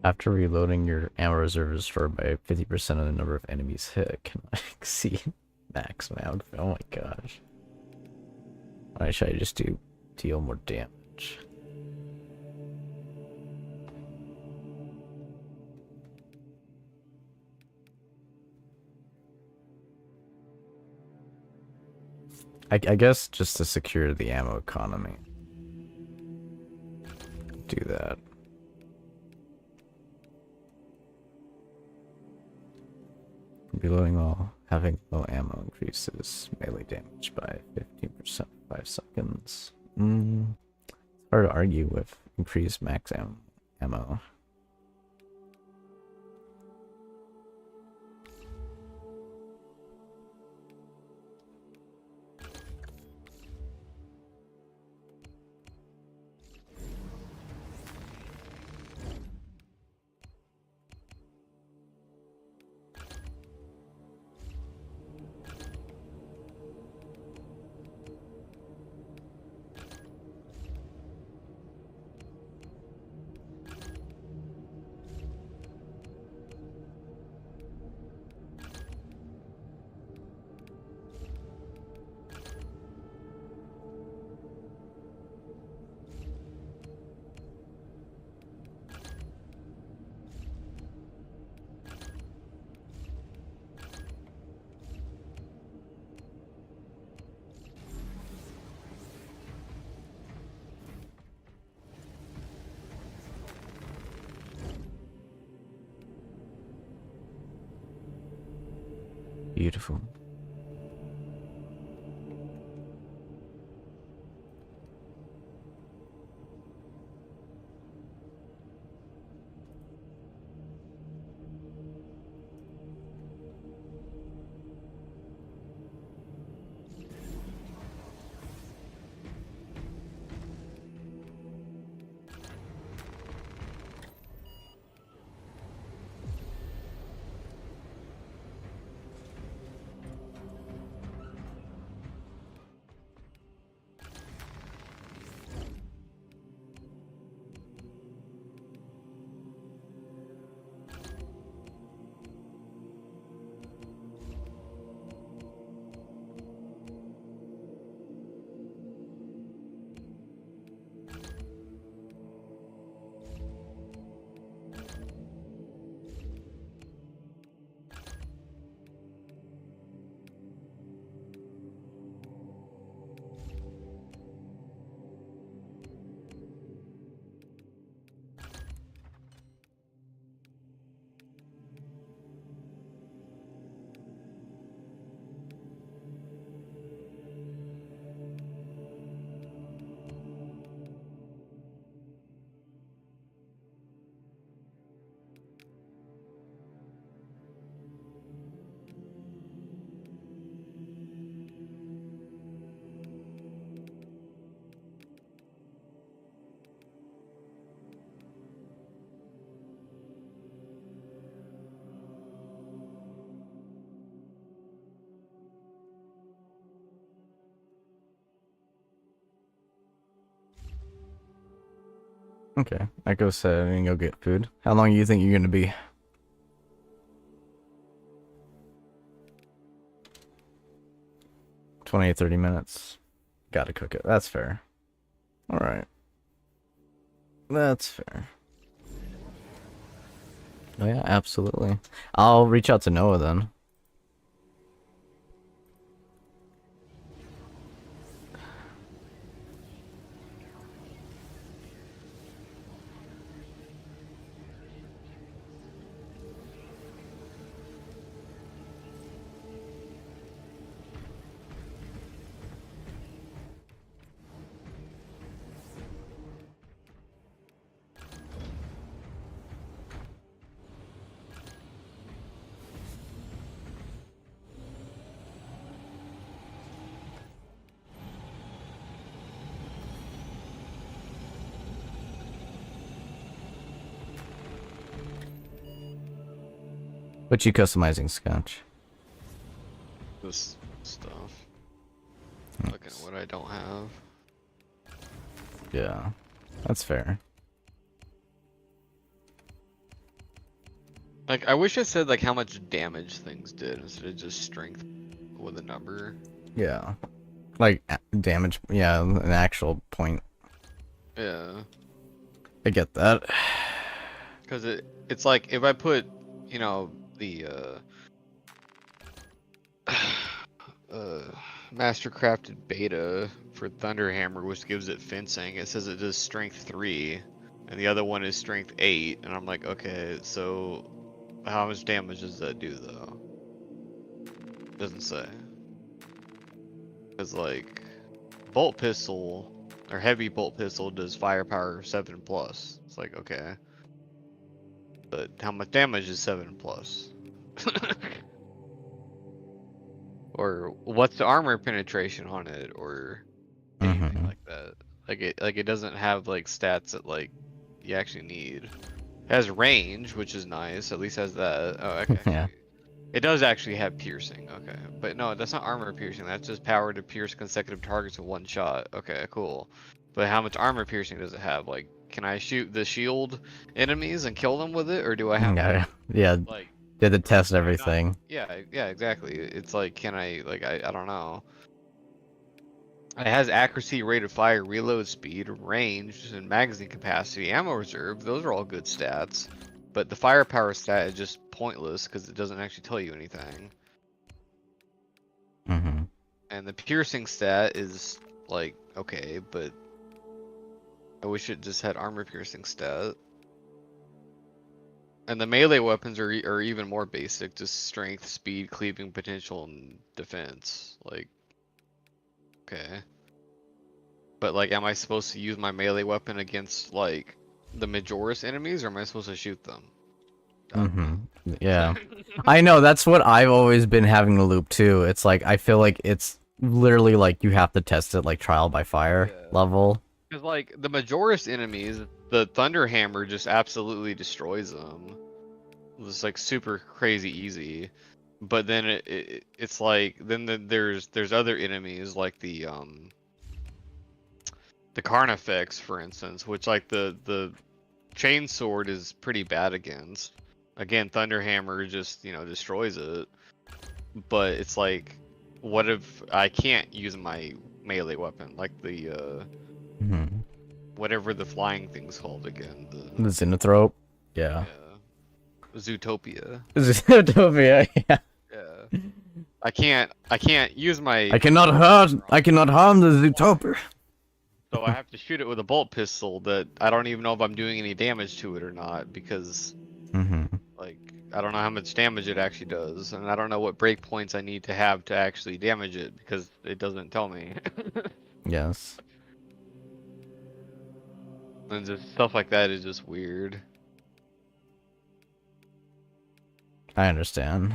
After reloading, your ammo reserve is restored by 50% of the number of enemies hit. Cannot exceed max amount. Oh my gosh. Why should I just deal more damage? I guess just to secure the ammo economy. Do that. Reloading while having low ammo increases melee damage by 15% for 5 seconds. It's hard to argue with increased max ammo. Beautiful. Okay, I go set and go get food. How long do you think you're gonna be? 20 to 30 minutes. Gotta cook it. That's fair. Alright. That's fair. Oh yeah, absolutely. I'll reach out to Noah then. What you customizing, Scotch? This stuff. Looking at what I don't have. Yeah, that's fair. Like, I wish it said like how much damage things did instead of just strength with a number. Yeah. Like damage, yeah, an actual point. Yeah. I get that. Because it's like if I put, you know, the mastercrafted beta for Thunderhammer, which gives it fencing, it says it does strength 3, and the other one is strength 8, and I'm like, okay, so how much damage does that do though? Doesn't say. Because like bolt pistol or heavy bolt pistol does firepower 7 plus. It's like, okay, but how much damage is 7 plus? Or what's the armor penetration on it, or anything like that. Like it doesn't have like stats that like you actually need. It has range, which is nice. At least has that. Oh, okay. Yeah. It does actually have piercing. Okay, but no, that's not armor piercing. That's just power to pierce consecutive targets with one shot. Okay, cool. But how much armor piercing does it have? Like, can I shoot the shield enemies and kill them with it, or do I have Yeah. to, Yeah. like? Did the test everything. Yeah, yeah, exactly. It's like, can I, like, I don't know. It has accuracy, rate of fire, reload speed, range, and magazine capacity, ammo reserve. Those are all good stats. But the firepower stat is just pointless because it doesn't actually tell you anything. And the piercing stat is, like, okay, but I wish it just had armor piercing stat. And the melee weapons are even more basic, just strength, speed, cleaving potential, and defense. Like, okay. But like, am I supposed to use my melee weapon against like the Majoris enemies, or am I supposed to shoot them? Yeah. I know, that's what I've always been having the loop too. It's like, I feel like it's literally like you have to test it like trial by fire level. Because like the Majoris enemies, the Thunderhammer just absolutely destroys them. It's like super crazy easy. But then it's like there's other enemies like the Carnifex, for instance, which like the chain sword is pretty bad against. Again, Thunderhammer just, you know, destroys it. But it's like, what if I can't use my melee weapon, like the whatever the flying thing's called again? The Xenothrope? Yeah. Zootopia. Zootopia, yeah. Yeah. I can't use my. I cannot harm the Zootopia. So I have to shoot it with a bolt pistol that I don't even know if I'm doing any damage to it or not, because like I don't know how much damage it actually does, and I don't know what breakpoints I need to have to actually damage it, because it doesn't tell me. Yes. And just stuff like that is just weird. I understand.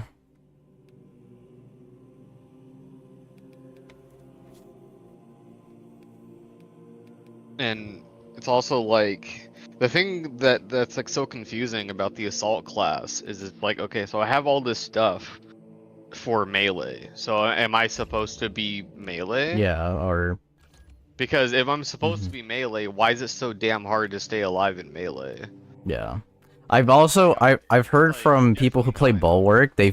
And it's also like the thing that's like so confusing about the assault class is it's like, okay, so I have all this stuff for melee. So am I supposed to be melee? Yeah, or because if I'm supposed to be melee, why is it so damn hard to stay alive in melee? yeah. I've heard from people who play Bulwark, the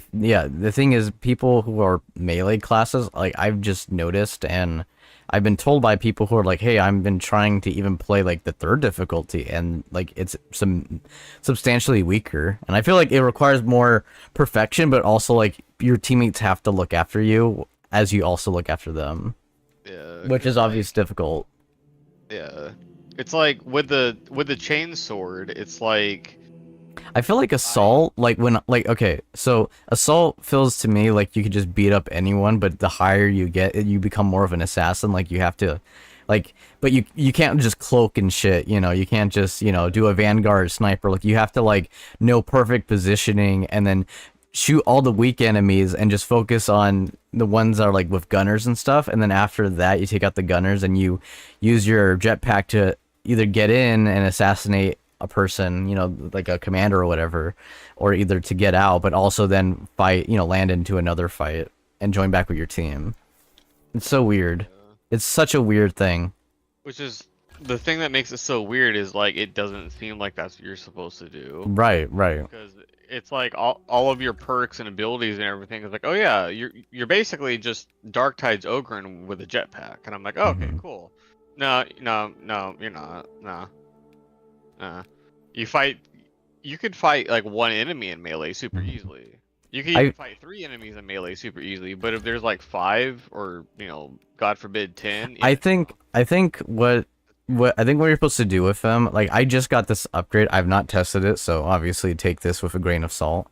thing is, people who are melee classes, like, I've just noticed, and I've been told by people who are like, hey, I've been trying to even play, like, the 3rd difficulty, and, like, it's substantially weaker, and I feel like it requires more perfection, but also, like, your teammates have to look after you, as you also look after them. Yeah. Which is obviously difficult. Yeah. It's like, with the chain sword, it's like... I feel like Assault, okay, so Assault feels to me like you could just beat up anyone, but the higher you get, you become more of an assassin, like you have to, like, but you can't just cloak and shit, you know, you can't just, you know, do a Vanguard sniper, like, you have to, like, know perfect positioning, and then shoot all the weak enemies, and just focus on the ones that are, like, with gunners and stuff, and then after that, you take out the gunners, and you use your jetpack to either get in and assassinate a person, you know, like a commander or whatever, or either to get out, but also then fight, you know, land into another fight and join back with your team. It's so weird. It's such a weird thing. Which is the thing that makes it so weird is like it doesn't seem like that's what you're supposed to do. Right, right. Because it's like all of your perks and abilities and everything is like, oh yeah, you're basically just Dark Tide's Ogryn with a jetpack, and I'm like, oh, okay, cool. No, no, no, you're not. No, you fight. You could fight like one enemy in melee super easily. You can even fight 3 enemies in melee super easily. But if there's like 5 or God forbid 10, I think what you're supposed to do with them, like I just got this upgrade. I've not tested it, so obviously take this with a grain of salt.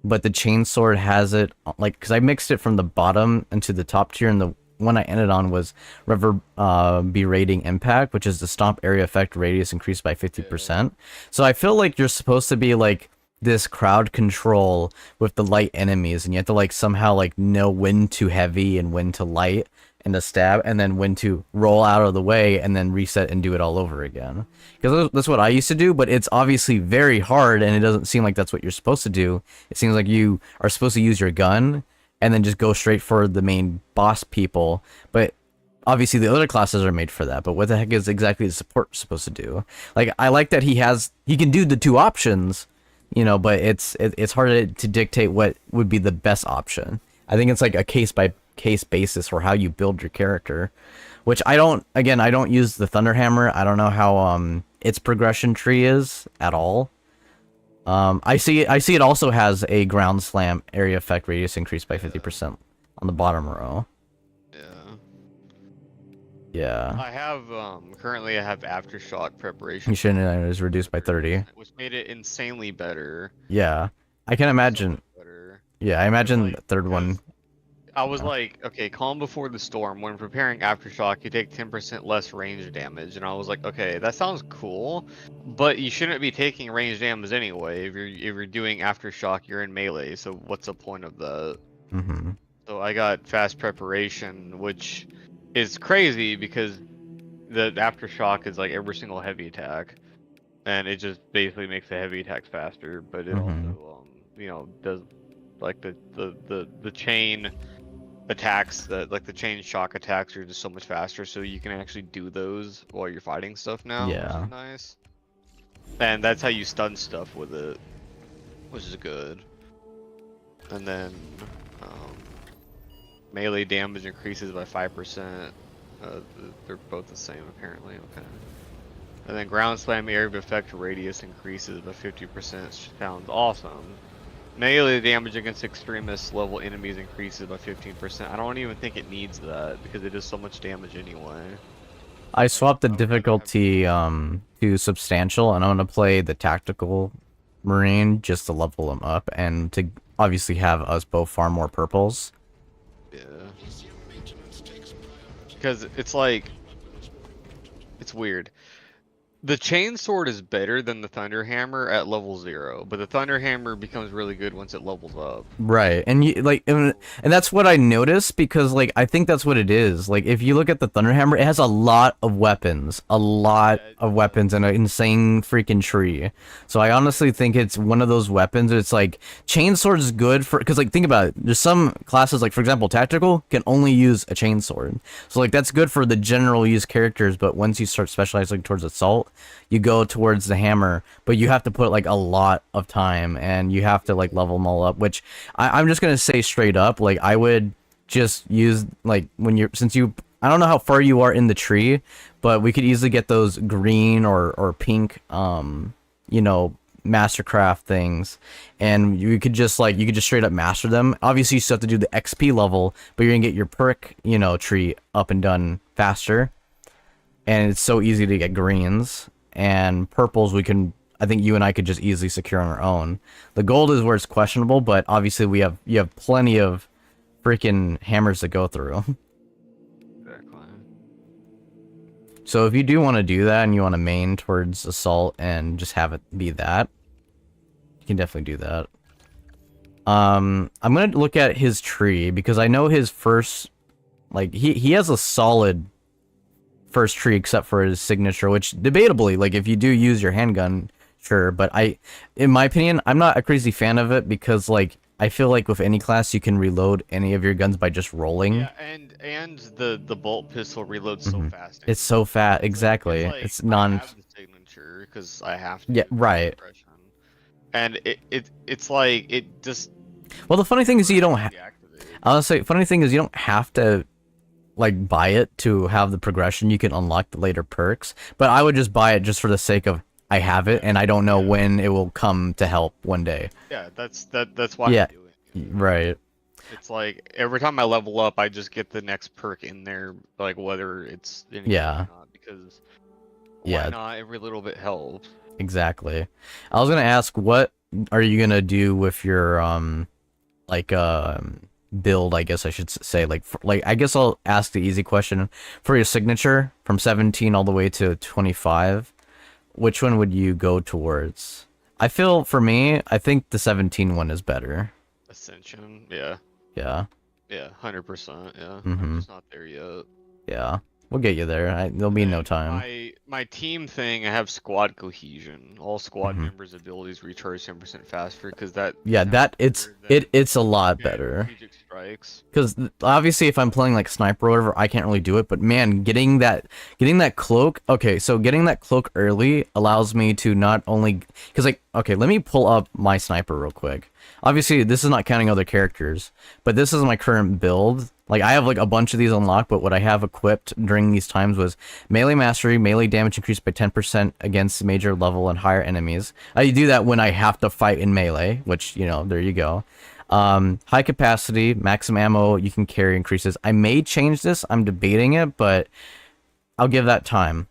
But the chainsword has it like because I mixed it from the bottom into the top tier, and the one I ended on was Berating Impact, which is the stomp area effect radius increased by 50%. So I feel like you're supposed to be like this crowd control with the light enemies, and you have to like somehow like know when to heavy and when to light and to stab, and then when to roll out of the way and then reset and do it all over again. Because that's what I used to do, but it's obviously very hard, and it doesn't seem like that's what you're supposed to do. It seems like you are supposed to use your gun and then just go straight for the main boss people. But obviously the other classes are made for that. But what the heck is exactly the support supposed to do? Like, I like that he can do the 2 options, but it's hard to dictate what would be the best option. I think it's like a case by case basis for how you build your character, which I don't use the thunderhammer. I don't know how its progression tree is at all. I see it also has a ground slam area effect radius increased by 50% on the bottom row. Yeah. I have currently I have aftershock preparation. You shouldn't have, it was reduced by 30. Which made it insanely better. Yeah. I can imagine. Yeah, I imagine the third one. I was like, okay, calm before the storm. When preparing aftershock, you take 10% less range damage, and I was like, okay, that sounds cool, but you shouldn't be taking range damage anyway. If you're doing aftershock, you're in melee, so what's the point of that? So I got fast preparation, which is crazy because the aftershock is like every single heavy attack, and it just basically makes the heavy attacks faster. But it also, does like the chain attacks, like the chain shock attacks are just so much faster, so you can actually do those while you're fighting stuff now. Yeah. Which is nice. And that's how you stun stuff with it, which is good. And then melee damage increases by 5%. They're both the same apparently. Okay. And then ground slam area of effect radius increases by 50%. Sounds awesome. Melee damage against extremist level enemies increases by 15%. I don't even think it needs that because it does so much damage anyway. I swapped the difficulty to substantial, and I'm gonna play the tactical marine just to level them up and to obviously have us both farm more purples. Yeah. Because it's like, it's weird. The chainsword is better than the thunderhammer at level 0, but the thunderhammer becomes really good once it levels up. Right, and and that's what I noticed, because like I think that's what it is. Like if you look at the thunderhammer, it has a lot of weapons, and an insane freaking tree. So I honestly think it's one of those weapons. It's like chainsword is good for, because like think about it. There's some classes, like for example tactical, can only use a chainsword. So like that's good for the general use characters, but once you start specializing towards assault, you go towards the hammer, but you have to put like a lot of time, and you have to like level them all up, which I'm just gonna say straight up, like I would just use like I don't know how far you are in the tree, but we could easily get those green or pink mastercraft things, and you could just straight up master them. Obviously you still have to do the XP level, but you're gonna get your perk tree up and done faster. And it's so easy to get greens, and purples I think you and I could just easily secure on our own. The gold is where it's questionable, but obviously you have plenty of freaking hammers to go through. Exactly. So if you do want to do that and you want to main towards assault and just have it be that, you can definitely do that. I'm gonna look at his tree because I know his first, like he has a solid first tree except for his signature, which debatably, like if you do use your handgun, sure, but in my opinion, I'm not a crazy fan of it because like I feel like with any class, you can reload any of your guns by just rolling. Yeah, and the bolt pistol reloads so fast. It's so fast, It's exactly. like It's I non. have the signature because I have to. Yeah, right. Progression. And it's like it just. Well, the funny thing is you don't. Deactivated. Honestly, funny thing is you don't have to like buy it to have the progression. You can unlock the later perks, but I would just buy it just for the sake of I have it, and I don't know when it will come to help one day. Yeah, that's why Yeah, I do it. right. It's like every time I level up, I just get the next perk in there, like whether it's anything Yeah. or not, because Yeah. why not? Every little bit helps. Exactly. I was gonna ask, what are you gonna do with your like build? I guess I should say like I guess I'll ask the easy question for your signature from 17 all the way to 25. Which one would you go towards? I feel for me, I think the 17 one is better. Ascension, yeah, Yeah. yeah, 100%, yeah. Mhm. I'm just not there yet. Yeah. We'll get you there. There'll be no time. My team thing, I have squad cohesion. All squad Mhm. members' abilities recharge 10% faster because that. Yeah, that it's a lot better. Strategic strikes. Because obviously, if I'm playing like sniper or whatever, I can't really do it. But man, getting that cloak. Okay, so getting that cloak early allows me to not only because like okay, let me pull up my sniper real quick. Obviously, this is not counting other characters, but this is my current build. Like I have like a bunch of these unlocked, but what I have equipped during these times was melee mastery, melee damage increased by 10% against major level and higher enemies. I do that when I have to fight in melee, which you know, there you go. High capacity, maximum ammo you can carry increases. I may change this. I'm debating it, but I'll give that time.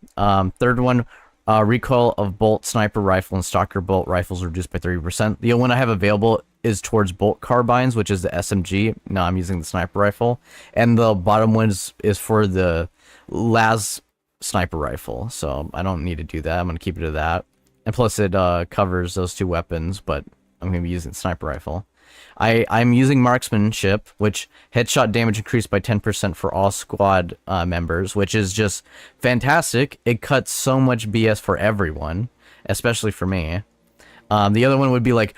Third one, recoil of bolt sniper rifle and stalker bolt rifles reduced by 30%. The only one I have available is towards bolt carbines, which is the SMG. No, I'm using the sniper rifle. And the bottom one is for the las sniper rifle. So I don't need to do that. I'm going to keep it to that. And plus it covers those two weapons, but I'm going to be using the sniper rifle. I'm using marksmanship, which headshot damage increased by 10% for all squad members, which is just fantastic. It cuts so much BS for everyone, especially for me. The other one would be like,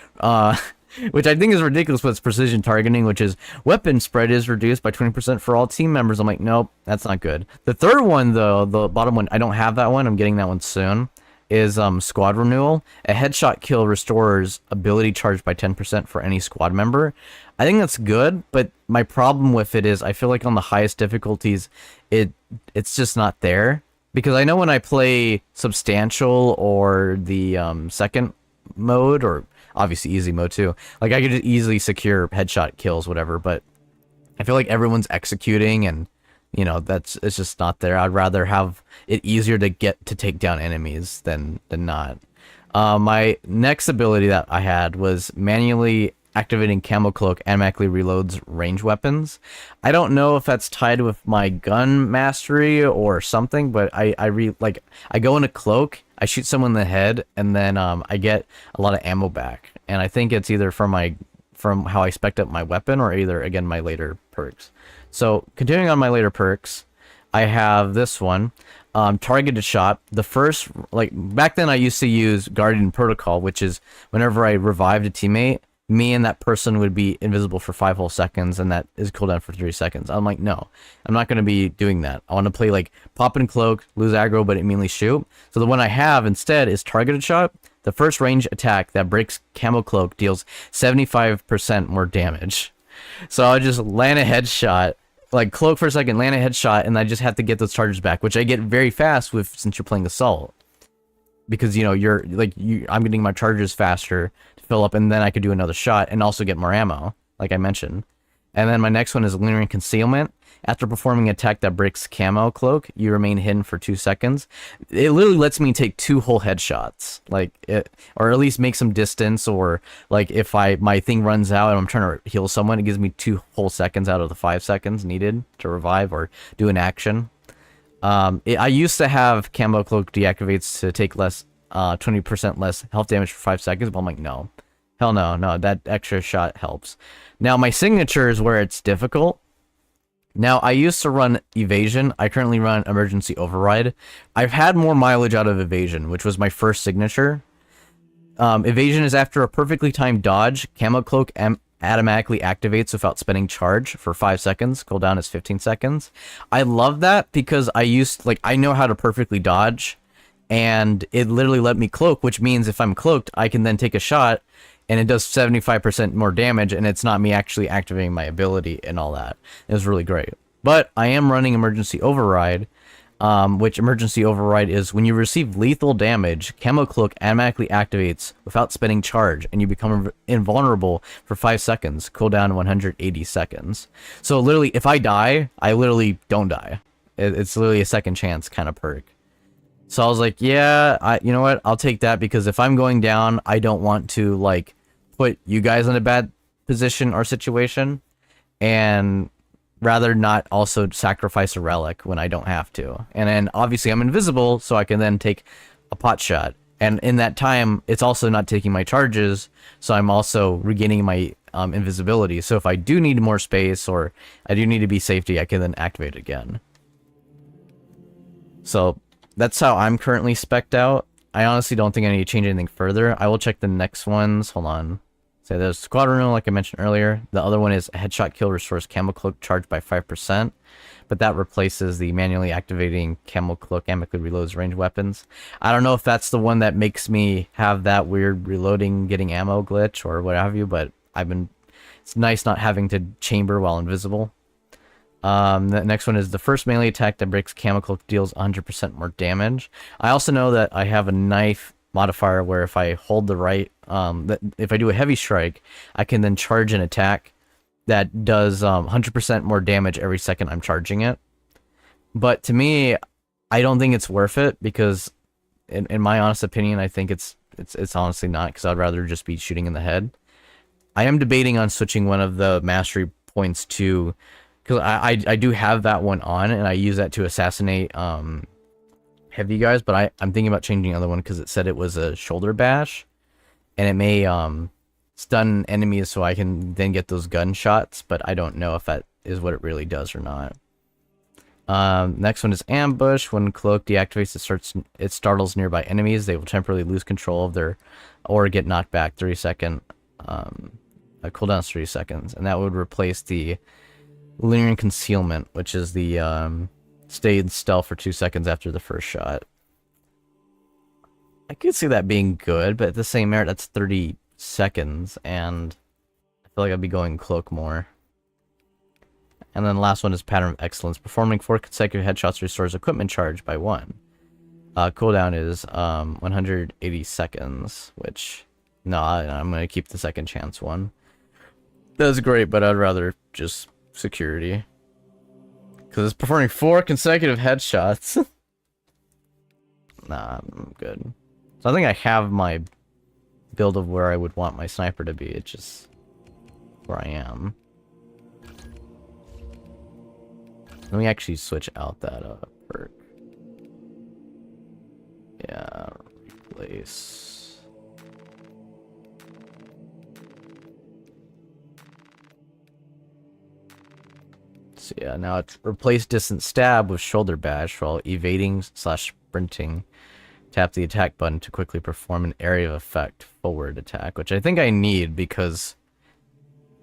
which I think is ridiculous, but it's precision targeting, which is weapon spread is reduced by 20% for all team members. I'm like, nope, that's not good. The third one, though, the bottom one, I don't have that one. I'm getting that one soon. Is squad renewal. A headshot kill restores ability charged by 10% for any squad member. I think that's good, but my problem with it is I feel like on the highest difficulties, it's just not there. Because I know when I play substantial or the second mode, or obviously easy mode too, like I could just easily secure headshot kills, whatever, but I feel like everyone's executing and you know, it's just not there. I'd rather have it easier to get to take down enemies than not. My next ability that I had was manually activating camo cloak automatically reloads range weapons. I don't know if that's tied with my gun mastery or something, but I go in a cloak, I shoot someone in the head, and then I get a lot of ammo back. And I think it's either from how I spec'd up my weapon or either again my later perks. So, continuing on my later perks, I have this one, targeted shot. The first, like, back then I used to use Guardian Protocol, which is whenever I revived a teammate, me and that person would be invisible for 5 whole seconds, and that is cooldown for 3 seconds. I'm like, no, I'm not going to be doing that. I want to play, like, pop and cloak, lose aggro, but immediately shoot. So the one I have instead is targeted shot. The first range attack that breaks camo cloak deals 75% more damage. So I'll just land a headshot, like cloak for a second, land a headshot, and I just have to get those charges back, which I get very fast since you're playing assault. Because you know I'm getting my charges faster to fill up, and then I could do another shot and also get more ammo, like I mentioned. And then my next one is lingering concealment. After performing an attack that breaks camo cloak, you remain hidden for 2 seconds. It literally lets me take 2 whole headshots, or at least make some distance, or like if my thing runs out and I'm trying to heal someone, it gives me 2 whole seconds out of the 5 seconds needed to revive or do an action. I used to have camo cloak deactivates to take 20% less health damage for 5 seconds, but I'm like, no. Hell no, that extra shot helps. Now, my signature is where it's difficult. Now, I used to run evasion. I currently run emergency override. I've had more mileage out of evasion, which was my first signature. Evasion is after a perfectly timed dodge. Camo cloak automatically activates without spending charge for 5 seconds. Cooldown is 15 seconds. I love that because I know how to perfectly dodge, and it literally let me cloak, which means if I'm cloaked, I can then take a shot, and it does 75% more damage, and it's not me actually activating my ability and all that. It was really great. But I am running Emergency Override, which Emergency Override is when you receive lethal damage, Camo Cloak automatically activates without spending charge, and you become invulnerable for 5 seconds, cooldown 180 seconds. So literally, if I die, I literally don't die. It's literally a second chance kind of perk. So I was like, yeah, you know what? I'll take that, because if I'm going down, I don't want to, like, put you guys in a bad position or situation, and rather not also sacrifice a relic when I don't have to. And then obviously I'm invisible, so I can then take a pot shot. And in that time, it's also not taking my charges, so I'm also regaining my invisibility. So if I do need more space, or I do need to be safety, I can then activate it again. So that's how I'm currently spec'd out. I honestly don't think I need to change anything further. I will check the next ones. Hold on. So there's Squad Renewal, like I mentioned earlier. The other one is Headshot Kill restores Camo Cloak charge by 5%, but that replaces the manually activating Camo Cloak amicably reloads ranged weapons. I don't know if that's the one that makes me have that weird reloading, getting ammo glitch or what have you, but it's nice not having to chamber while invisible. The next one is the first melee attack that breaks Camo Cloak deals 100% more damage. I also know that I have a knife modifier where if I hold the right, if I do a heavy strike, I can then charge an attack that does 100% more damage every second I'm charging it. But to me, I don't think it's worth it, because in my honest opinion, I think it's honestly not, because I'd rather just be shooting in the head. I am debating on switching one of the mastery points to, because I do have that one on, and I use that to assassinate heavy guys, but I'm thinking about changing the other one because it said it was a shoulder bash, and it may stun enemies so I can then get those gunshots, but I don't know if that is what it really does or not. Next one is Ambush. When Cloak deactivates, it startles nearby enemies. They will temporarily lose control of their, or get knocked back 30-second. Cooldown is 30 seconds, and that would replace the Linear Concealment, which is the stay in stealth for 2 seconds after the first shot. I could see that being good, but at the same merit, that's 30 seconds, and I feel like I'd be going Cloak more. And then the last one is Pattern of Excellence. Performing 4 consecutive headshots restores equipment charge by 1. Cooldown is 180 seconds, which, no, I'm going to keep the second chance one. That's great, but I'd rather just security. Because it's performing 4 consecutive headshots. Nah, I'm good. So I think I have my build of where I would want my sniper to be. It's just where I am. Let me actually switch out that perk. Yeah, replace. So yeah, now it's replace distant stab with shoulder bash while evading / sprinting. Tap the attack button to quickly perform an area of effect forward attack, which I think I need because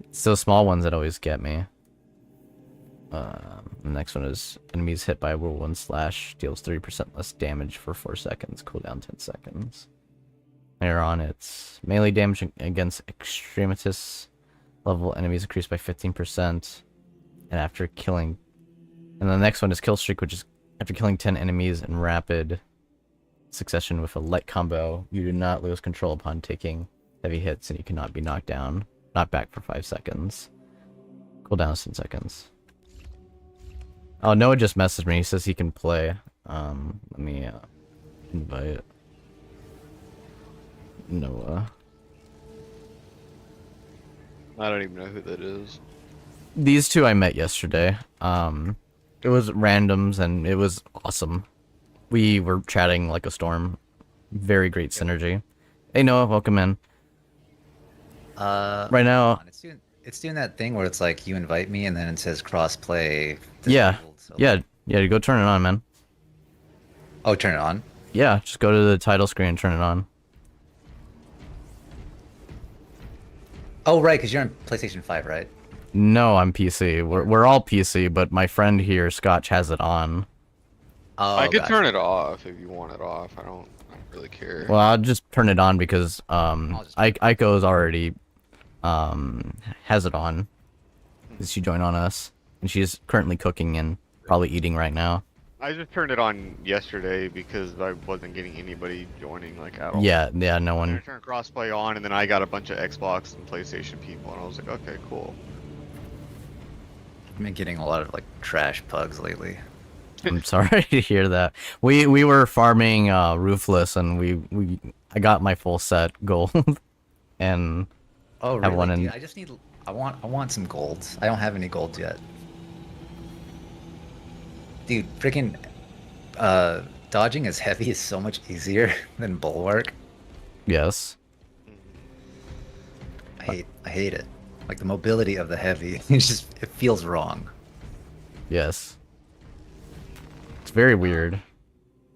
it's those small ones that always get me. The next one is enemies hit by a whirlwind slash deals 30% less damage for 4 seconds, cooldown 10 seconds. Later on, it's melee damage against extremists level enemies increased by 15%. And after killing, and the next one is kill streak, which is after killing 10 enemies in rapid succession with a light combo, you do not lose control upon taking heavy hits, and you cannot be knocked back for 5 seconds. Cooldown is 10 seconds. Oh, Noah just messaged me. He says he can play. Let me invite Noah. I don't even know who that is. These two I met yesterday. It was randoms, and it was awesome. We were chatting like a storm. Very great synergy. Hey Noah, welcome in. Right now, it's doing that thing where it's like you invite me and then it says cross-play. Yeah, so yeah, go turn it on, man. Oh, turn it on? Yeah, just go to the title screen and turn it on. Oh, right, because you're on PlayStation 5, right? No, I'm PC. We're all PC, but my friend here, Scotch, has it on. Oh, I could gotcha. turn it off if you want it off. I don't really care. Well, I'll just turn it on because just- Aiko's already has it on. She joined on us, and she's currently cooking and probably eating right now. I just turned it on yesterday because I wasn't getting anybody joining like at all. Yeah, no And I one. turned crossplay on, and then I got a bunch of Xbox and PlayStation people, and I was like, okay, cool. I've been getting a lot of like trash pugs lately. I'm sorry to hear that. We were farming Roofless, and I got my full set gold, and Oh, Have really? one in- Dude, I want some golds. I don't have any golds yet. Dude, freaking dodging as heavy is so much easier than bulwark. yes, I hate it. Like the mobility of the heavy, it feels wrong. yes. It's very weird.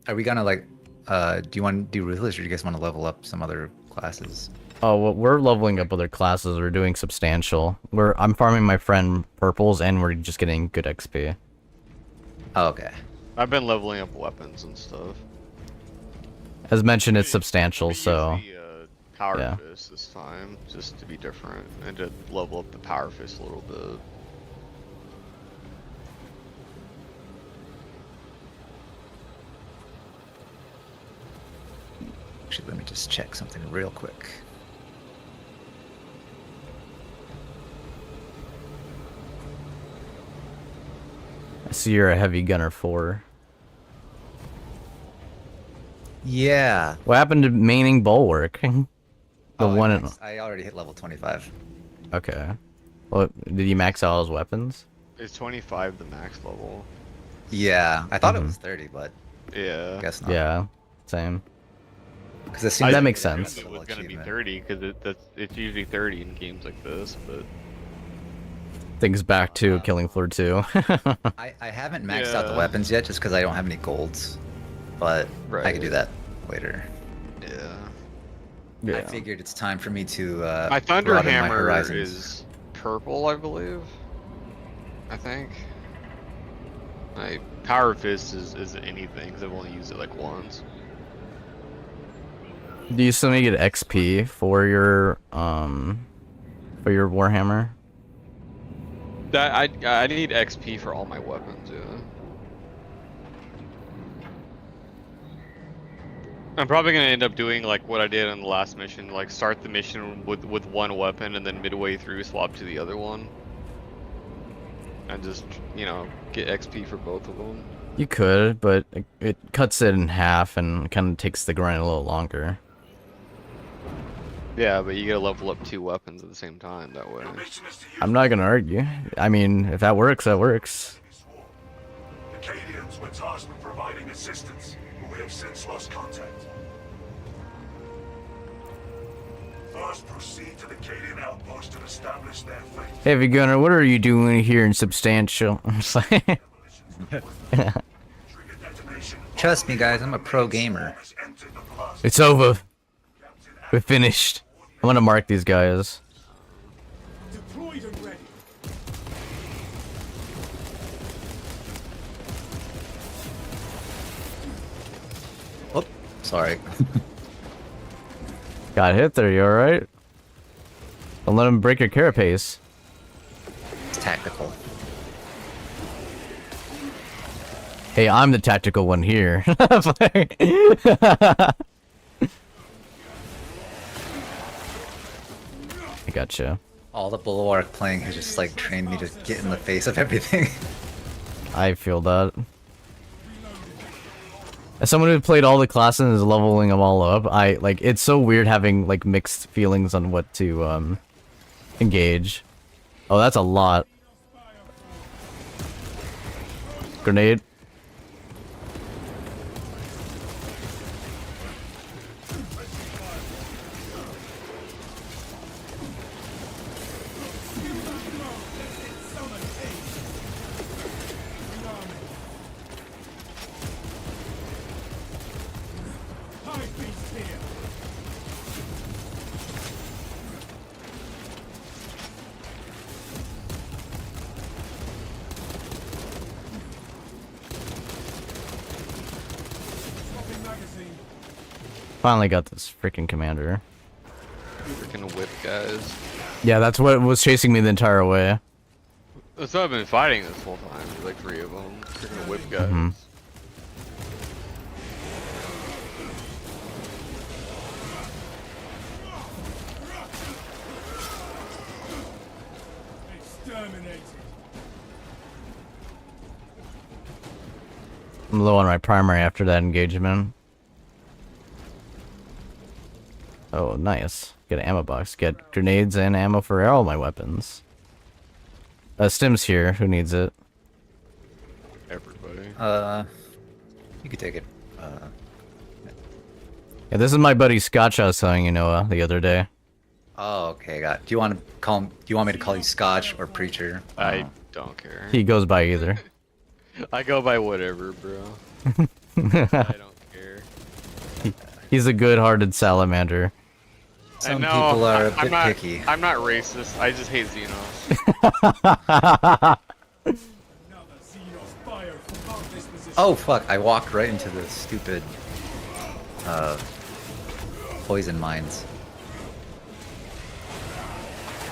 Are we gonna like do you want to do ruthless or do you guys want to level up some other classes? Oh, well, we're leveling up other classes. We're doing substantial. I'm farming my friend purples, and we're just getting good XP. Oh, okay. I've been leveling up weapons and stuff. As mentioned, it's substantial, We so use the power yeah. fist this time, just to be different, and to level up the power fist a little bit. Actually, let me just check something real quick. I see you're a heavy gunner 4. Yeah. What happened to maining bulwark? The Oh, one. I already hit level 25. Okay. Well, did you max out his weapons? Is 25 the max level? Yeah, I thought it was 30, but Yeah. I guess not. Yeah, same. Because That makes sense. It was gonna be 30 because it's usually 30 in games like this, but Things back to Killing Floor 2. I haven't maxed out the Yeah. weapons yet, just because I don't have any golds. But I Right. can do that later. yeah. I figured it's time for me to My broaden my thunderhammer horizons. is purple, I believe. I think. My power fist is anything because I've only used it like once. Do you still need to get XP for your Warhammer? That I need XP for all my weapons. Yeah. I'm probably gonna end up doing like what I did on the last mission, like start the mission with one weapon and then midway through swap to the other one. And just, get XP for both of them. You could, but it cuts it in half and kind of takes the grind a little longer. Yeah, but you gotta level up 2 weapons at the same time that way. Mission is to use I'm not gonna argue. I mean, if that works, that works. the swarm. The Cadians were tasked with providing assistance, but we have since lost contact. First, proceed to the Cadian outpost and establish their fate. Heavy Gunner, what are you doing here in Substantial? I'm just like, Trigger detonation. Trust me, guys, I'm a pro gamer. Has entered the plaza. it's over. We're finished. I'm gonna mark these guys. Deployed and ready. Oh, sorry. Got hit there, you alright? Don't let him break your carapace. It's tactical. Hey, I'm the tactical one here. I gotcha. All the bulwark playing has just like trained me to get in the face of everything. I feel that. As someone who played all the classes and is leveling them all up, it's so weird having like mixed feelings on what to engage. Oh, that's a lot. Grenade. Finally got this freaking commander. Freaking whip guys. Yeah, that's what was chasing me the entire way. That's what I've been fighting this whole time. There's like 3 of them. Freaking whip guys. Mm-hmm. Exterminated. I'm low on my primary after that engagement. Oh, nice. Get an ammo box. Get grenades and ammo for all my weapons. Stim's here. Who needs it? Everybody. You could take it. Yeah, this is my buddy Scotch I was telling you, Noah, the other day. Oh, okay, got it. Do you want to call him? Do you want me to call you Scotch or Preacher? I don't care. He goes by either. I go by whatever, bro. I don't care. He's a good-hearted salamander. Some I know, people are a I'm bit not, picky. I'm not racist. I just hate Xenos. Another Xenos fired from above this position. Oh fuck! I walked right into the stupid poison mines.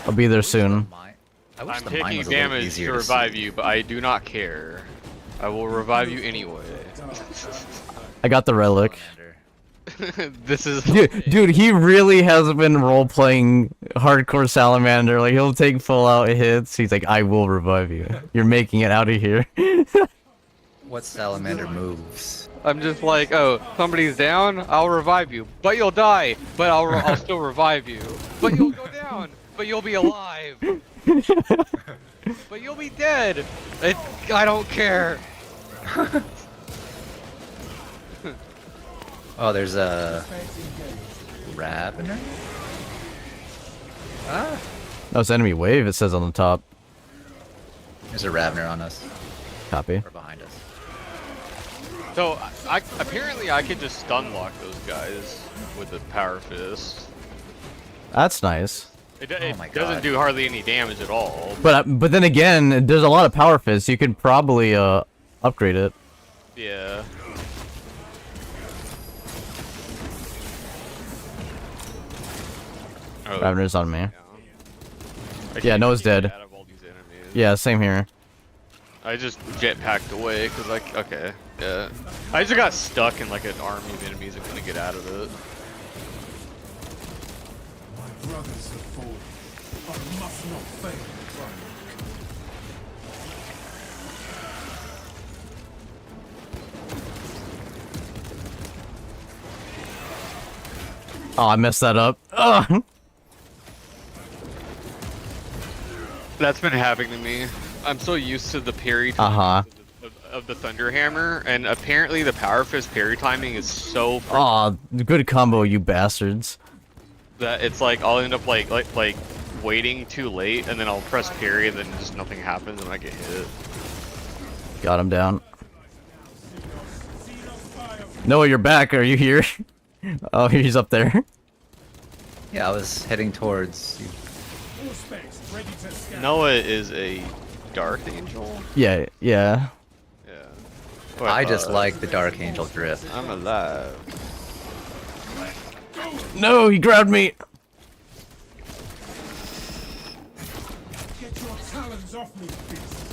I'll be there soon. I wish I'm the mine taking was a little damage easier to to revive see. you, but I do not care. I will revive you anyway. I got the relic. This is Dude, he really has been role-playing hardcore salamander. Like, he'll take full-out hits. He's like, I will revive you. You're making it out of here. What salamander moves? I'm just like, oh, somebody's down, I'll revive you, but you'll die, but I'll still revive you, but you'll go down, but you'll be alive, but you'll be dead. I don't care. Oh, there's a Ravener. Ah, No, it's enemy wave, it says on the top. there's a Ravener on us Copy. or behind us. So, apparently I could just stun lock those guys with the power fist. That's nice. It my doesn't God. do hardly any damage at all. But then again, there's a lot of power fists. You could probably upgrade it. Yeah. Oh, Ravener's on me. I Yeah, can't Noah's even get dead. out of all these enemies. Yeah, same here. I just jetpacked away because okay, yeah. I just got stuck in like an army of enemies and couldn't get out of it. My brothers have fallen. I must not fail to try. Oh, I messed that up. Ugh. That's been happening to me. I'm so used to the parry Uh-huh. timing of the thunderhammer, and apparently the power fist parry timing is so Aw, good combo, you bastards. that it's like I'll end up like waiting too late, and then I'll press parry, and then just nothing happens, and I get hit. Got him down. Noah, you're back. Are you here? Oh, he's up there. Yeah, I was heading towards you. All specs ready to scan. Noah is a dark angel. Yeah, yeah. Yeah. I just like the Dark Angel drip. I'm alive. No, he grabbed me. Get your talons off me, beast.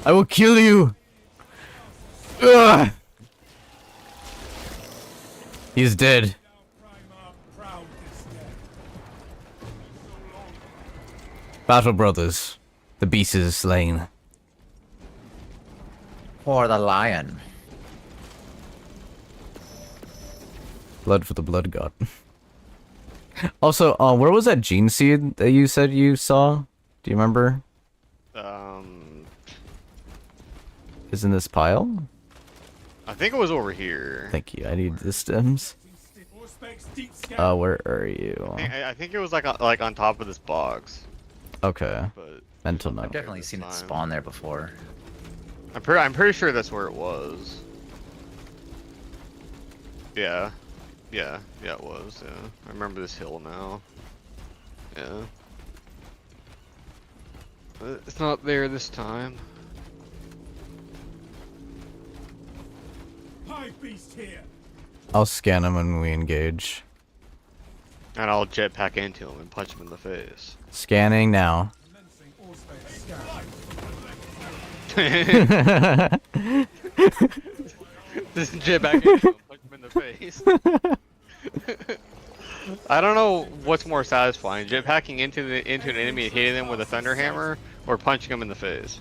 I will kill you. Ugh. He's dead. Primarch proud this day. Battle brothers. The beast is slain. For the lion. Blood for the blood god. Also, where was that gene seed that you said you saw? Do you remember? Is in this pile? I think it was over here. Thank you. I need the stems. All specs deep scan. Where are you? I think it was like on top of this box. Okay. But Mental note. I've definitely seen it time. spawn there before. I'm pretty sure that's where it was. Yeah. Yeah, it was, yeah. I remember this hill now. Yeah. But it's not there this time. Hive beast here. I'll scan him when we engage. And I'll jetpack into him and punch him in the face. Scanning now. Just jetpack into him, punch him in the face. I don't know what's more satisfying, jetpacking into an enemy and hitting them with a thunderhammer, or punching them in the face.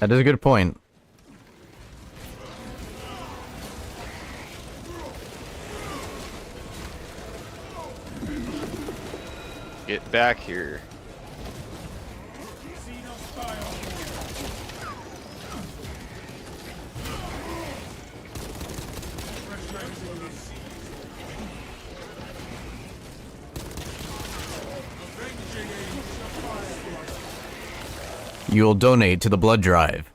That is a good point. Get back here. You'll donate to the blood drive.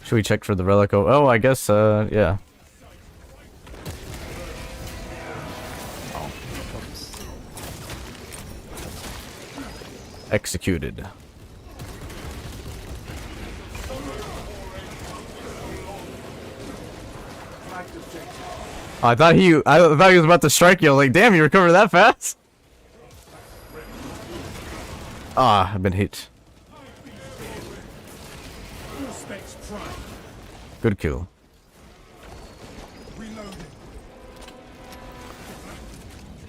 Should we check for the relic? Oh, I guess, yeah. Executed. I thought he was about to strike you. Like, damn, you recovered that fast? Ah, I've been hit. Good kill.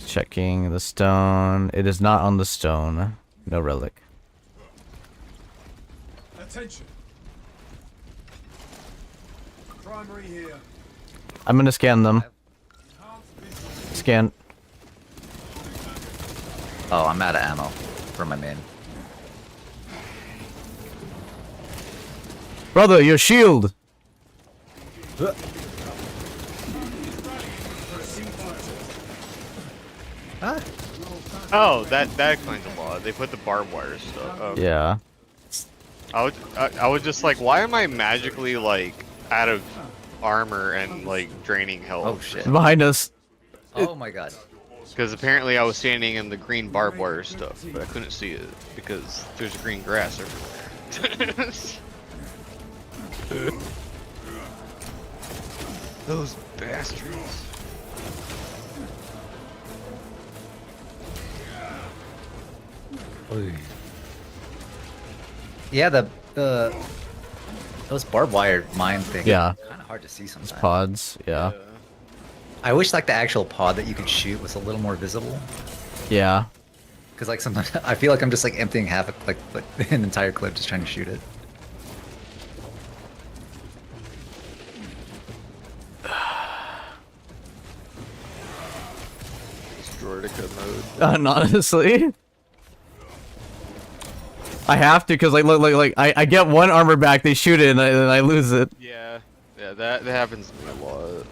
Checking the stone. It is not on the stone. No relic. Attention. Primary here. I'm gonna scan them. Scan. Oh, I'm out of ammo for my main. Brother, your shield! Oh, that explains a lot. They put the barbed wire stuff up. Yeah. I was just like, why am I magically like out of armor and like draining health? Oh shit. Behind us. Oh my god. Because apparently I was standing in the green barbed wire stuff, but I couldn't see it because there's green grass everywhere. Those bastards. Yeah, those barbed wire mine things. Yeah. Kind of hard to see sometimes. Pods, yeah. I wish like the actual pod that you could shoot was a little more visible. Yeah. Because like sometimes I feel like I'm just like emptying half like an entire clip just trying to shoot it. Droidica mode. And honestly, I have to because like look, I get one armor back, they shoot it, and I lose it. Yeah, that happens to me a lot.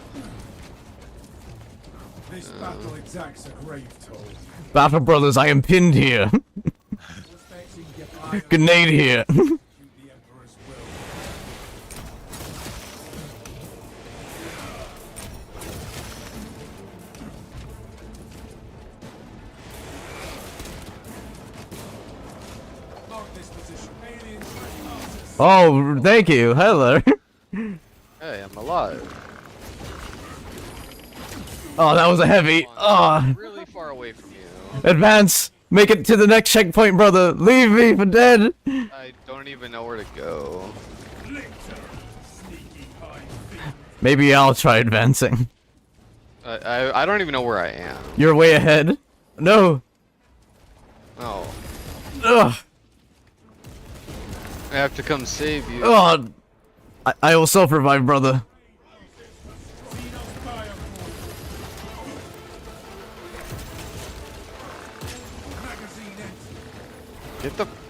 This battle exacts a grave toll. Battle brothers, I am pinned here. Grenade here. The Emperor's will. Mark this position. Aliens trespassers. Oh, thank you. Hello. Hey, I'm alive. Oh, that was a heavy. Oh, Really far away from you. advance. Make it to the next checkpoint, brother. Leave me for dead. I don't even know where to go. Maybe I'll try advancing. I don't even know where I am. You're way ahead. No. Oh, Ugh. I have to come save you. Oh. I will self-revive, brother.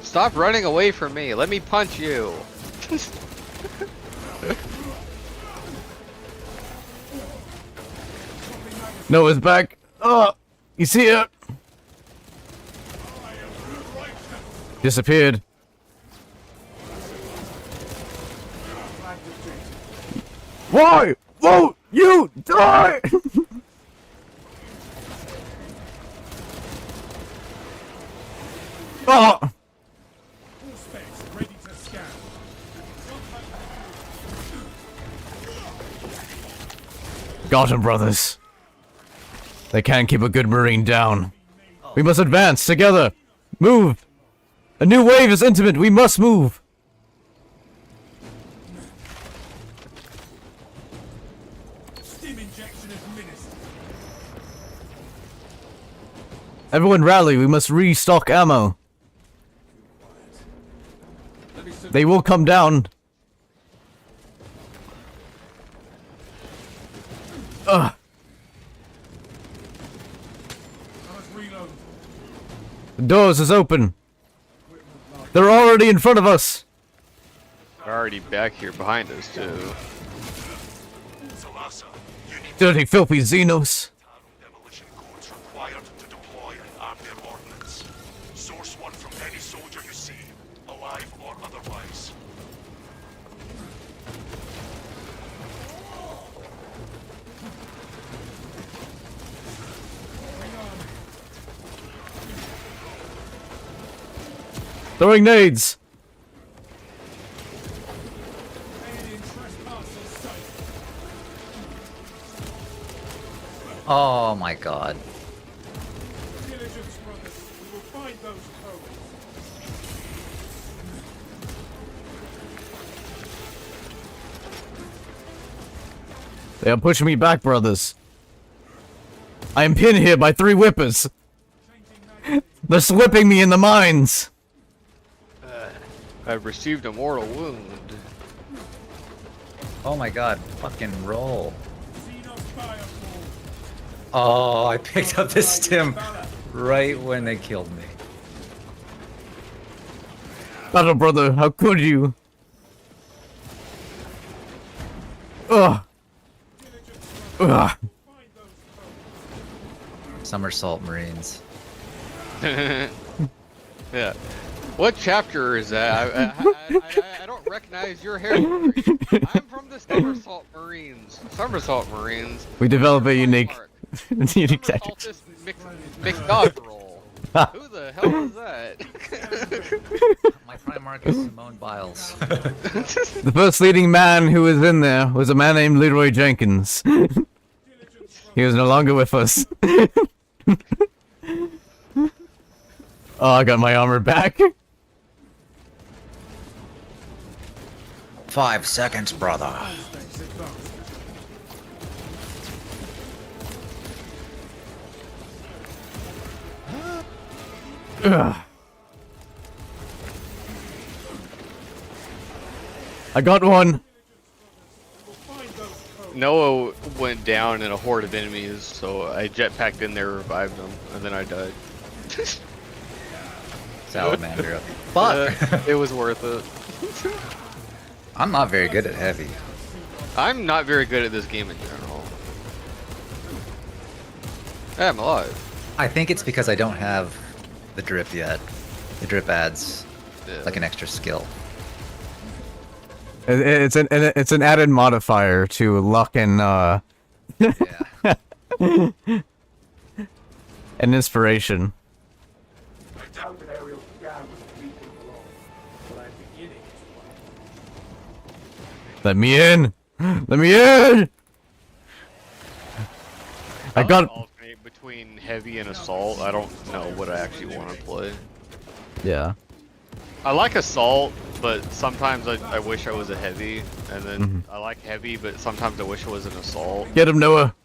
Stop running away from me. Let me punch you. Noah's back. Oh, you see it? Disappeared. Why won't you die? Oh! Full specs, ready to scan. Got him, brothers. They can't keep a good Marine down. We must advance together. Move! A new wave is intimate. We must move. Stim injection administered. Everyone rally. We must restock ammo. They will come down. Ugh. I must reload. The doors is open. They're already in front of us. They're already back here behind us too. Salasa, you need Dirty, filthy Xenos. demolition codes required to deploy and arm their ordnance. Source one from any soldier you see, alive or otherwise. Throwing nades. Alien trespassers sighted. Oh my god. Diligence, brothers. We will find those codes. They are pushing me back, brothers. I am pinned here by 3 whippers. They're slipping me in the mines. I've received a mortal wound. Oh my god. Fucking roll. Xenos fireball. Oh, I picked up this stim right when they killed me. Battle brother, how could you? Ugh. Ugh. Somersault Marines. Yeah. What chapter is that? I don't recognize your hair. I'm from the Somersault Marines. Somersault Marines. We develop a unique, unique Somersault tactics. this mixed dog roll. Who the hell is that? My Primarch is Simone Biles. The first leading man who was in there was a man named Leroy Jenkins. He was no longer with us. Oh, I got my armor back. 5 seconds, brother. Ugh. I got one. Noah went down in a horde of enemies, so I jetpacked in there, revived him, and then I died. Salamander. Fuck! It was worth it. I'm not very good at heavy. I'm not very good at this game in general. Hey, I'm alive. I think it's because I don't have the drip yet. The drip adds Yeah. like an extra skill. It's an added modifier to luck and Yeah. and inspiration. I doubt an aerial scan was completely alone, but I'm beginning to Let me in. Let me in. I got. Alternate between heavy and assault. I don't know what I actually want to play. Yeah. I like assault, but sometimes I wish I was a heavy, and then I like heavy, but sometimes I wish I was an assault. Get him, Noah.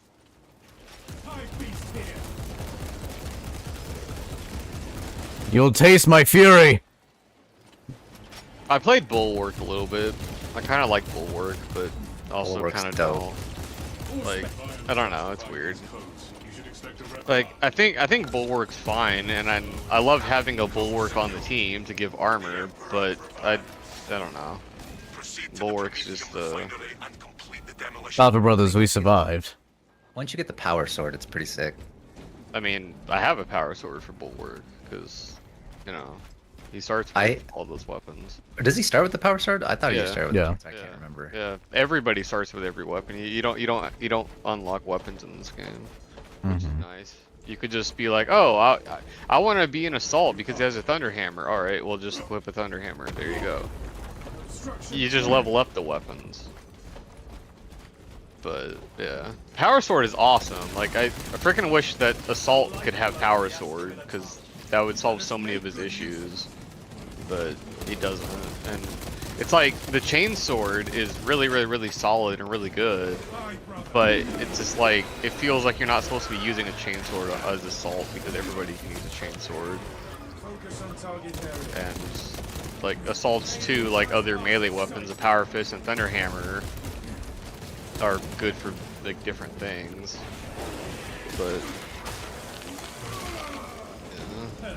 You'll taste my fury. I played Bulwark a little bit. I kind of like Bulwark, but also Bulwark's kind of dope. don't. Like, I don't know. It's weird. Like, I think Bulwark's fine, and I love having a Bulwark on the team to give armor, but I don't know. Bulwark's just the. Battle Brothers, we survived. Once you get the power sword, it's pretty sick. I mean, I have a power sword for Bulwark because, you know, he starts with all those weapons. Does he start with the power sword? I thought he Yeah. started with Yeah. I can't remember. Yeah, everybody starts with every weapon. You don't unlock weapons in this game, which is nice. You could just be like, oh, I want to be an assault because he has a thunderhammer. All right, well just equip a thunderhammer. There you go. You just level up the weapons. But yeah, power sword is awesome. Like I freaking wish that assault could have power sword because that would solve so many of his issues. But he doesn't, and it's like the chain sword is really solid and really good. But it's just like it feels like you're not supposed to be using a chain sword as assault because everybody can use a chain sword. And like assaults too, like other melee weapons, a power fist and thunderhammer are good for like different things, but yeah.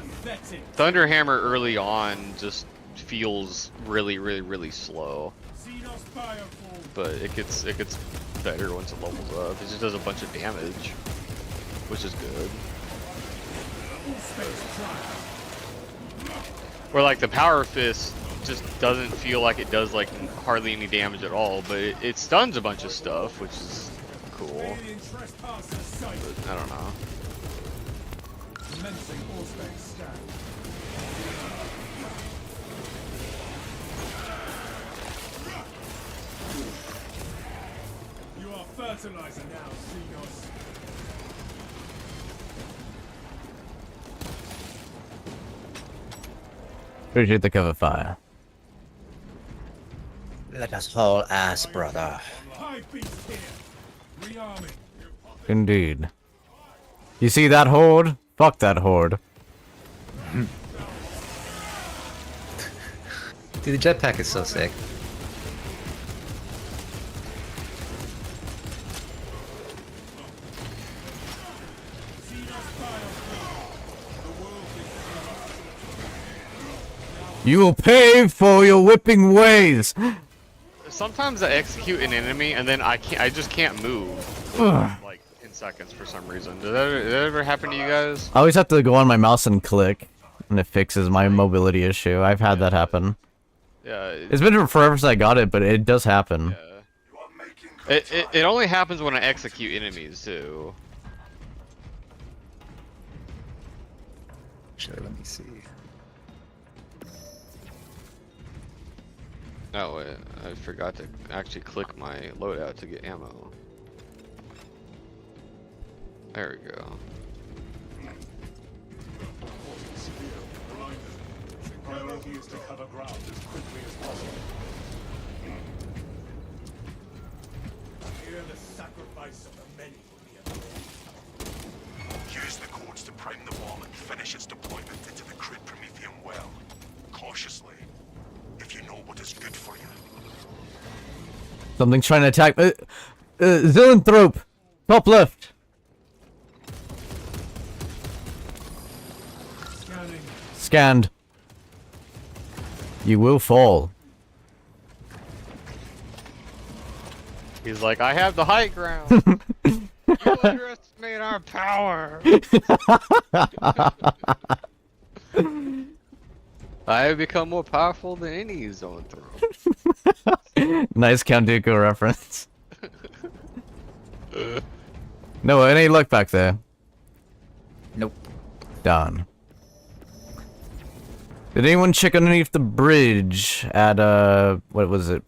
Thunderhammer early on just feels really slow, but it gets better once it levels up. It just does a bunch of damage, which is good. Or like the power fist just doesn't feel like it does like hardly any damage at all, but it stuns a bunch of stuff, which is cool. But I don't know. You are fertilizer now, Xenos. Appreciate the cover fire. Let us haul ass, brother. Indeed. You see that horde? Fuck that horde. Dude, the jetpack is so sick. You will pay for your whipping ways. Sometimes I execute an enemy and then I just can't move like in seconds for some reason. Did that ever happen to you guys? I always have to go on my mouse and click, and it fixes my mobility issue. I've had that happen. Yeah. It's been forever since I got it, but it does happen. Yeah. It only happens when I execute enemies too. Actually, let me see. Oh wait, I forgot to actually click my loadout to get ammo. There we go. Priority is to cover ground as quickly as possible. Here the sacrifice of the many will be adored. Use the codes to prime the bomb and finish its deployment into the crude Promethean well. Cautiously, if you know what is good for you. Something's trying to attack. Zoanthrope! Top left! Scanned. You will fall. He's like, I have the high ground. You underestimate our power. I have become more powerful than any Zoanthrope. Nice Count Dooku reference. No, any luck back there? Nope. Done. Did anyone check underneath the bridge at, what was it?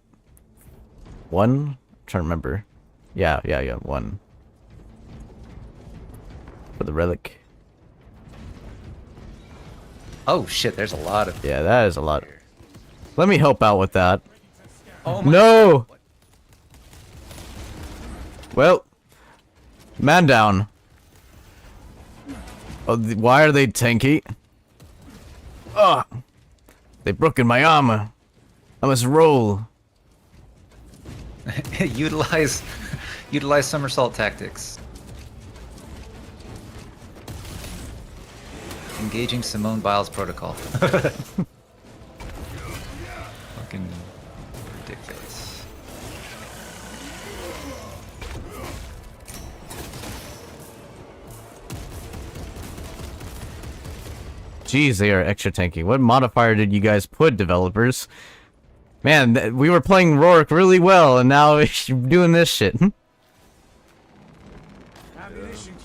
1? I'm trying to remember. Yeah, 1. For the relic. Oh shit, there's a lot of... Yeah, that is a lot. Let me help out with that. Oh my... No! Well, man down. Oh, why are they tanky? Ugh! They broken my armor. I must roll. utilize somersault tactics. Engaging Simone Biles protocol. Fucking ridiculous. Jeez, they are extra tanky. What modifier did you guys put, developers? Man, we were playing Rourke really well, and now you're doing this shit.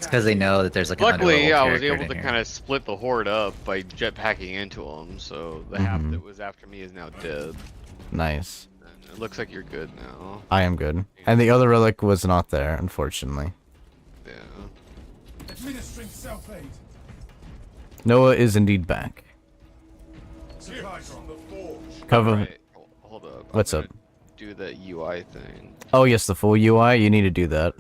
because they know that there's like an Luckily, underlevel I was character able in to here. kind of split the horde up by jetpacking into them, so the half that was after me is now dead. Nice. And it looks like you're good now. I am good. And the other relic was not there, unfortunately. Yeah. Administering self-aid. Noah is indeed back. Supplies from the forge. Cover. Alright, hold up. What's I'm up? gonna do that UI thing. Oh yes, the full UI. You need to do that.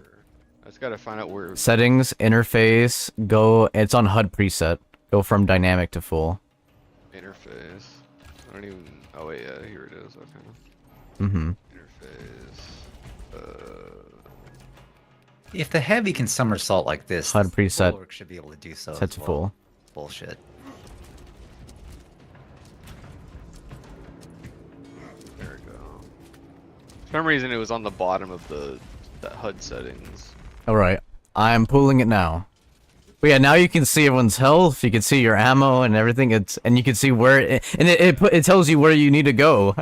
I just gotta find out where. Settings, interface, go. It's on HUD preset. Go from dynamic to full. Interface. I don't even. Oh wait, yeah, here it is. Okay. Mm-hmm. Interface. If the heavy can somersault like this, HUD the preset. bulwark should be able to do so. Set as to well. full. Bullshit. There we go. For some reason, it was on the bottom of the HUD settings. All right, I'm pulling it now. But yeah, now you can see everyone's health. You can see your ammo and everything. And you can see where it tells you where you need to go.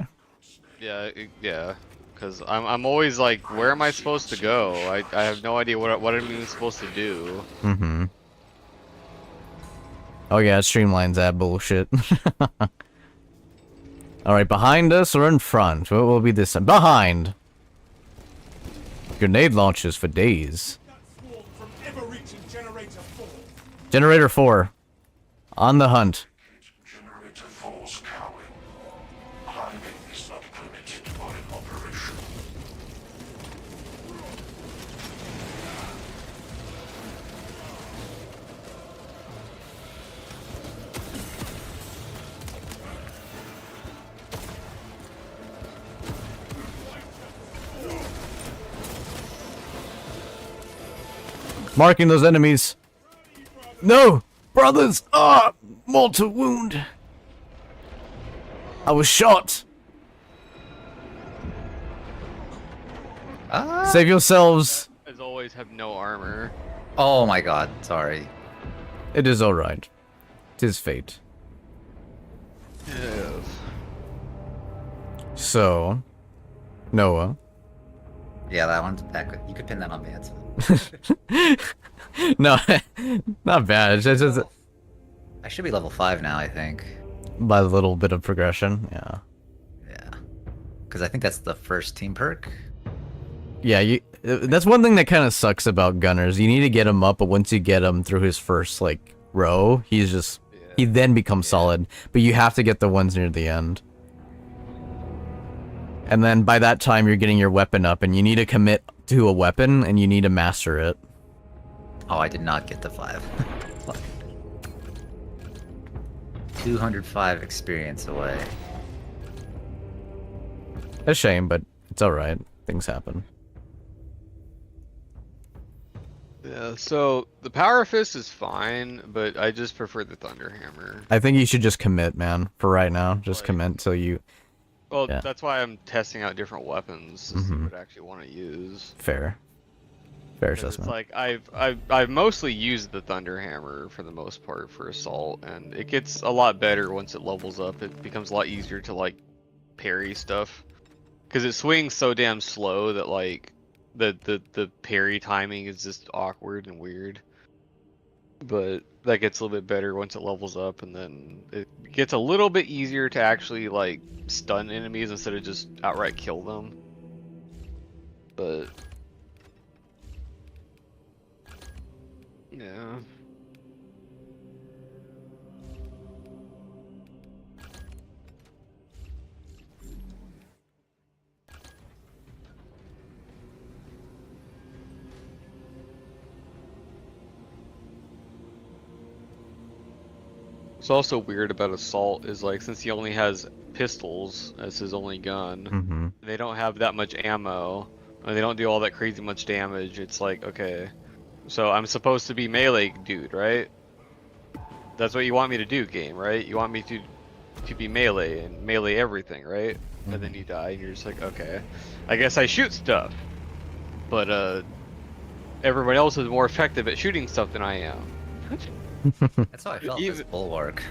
Yeah, yeah. Because I'm always like, where am I supposed to go? I have no idea what I'm even supposed to do. Mm-hmm. Oh yeah, it streamlines that bullshit. Alright, behind us or in front? What will be this time? Behind! Grenade launches for days. Swarm from ever-reaching generator 4. Generator 4. On the hunt. Generator 4's cowing. Climbing is not permitted while in operation. Marking those enemies. No! Brothers! Ah! Mortal wound! I was shot! Ah! Save yourselves! As always, have no armor. Oh my god, sorry. It is alright. 'Tis fate. Yes. So... Noah. Yeah, that one's back. You could pin that on me. That's No, not bad. It's just I should be level 5 now, I think. by a little bit of progression. Yeah. Yeah. Because I think that's the first team perk. Yeah, that's one thing that kind of sucks about Gunners. You need to get him up, but once you get him through his first, like, row, he's just... He then becomes solid. But you have to get the ones near the end. And then by that time, you're getting your weapon up, and you need to commit to a weapon, and you need to master it. Oh, I did not get the 5. Fuck. 205 experience away. A shame, but it's alright. Things happen. Yeah, so the Power Fist is fine, but I just prefer the Thunderhammer. I think you should just commit, man, for right now. Just Like- commit till you... Well, Yeah. that's why I'm testing out different weapons to see what I actually want to use. Fair. Fair 'Cause it's assessment. like I've mostly used the Thunderhammer for the most part for assault, and it gets a lot better once it levels up. It becomes a lot easier to like parry stuff, because it swings so damn slow that like the parry timing is just awkward and weird. But that gets a little bit better once it levels up, and then it gets a little bit easier to actually like stun enemies instead of just outright kill them. But yeah. What's also weird about Assault is like, since he only has pistols as his only gun, Mm-hmm. they don't have that much ammo, and they don't do all that crazy much damage. It's like, okay, so I'm supposed to be melee dude, right? That's what you want me to do, game, right? You want me to be melee and melee everything, right? And then you die, and you're just like, okay, I guess I shoot stuff, but everyone else is more effective at shooting stuff than I am. That's how I felt with Bulwark.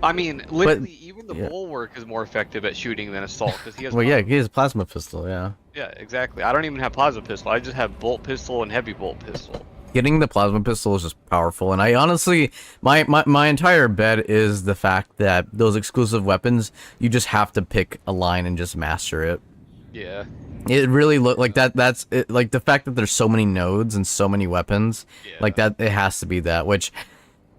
I mean, literally, even the Bulwark is more effective at shooting than Assault, because he has. Well, yeah, he has a plasma pistol, yeah. Yeah, exactly. I don't even have plasma pistol. I just have bolt pistol and heavy bolt pistol. Getting the plasma pistol is just powerful, and I honestly, my entire bet is the fact that those exclusive weapons, you just have to pick a line and just master it. Yeah. It really look like that. That's it, like the fact that there's so many nodes and so many weapons, like that. It has to be that. Which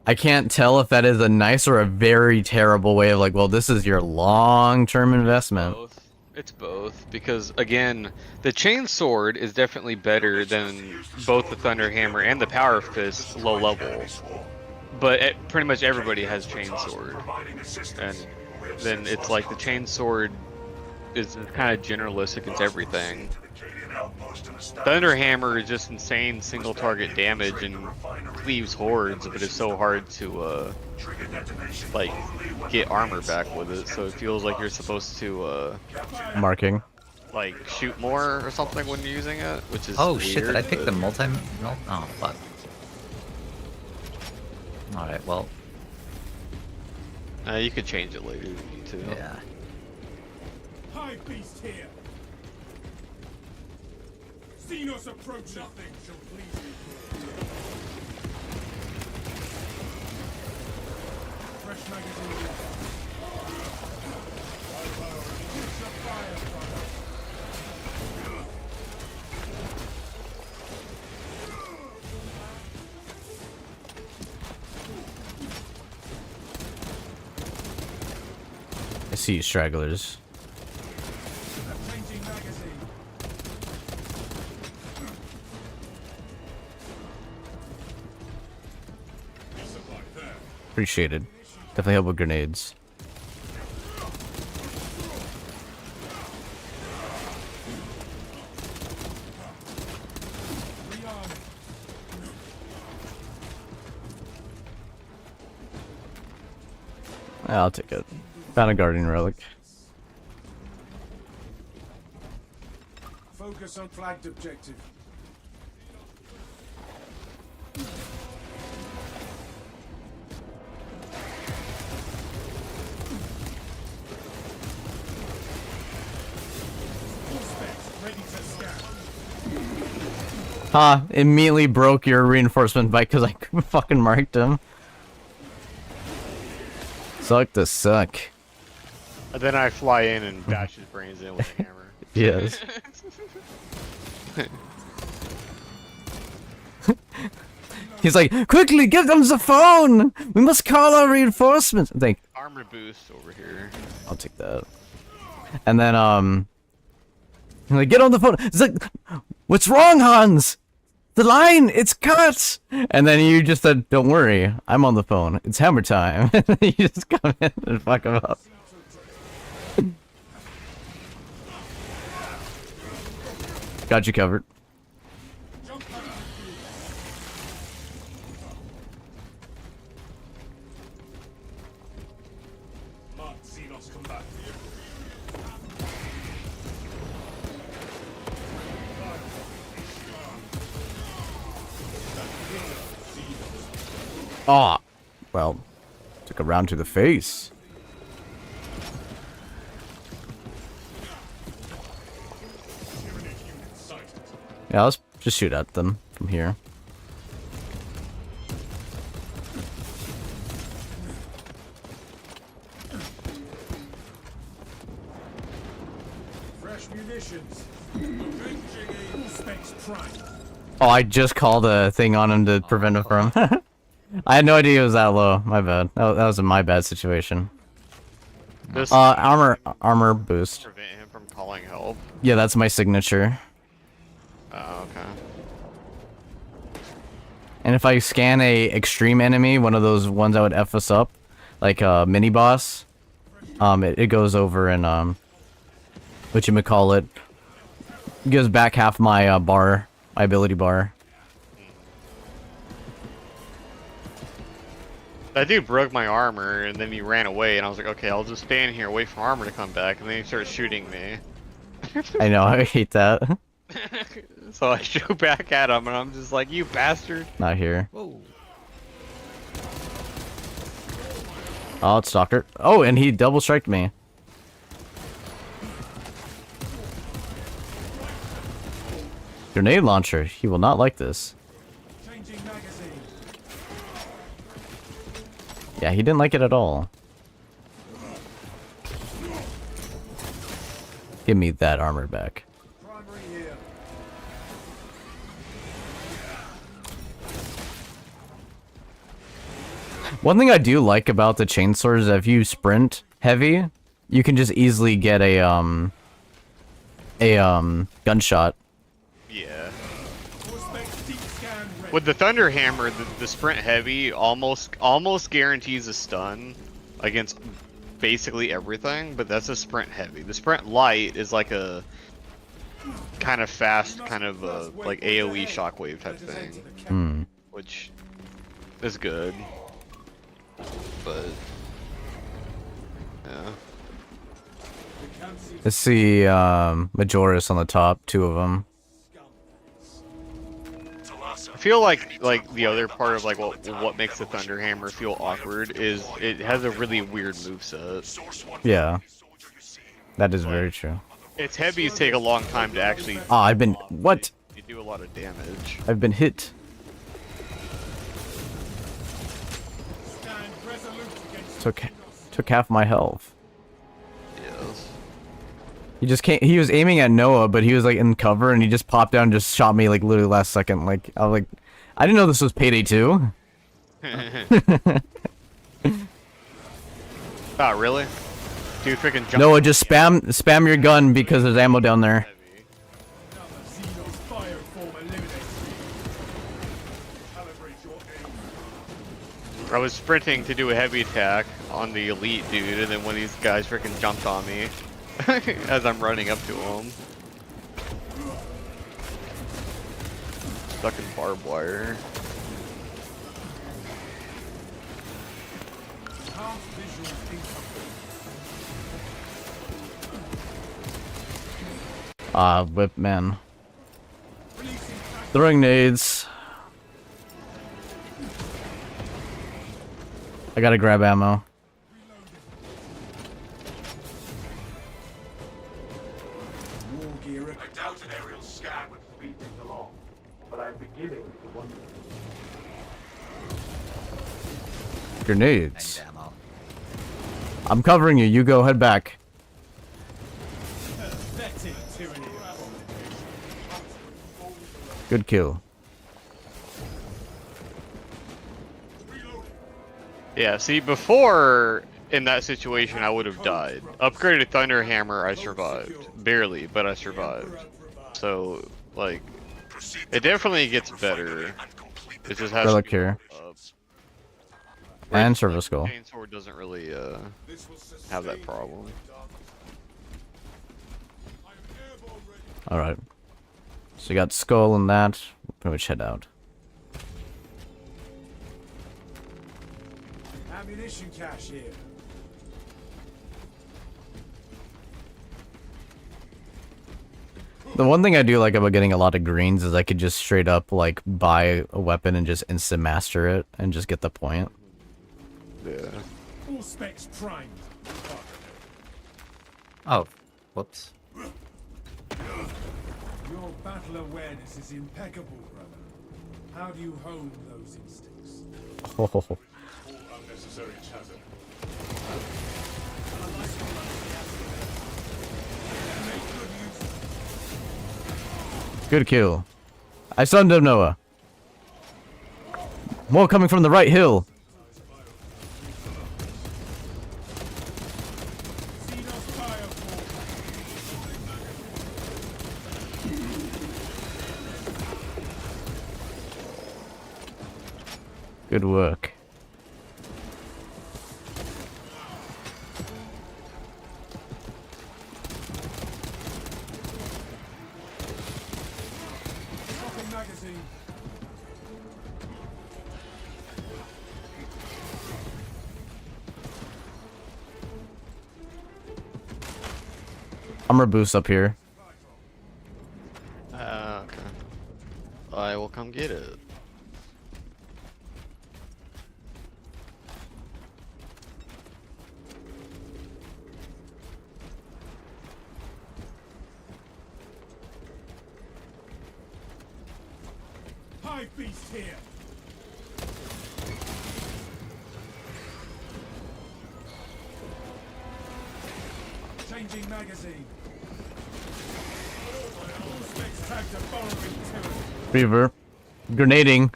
I can't tell if that is a nice or a very terrible way of like, well, this is your long-term investment. Both. It's both, because again, the chain sword is definitely better than both the thunderhammer and the power fist low level. But pretty much everybody has chain sword, and then it's like the chain sword is kind of generalist against everything. Thunderhammer is just insane single target damage and cleaves hordes, but it's so hard to like get armor back with it. So it feels like you're supposed to Marking. like shoot more or something when you're using it, which is Oh weird, shit, did I pick but- the oh fuck. Alright, well, You could change it later if you need to. yeah. High beast here. Xenos approach. Nothing shall please me. Fresh magazine. Push the fire, brother. I see you, stragglers. Changing magazine. Appreciated. Definitely help with grenades. Yeah, I'll take it. Found a guardian relic. Focus on flagged objective. Ready to scan. Immediately broke your reinforcement bike because I fucking marked him. Suck to suck. And then I fly in and bash his brains in with a hammer. Yes. He's like, quickly, give them the phone! We must call our reinforcements! I'm like, Armor boost over here. I'll take that. And then, he's like, get on the phone! It's like, what's wrong, Hans? The line, it's cut! And then you just said, don't worry, I'm on the phone. It's hammer time. You just come in and fuck him up. Got you covered. Mark Xenos combat. Ah, well, took a round to the face. Yeah, let's just shoot at them from here. Fresh munitions. Avenging a specs prime. Oh, I just called a thing on him to prevent him from. I had no idea it was that low. My bad. That was a my bad situation. This Armor boost. prevent him from calling help. Yeah, that's my signature. Oh, okay. And if I scan a extreme enemy, one of those ones that would F us up, like a mini boss, it goes over and whatchamacallit, gives back half my bar, my ability bar. That dude broke my armor and then he ran away and I was like, okay, I'll just stand here, wait for armor to come back, and then he started shooting me. I know, I hate that. So I shoot back at him and I'm just like, you bastard. Not here. Whoa. Oh, it's Stalker. Oh, and he double striked me. Grenade launcher. He will not like this. Changing Yeah, he didn't like it at all. Give me that armor back. One thing I do like about the chainsaw is that if you sprint heavy, you can just easily get a gunshot. Yeah. With the thunderhammer, the sprint heavy almost guarantees a stun against basically everything, but that's a sprint heavy. The sprint light is like a kind of fast, kind of like AoE shockwave type thing, which is good. But yeah. Let's see, Majoris on the top, 2 of them. I feel like the other part of like what makes the thunderhammer feel awkward is it has a really weird moveset. Yeah, that is very true. Its heavies take a long time to actually. Ah, I've been what? You do a lot of damage. I've been hit. Took half my health. Yes. He just can't. He was aiming at Noah, but he was like in cover, and he just popped down, and just shot me like literally last second. Like I was like, I didn't know this was Payday 2. Oh really? Dude, freaking jump. Noah, just spam your gun because there's ammo down there. I was sprinting to do a heavy attack on the elite dude, and then one of these guys freaking jumped on me as I'm running up to him. Stuck in barbed wire. Ah, whip man. Throwing nades. I gotta grab ammo. I doubt an aerial scan would speed things along, but I'm beginning to wonder. Grenades. I'm covering you. You go head back. Good kill. Yeah, see, before in that situation I would have died. Upgraded Thunderhammer, I survived. Barely, but I survived. So, like, it definitely gets better. It just has Relic to be here. up. And Service Skull. Chainsword doesn't really have that problem. Alright. So you got Skull and that. We'll pretty much head out. Ammunition cache here. The one thing I do like about getting a lot of greens is I could just straight up like buy a weapon and just instant master it and just get the point. Yeah. All specs primed. Oh, whoops. Your battle awareness is impeccable, brother. How do you hone those instincts? Oh. Unnecessary chatter. Good kill. I stunned him, Noah. More coming from the right hill. Good work. Armor boost up here. Okay. I will come get it. Hive beast here. Changing magazine. Specs tagged to borrowing territory. Reaver. Grenading.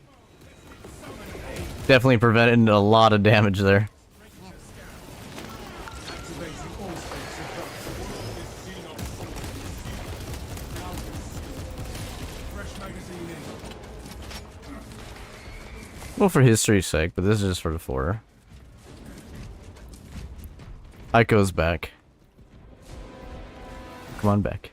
Definitely prevented a lot of damage there. Activating all specs fresh magazine in. Well, for history's sake, but this is just for the 4. Aiko's back. Come on back.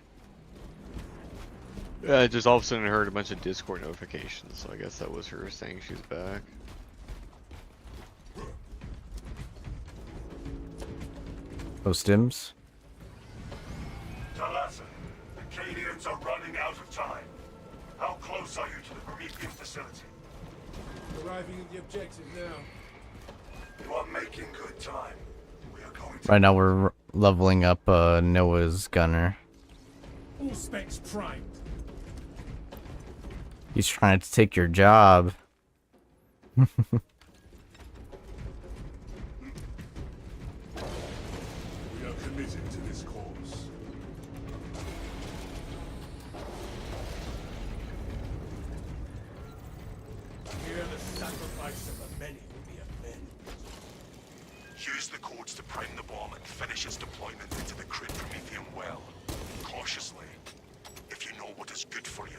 Yeah, just all of a sudden I heard a bunch of Discord notifications, so I guess that was her saying she's back. Oh, stims. Talassa, the Cadians are running out of time. How close are you to the Promethean facility? Arriving at the objective now. You are making good time. We are going to... Right now we're leveling up Noah's gunner. All specs primed. He's trying to take your job. We are committed to this cause. Here the sacrifice of the many will be avenged. Use the cords to prime the bomb and finish its deployment into the crude Promethean well. Cautiously, if you know what is good for you.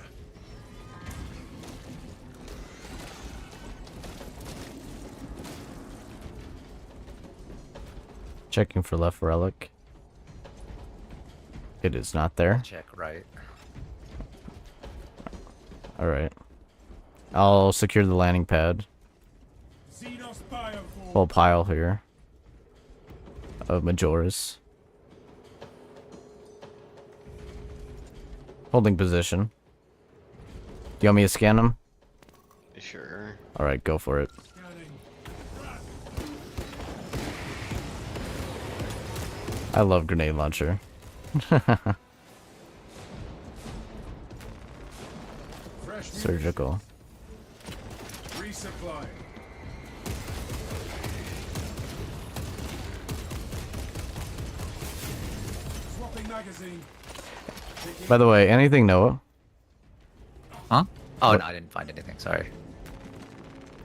Checking for left relic. It is not there. Check right. Alright. I'll secure the landing pad. Xenos Bioform. Whole pile here of Majoras. Holding position. Do you want me to scan them? Sure. Alright, go for it. Scanning. I love grenade launcher. Fresh Surgical. resupply. Swapping magazine. By the way, anything Noah? Huh? Oh, no, I didn't find anything. Sorry.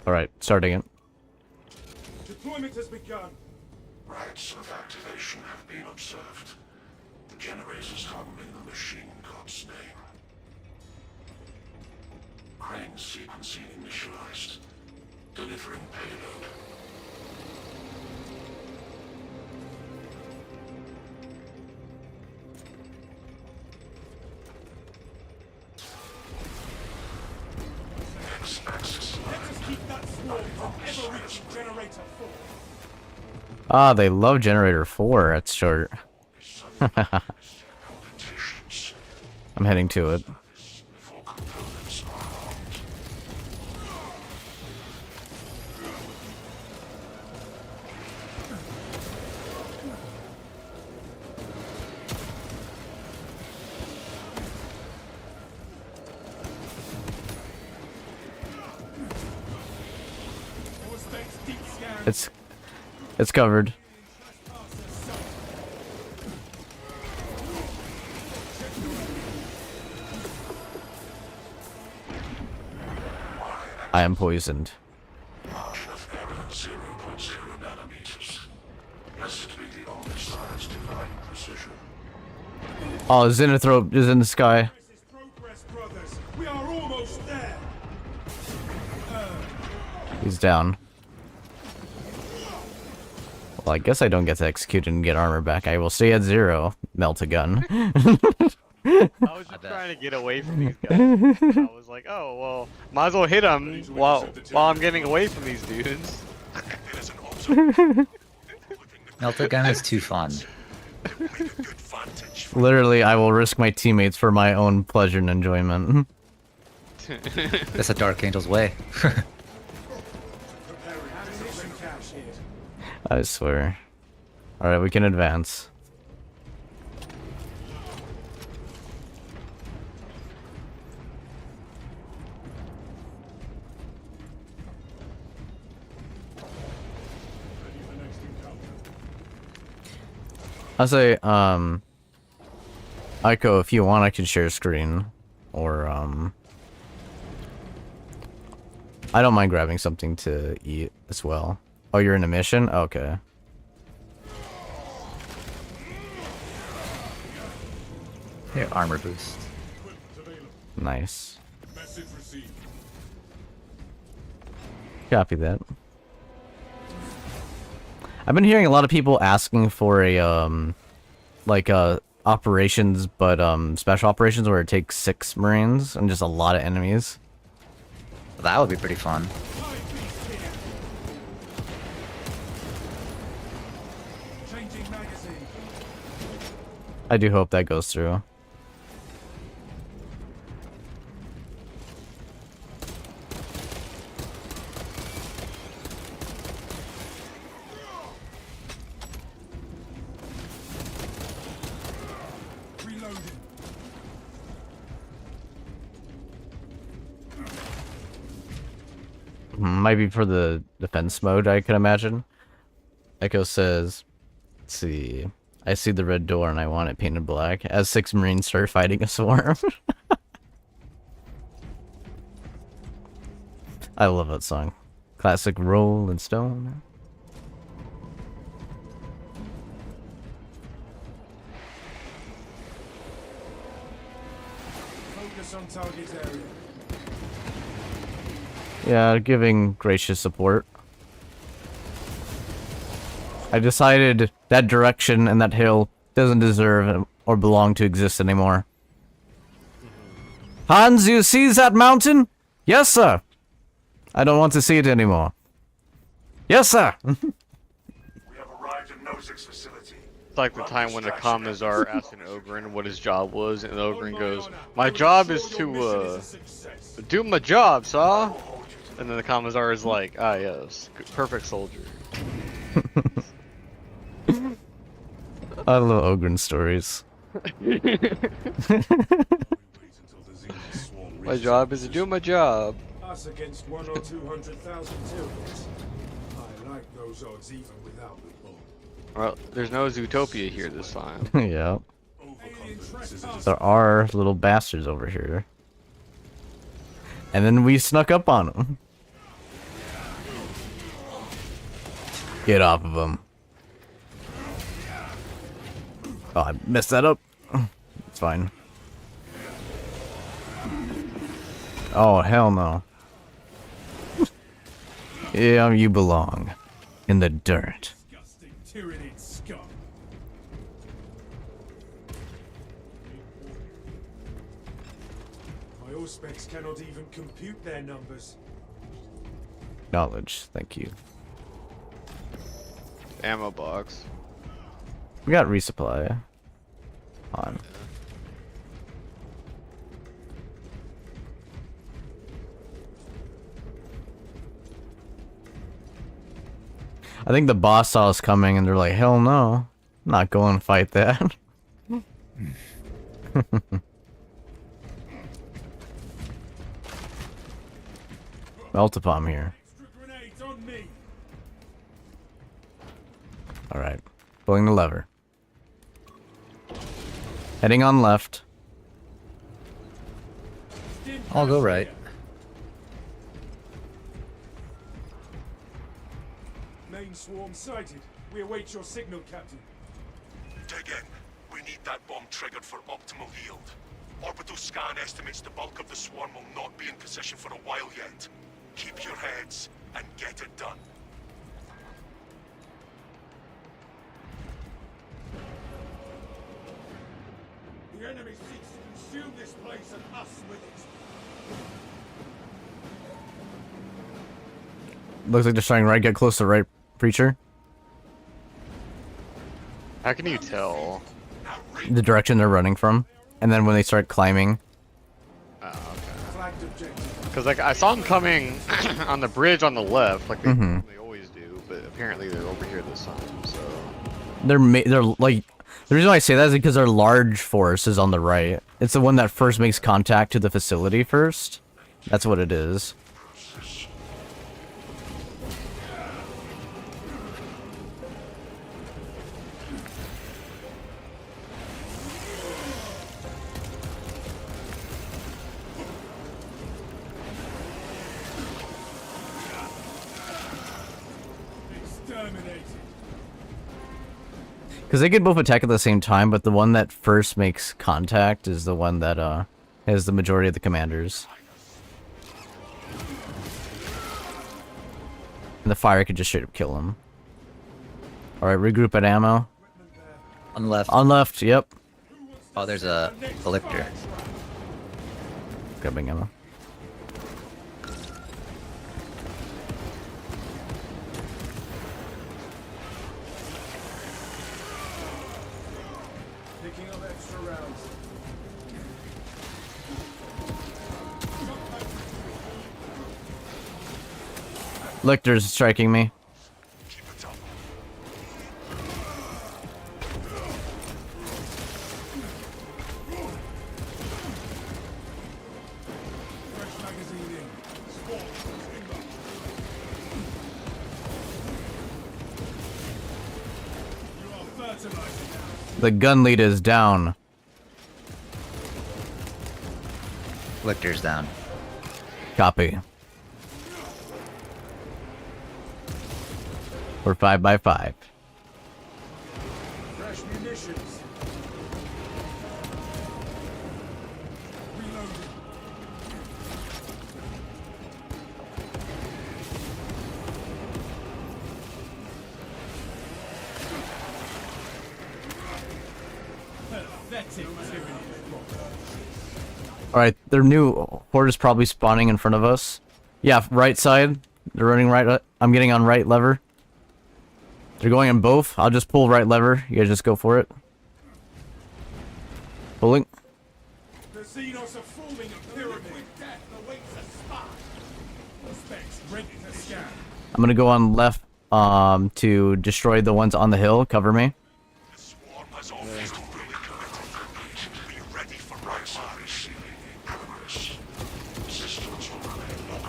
Alright, starting it. Deployment has begun. Rites of activation have been observed. The generators harboring the machine god's name. Crane sequencing initialized. Delivering payload. X-axis Let us keep that swarm from ever reaching generator 4. Ah, they love generator 4. That's short. palpitations. I'm heading to it. Before components are armed. All specs deep scan. It's covered. I am poisoned. Margin of error 0.0 nanometers. Blessed be the omniscience divine precision. Oh, Xenothrope is in the sky. This is progress, brothers. We are almost there. He's down. Well, I guess I don't get to execute and get armor back. I will stay at 0. Melt a gun. I was just trying to get away from these guys. I was like, oh, well, might as well hit them while I'm getting away from these dudes. It is an observation. Melta gun is too fun. Good vantage. Literally, I will risk my teammates for my own pleasure and enjoyment. That's a Dark Angel's way. Ammunition cache here. I swear. Alright, we can advance. I'll say, Aiko, if you want, I can share screen. Or, I don't mind grabbing something to eat as well. Oh, you're in a mission? Okay. Here, armor boost. Nice. Message received. Copy that. I've been hearing a lot of people asking for a, like, operations, but, special operations where it takes 6 Marines and just a lot of enemies. That would be pretty fun. Changing magazine. I do hope that goes through. Reloading. Might be for the defense mode, I can imagine. Echo says, let's see. I see the red door and I want it painted black. As 6 Marines start fighting a swarm. I love that song. Classic Rolling Stone. Focus on target area. Yeah, giving gracious support. I decided that direction and that hill doesn't deserve or belong to exist anymore. Hans, you see that mountain? Yes, sir. I don't want to see it anymore. Yes, sir. We have arrived at Nozick's facility. It's like the time when the Commissar asked an Ogren what his job was, and the Ogren goes, "My job is to do my job, sir." And then the Commissar is like, "Ah, yes, perfect soldier." I love Ogren stories. My job is to do my job. Us against 1 or 200,000 Tyrants. I like those odds even without the bomb. Well, there's no Zootopia here this time. Yeah. There are little bastards over here. And then we snuck up on them. Get off of them. Oh, I messed that up. It's fine. Oh, hell no. Yeah, you belong in the dirt. Disgusting Tyranid scum. My auspex cannot even compute their numbers. Knowledge, thank you. Ammo box. We got resupply. On. I think the boss saw us coming and they're like, hell no. I'm not going to fight that. Meltapom here. Extra grenades on me. Alright. Pulling the lever. Heading on left. I'll go right. Main swarm sighted. We await your signal, Captain. Dig in. We need that bomb triggered for optimal yield. Orbital scan estimates the bulk of the swarm will not be in position for a while yet. Keep your heads and get it done. The enemy seeks to consume this place and us with it. Looks like they're starting right. Get close to right, preacher. How can you tell? The direction they're running from. And then when they start climbing. Oh, okay. Flagged objective. Because like I saw them coming on the bridge on the left, like they always do, but apparently they're over here this time. So They're like, the reason why I say that is because their large force is on the right. It's the one that first makes contact to the facility first. That's what it is. Because they could both attack at the same time, but the one that first makes contact is the one that has the majority of the commanders. And the fire could just straight up kill him. Alright, regroup at ammo. On the left. On left, yep. Oh, there's a lictor. Grabbing ammo. Picking up extra rounds. Lictor's striking me. Keep it up. Fresh magazine in. Spawn. Timber. You are fertilizing now. The gun lead is down. Lictor's down. Copy. We're 5 by 5. Fresh munitions. Reloading. Pathetic tyranny. Alright, their new horde is probably spawning in front of us. Yeah, right side. They're running right. I'm getting on right lever. They're going in both. I'll just pull right lever. You guys just go for it. Pulling. The Xenos are forming a pyramid. Death awaits a spot. Suspects ready to scan. I'm gonna go on left to destroy the ones on the hill. Cover me. The swarm has always been really committed. Be ready for right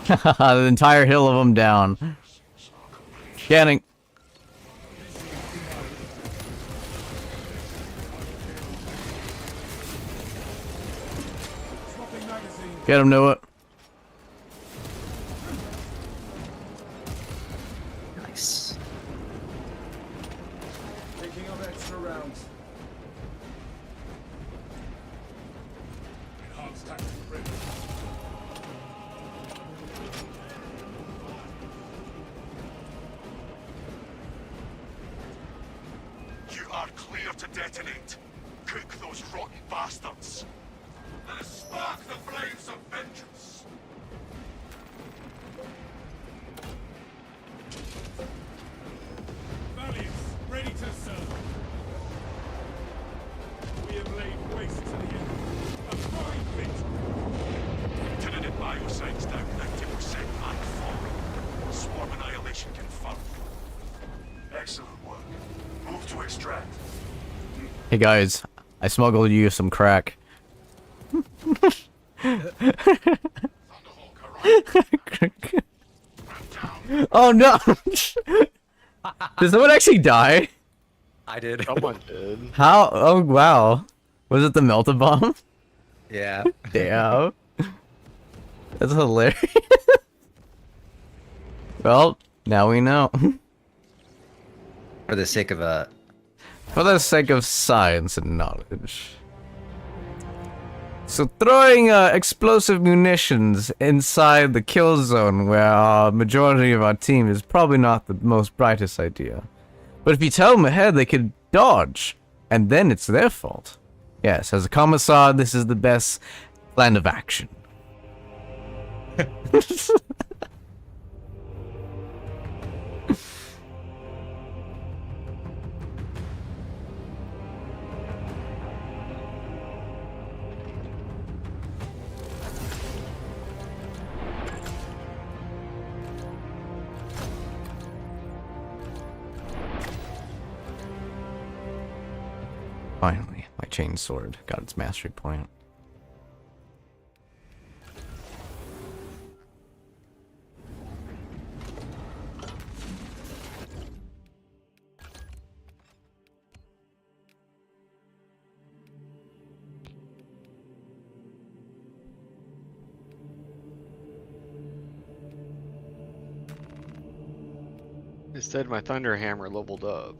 march. The entire hill of them down. Scanning. Swapping magazine. Get him, Noah. Nice. Picking up extra rounds. Enhanced tactic ready. You are clear to detonate. Cook those rotten bastards. Let us spark the flames of vengeance. Valiants, ready to serve. We have laid waste to the enemy. A fine victory. Tenant biocides down 90% and falling. Swarm annihilation confirmed. Excellent work. Move to extract. Hey guys, I smuggled you some crack. Oh no! Did someone actually die? I did. Someone did. How? Oh wow. Was it the melta bomb? Yeah. Damn. That's hilarious. Well, now we know. For the sake of For the sake of science and knowledge. So throwing explosive munitions inside the kill zone where a majority of our team is probably not the most brightest idea. But if you tell them ahead, they could dodge. And then it's their fault. Yes, as a commissar, this is the best plan of action. Finally, my chain sword got its mastery point. Instead, my thunderhammer leveled up.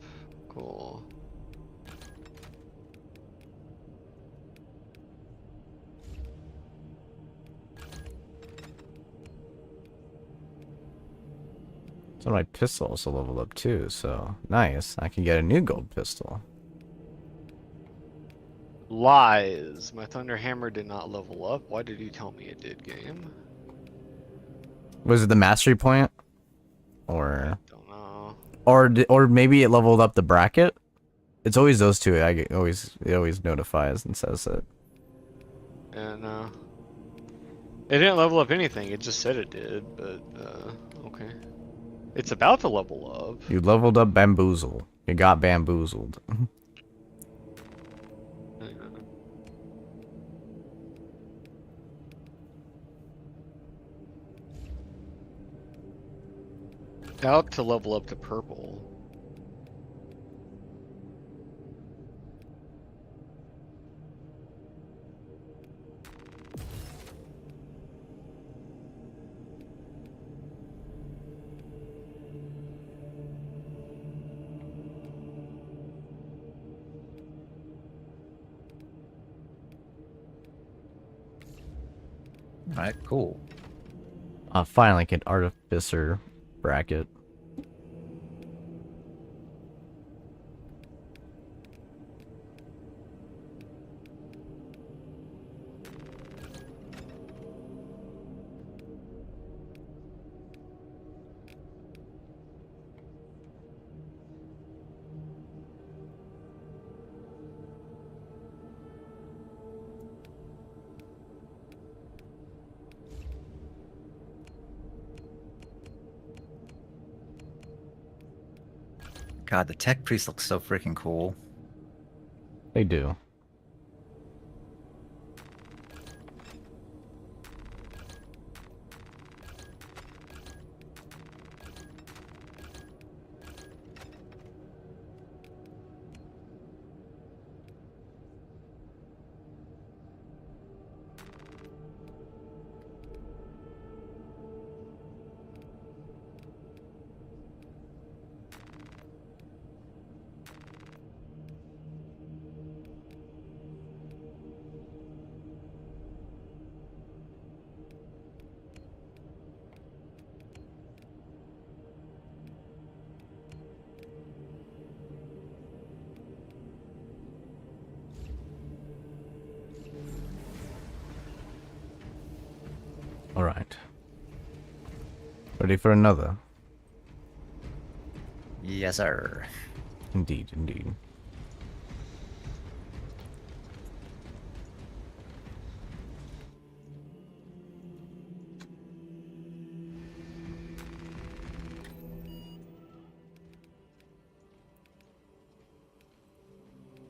Cool. So my pistol also leveled up too, so nice. I can get a new gold pistol. Lies. My thunderhammer did not level up. Why did you tell me it did, game? Was it the mastery point? Or Don't know. or maybe it leveled up the bracket? It's always those two. It always notifies and says it. And it didn't level up anything. It just said it did, but okay. It's about to level up. You leveled up bamboozle. You got bamboozled. About to level up to purple. Alright, cool. Finally get artificer bracket. God, the tech priest looks so freaking cool. They do. Alright. Ready for another? Yes, sir. Indeed, indeed.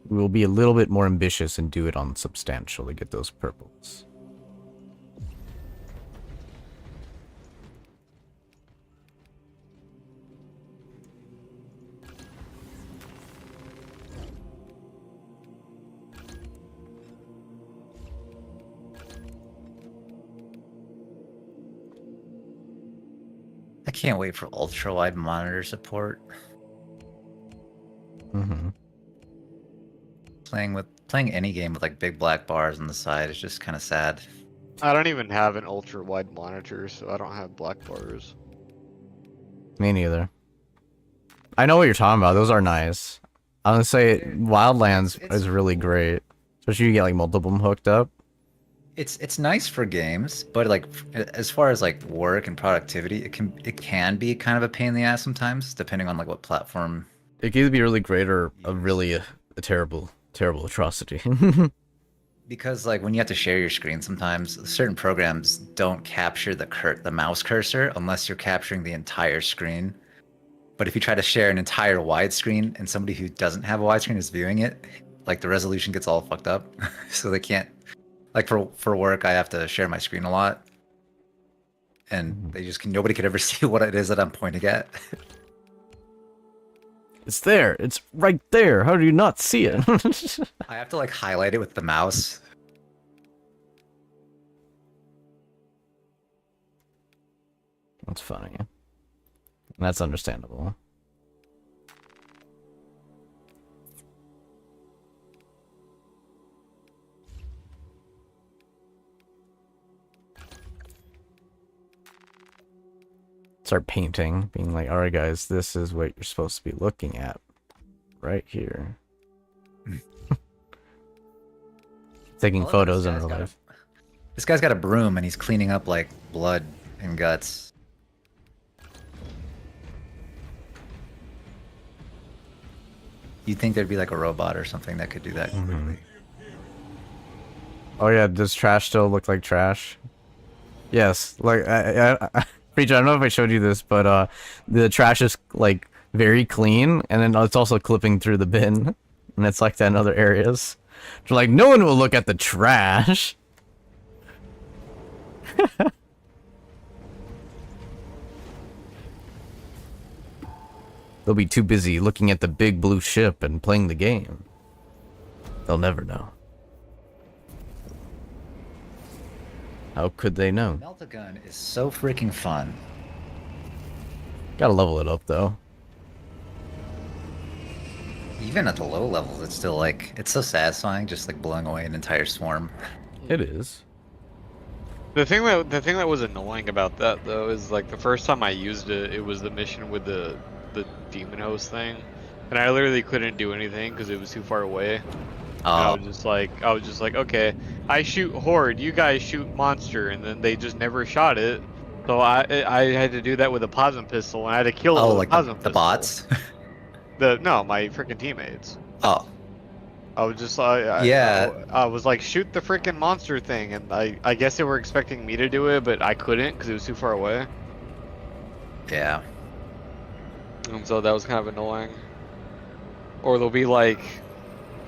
We will be a little bit more ambitious and do it on substantial to get those purples. I can't wait for ultra wide monitor support. Mm-hmm. Playing any game with like big black bars on the side is just kind of sad. I don't even have an ultra wide monitor, so I don't have black bars. Me neither. I know what you're talking about. Those are nice. I was gonna say Wildlands is really great, especially if you get like multiple of them hooked up. It's nice for games, but like as far as like work and productivity, it can be kind of a pain in the ass sometimes, depending on like what platform. It can either be really great or a terrible atrocity. Because like when you have to share your screen, sometimes certain programs don't capture the mouse cursor unless you're capturing the entire screen. But if you try to share an entire widescreen and somebody who doesn't have a widescreen is viewing it, like the resolution gets all fucked up, so they can't. Like for work, I have to share my screen a lot, and nobody could ever see what it is that I'm pointing at. It's there. It's right there. How do you not see it? I have to like highlight it with the mouse. That's funny. That's understandable. start painting, being like, all right, guys, this is what you're supposed to be looking at right here. Taking I love that photos in real life. This guy's got a broom and he's cleaning up like blood and guts. You'd think there'd be like a robot or something that could do that quickly. Oh yeah, does trash still look like trash? Yes, like Preacher, I don't know if I showed you this, but the trash is like very clean, and then it's also clipping through the bin, and it's like that in other areas. They're like, no one will look at the trash. They'll be too busy looking at the big blue ship and playing the game. They'll never know. How could they know? Melt-A-Gun is so freaking fun. Gotta level it up though. Even at the low levels, it's still like, it's so satisfying just like blowing away an entire swarm. It is. The thing that was annoying about that though is like the first time I used it, it was the mission with the demon host thing, and I literally couldn't do anything because it was too far away. I was just like, okay, I shoot horde, you guys shoot monster, and then they just never shot it. So I had to do that with a plasma pistol, and I had to kill it with like a plasma the pistol. bots? No, my freaking teammates. Oh. I was just Yeah. I was like, shoot the freaking monster thing, and I guess they were expecting me to do it, but I couldn't because it was too far away. Yeah. And so that was kind of annoying. Or there'll be like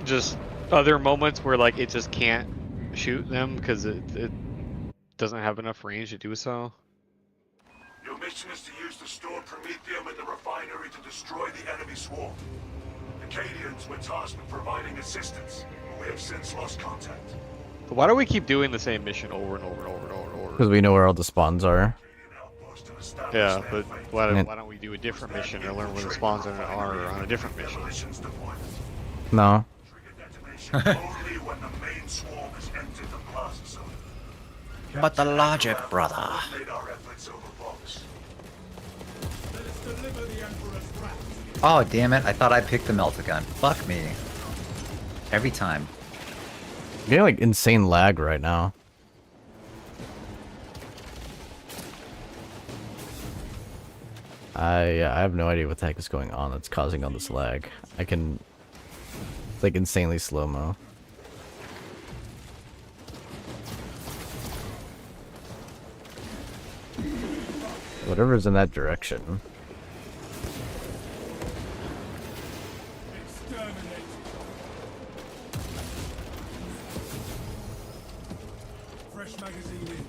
just other moments where like it just can't shoot them because it doesn't have enough range to do so. Your mission is to use the stored Promethium at the refinery to destroy the enemy swarm. The Cadians were tasked with providing assistance, but we have since lost contact. But why do we keep doing the same mission over and over and over and over and over? Because we know where all the spawns are. Yeah, but why don't we do a different mission or learn where the spawns are on a different mission? No. Only when the main swarm has entered the blast zone. But the logic, brother. Made our efforts over box. Oh, damn it. I thought I picked the Melt-A-Gun. Fuck me. Every time. I'm getting like insane lag right now. I have no idea what the heck is going on that's causing all this lag. It's like insanely slow-mo. Whatever's in that direction. Fresh magazine in.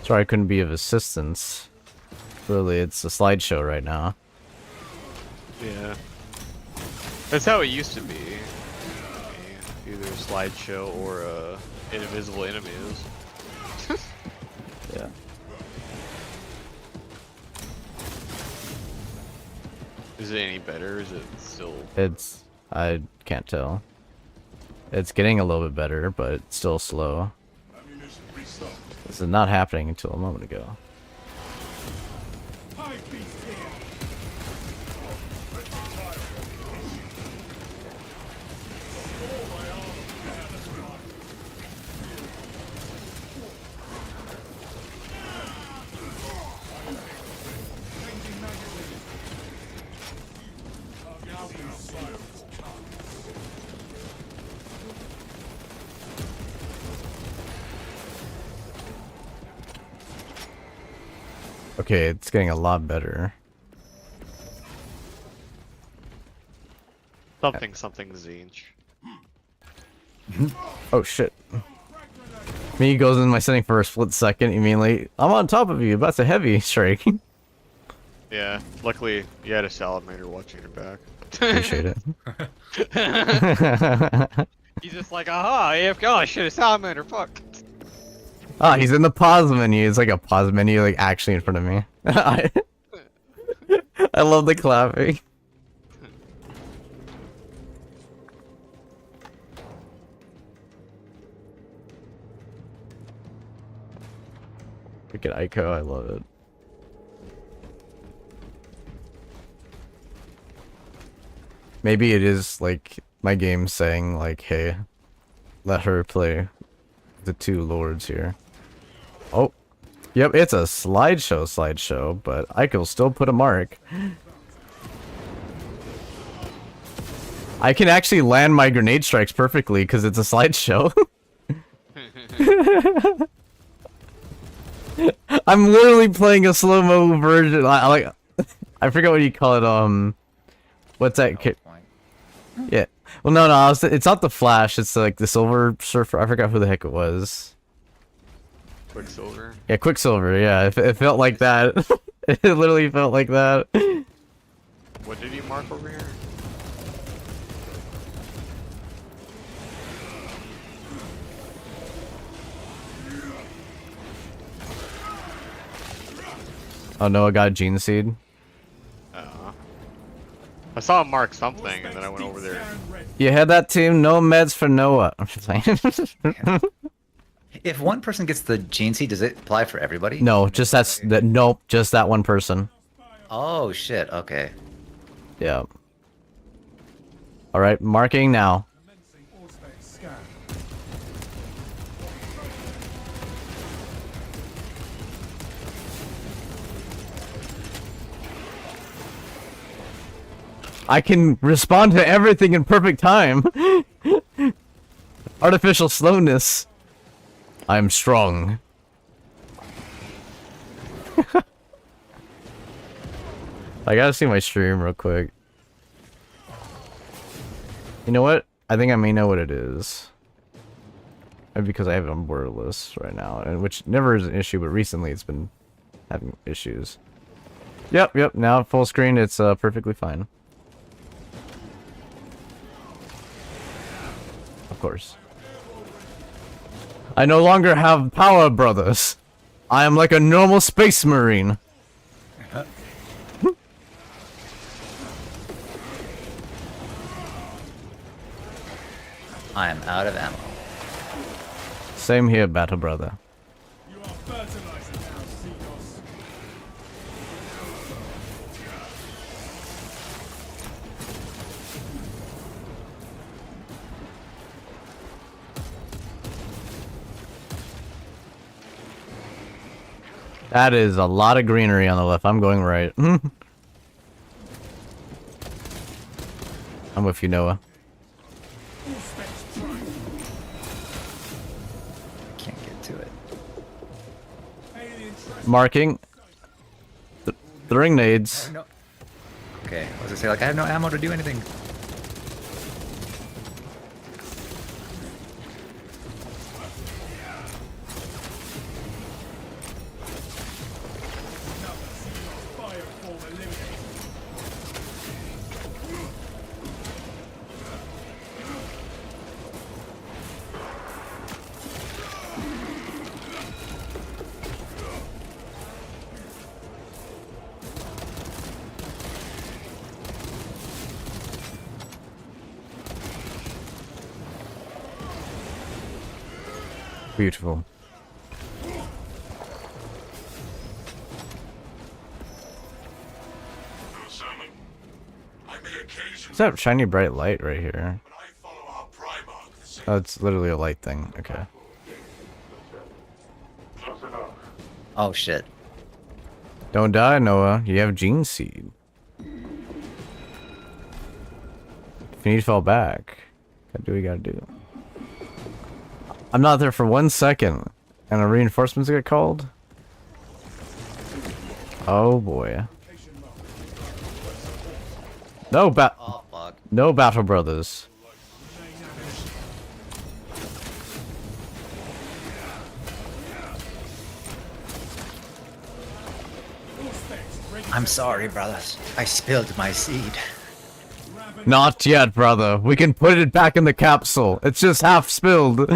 Sorry I couldn't be of assistance. Really, it's a slideshow right now. Yeah. That's how it used to be. Either a slideshow or invisible enemies. Yeah. Is it any better? Is it still... I can't tell. It's getting a little bit better, but it's still slow. This is not happening until a moment ago. Okay, it's getting a lot better. Something Zinch. Oh shit. Me goes in my setting for a split second, immediately. I'm on top of you, that's a heavy strike. Yeah, luckily you had a salamander watching your back. Appreciate it. He's just like, aha, AFK, oh shit, a salamander, fuck. Ah, he's in the pause menu. It's like a pause menu, like actually in front of me. I love the clapping. Freaking Ico, I love it. Maybe it is like my game saying like, hey, let her play the two lords here. Oh, yep, it's a slideshow, but Ico'll still put a mark. I can actually land my grenade strikes perfectly because it's a slideshow. I'm literally playing a slow-mo version. I forget what you call it. What's that? Yeah. Well, no. It's not the Flash. It's like the Silver Surfer. I forgot who the heck it was. Quicksilver. Yeah, Quicksilver. Yeah, it felt like that. It literally felt like that. What did you mark over here? Oh no, I got a Gene Seed. I saw him mark something, and then I went over there. You had that team? No meds for Noah. I'm just playing. If one person gets the gene seed, does it apply for everybody? No, just nope, just that one person. Oh shit. Okay. Yeah. All right, marking now. I can respond to everything in perfect time. Artificial slowness. I'm strong. I gotta see my stream real quick. You know what? I think I may know what it is. Maybe because I have it on borderless right now, and which never is an issue, but recently it's been having issues. Yep. Now full screen, it's perfectly fine. Of course. I no longer have power, brothers. I am like a normal space marine. I am out of ammo. Same here, battle brother. You are fertilizer now, Xenos. That is a lot of greenery on the left. I'm going right. I'm with you, Noah. Can't get to it. Marking. Throwing nades. No. Okay, I was gonna say, like, I have no ammo to do anything. Beautiful. What's that shiny bright light right here? Oh, it's literally a light thing. Okay. Oh shit. Don't die, Noah. You have Gene Seed. If you need to fall back, gotta do what you gotta do. I'm not there for 1 second, and a reinforcements get called? Oh boy. No no battle brothers. I'm sorry, brothers. I spilled my seed. Not yet, brother. We can put it back in the capsule. It's just half spilled.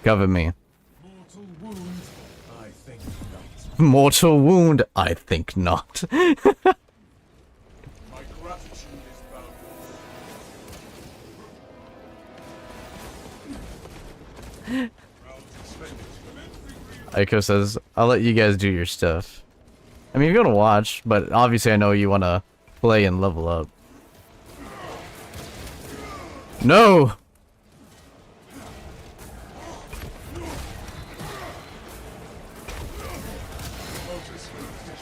Cover me. Mortal wound? I think not. Aiko says, I'll let you guys do your stuff. I mean, you're gonna watch, but obviously I know you wanna play and level up. No!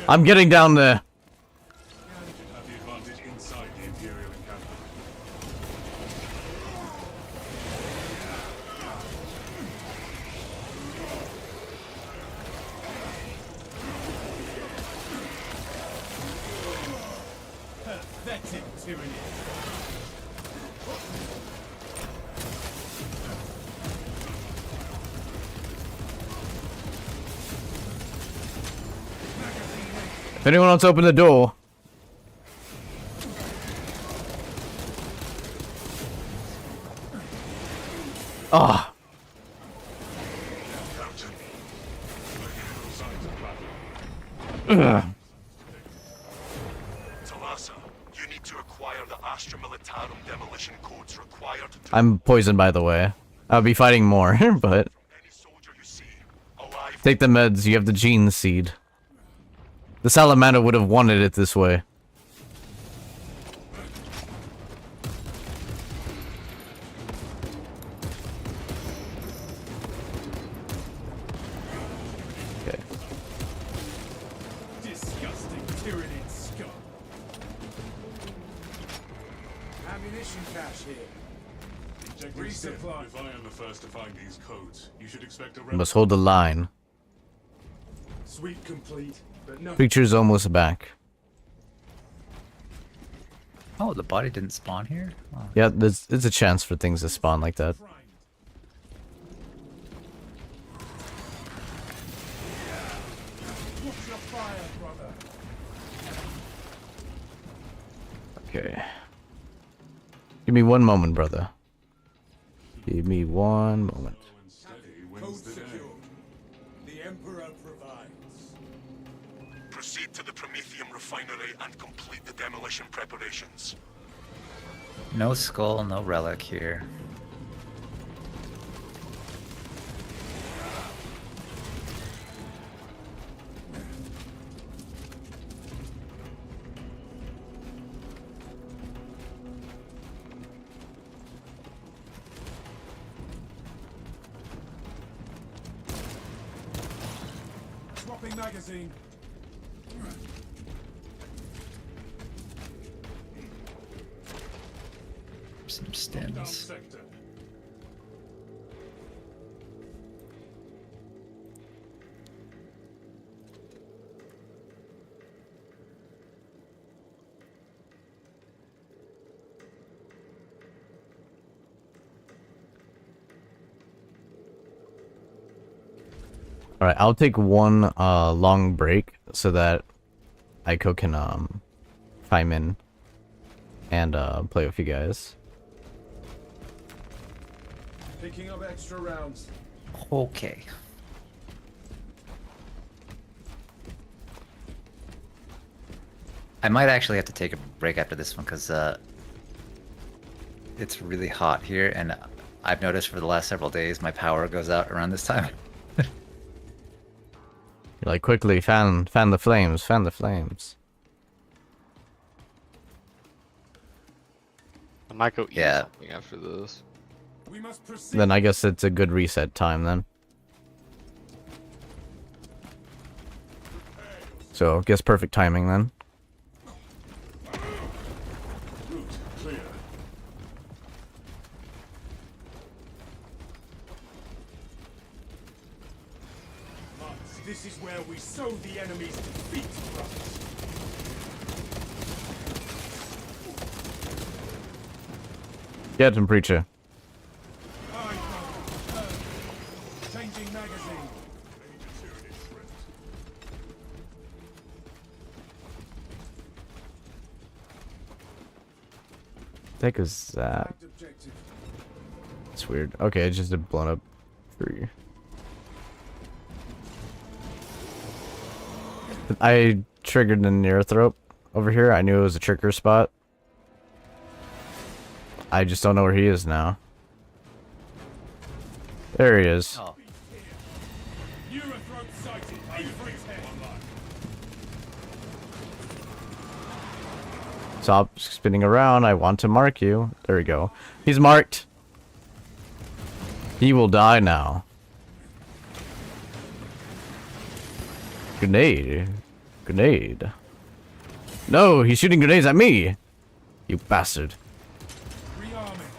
I'm getting down there. Have the advantage inside the Imperial encampment. Pathetic tyranny. If anyone wants to open the door. Ah. Ugh. Talasa, you need to acquire the Astra Militarum demolition codes required to I'm poisoned, by the way. I'll be fighting more, but any soldier you see, alive. take the meds. You have the gene seed. The salamander would have wanted it this way. Okay. Disgusting tyrannid scum. Ammunition cache here. Injecting Sith. Resupply. If I am the first to find these codes, you should expect a You must hold the line. Sweep complete, but no. Creature's almost back. Oh, the body didn't spawn here? Oh. Yeah, there's a chance for things to spawn like that. Watch your fire, brother. Okay. Give me one moment, brother. Give me one moment. Code secure. The Emperor provides. Proceed to the Prometheum refinery and complete the demolition preparations. No skull, no relic here. Swapping magazine. Some Down stems. sector. Alright, I'll take one long break so that Aiko can chime in and play with you guys. Picking up extra rounds. Okay. I might actually have to take a break after this one because it's really hot here, and I've noticed for the last several days my power goes out around this time. You're like, quickly, fan the flames, fan the flames. I might go eat Yeah. something after this. We must proceed. Then I guess it's a good reset time then. So, guess perfect timing then. route clear. This is where we sow the enemy's defeat, brothers. Get him, preacher. Aye, brother. Changing magazine. Take us that. Marked objective. It's weird. Okay, it just did blown up for you. I triggered an Neurothrop over here. I knew it was a trigger spot. I just don't know where he is now. There he is. Oh, Neurothroat sighted. Every 10. Stop spinning around. I want to mark you. There we go. He's marked. He will die now. Grenade. Grenade. No, he's shooting grenades at me. You bastard. Rearming.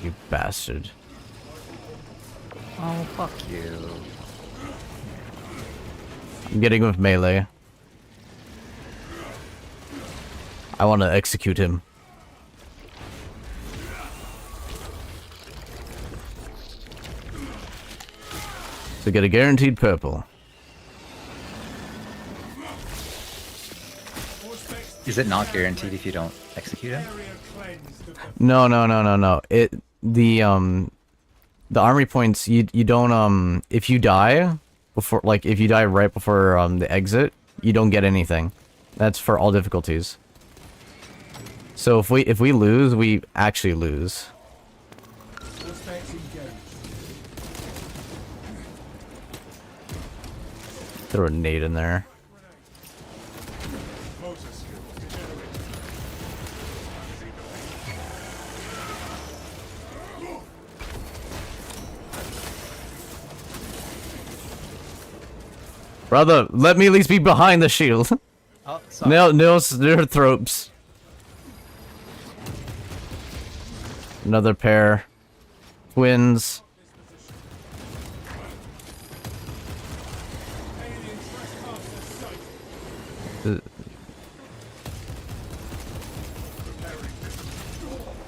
You bastard. oh, fuck you. I'm getting with melee. I want to execute him. To get a guaranteed purple. Is it not guaranteed if you don't execute him? Area cleansed of the No. The armory points you don't if you die before, like if you die right before the exit, you don't get anything. That's for all difficulties. So if we lose, we actually lose. suspects engaged. Throw a nade in there. Motor skills degenerating. Brother, let me at least be behind the shield. Oh, sorry. No, their throats. Another pair. Twins.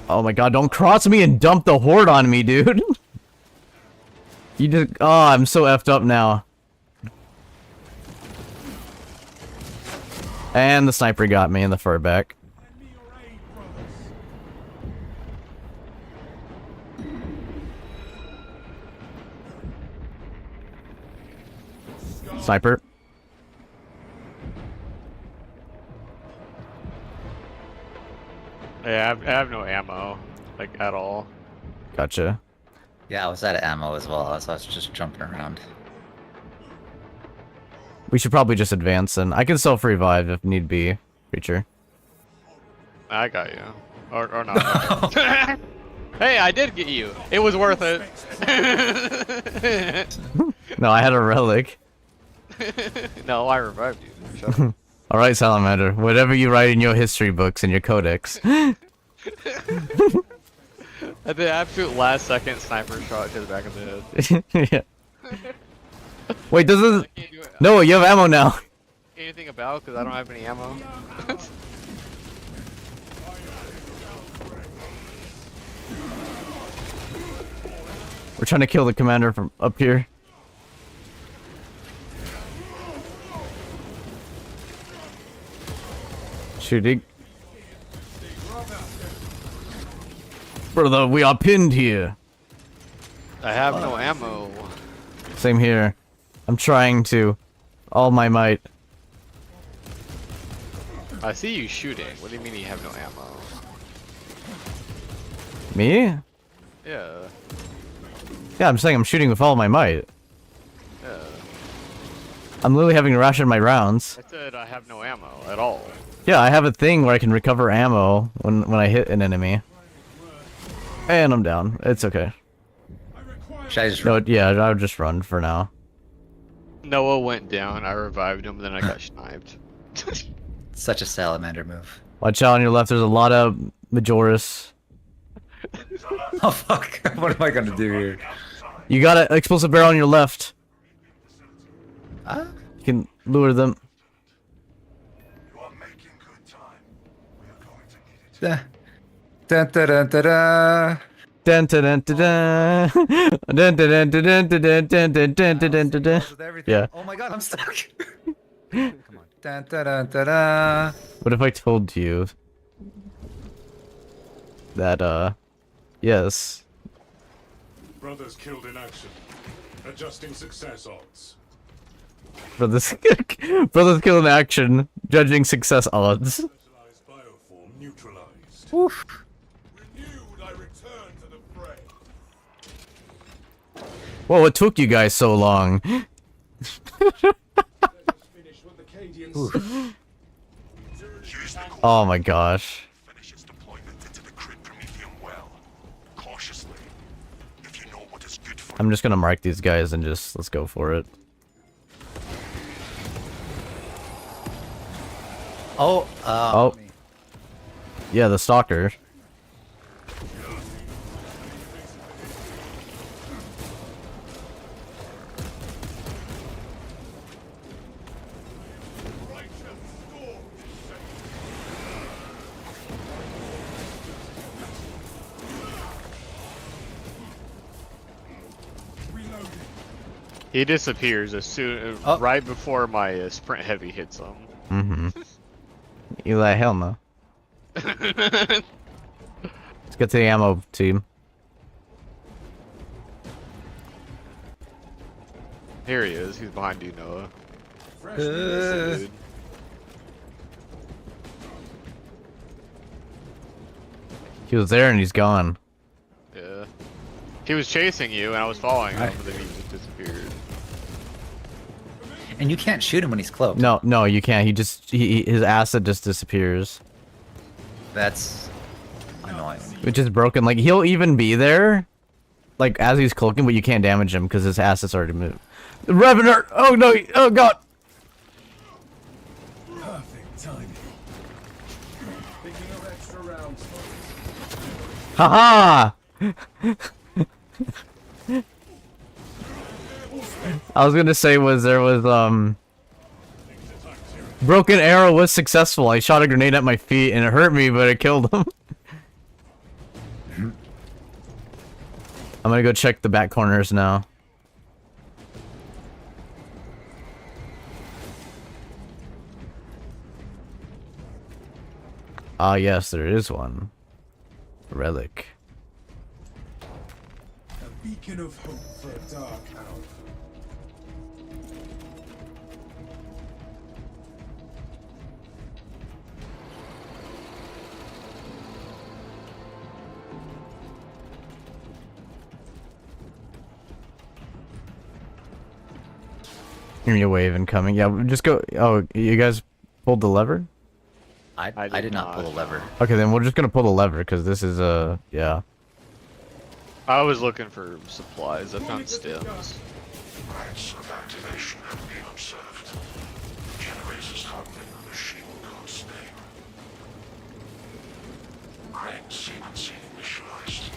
Oh my god, don't cross me and dump the horde on me, dude. You just... Oh, I'm so effed up now. And the sniper got me in the fur back. Lend me your aid, brothers. Sniper. Yeah, I have no ammo, like at all. Gotcha. Yeah, I was out of ammo as well, so I was just jumping around. We should probably just advance, and I can self-revive if need be, creature. I got you, or not. Hey, I did get you. It was worth it. No, I had a relic. No, I revived you. Shut up. Alright, Salamander. Whatever you write in your history books and your codex. At the absolute last second, sniper shot to the back of the head. Yeah. Wait, does this... Can't do it. No, you have ammo now. Anything about? Because I don't have any ammo. We're trying to kill the commander from up here. Shooting. Brother, we are pinned here. I have no ammo. Same here. I'm trying to. All my might. I see you shooting. What do you mean you have no ammo? Me? Yeah. Yeah, I'm saying I'm shooting with all my might. Yeah. I'm literally having to ration my rounds. I said I have no ammo at all. Yeah, I have a thing where I can recover ammo when I hit an enemy. And I'm down. It's okay. Should I just No, yeah, I'll just run for now. Noah went down. I revived him, then I got sniped. Such a salamander move. Watch out on your left, there's a lot of Majoris. Oh fuck! What am I gonna do here? You got an explosive barrel on your left. Ah? You can lure them. You are making good time. We are going to need it. Da. Dun, dun, dun, dun, dun. Dun, dun, dun, dun, dun. Dun, dun, dun, dun, dun, dun, dun, dun, dun, dun, dun, dun, dun. With everything. Yeah. Oh my god, I'm stuck. Come on. Dun, dun, dun, dun, dun. What if I told you that, yes. Brothers killed in action. Adjusting success odds. Brothers kill in action. Judging success odds. Specialized bioform neutralized. Oof. Renewed, I return to the fray. Whoa, what took you guys so long? Finish what the Cadians Use the core Oh my gosh. finish its deployment into the crit Promethean well. Cautiously. If you know what is good for I'm just gonna mark these guys and just let's go for it. Oh, Oh. Yeah, the stalker. He disappears as soon, Oh. right before my sprint heavy hits him. Mm-hmm. Eli, hell no. Let's get to the ammo team. Here he is. He's behind you, Noah. Uh, Dude. He was there and he's gone. Yeah. He was chasing you, and I was following him, Right. but then he just disappeared. and you can't shoot him when he's cloaked. No, no, you can't. He just his asset just disappears, That's annoying. which is broken. Like he'll even be there, like as he's cloaking, but you can't damage him because his assets already moved. The Revenant! Oh no! Oh god! perfect timing. Thinking of extra rounds. Haha! I was gonna say there was broken arrow was successful. I shot a grenade at my feet and it hurt me, but it killed him. I'm gonna go check the back corners now. Ah yes, there is one. Relic. A beacon of hope for a dark hour. Hear me a wave incoming. Yeah, just go. Oh, you guys pulled the lever? I did not pull a lever. Okay, then we're just gonna pull the lever because this is yeah. I was looking for supplies. I found stems. Threats of activation have been observed. Generators harboring a machine code's name. Crane sequencing initialized.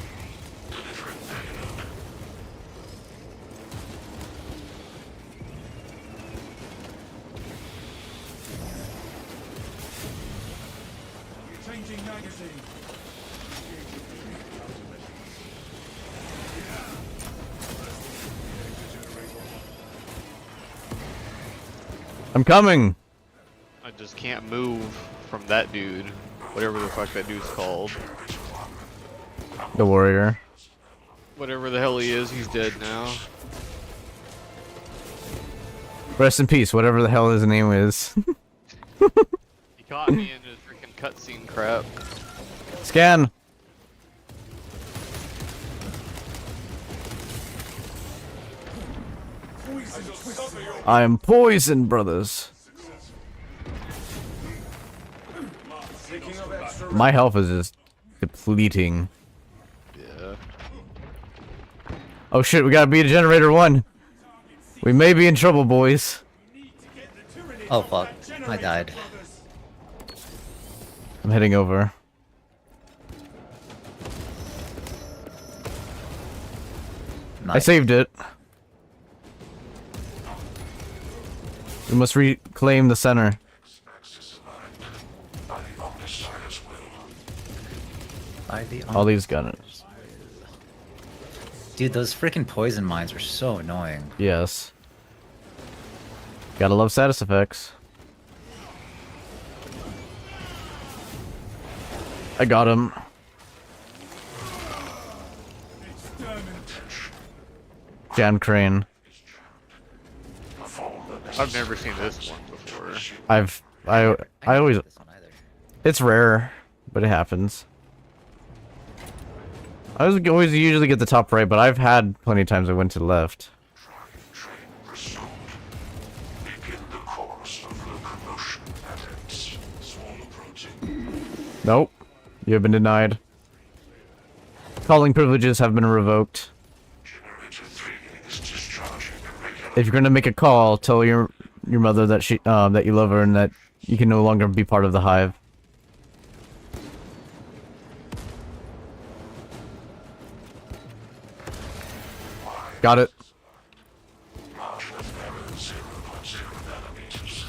Delivering payload. Changing magazine. I'm coming. I just can't move from that dude. Whatever the fuck that dude's called. The warrior. Whatever the hell he is, he's dead now. Rest in peace, whatever the hell his name is. He caught me in his freaking cutscene crap. Scan. I am poison, brothers. My health is just depleting. Yeah. Oh shit, we gotta beat a generator 1. We may be in trouble, boys. Oh fuck, I died. I'm heading over. I Nice. saved it. We must reclaim the center. Axis aligned. By the Omnissiah's will. By the All these gunners. Dude, those freaking poison mines are so annoying. Yes. Gotta love status effects. I got him. Jan Crane. I've never seen this one before. I've I always. This one either. It's rare, but it happens. I always usually get the top right, but I've had plenty of times I went to the left. Train resumed. Begin the course of locomotion at X. Swarm approaching. Nope. You have been denied. Calling privileges have been revoked. Generator 3 is discharging irregular. If you're gonna make a call, tell your mother that that you love her and that you can no longer be part of the hive. Got it. Margin of error 0.0 nanometers.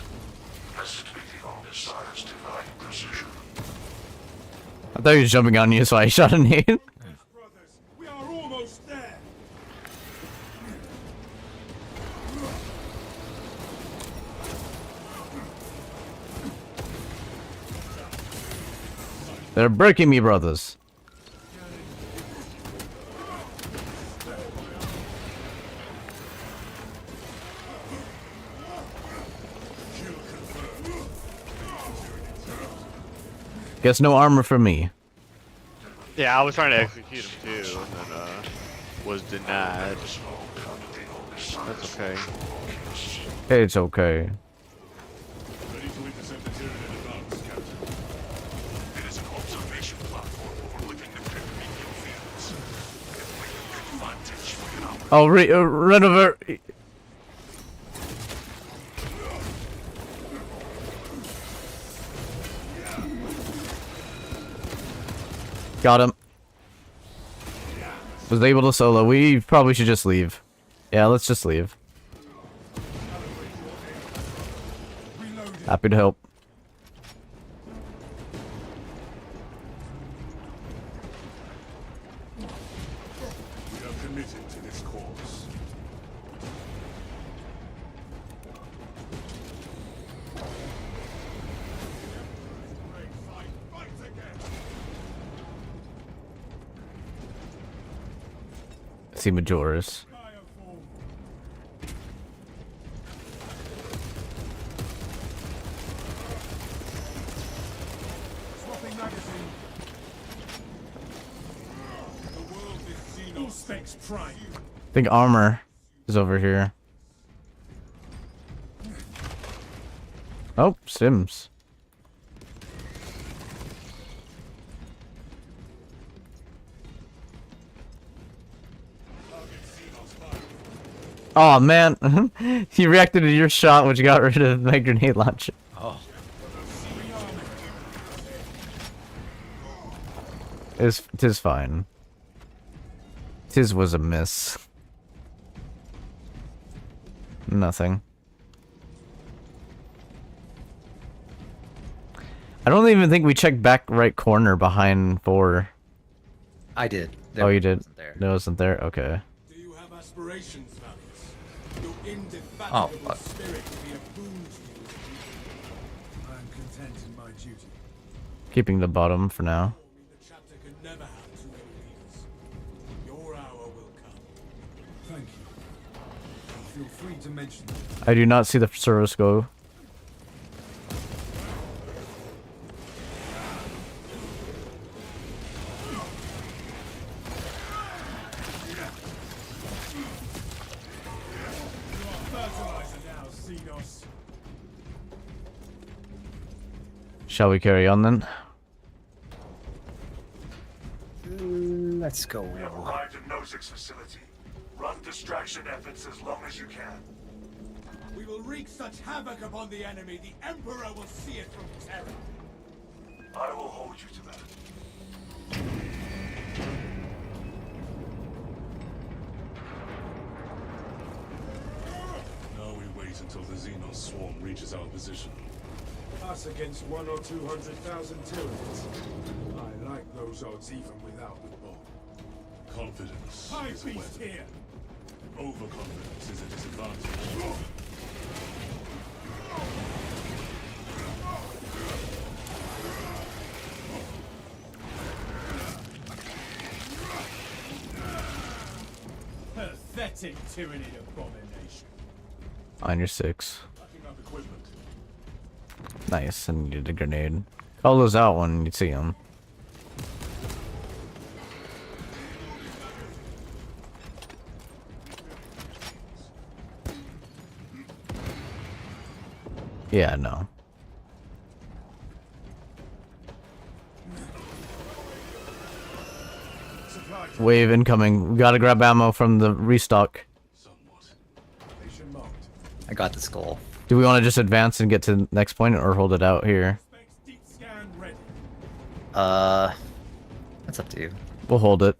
Blessed be the omniscience divine precision. I thought he was jumping on you, so I shot a nade. Brothers, we are almost there. They're breaking me, brothers. Guess no armor for me. Yeah, I was trying to execute him too, and then was denied. That's okay. It's okay. Ready to intercept the Tyranid advance, Captain. It is an observation platform overlooking the Pyramidal fields. If we can take advantage, we can operate. Oh, run over. Got him. Was able to solo. We probably should just leave. Yeah, let's just leave. Happy to help. We are committed to this course. See Majoris. Specs prime. I think armor is over here. Oh, Sims. Oh man, he reacted to your shot, which got rid of my grenade launcher. Oh. Tis fine. Tis was a miss. Nothing. I don't even think we checked back right corner behind 4. I did. Oh, you did? Wasn't there. No, it wasn't there? Okay. Do you have aspirations, Valius? Your Oh, indefatigable fuck. spirit to be a boon to you. I am content in my duty. Keeping the bottom for now. The chapter can never have too many leaders. Your hour will come. Thank you. Feel free to mention them. I do not see the service go. Fertilizer now, Xenos. Shall we carry on then? Let's go. We have arrived at Nozick's facility. Run distraction efforts as long as you can. We will wreak such havoc upon the enemy, the Emperor will see it from terror. I will hold you to that. Now we wait until the Xenos swarm reaches our position. Us against 100,000 or 200,000 Tyranids. I like those odds even without the bomb. Confidence High is a beast weapon. here! Overconfidence is a disadvantage. Pathetic Tyranid abomination. On your 6. Packing up equipment. Nice, and needed a grenade. Call those out when you see them. Yeah, no. Wave incoming. We gotta grab ammo from the restock. I got the skull. Do we want to just advance and get to the next point, or hold it out here? That's up to you. We'll hold it.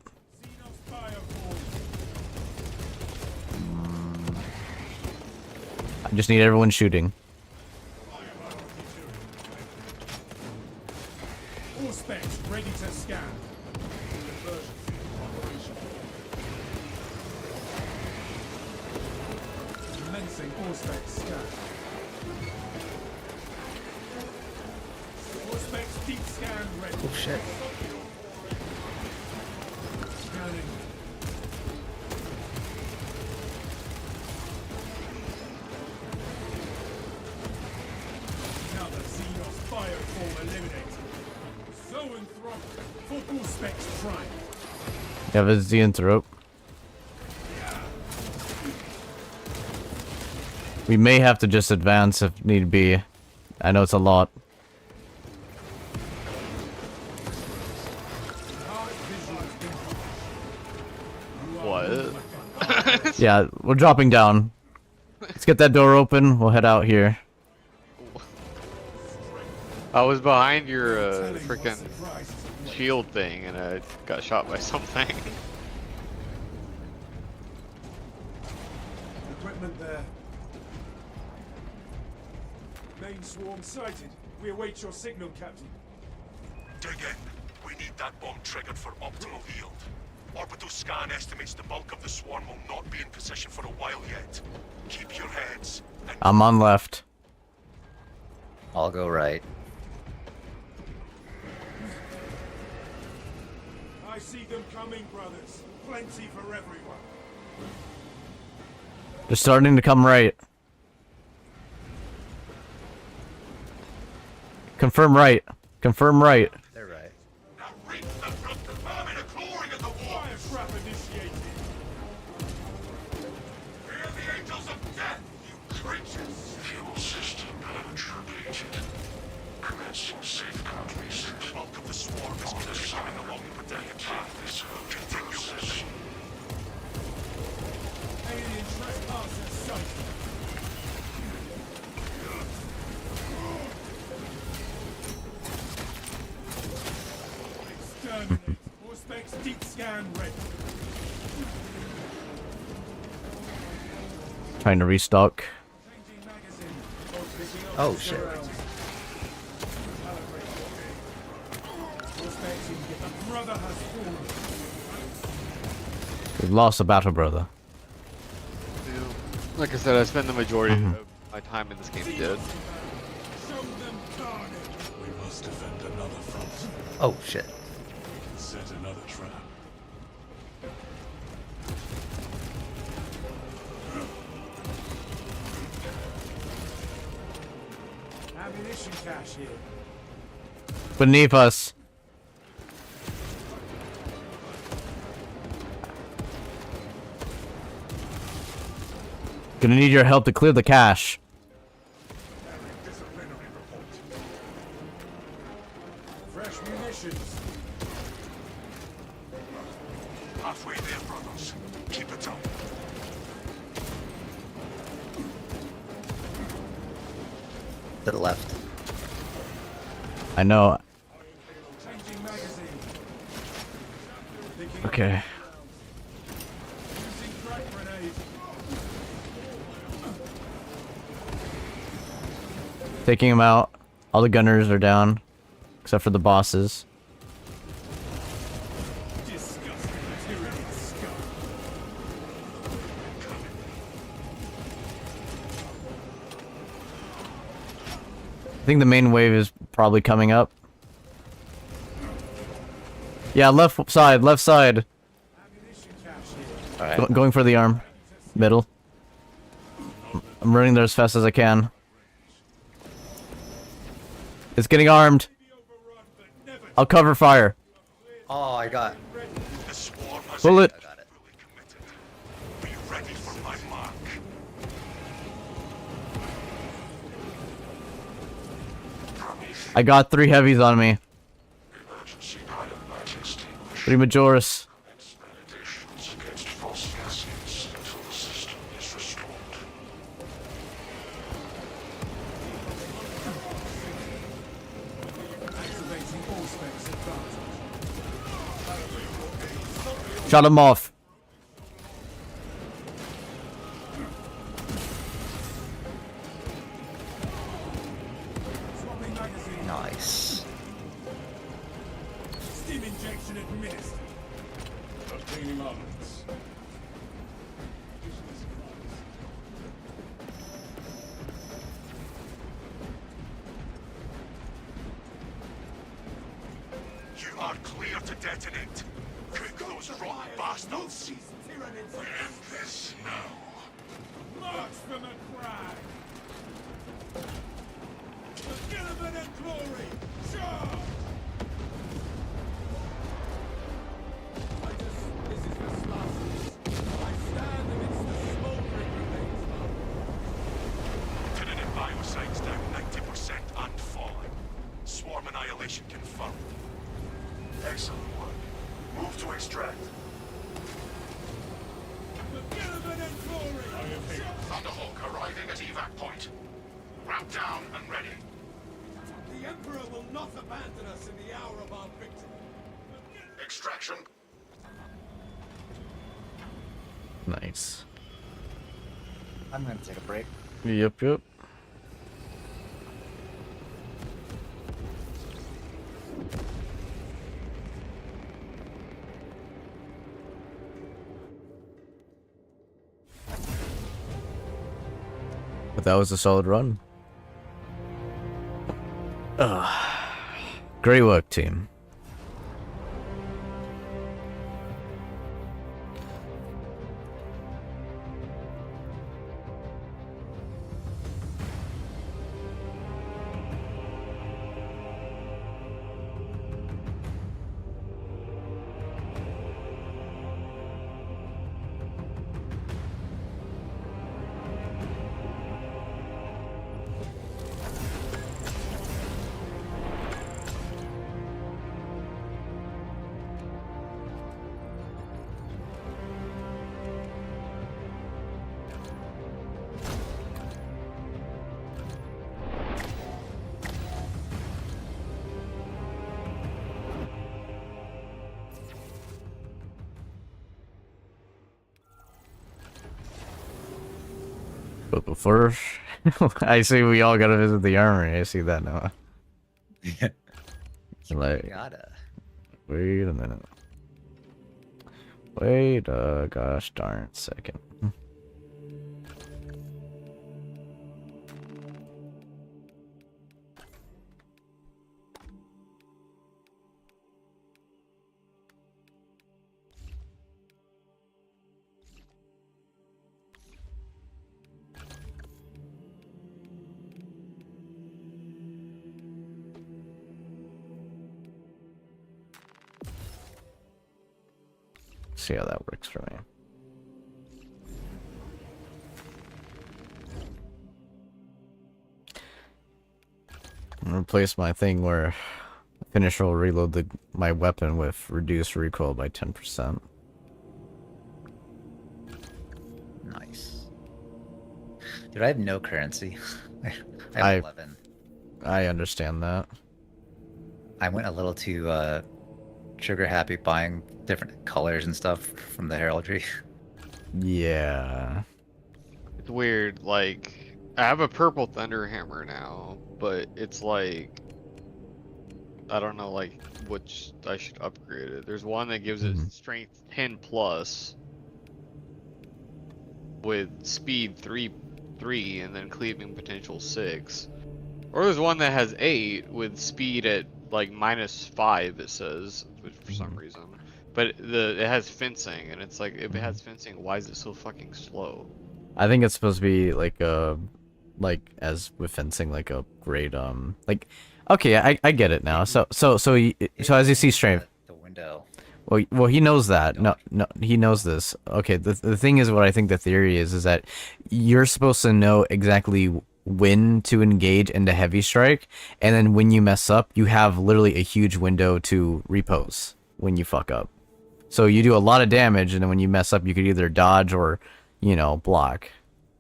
I just need everyone shooting. All specs ready to scan. Commencing all specs scan. All specs deep scan ready. Oh shit. Scanning. Another Xenos fireform eliminated. So enthralled. Full specs trying. You have a Xeanthrope. We may have to just advance if need be. I know it's a lot. What? Yeah, we're dropping down. Let's get that door open. We'll head out here. I was behind your freaking shield thing and I got shot by something. Equipment there. Main swarm sighted. We await your signal, Captain. Dig in. We need that bomb triggered for optimal yield. Orbital scan estimates the bulk of the swarm will not be in position for a while yet. Keep your heads. And I'm on left. I'll go right. I see them coming, brothers. Plenty for everyone. They're starting to come right. Confirm right. Confirm right. They're right. now reach the front, confirming a clawing of the wall. Fire trap initiated. Fear the angels of death, you creatures. Fuel system attributed. Commencing safeguard research. The bulk of the swarm is positioning along the protected path. Continue mission. Alien trespasser sighted. Exterminate. All specs deep scan ready. Trying to restock. Changing magazine. Both picking up Oh, the shit. surroundings. All specs in. The brother has fallen. We've lost a battle, brother. Like I said, I spend the majority of my time in this game dead. Show them carnage. We must defend another front. Oh shit. Set another trap. Ammunition cache here. Beneath us. Gonna need your help to clear the cache. Disciplinary report. Fresh munitions. Halfway there, brothers. Keep it up. To the left. I know. Changing magazine. Picking up Okay. using crack grenade. Taking him out. All the gunners are down. Except for the bosses. Disgusting Tyranid scum. I think the main wave is probably coming up. Yeah, left side, left side. Ammunition cache here. Alright. Going for the arm. Middle. I'm running there as fast as I can. It's getting armed. I'll cover fire. Oh, I got. The swarm has Bullet. I got it. fully committed. Be ready for my mark. I got 3 heavies on me. Emergency pilot light extinguished. 3 Majoris. Meditations against false gases until the system is restored. Activating all specs advantage. Shut him off. Swapping magazine. Nice. Steam injection administered. Obtaining armaments. You are clear to detonate. Cook those rotten bastards. End this now. March for the crag. The Gilliman and glory. Charge! This is the Slashes. I stand amidst the smoldering remains of Lieutenant Bioscience down 90% and falling. Swarm annihilation confirmed. Excellent work. Move to extract. the Gilliman and glory. Thunderhawk arriving at evac point. Ramp down and ready. The Emperor will not abandon us in the hour of our victory. Extraction. Nice. I'm gonna take a break. Yep, yep. But that was a solid run. Great work, team. But before I see we all gotta visit the armory, I see that now. Like, Gotta. wait a minute. Wait a gosh darn second. See how that works for me. I'm gonna replace my thing where finisher will reload my weapon with reduced recoil by 10%. Nice. Dude, I have no currency. I have 11. I understand that. I went a little too trigger happy buying different colors and stuff from the heraldry. Yeah. It's weird, like, I have a purple thunderhammer now, but it's like, I don't know, like, which I should upgrade it. There's one that gives it strength 10 plus with speed 3 and then cleaving potential 6. Or there's one that has 8 with speed at like -5, it says, for some reason. But it has fencing, and it's like, if it has fencing, why is it so fucking slow? I think it's supposed to be like as with fencing, like a great like Okay, I get it now. So as you see, strength. The window. Well, he knows that. No, he knows this. Okay, the thing is, what I think the theory is that you're supposed to know exactly when to engage into heavy strike, and then when you mess up, you have literally a huge window to repose when you fuck up. So you do a lot of damage, and then when you mess up, you could either dodge or, block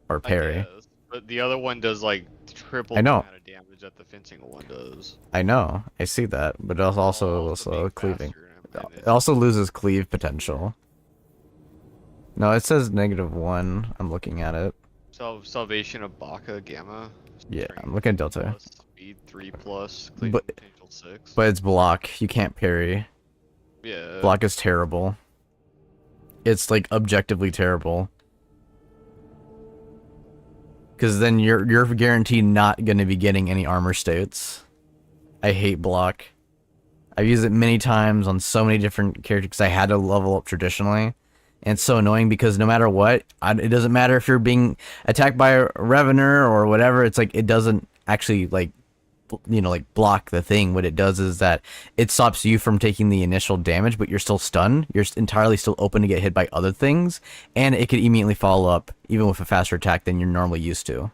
or parry. guess. But the other one does like triple I know. the amount of damage that the fencing one does. I know, I see that, but it's also being cleaving. faster, and It also loses cleave potential. No, it says -1. I'm looking at it. Salvation of Baka Gamma. Yeah, Strength I'm looking at Delta. plus, Speed 3+, cleaving But- potential 6. But it's block. You can't parry. yeah. Block is terrible. It's like objectively terrible. Because then you're guaranteed not going to be getting any armor states. I hate block. I've used it many times on so many different characters because I had to level up traditionally. And it's so annoying because no matter what, it doesn't matter if you're being attacked by a Revener or whatever. It's like it doesn't actually like block the thing. What it does is that it stops you from taking the initial damage, but you're still stunned. You're entirely still open to get hit by other things, and it could immediately follow up even with a faster attack than you're normally used to.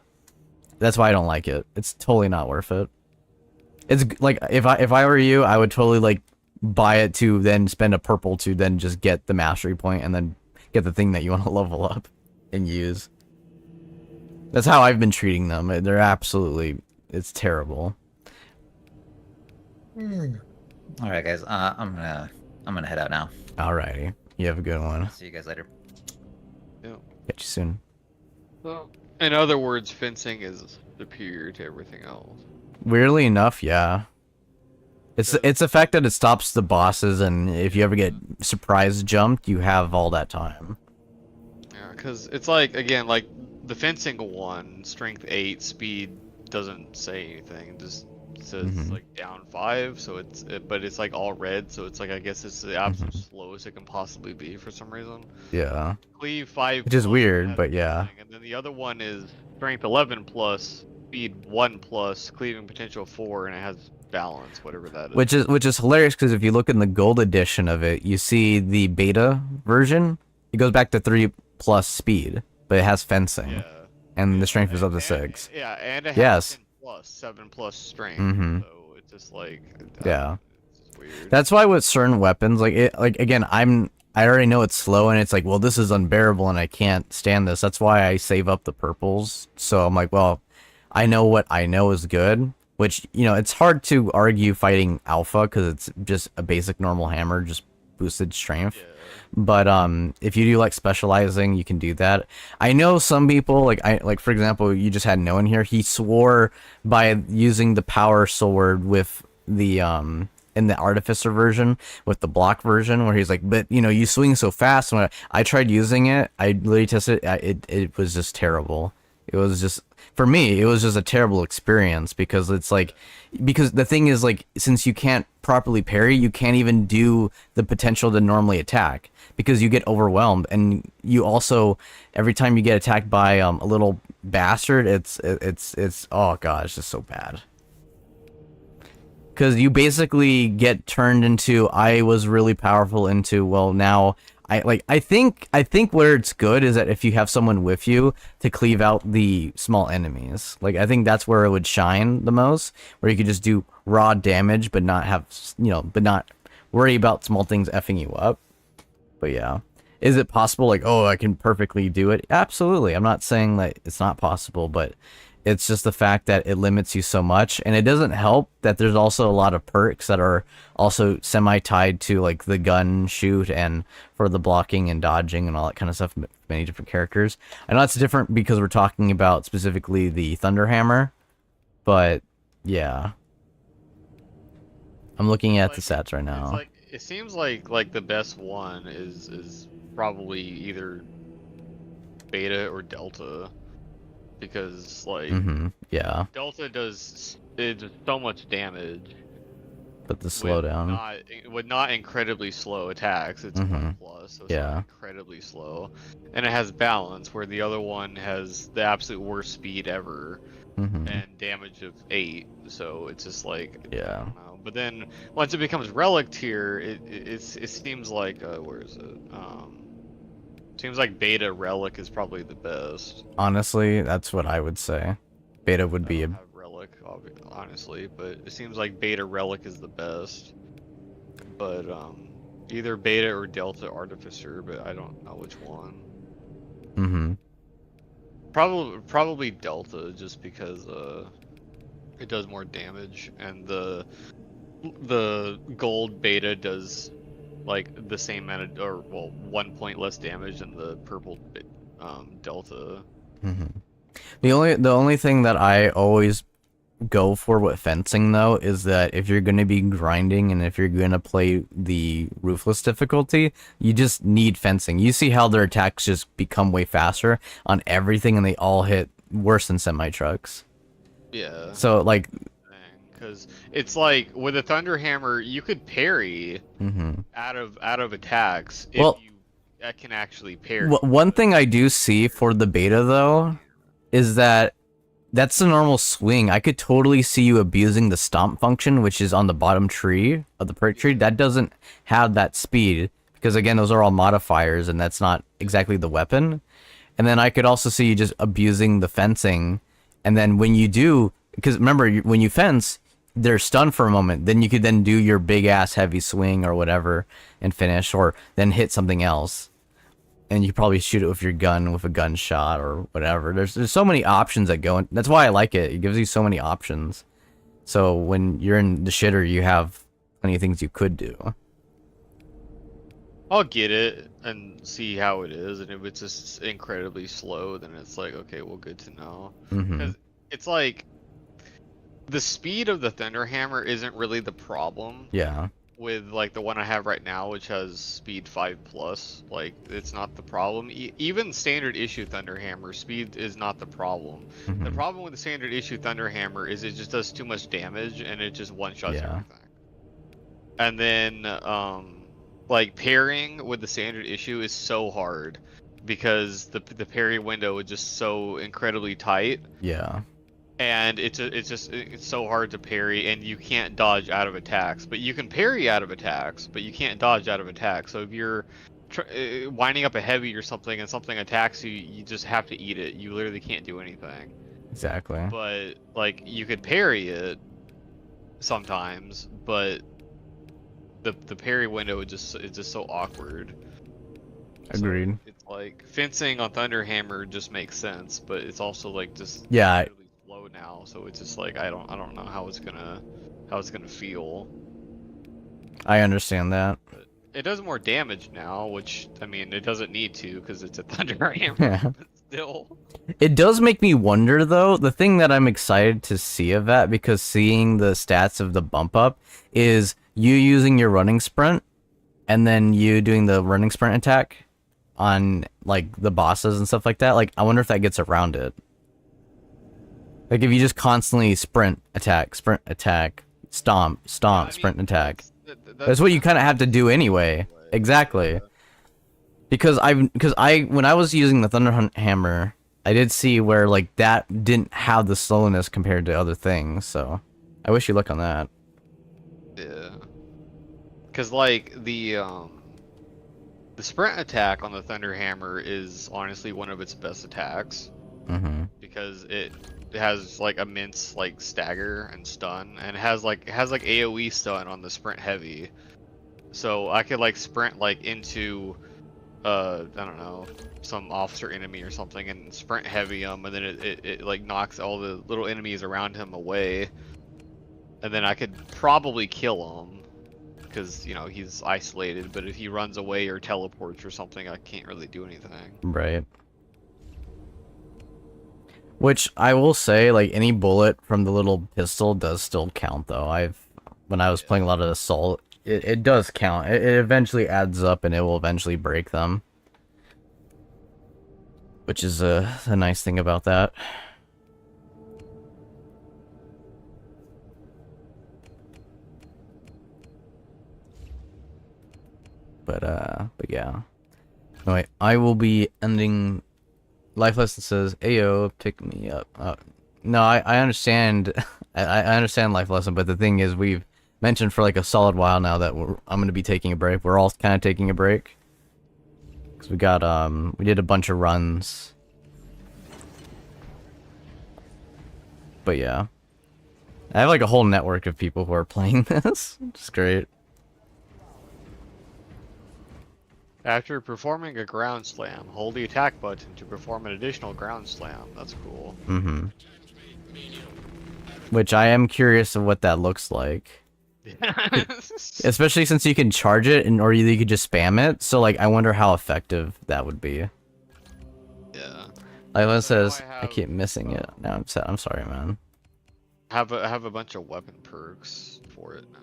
That's why I don't like it. It's totally not worth it. It's like if I were you, I would totally like buy it to then spend a purple to then just get the mastery point and then get the thing that you want to level up and use. That's how I've been treating them. They're absolutely, it's terrible. All right, guys. I'm gonna head out now. Alrighty. You have a good one. See you guys later. Yeah. Catch you soon. So, in other words, fencing is superior to everything else. Weirdly enough, yeah. It's the fact that it stops the bosses, and if you ever get surprise jumped, you have all that time. Yeah, because it's like, again, like the fencing one, strength 8, speed doesn't say anything. It just says like down 5, so but it's like all red, so it's like, I guess it's the absolute slowest it can possibly be for some reason. Yeah. Cleave 5, Which is plus, weird, has but yeah. nothing. And then the other one is strength 11 plus, speed 1 plus, cleaving potential 4, and it has balance, whatever that is. Which is hilarious because if you look in the gold edition of it, you see the beta version. It goes back to 3+ speed, but it has fencing, Yeah. and the strength is up to And- 6. Yeah, and it has Yes. 10 plus, 7+ strength. Mhm. So it's just like, Yeah. it's just weird. That's why with certain weapons, like again, I already know it's slow, and it's like, well, this is unbearable, and I can't stand this. That's why I save up the purples. So I'm like, well, I know what I know is good. Which, it's hard to argue fighting alpha because it's just a basic normal hammer, just boosted strength. Yeah. But if you do like specializing, you can do that. I know some people, like for example, you just had Noah in here. He swore by using the power sword with the in the artificer version with the block version, where he's like, but you swing so fast. When I tried using it, I literally tested it. It was just terrible. It was just, for me, it was just a terrible experience because because the thing is, like, since you can't properly parry, you can't even do the potential to normally attack because you get overwhelmed. And you also, every time you get attacked by a little bastard, it's oh god, it's just so bad. Because you basically get turned into, I was really powerful, into, well, now I think where it's good is that if you have someone with you to cleave out the small enemies. Like, I think that's where it would shine the most, where you could just do raw damage but not have, but not worry about small things effing you up. But yeah. Is it possible, like, oh, I can perfectly do it? Absolutely. I'm not saying that it's not possible, but it's just the fact that it limits you so much, and it doesn't help that there's also a lot of perks that are also semi-tied to like the gun shoot and for the blocking and dodging and all that kind of stuff. Many different characters. I know it's different because we're talking about specifically the thunderhammer, but yeah, I'm looking at the stats right now. It's like, it seems like the best one is probably either beta or delta. Because, like, Yeah. Delta does so much damage, But the slowdown. With not incredibly slow attacks. It's 1+, so it's not incredibly slow, and it has balance where the other one has the absolute worst speed ever and damage of 8. So it's just like I don't know. But then once it becomes relic tier, it seems like where is it? Seems like beta relic is probably the best. Honestly, that's what I would say. Beta would be a Have relic, honestly, but it seems like beta relic is the best. But either beta or delta artificer, but I don't know which one. Probably delta, just because it does more damage, and the gold beta does like the same amount of, or well, 1 point less damage than the purple delta. The only thing that I always go for with fencing though is that if you're gonna be grinding and if you're gonna play the ruthless difficulty, you just need fencing. You see how their attacks just become way faster on everything, and they all hit worse than semi trucks. Yeah. So like, because it's like with a thunderhammer, you could parry out of attacks if you can actually parry. One thing I do see for the beta though is that that's the normal swing. I could totally see you abusing the stomp function, which is on the bottom tree of the perk tree. That doesn't have that speed because again, those are all modifiers, and that's not exactly the weapon. And then I could also see you just abusing the fencing, and then when you do, because remember when you fence, they're stunned for a moment. Then you could then do your big ass heavy swing or whatever and finish, or then hit something else. And you probably shoot it with your gun with a gunshot or whatever. There's so many options that go in. That's why I like it. It gives you so many options. So when you're in the shitter, you have plenty of things you could do. I'll get it and see how it is, and if it's just incredibly slow, then it's like, okay, well, good to know. Because it's like the speed of the thunderhammer isn't really the problem. Yeah. With like the one I have right now, which has speed 5+, like it's not the problem. Even standard issue thunderhammer speed is not the problem. The problem with the standard issue thunderhammer is it just does too much damage and it just one-shots everything. And then like parrying with the standard issue is so hard because the parry window is just so incredibly tight. Yeah. And it's so hard to parry, and you can't dodge out of attacks. But you can parry out of attacks, but you can't dodge out of attacks. So if you're winding up a heavy or something, and something attacks you, you just have to eat it. You literally can't do anything. Exactly. But like you could parry it sometimes, but the parry window is just so awkward. Agreed. So it's like fencing on thunderhammer just makes sense, but it's also like just slow now, so it's just like I don't know how it's gonna feel. I understand that. But it does more damage now, which I mean it doesn't need to because it's a thunderhammer. But still, it does make me wonder though. The thing that I'm excited to see of that, because seeing the stats of the bump up, is you using your running sprint, and then you doing the running sprint attack on like the bosses and stuff like that. Like I wonder if that gets around it. Like if you just constantly sprint, attack, stomp, sprint, attack. That's what you kind of have to do anyway. Exactly. Because when I was using the thunderhammer, I did see where like that didn't have the slowness compared to other things. So I wish you luck on that. Yeah. Because like the sprint attack on the thunderhammer is honestly one of its best attacks. Because it has like immense like stagger and stun, and has like AoE stun on the sprint heavy. So I could like sprint like into I don't know, some officer enemy or something, and sprint heavy him, and then it like knocks all the little enemies around him away, and then I could probably kill him because you know he's isolated. But if he runs away or teleports or something, I can't really do anything. Right. Which I will say, like any bullet from the little pistol does still count though. When I was playing a lot of assault, it does count. It eventually adds up and it will eventually break them. Which is a nice thing about that. But yeah. Anyway, I will be ending. Life lesson says, "Ayo, pick me up." No, I understand. I understand life lesson, but the thing is, we've mentioned for like a solid while now that I'm gonna be taking a break. We're all kind of taking a break because we did a bunch of runs. But yeah, I have like a whole network of people who are playing this. It's great. After performing a ground slam, hold the attack button to perform an additional ground slam. That's cool. Mm-hmm. Which I am curious of what that looks like. Especially since you can charge it or you could just spam it. So like I wonder how effective that would be. Yeah. Lila says I keep missing it. Now I'm sad. I'm sorry, man. I have a bunch of weapon perks for it now.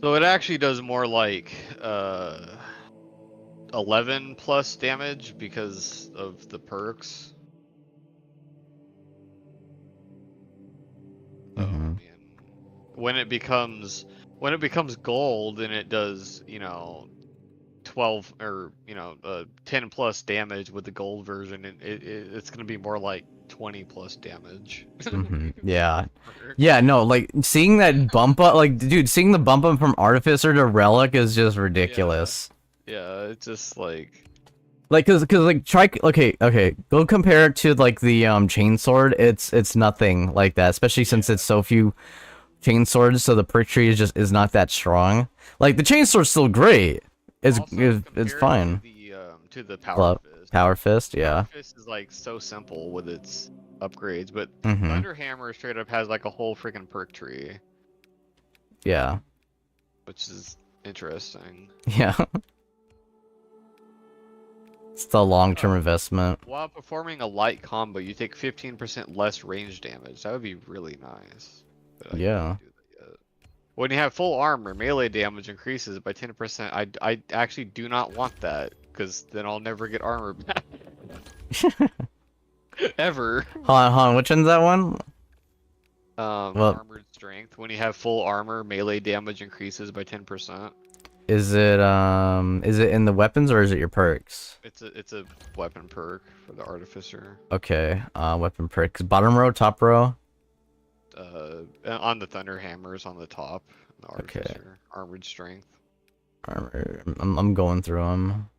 So it actually does more like 11 plus damage because of the perks. Mm-hmm. When it becomes gold, then it does, 12 or 10 plus damage with the gold version, and it's gonna be more like 20 plus damage. Mm-hmm. Yeah, no, like seeing that bump up, like dude, seeing the bump up from Artificer to Relic is just ridiculous. Yeah, it's just like cause like try okay, go compare it to like the chainsword. It's nothing like that, especially since it's so few chainswords, so the perk tree is not that strong. Like the chainsword's still great. It's fine. To the power fist. Power fist, yeah. Power fist is like so simple with its upgrades, but Mm-hmm. thunderhammer straight up has like a whole freaking perk tree. Yeah. Which is interesting. Yeah. It's the long-term investment. While performing a light combo, you take 15% less range damage. That would be really nice. But Yeah. When you have full armor, melee damage increases by 10%. I actually do not want that, because then I'll never get armor back. Ever. Hold on, which one's that one? Armored strength. When you have full armor, melee damage increases by 10%. Is it in the weapons or is it your perks? It's a weapon perk for the artificer. Okay, weapon perks. Bottom row, top row? On the thunderhammers on the top. The artificer. Okay. Armored strength. Armor. I'm going through them.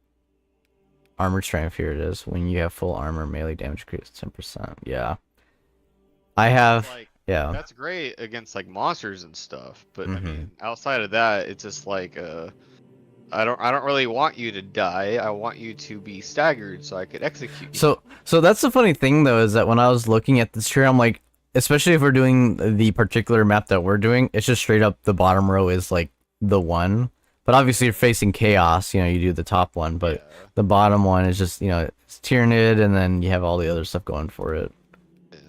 Armored strength, here it is. When you have full armor, melee damage increases 10%. Yeah. I have. Yeah. That's great against like monsters and stuff, but I mean, outside of that, it's just like I don't really want you to die. I want you to be staggered so I could execute you. So that's the funny thing though, is that when I was looking at this tree, I'm like, especially if we're doing the particular map that we're doing, it's just straight up the bottom row is like the one. But obviously you're facing chaos, you do the top one, but the bottom one is just, it's Tyranid, and then you have all the other stuff going for it. Yeah.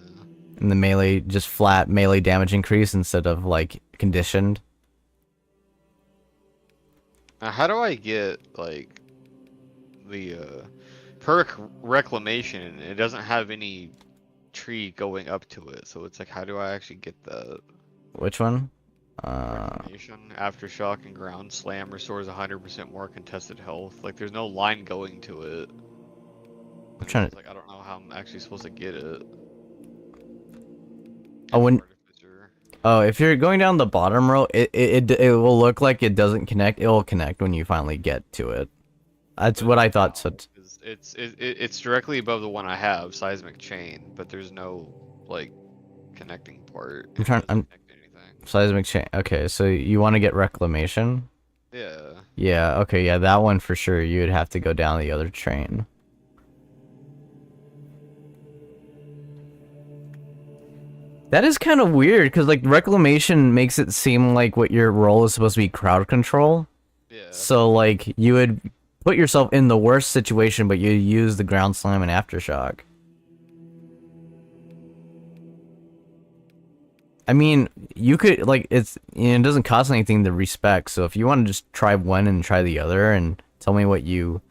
And the melee, just flat melee damage increase instead of like conditioned. Now, how do I get like the perk reclamation and it doesn't have any tree going up to it, so it's like, how do I actually get the Which one? reclamation? Aftershock and ground slam restores 100% more contested health. Like there's no line going to it. I'm trying to I don't know how I'm actually supposed to get it. If you're going down the bottom row, it will look like it doesn't connect. It will connect when you finally get to it. That's what I thought. So it's directly above the one I have, seismic chain, but there's no like connecting part. Seismic chain. Okay, so you want to get reclamation? Yeah. Yeah. Okay. Yeah, that one for sure. You would have to go down the other train. That is kind of weird, because like reclamation makes it seem like what your role is supposed to be crowd control. Yeah. So like you would put yourself in the worst situation, but you use the ground slam and aftershock. I mean, you could like it doesn't cost anything to respec. So if you want to just try one and try the other, and tell me what you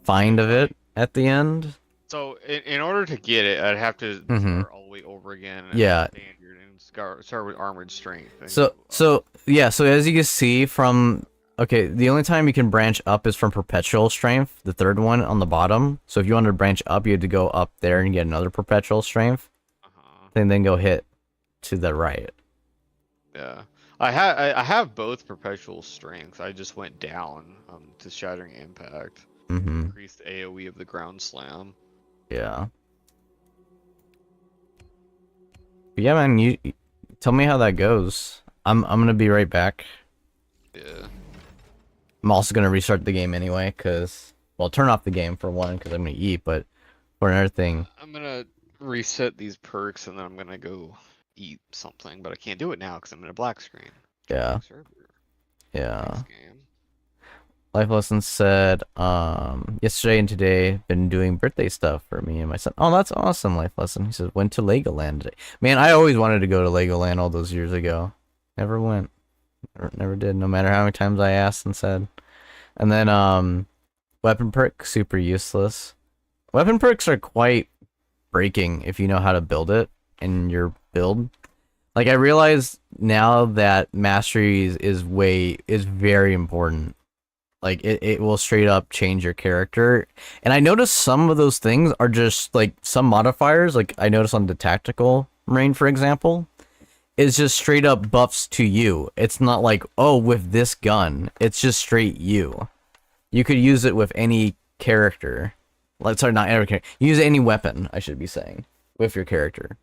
find of it at the end. So in order to get it, I'd have to start all the way over again. And Yeah. Standard and start with armored strength. And So yeah, so as you can see from, okay, the only time you can branch up is from perpetual strength, the third one on the bottom. So if you wanted to branch up, you had to go up there and get another perpetual strength, and then go hit to the right. Yeah, I have both perpetual strength. I just went down to shattering impact. Increased AOE of the ground slam. Yeah. But yeah, man, you tell me how that goes. I'm gonna be right back. Yeah. I'm also gonna restart the game anyway, cause well, turn off the game for one, cause I'm gonna eat. But for another thing, I'm gonna reset these perks and then I'm gonna go eat something, but I can't do it now because I'm in a black screen. yeah, Server. yeah. Thanks, game. Life Lesson said, yesterday and today been doing birthday stuff for me and my son. Oh, that's awesome, Life Lesson. He says, went to Legoland today. Man, I always wanted to go to Legoland all those years ago. Never went. Never did, no matter how many times I asked and said. And then, weapon perk, super useless. Weapon perks are quite breaking if you know how to build it in your build. Like, I realize now that mastery is very important. Like, it will straight up change your character. And I noticed some of those things are just, like, some modifiers. Like, I noticed on the tactical marine, for example, is just straight up buffs to you. It's not like, oh, with this gun. It's just straight you. You could use it with any character. Like, sorry, not every character. Use any weapon, I should be saying, with your character.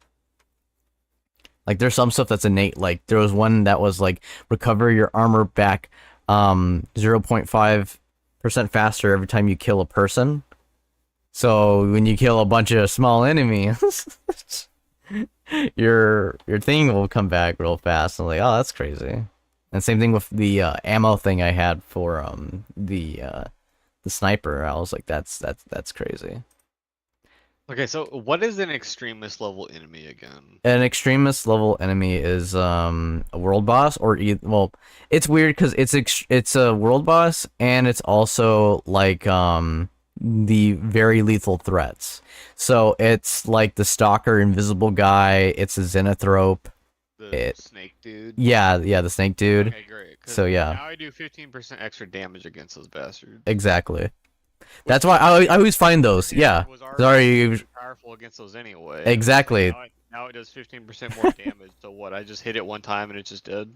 Like, there's some stuff that's innate. Like, there was one that was, like, recover your armor back 0.5% faster every time you kill a person. So when you kill a bunch of small enemies, your thing will come back real fast. I'm like, oh, that's crazy. And same thing with the ammo thing I had for the sniper. I was like, that's crazy. Okay, so what is an extremist level enemy again? An extremist level enemy is a world boss, or well, it's weird because it's a world boss and it's also like the very lethal threats. So it's like the stalker, invisible guy. It's a xenothrope. The snake dude. Yeah, the snake dude. Okay, great. So yeah. Now I do 15% extra damage against those bastards. Exactly. That's why I always find those. Yeah. Sorry. Powerful against those anyway. Exactly. Now it does 15% more damage. So what? I just hit it one time and it's just dead.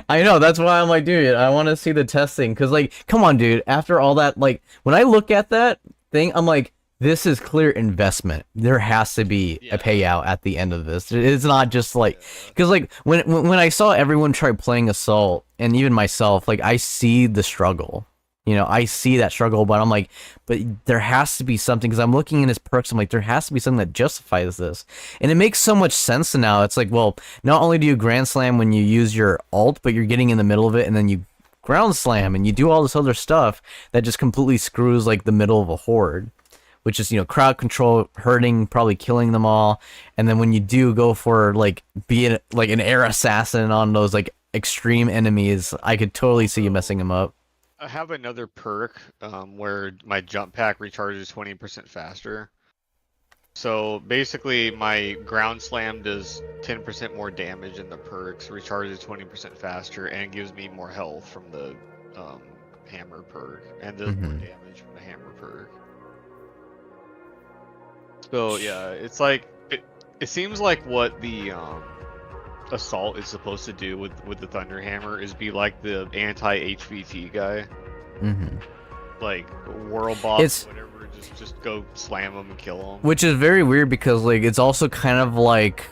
I know. That's why I'm like, dude, I want to see the testing. Cause like, come on, dude. After all that, like, when I look at that thing, I'm like, this is clear investment. There has to be a payout at the end of this. It's not just like, cause like when I saw everyone try playing Assault, and even myself, like, I see the struggle. You know, I see that struggle, but I'm like, but there has to be something, because I'm looking in his perks, I'm like, there has to be something that justifies this. And it makes so much sense now. It's like, well, not only do you Grand Slam when you use your ult, but you're getting in the middle of it, and then you Ground Slam, and you do all this other stuff that just completely screws, like, the middle of a horde. Which is, you know, crowd control, hurting, probably killing them all. And then when you do go for, like, being, like, an air assassin on those, like, extreme enemies, I could totally see you messing them up. I have another perk where my jump pack recharges 20% faster. So basically, my ground slam does 10% more damage in the perks, recharges 20% faster, and gives me more health from the hammer perk, and does more damage from the hammer perk. So yeah, it's like it seems like what the Assault is supposed to do with the thunderhammer is be like the anti-HVT guy. Like world boss, whatever. Just go slam them and kill them. Which is very weird because like it's also kind of like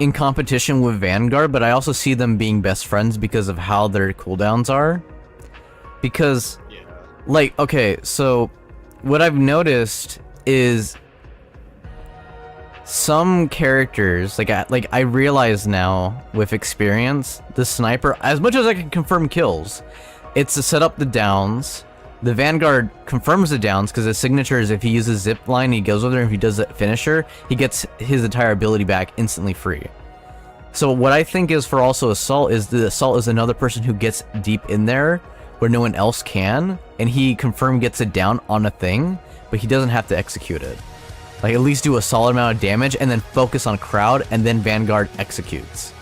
in competition with Vanguard, but I also see them being best friends because of how their cooldowns are. Because like, okay, so what I've noticed is some characters, like I realize now with experience, the sniper, as much as I can confirm kills, it's to set up the downs. The Vanguard confirms the downs because his signature is if he uses zip line, he goes over there, and if he does the finisher, he gets his entire ability back instantly free. So what I think is for also Assault is the Assault is another person who gets deep in there where no one else can, and he confirm gets it down on a thing, but he doesn't have to execute it. Like, at least do a solid amount of damage, and then focus on crowd, and then Vanguard executes.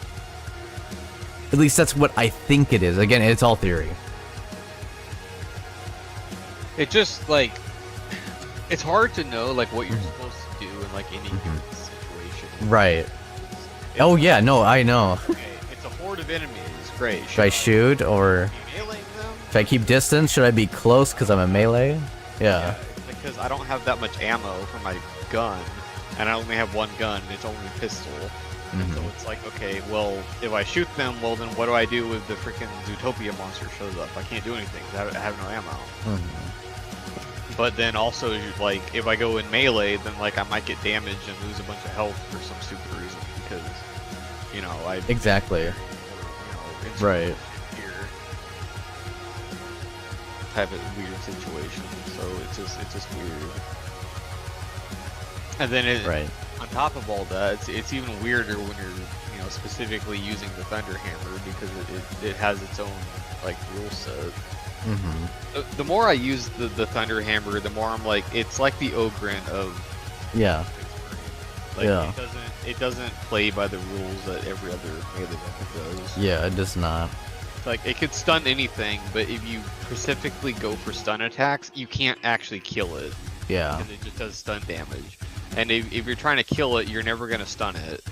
At least that's what I think it is. Again, it's all theory. It just, like, it's hard to know, like, what you're supposed to do in, like, any given situation. Right. Oh, yeah, no, I know. Okay, it's a horde of enemies. Great. Should I shoot, or be meleeing them? should I keep distance? Should I be close because I'm a melee? Yeah. Because I don't have that much ammo for my gun, and I only have one gun, and it's only a pistol. And so it's like, okay, well, if I shoot them, well, then what do I do if the freaking Zootopia monster shows up? I can't do anything, 'cause I have no ammo. But then also, like, if I go in melee, then, like, I might get damaged and lose a bunch of health for some stupid reason, because, you know, I... Exactly. You know, Right. Here. Type of weird situation, so it's just weird. And then on top of all that, it's even weirder when you're specifically using the thunderhammer, because it has its own like rule set. The more I use the thunderhammer, the more I'm like, it's like the Ogren of like it doesn't play by the rules that every other melee weapon does. Yeah, it does not. Like, it could stun anything, but if you specifically go for stun attacks, you can't actually kill it. Yeah. Because it just does stun damage. And if you're trying to kill it, you're never gonna stun it.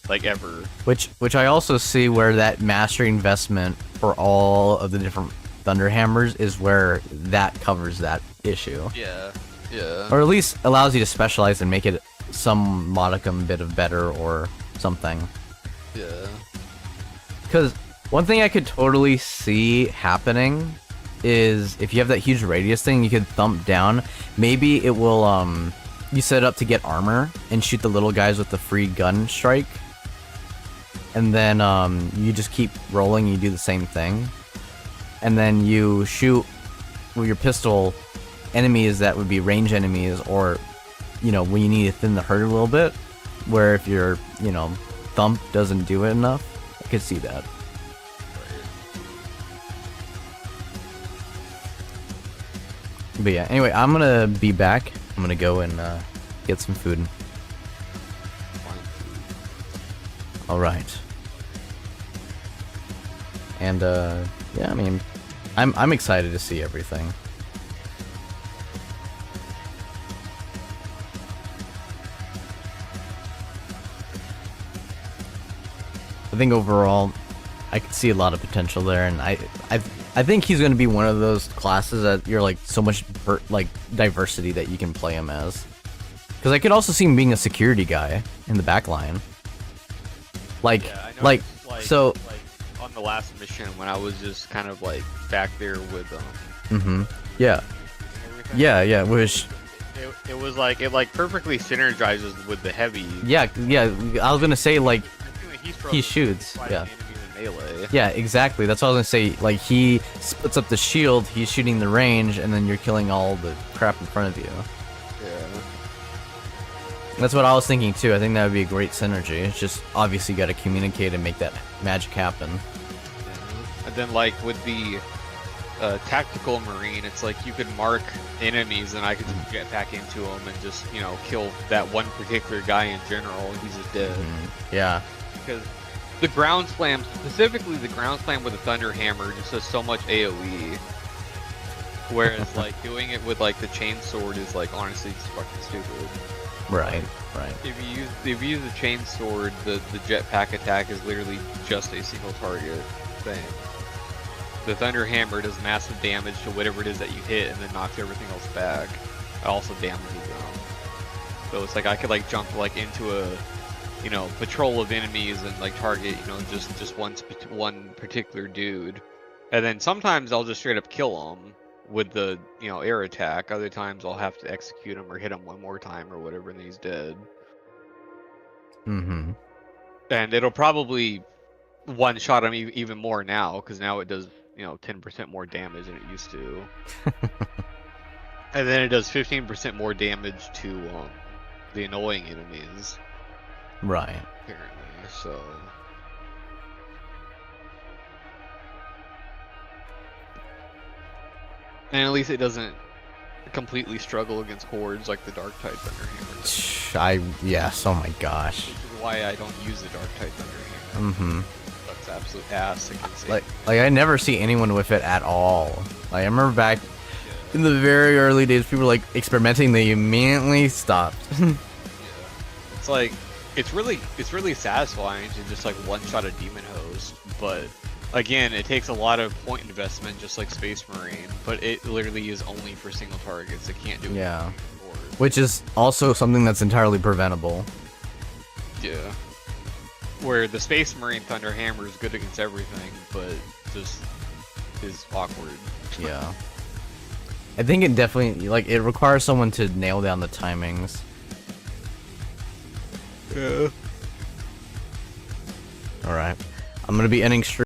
Like, ever. Which I also see where that mastery investment for all of the different thunderhammers is where that covers that issue. Yeah. Yeah. Or at least allows you to specialize and make it some modicum bit of better or something. Yeah. Because one thing I could totally see happening is if you have that huge radius thing, you could thump down. Maybe it will, you set it up to get armor and shoot the little guys with the free gun strike. And then, you just keep rolling, you do the same thing. And then you shoot with your pistol enemies that would be range enemies, or, you know, when you need to thin the herd a little bit, where if your, you know, thump doesn't do it enough, I could see that. But yeah, anyway, I'm gonna be back. I'm gonna go and get some food. Alright. And yeah, I mean, I'm excited to see everything. I think overall, I could see a lot of potential there, and I think he's going to be one of those classes that you're like so much like diversity that you can play him as. Because I could also see him being a security guy in the back line. Like, Yeah, I know like, it's so. like on the last mission when I was just kind of like back there with Yeah. everything. Yeah, which. It was like it like perfectly synergizes with the heavy. Yeah, I was gonna say, like, He shoots, yeah. Enemies in melee. yeah, exactly. That's what I was gonna say. Like, he splits up the shield, he's shooting the range, and then you're killing all the crap in front of you. Yeah. That's what I was thinking too. I think that would be a great synergy. It's just obviously you got to communicate and make that magic happen. And then like with the tactical marine, it's like you could mark enemies and I could just get back into them and just, you know, kill that one particular guy in general. He's just dead. Yeah. Because the ground slam, specifically the ground slam with the thunderhammer, just does so much AoE. Whereas like doing it with like the chain sword is like honestly just fucking stupid. Right. If you use the chain sword, the jetpack attack is literally just a single target thing. The thunderhammer does massive damage to whatever it is that you hit and then knocks everything else back. It also damages them. So it's like I could like jump like into a, you know, patrol of enemies and like target, you know, just one particular dude. And then sometimes I'll just straight up kill him with the, you know, air attack. Other times I'll have to execute him or hit him one more time or whatever and he's dead. And it'll probably one-shot him even more now, because now it does, you know, 10% more damage than it used to. And then it does 15% more damage to the annoying enemies. Right. Apparently, so... And at least it doesn't completely struggle against hordes like the Dark Tide Thunderhammer. Yes, oh my gosh. Which is why I don't use the Dark Tide Thunderhammer. Mm-hmm. That's absolute ass against Like I never see anyone with it at all. Like, I remember back in the very early days, people were like experimenting, they immediately stopped. It's like, it's really satisfying to just like one-shot a demon host, but again, it takes a lot of point investment, just like Space Marine, but it literally is only for single targets. It can't do it. Yeah. Which is also something that's entirely preventable. Yeah. Where the Space Marine Thunderhammer is good against everything, but just is awkward. Yeah. I think it definitely, like, it requires someone to nail down the timings. Yeah. Alright. I'm gonna be ending stream.